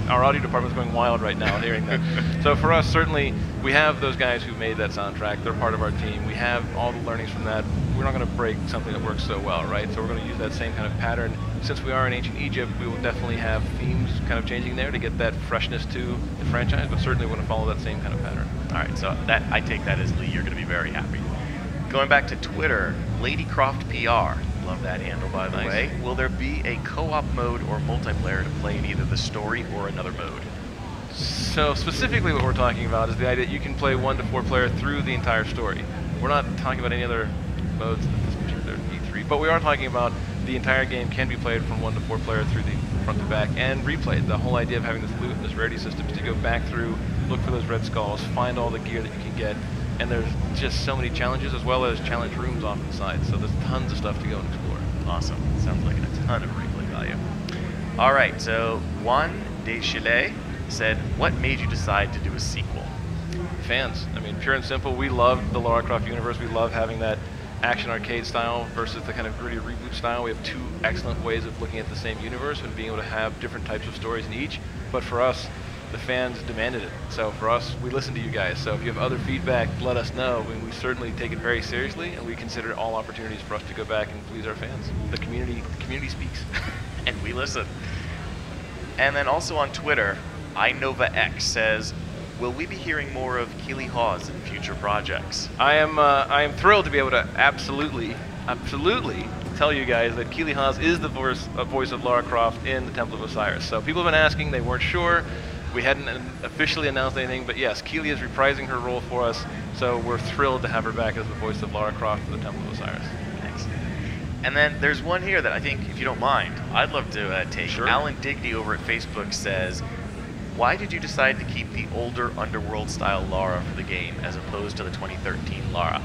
Our audio department's going wild right now hearing that. So for us, certainly, we have those guys who made that soundtrack. They're part of our team. We have all the learnings from that. We're not going to break something that works so well, right? So we're going to use that same kind of pattern. Since we are in ancient Egypt, we will definitely have themes kind of changing there to get that freshness to the franchise, but certainly we're going to follow that same kind of pattern. All right, so that I take that as Lee. You're going to be very happy. Going back to Twitter, Ladycroft PR. Love that handle, by the way. Will there be a co-op mode or multiplayer to play in either the story or another mode? So specifically what we're talking about is the idea that you can play 1 to 4 player through the entire story. We're not talking about any other modes at this particular E3, but we are talking about the entire game can be played from 1 to 4 player through the front to back and replayed. The whole idea of having this loot and this rarity system is to go back through, look for those red skulls, find all the gear that you can get, and there's just so many challenges as well as challenge rooms off the side, so there's tons of stuff to go and explore. Awesome. Sounds like a ton of replay value. All right, so Juan de Chile said, what made you decide to do a sequel? Fans. I mean, pure and simple, we love the Lara Croft universe. We love having that action arcade style versus the kind of gritty reboot style. We have 2 excellent ways of looking at the same universe and being able to have different types of stories in each, but for us, the fans demanded it. So for us, we listen to you guys. So if you have other feedback, let us know. We certainly take it very seriously, and we consider all opportunities for us to go back and please our fans. The community speaks. And we listen. And then also on Twitter, iNovaX says, will we be hearing more of Keely Hawes in future projects? I am thrilled to be able to absolutely tell you guys that Keely Hawes is the voice of Lara Croft in the Temple of Osiris. So people have been asking, they weren't sure. We hadn't officially announced anything, but yes, Keely is reprising her role for us, so we're thrilled to have her back as the voice of Lara Croft for the Temple of Osiris. Thanks. And then there's one here that I think, if you don't mind, I'd love to take. Sure. Alan Digby over at Facebook says, why did you decide to keep the older Underworld-style Lara for the game as opposed to the 2013 Lara?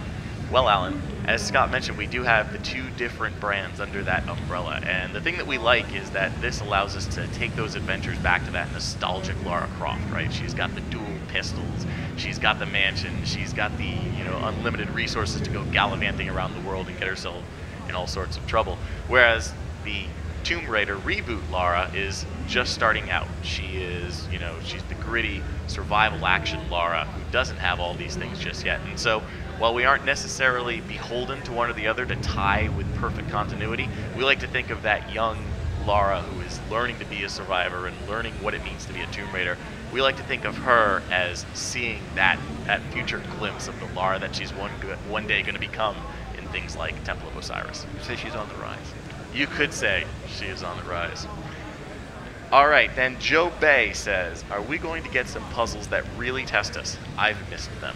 Well, Alan, as Scott mentioned, we do have the 2 different brands under that umbrella, and the thing that we like is that this allows us to take those adventures back to that nostalgic Lara Croft, right? She's got the dual pistols, she's got the mansion, she's got the, unlimited resources to go gallivanting around the world and get herself in all sorts of trouble. Whereas the Tomb Raider reboot Lara is just starting out. She is, she's the gritty survival action Lara who doesn't have all these things just yet. And so while we aren't necessarily beholden to one or the other to tie with perfect continuity, we like to think of that young Lara who is learning to be a survivor and learning what it means to be a Tomb Raider. We like to think of her as seeing that future glimpse of the Lara that she's one day going to become in things like Temple of Osiris. You say she's on the rise. You could say she is on the rise. All right, then Joe Bay says, are we going to get some puzzles that really test us? I've missed them.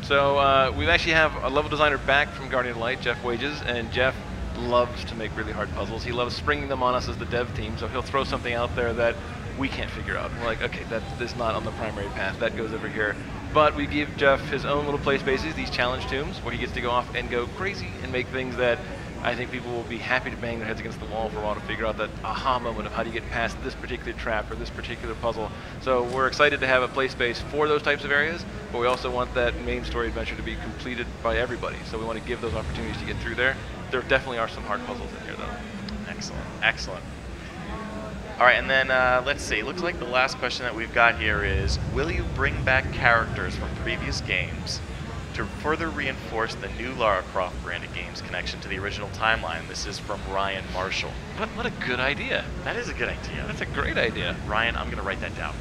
So we actually have a level designer back from Guardian of Light, Jeff Wages, and Jeff loves to make really hard puzzles. He loves springing them on us as the dev team, so he'll throw something out there that we can't figure out. We're like, okay, that's not on the primary path, that goes over here. But we give Jeff his own little play spaces, these challenge tombs, where he gets to go off and go crazy and make things that I think people will be happy to bang their heads against the wall for a while to figure out that aha moment of how do you get past this particular trap or this particular puzzle. So we're excited to have a play space for those types of areas, but we also want that main story adventure to be completed by everybody. So we want to give those opportunities to get through there. There definitely are some hard puzzles in here, though. Excellent, excellent. All right, and then let's see. Looks like the last question that we've got here is, will you bring back characters from previous games to further reinforce the new Lara Croft branded games connection to the original timeline? This is from Ryan Marshall. What a good idea. That is a good idea. That's a great idea. Ryan, I'm going to write that down.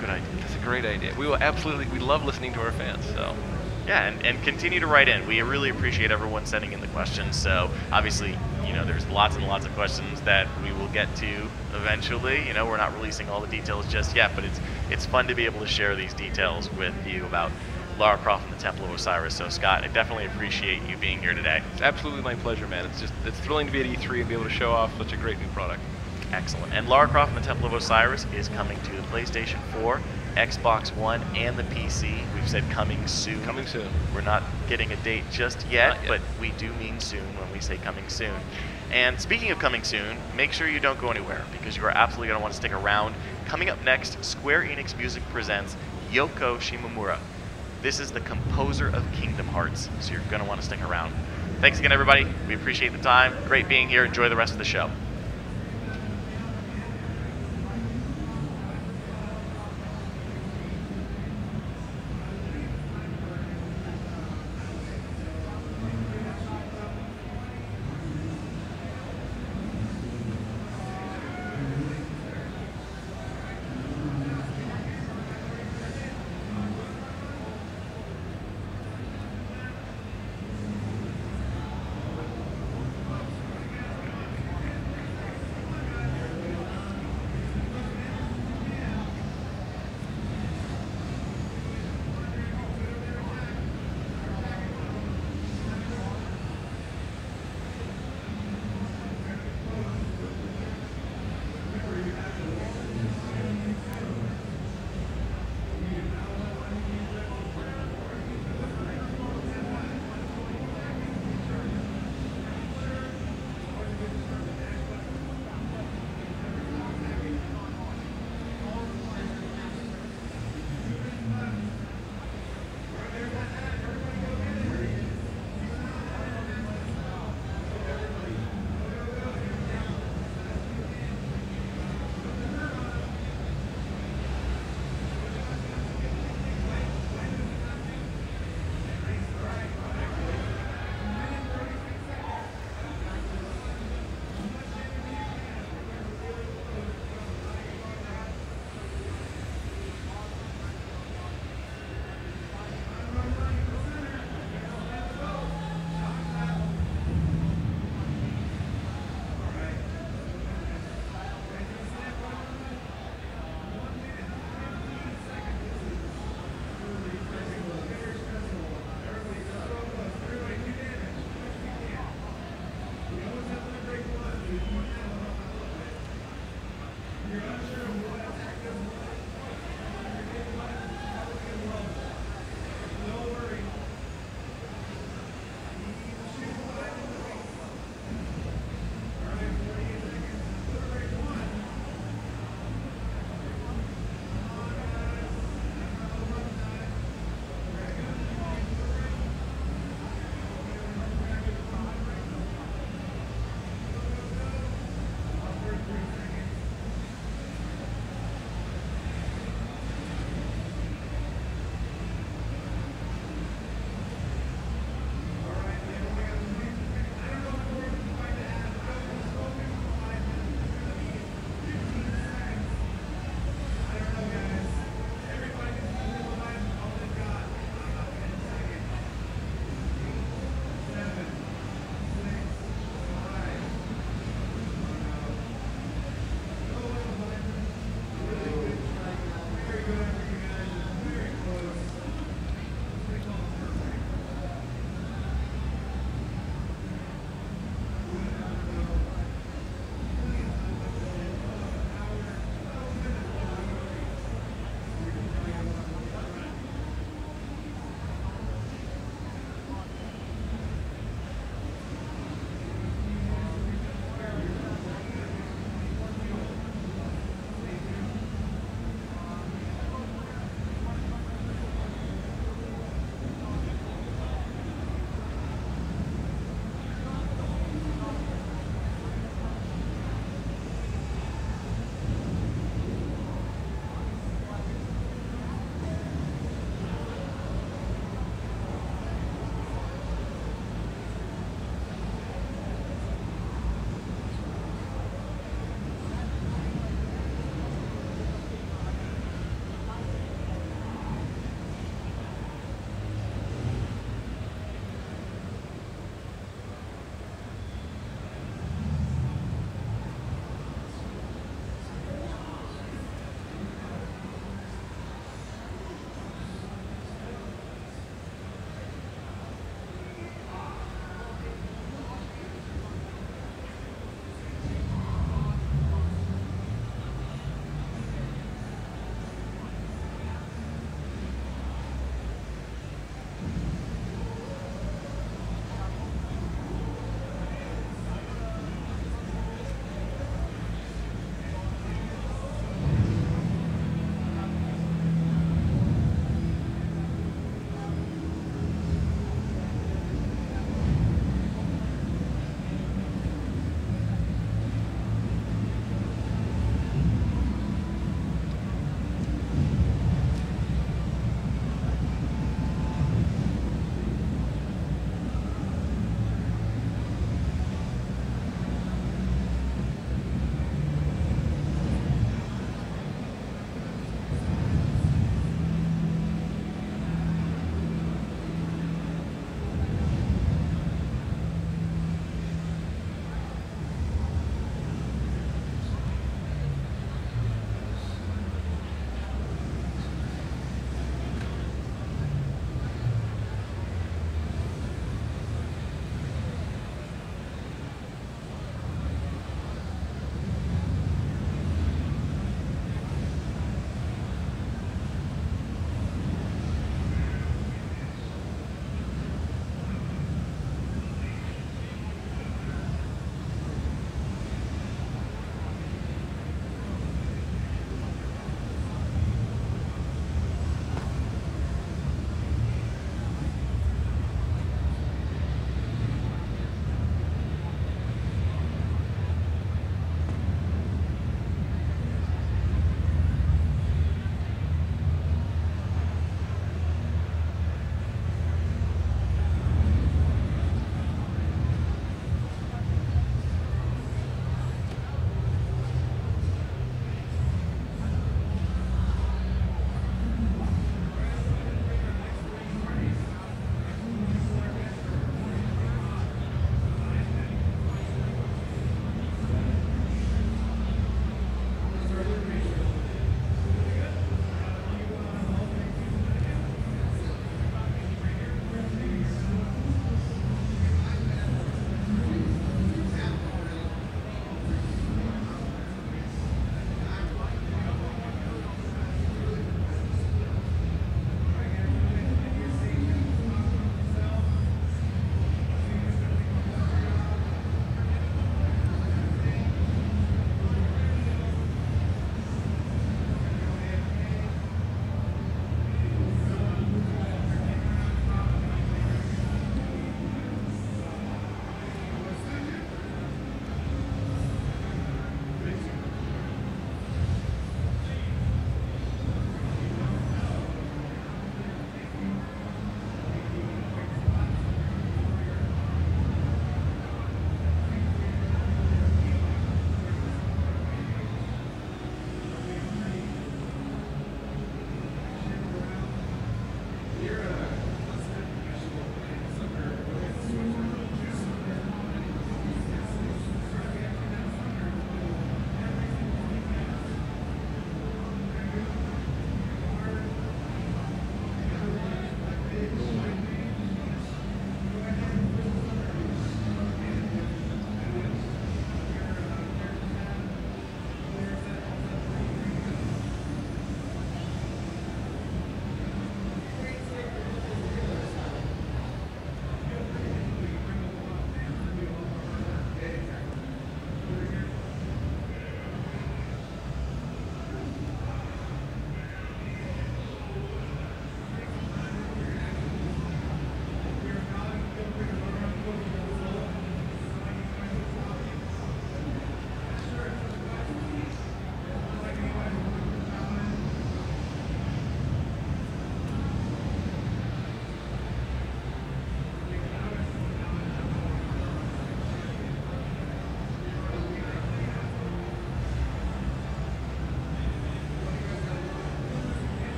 Good idea. That's a great idea. We will absolutely, we love listening to our fans, so. Yeah, and continue to write in. We really appreciate everyone sending in the questions. So obviously, you know, there's lots and lots of questions that we will get to eventually. You know, we're not releasing all the details just yet, but it's fun to be able to share these details with you about Lara Croft and the Temple of Osiris. So Scott, I definitely appreciate you being here today. It's absolutely my pleasure, man. It's thrilling to be at E3 and be able to show off such a great new product. Excellent. And Lara Croft and the Temple of Osiris is coming to the PlayStation 4, Xbox One, and the PC. We've said coming soon. Coming soon. We're not getting a date just yet, but we do mean soon when we say coming soon. And speaking of coming soon, make sure you don't go anywhere, because you are absolutely going to want to stick around. Coming up next, Square Enix Music presents Yoko Shimomura. This is the composer of Kingdom Hearts, so you're going to want to stick around. Thanks again, everybody. We appreciate the time. Great being here. Enjoy the rest of the show.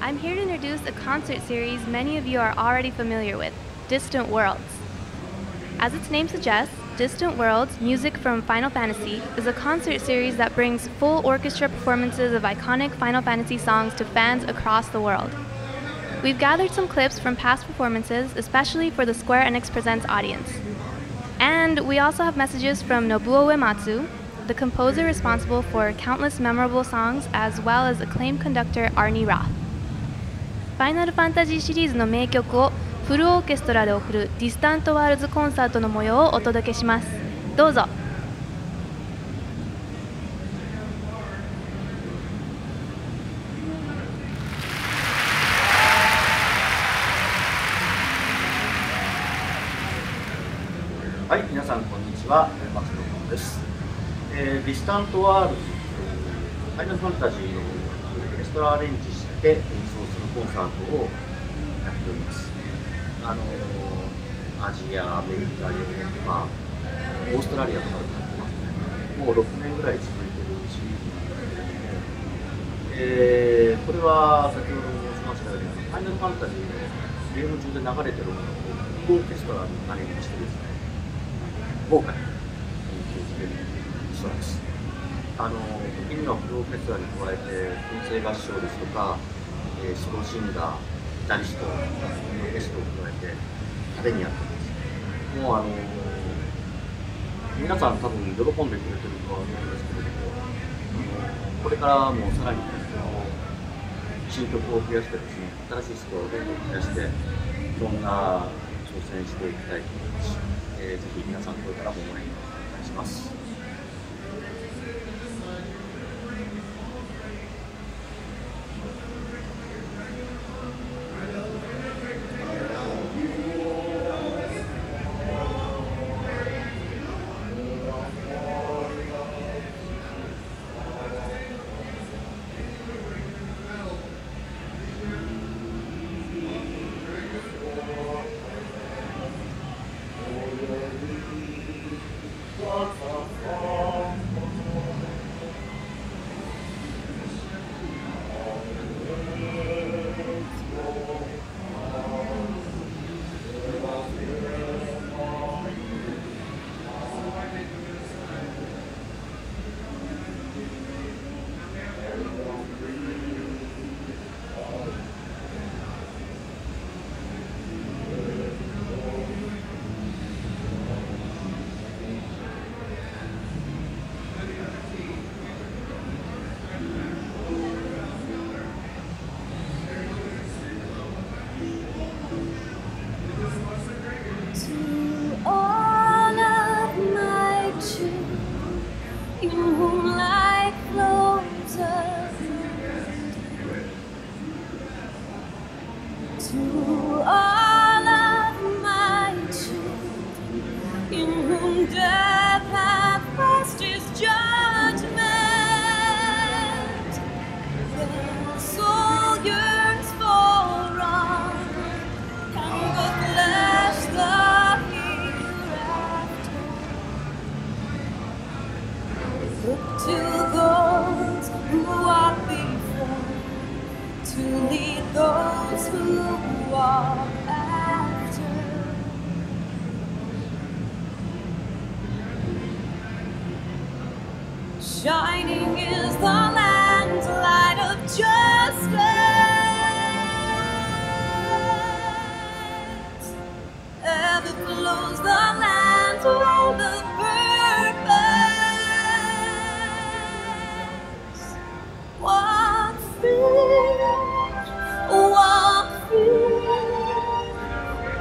I'm here to introduce a concert series many of you are already familiar with, Distant Worlds. As its name suggests, Distant Worlds, Music from Final Fantasy, is a concert series that brings full orchestra performances of iconic Final Fantasy songs to fans across the world. We've gathered some clips from past performances, especially for the Square Enix Presents audience. And we also have messages from Nobuo Uematsu, the composer responsible for countless memorable songs, as well as acclaimed conductor Arnie Roth. ファイナルファンタジーシリーズの名曲をフルオーケストラで送るディスタントワールズコンサートの模様をお届けします。どうぞ。はい、皆さんこんにちは、松野です。ディスタントワールズ、ファイナルファンタジーのオーケストラアレンジして演奏するコンサートをやっております。アジア、アメリカ、ヨーロッパ、オーストラリアとかでやってますね。もう6年ぐらい続いているシリーズなんですけども、これは先ほども申しましたように、ファイナルファンタジーのゲーム中で流れているものをオーケストラにアレンジしてですね、豪華に演奏している人です。時にはフルオーケストラに加えて混声合唱ですとか、ソロシンガー、ギタリスト、ゲストを加えて派手にやってます。もう皆さん多分喜んでくれてるとは思うんですけれども、これからもさらに新曲を増やしてですね、新しいスコアをどんどん増やして、いろんな挑戦していきたいと思いますし、ぜひ皆さんこれからも応援お願いします。What's up? Shining is the land's light of justice. Ever flows the land's world of purpose. Walk free, walk free,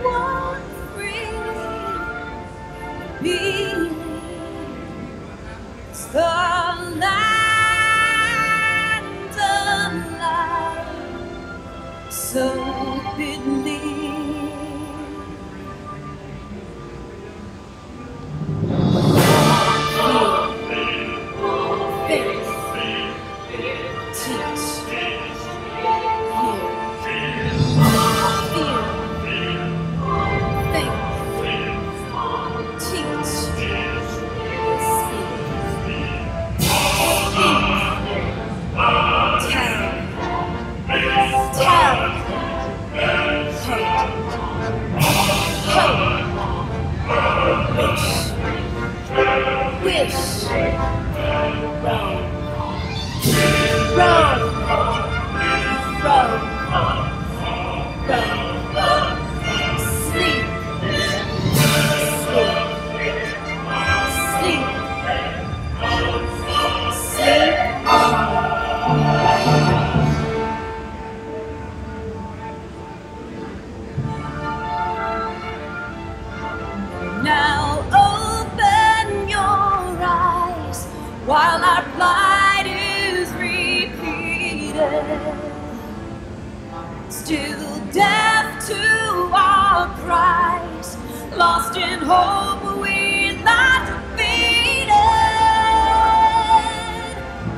walk free. Be the land alive, so believe. Faith, teach, wish, row, row, row, row, sleep, sleep, sleep, sleep on. Now open your eyes while our plight is repeated. Still deaf to our cries, lost in hope we're not defeated.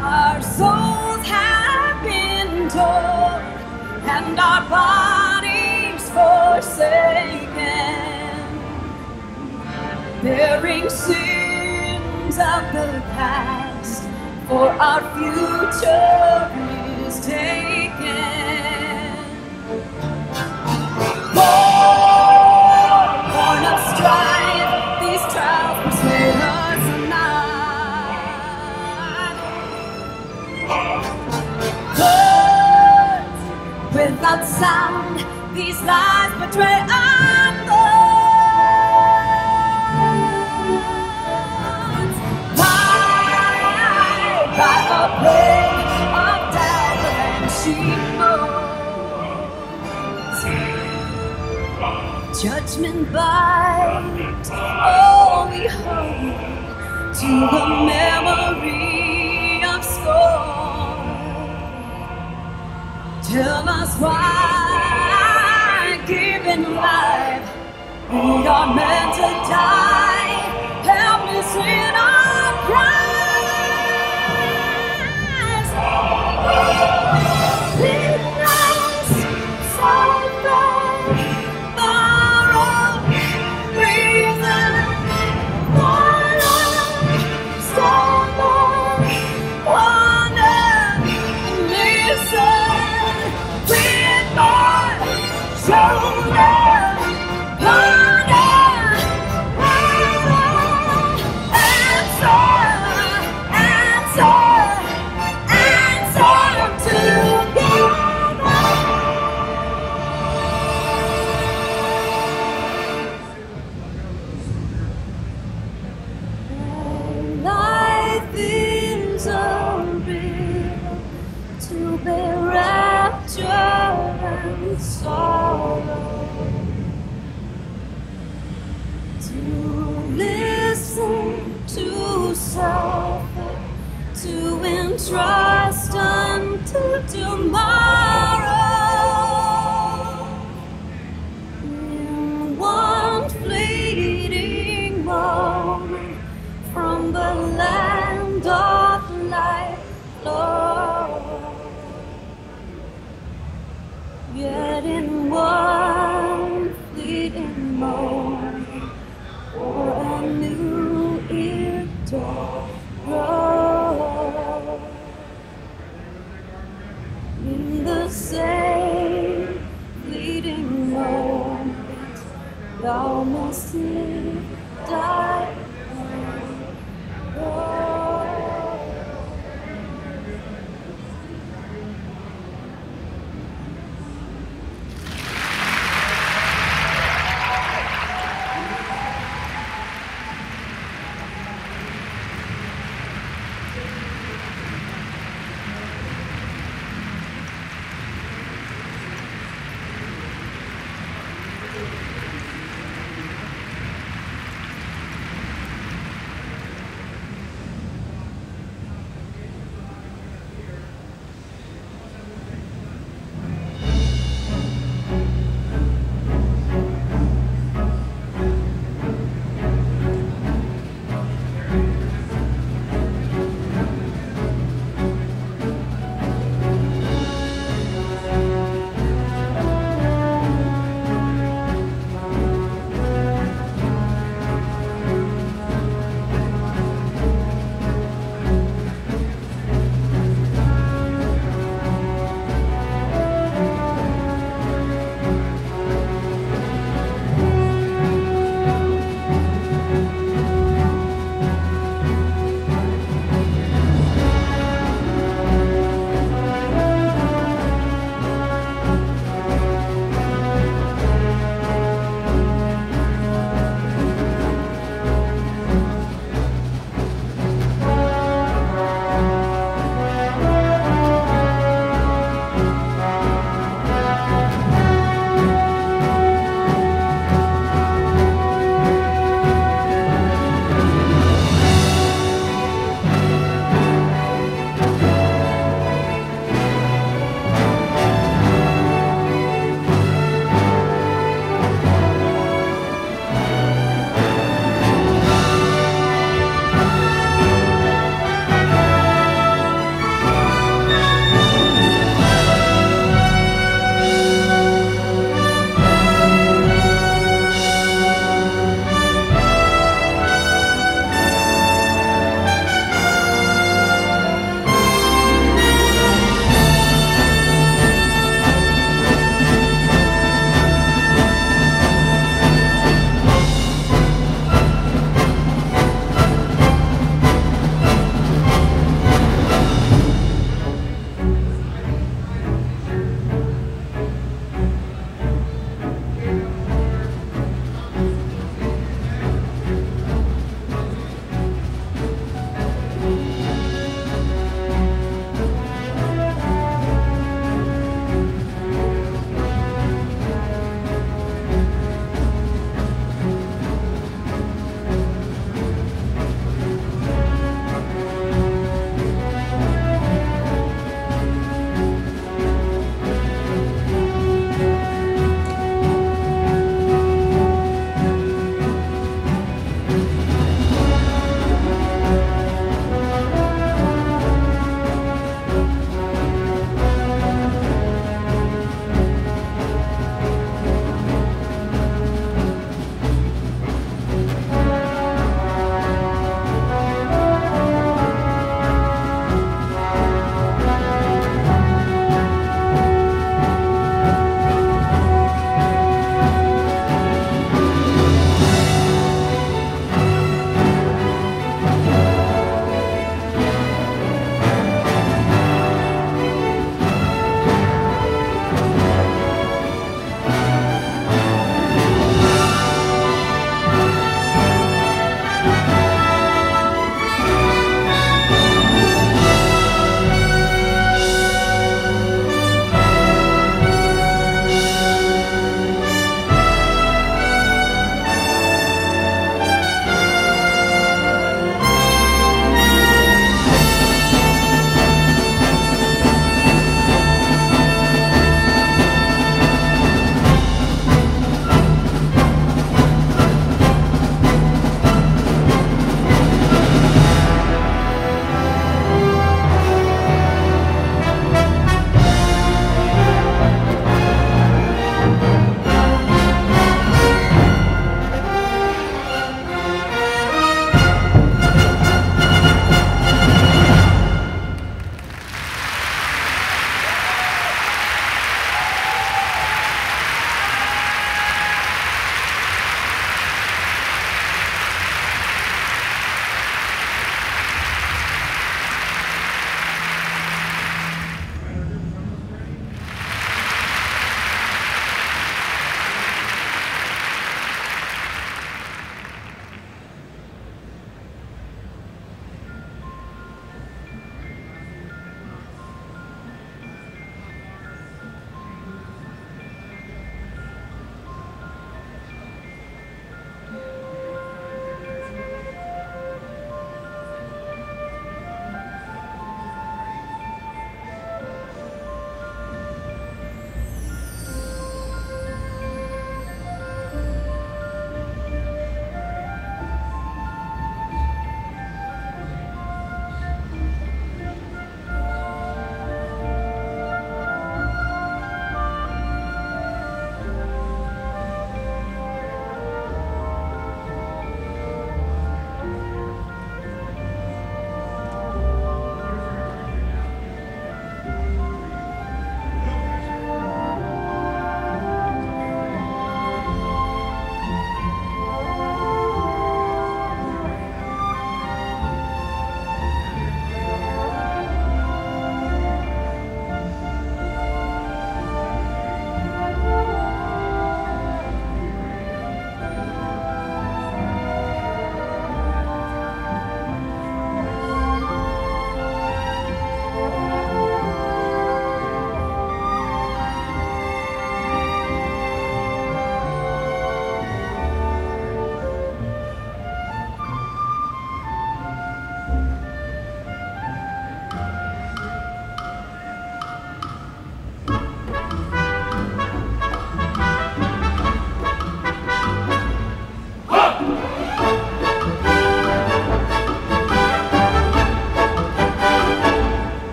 Our souls have been torn and our bodies forsaken, bearing sins of the past, for our future is taken. Born of strife, these trials persuade us not. Words without sound, these lies betray our by a plague of doubt and she moans. Judgment bites, all we hold to the memory of scorn. Tell us why, given life, we are meant to die, helpless in our pride. Trust until tomorrow. In one fleeting moment from the land of life, Lord. Yet in one fleeting moment, for a new eternal grow. In the same fleeting moment, thou must live, die, and go.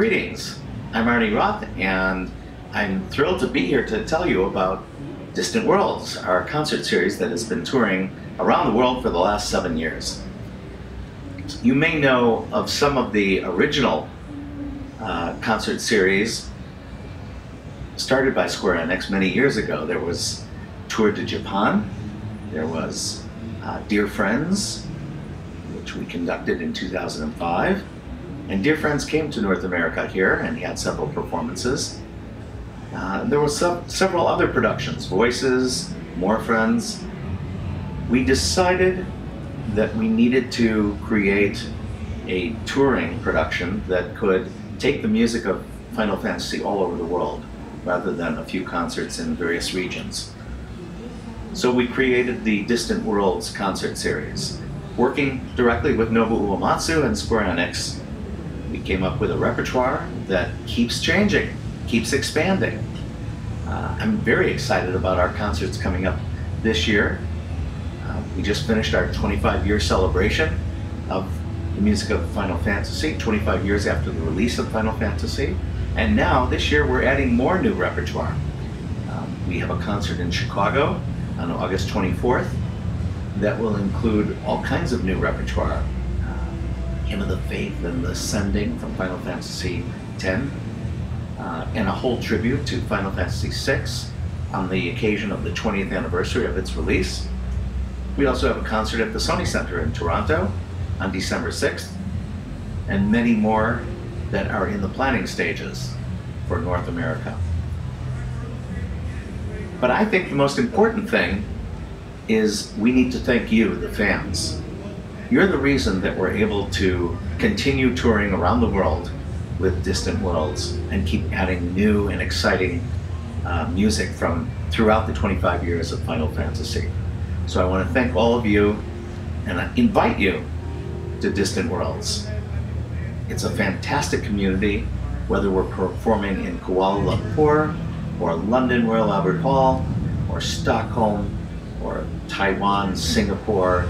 Greetings, I'm Arnie Roth, and I'm thrilled to be here to tell you about Distant Worlds, our concert series that has been touring around the world for the last 7 years. You may know of some of the original concert series started by Square Enix many years ago. There was Tour de Japan, there was Dear Friends, which we conducted in 2005. And Dear Friends came to North America here and he had several performances. There were several other productions, Voices, More Friends. We decided that we needed to create a touring production that could take the music of Final Fantasy all over the world, rather than a few concerts in various regions. So we created the Distant Worlds concert series. Working directly with Nobuo Uematsu and Square Enix, we came up with a repertoire that keeps changing, keeps expanding. I'm very excited about our concerts coming up this year. We just finished our 25-year celebration of the music of Final Fantasy, 25 years after the release of Final Fantasy. And now, this year, we're adding more new repertoire. We have a concert in Chicago on August 24th that will include all kinds of new repertoire. Hymn of the Faith and the Ascending from Final Fantasy X, and a whole tribute to Final Fantasy VI on the occasion of the 20th anniversary of its release. We also have a concert at the Sony Center in Toronto on December 6th, and many more that are in the planning stages for North America. But I think the most important thing is we need to thank you, the fans. You're the reason that we're able to continue touring around the world with Distant Worlds and keep adding new and exciting music from throughout the 25 years of Final Fantasy. So I want to thank all of you and I invite you to Distant Worlds. It's a fantastic community, whether we're performing in Kuala Lumpur or London Royal Albert Hall or Stockholm or Taiwan, Singapore,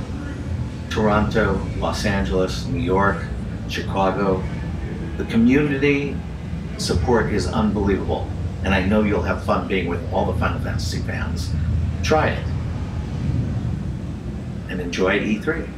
Toronto, Los Angeles, New York, Chicago. The community support is unbelievable, and I know you'll have fun being with all the Final Fantasy fans. Try it, and enjoy E3.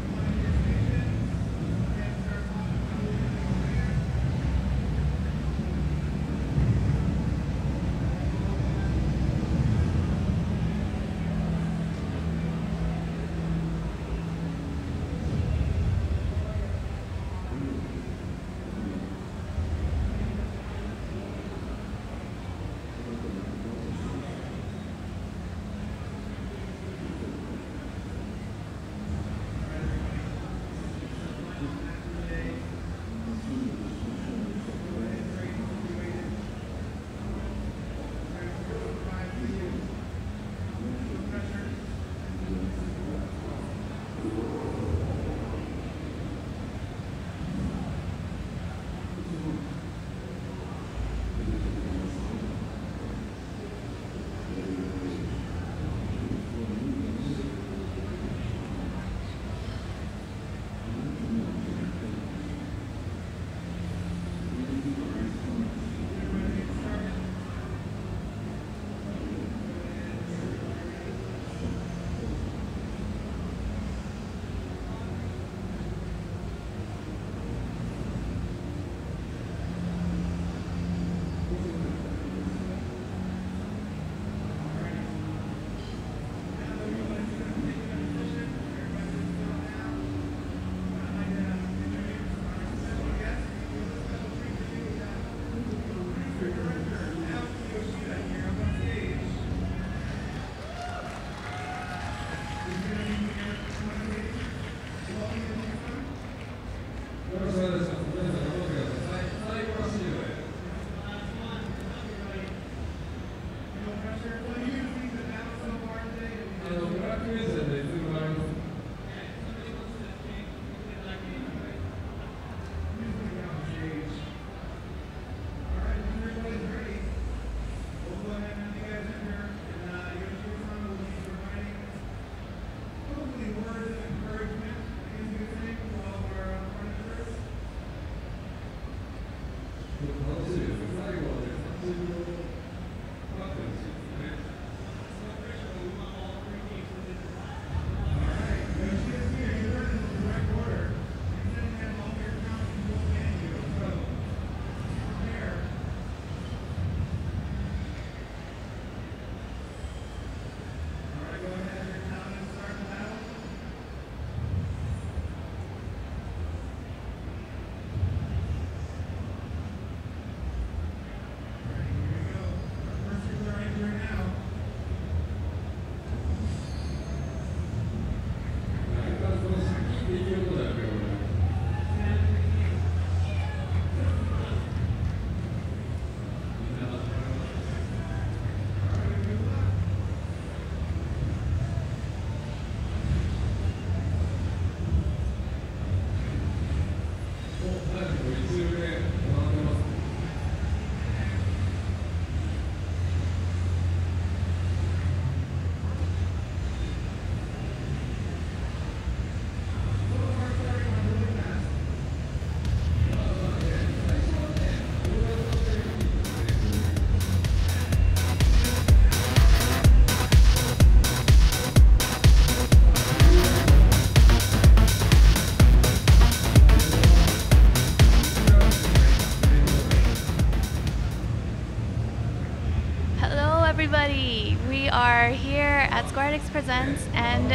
Presents, and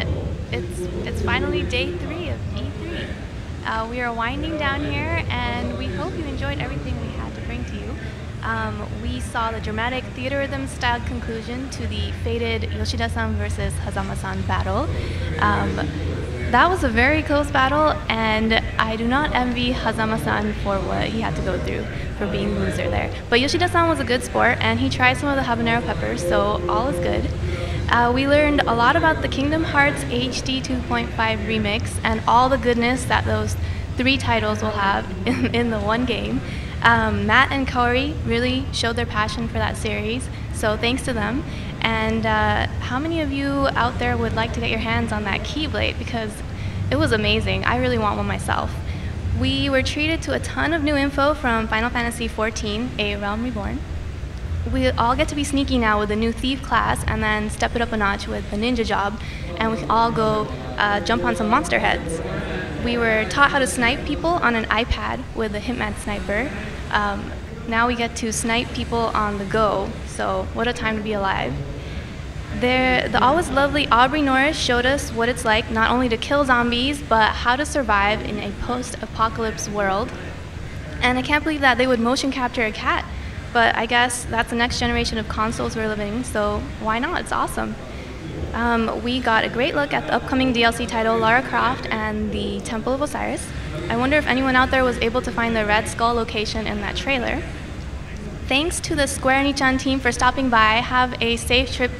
it's finally day 3 of E3. We are winding down here, and we hope you enjoyed everything we had to bring to you. We saw the dramatic theater rhythm style conclusion to the fated Yoshida-san versus Hazama-san battle. That was a very close battle, and I do not envy Hazama-san for what he had to go through for being the loser there. But Yoshida-san was a good sport, and he tried some of the habanero peppers, so all is good. We learned a lot about the Kingdom Hearts HD 2.5 remix and all the goodness that those 3 titles will have in the one game. Matt and Kaori really showed their passion for that series, so thanks to them. And how many of you out there would like to get your hands on that Keyblade? Because it was amazing. I really want one myself. We were treated to a ton of new info from Final Fantasy XIV, A Realm Reborn. We all get to be sneaky now with the new Thief class, and then step it up a notch with the Ninja job, and we can all go jump on some monster heads. We were taught how to snipe people on an iPad with the Hitman Sniper. Now we get to snipe people on the go, so what a time to be alive. The always lovely Aubrey Norris showed us what it's like not only to kill zombies, but how to survive in a post-apocalypse world. And I can't believe that they would motion capture a cat, but I guess that's the next generation of consoles we're living, so why not? It's awesome. We got a great look at the upcoming DLC title, Lara Croft and the Temple of Osiris. I wonder if anyone out there was able to find the Red Skull location in that trailer. Thanks to the Square Enix team for stopping by. Have a safe trip,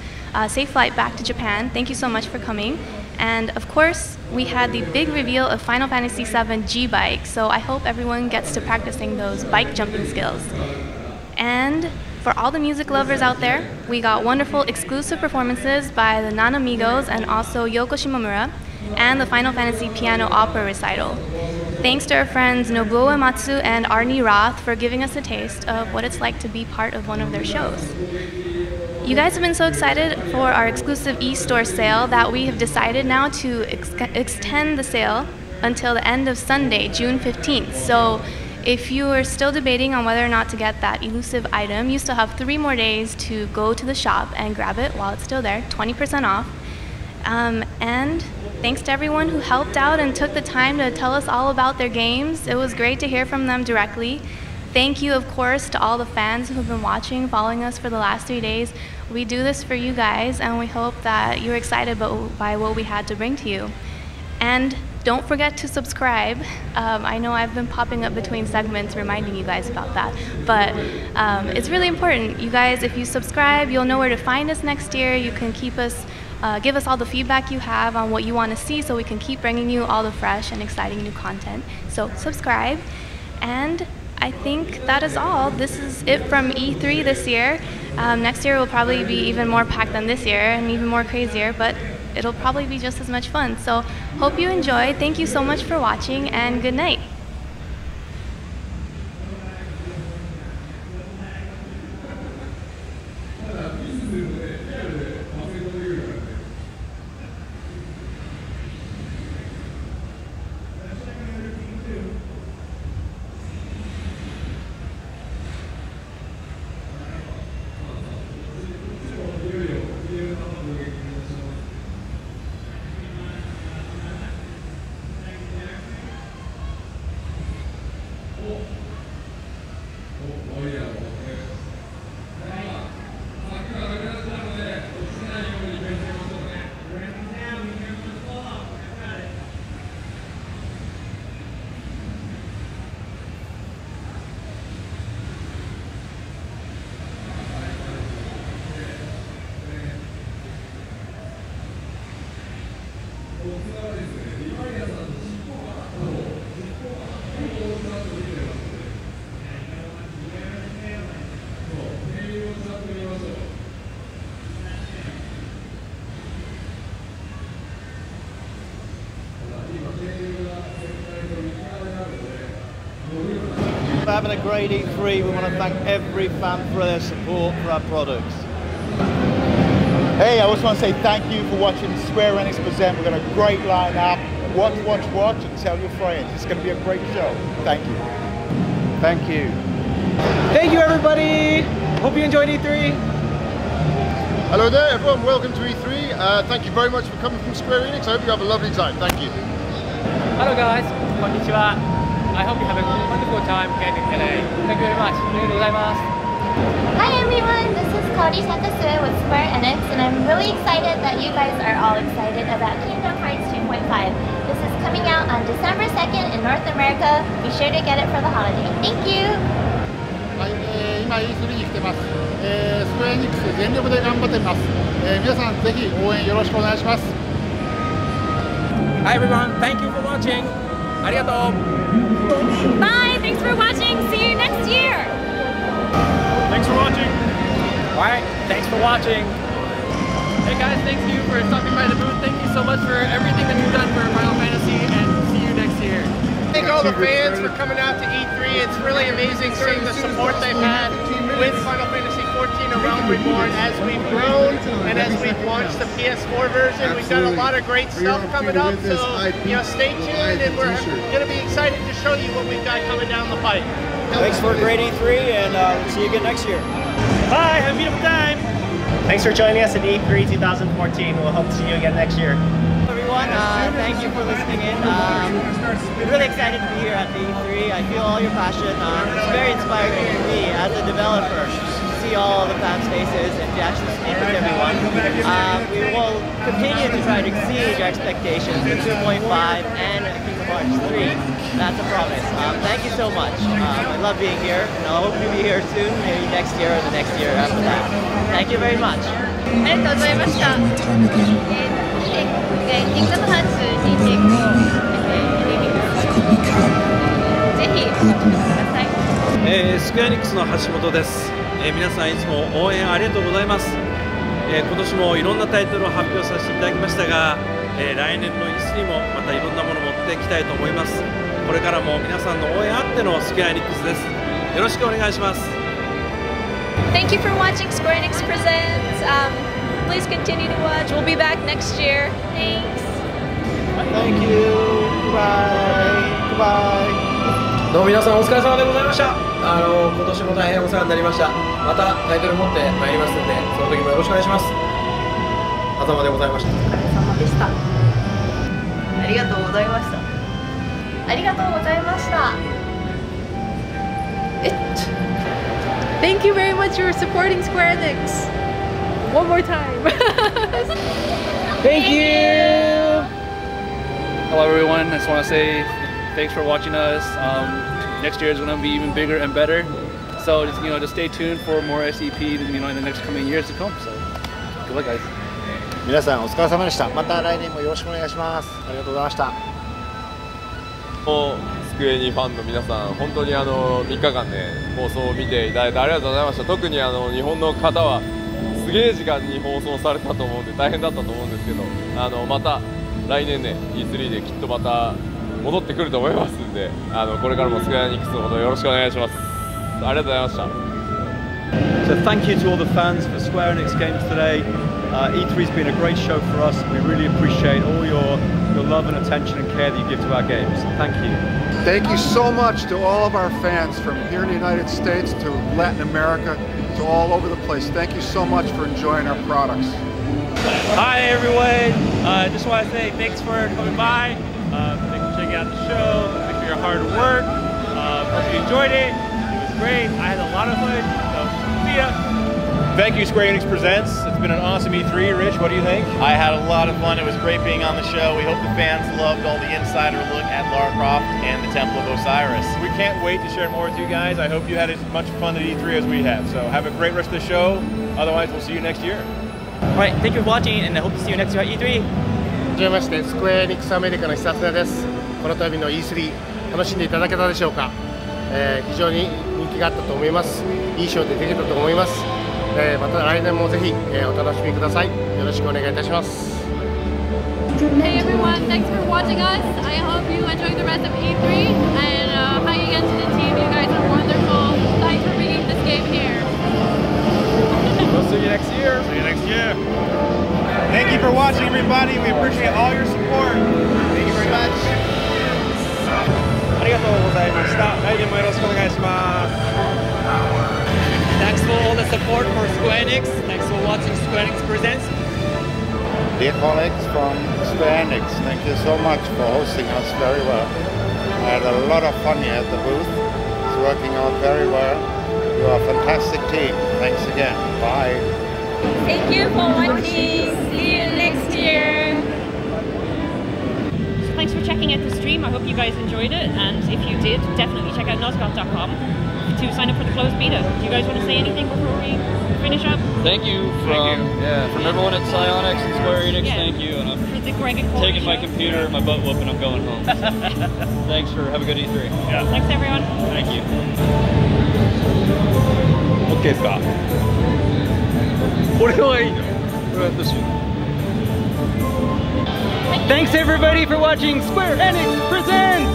safe flight back to Japan. Thank you so much for coming. And of course, we had the big reveal of Final Fantasy VII G-Bike, so I hope everyone gets to practicing those bike jumping skills. And for all the music lovers out there, we got wonderful exclusive performances by the Nanamigos and also Yoko Shimomura, and the Final Fantasy Piano Opera recital. Thanks to our friends Nobuo Uematsu and Arnie Roth for giving us a taste of what it's like to be part of one of their shows. You guys have been so excited for our exclusive e-store sale that we have decided now to extend the sale until the end of Sunday, June 15th. So if you are still debating on whether or not to get that elusive item, you still have 3 more days to go to the shop and grab it while it's still there, 20% off. And thanks to everyone who helped out and took the time to tell us all about their games. It was great to hear from them directly. Thank you, of course, to all the fans who have been watching, following us for the last 3 days. We do this for you guys, and we hope that you're excited by what we had to bring to you. And don't forget to subscribe. I know I've been popping up between segments reminding you guys about that, but it's really important. You guys, if you subscribe, you'll know where to find us next year. You can keep us, give us all the feedback you have on what you want to see, so we can keep bringing you all the fresh and exciting new content. So subscribe, and I think that is all. This is it from E3 this year. Next year will probably be even more packed than this year and even more crazier, but it'll probably be just as much fun. So hope you enjoy. Thank you so much for watching, and good night. For having a great E3, we want to thank every fan for their support for our products. Hey, I also want to say thank you for watching Square Enix Present. We've got a great lineup. Watch, and tell your friends. It's going to be a great show. Thank you. Thank you. Thank you, everybody. Hope you enjoyed E3. Hello there, everyone. Welcome to E3. Thank you very much for coming from Square Enix. I hope you have a lovely time. Thank you. Hello guys, konnichiwa. I hope you have a wonderful time getting LA. Thank you very much. ありがとうございます。Hi everyone, this is Cody Sakasue with Square Enix, and I'm really excited that you guys are all excited about Kingdom Hearts 2.5. This is coming out on December 2nd in North America. Be sure to get it for the holiday. Thank you! はい、今 E3 に来てます。スクエアエニックス全力で頑張っています。皆さんぜひ応援よろしくお願いします。Hi everyone, thank you for watching. ありがとう。Bye, thanks for watching. See you next year. Thanks for watching. Alright, thanks for watching. Hey guys, thank you for stopping by the booth. Thank you so much for everything that you've done for Final Fantasy, and see you next year. Thank all the fans for coming out to E3. It's really amazing seeing the support they've had with Final Fantasy 14 A Realm Reborn as we've grown and as we've launched the PS4 version. We've got a lot of great stuff coming up, so stay tuned, and we're going to be excited to show you what we've got coming down the pipe. Thanks for a great E3, and we'll see you again next year. Bye, have a beautiful time. Thanks for joining us at E3 2014. We'll hope to see you again next year. Everyone, thank you for listening in. We're really excited to be here at the E3. I feel all your passion. It's very inspiring for me as a developer to see all the fans' faces and to actually speak with everyone. We will continue to try to exceed your expectations in 2.5 and Kingdom Hearts 3. That's a promise. Thank you so much. I love being here, and I hope to be here soon, maybe next year or the next year after that. Thank you very much. ありがとうございました。キングダムハーツ2.5リミックスぜひお楽しみください。スクエアエニックスの橋本です。皆さんいつも応援ありがとうございます。今年もいろんなタイトルを発表させていただきましたが、来年のE3もまたいろんなものを持っていきたいと思います。これからも皆さんの応援あってのスクエアエニックスです。よろしくお願いします。Thank you for watching Square Enix Presents. Please continue to watch. We'll be back next year. Thanks. Thank you. Goodbye. Goodbye. どうも皆さんお疲れ様でございました。今年も大変お世話になりました。またタイトル持ってまいりますので、その時もよろしくお願いします。狭間でございました。お疲れ様でした。ありがとうございました。ありがとうございました。Thank you very much for supporting Square Enix. One more time. Thank you. Hello everyone. I just want to say thanks for watching us. Next year is going to be even bigger and better. So just stay tuned for more SEP in the next coming years to come. So good luck, guys. 皆さんお疲れ様でした。また来年もよろしくお願いします。ありがとうございました。スクエニファンの皆さん、本当に3日間ね放送を見ていただいてありがとうございました。特に日本の方はすげえ時間に放送されたと思うんで大変だったと思うんですけど、また来年ね E3 できっとまた戻ってくると思いますんで、これからもスクエアエニックスのことよろしくお願いします。ありがとうございました。So thank you to all the fans for Square Enix games today. E3's been a great show for us. We really appreciate all your love and attention and care that you give to our games. Thank you. Thank you so much to all of our fans from here in the United States to Latin America to all over the place. Thank you so much for enjoying our products. Hi everyone. Just want to say thanks for coming by. Thanks for checking out the show. Thanks for your hard work. Hope you enjoyed it. It was great. I had a lot of fun. So see ya. Thank you, Square Enix Presents. It's been an awesome E3. Rich, what do you think? I had a lot of fun. It was great being on the show. We hope the fans loved all the insider look at Lara Croft and the Temple of Osiris. We can't wait to share more with you guys. I hope you had as much fun at E3 as we have. So have a great rest of the show. Otherwise, we'll see you next year. Alright, thank you for watching, and I hope to see you next year at E3. はじめまして、スクエアエニックスアメリカの久常です。この度の E3 楽しんでいただけたでしょうか。非常に人気があったと思います。いいショーでできたと思います。また来年もぜひ、お楽しみください。よろしくお願いいたします。Hey everyone, thanks for watching us. I hope you enjoy the rest of E3 and hi again to the team. You guys are wonderful. Thanks for bringing this game here. We'll see you next year. See you next year. Thank you for watching, everybody. We appreciate all your support. Thank you very much. ありがとうございました。来年もよろしくお願いします。Thanks for all the support for Square Enix. Thanks for for watching Square Enix Presents. Dear colleagues from Square Enix, thank you so much for hosting us very well. I had a lot of fun here at the booth. It's working out very well. You are a fantastic team. Thanks again. Bye. Thank you for watching. See you next year. So thanks for checking out the stream. I hope you guys enjoyed it, and if you did, definitely check out nozgoth.com to sign up for the closed beta. Do you guys want to say anything before we finish up? Thank you from everyone at Psyonix and Square Enix. Thank you, and I'm taking my computer, my butt whoop, and I'm going home. Thanks for have a good E3. Yeah. Thanks everyone. Thank you. OK ですか？これはいいの？これは私。Thanks everybody for watching Square Enix Presents!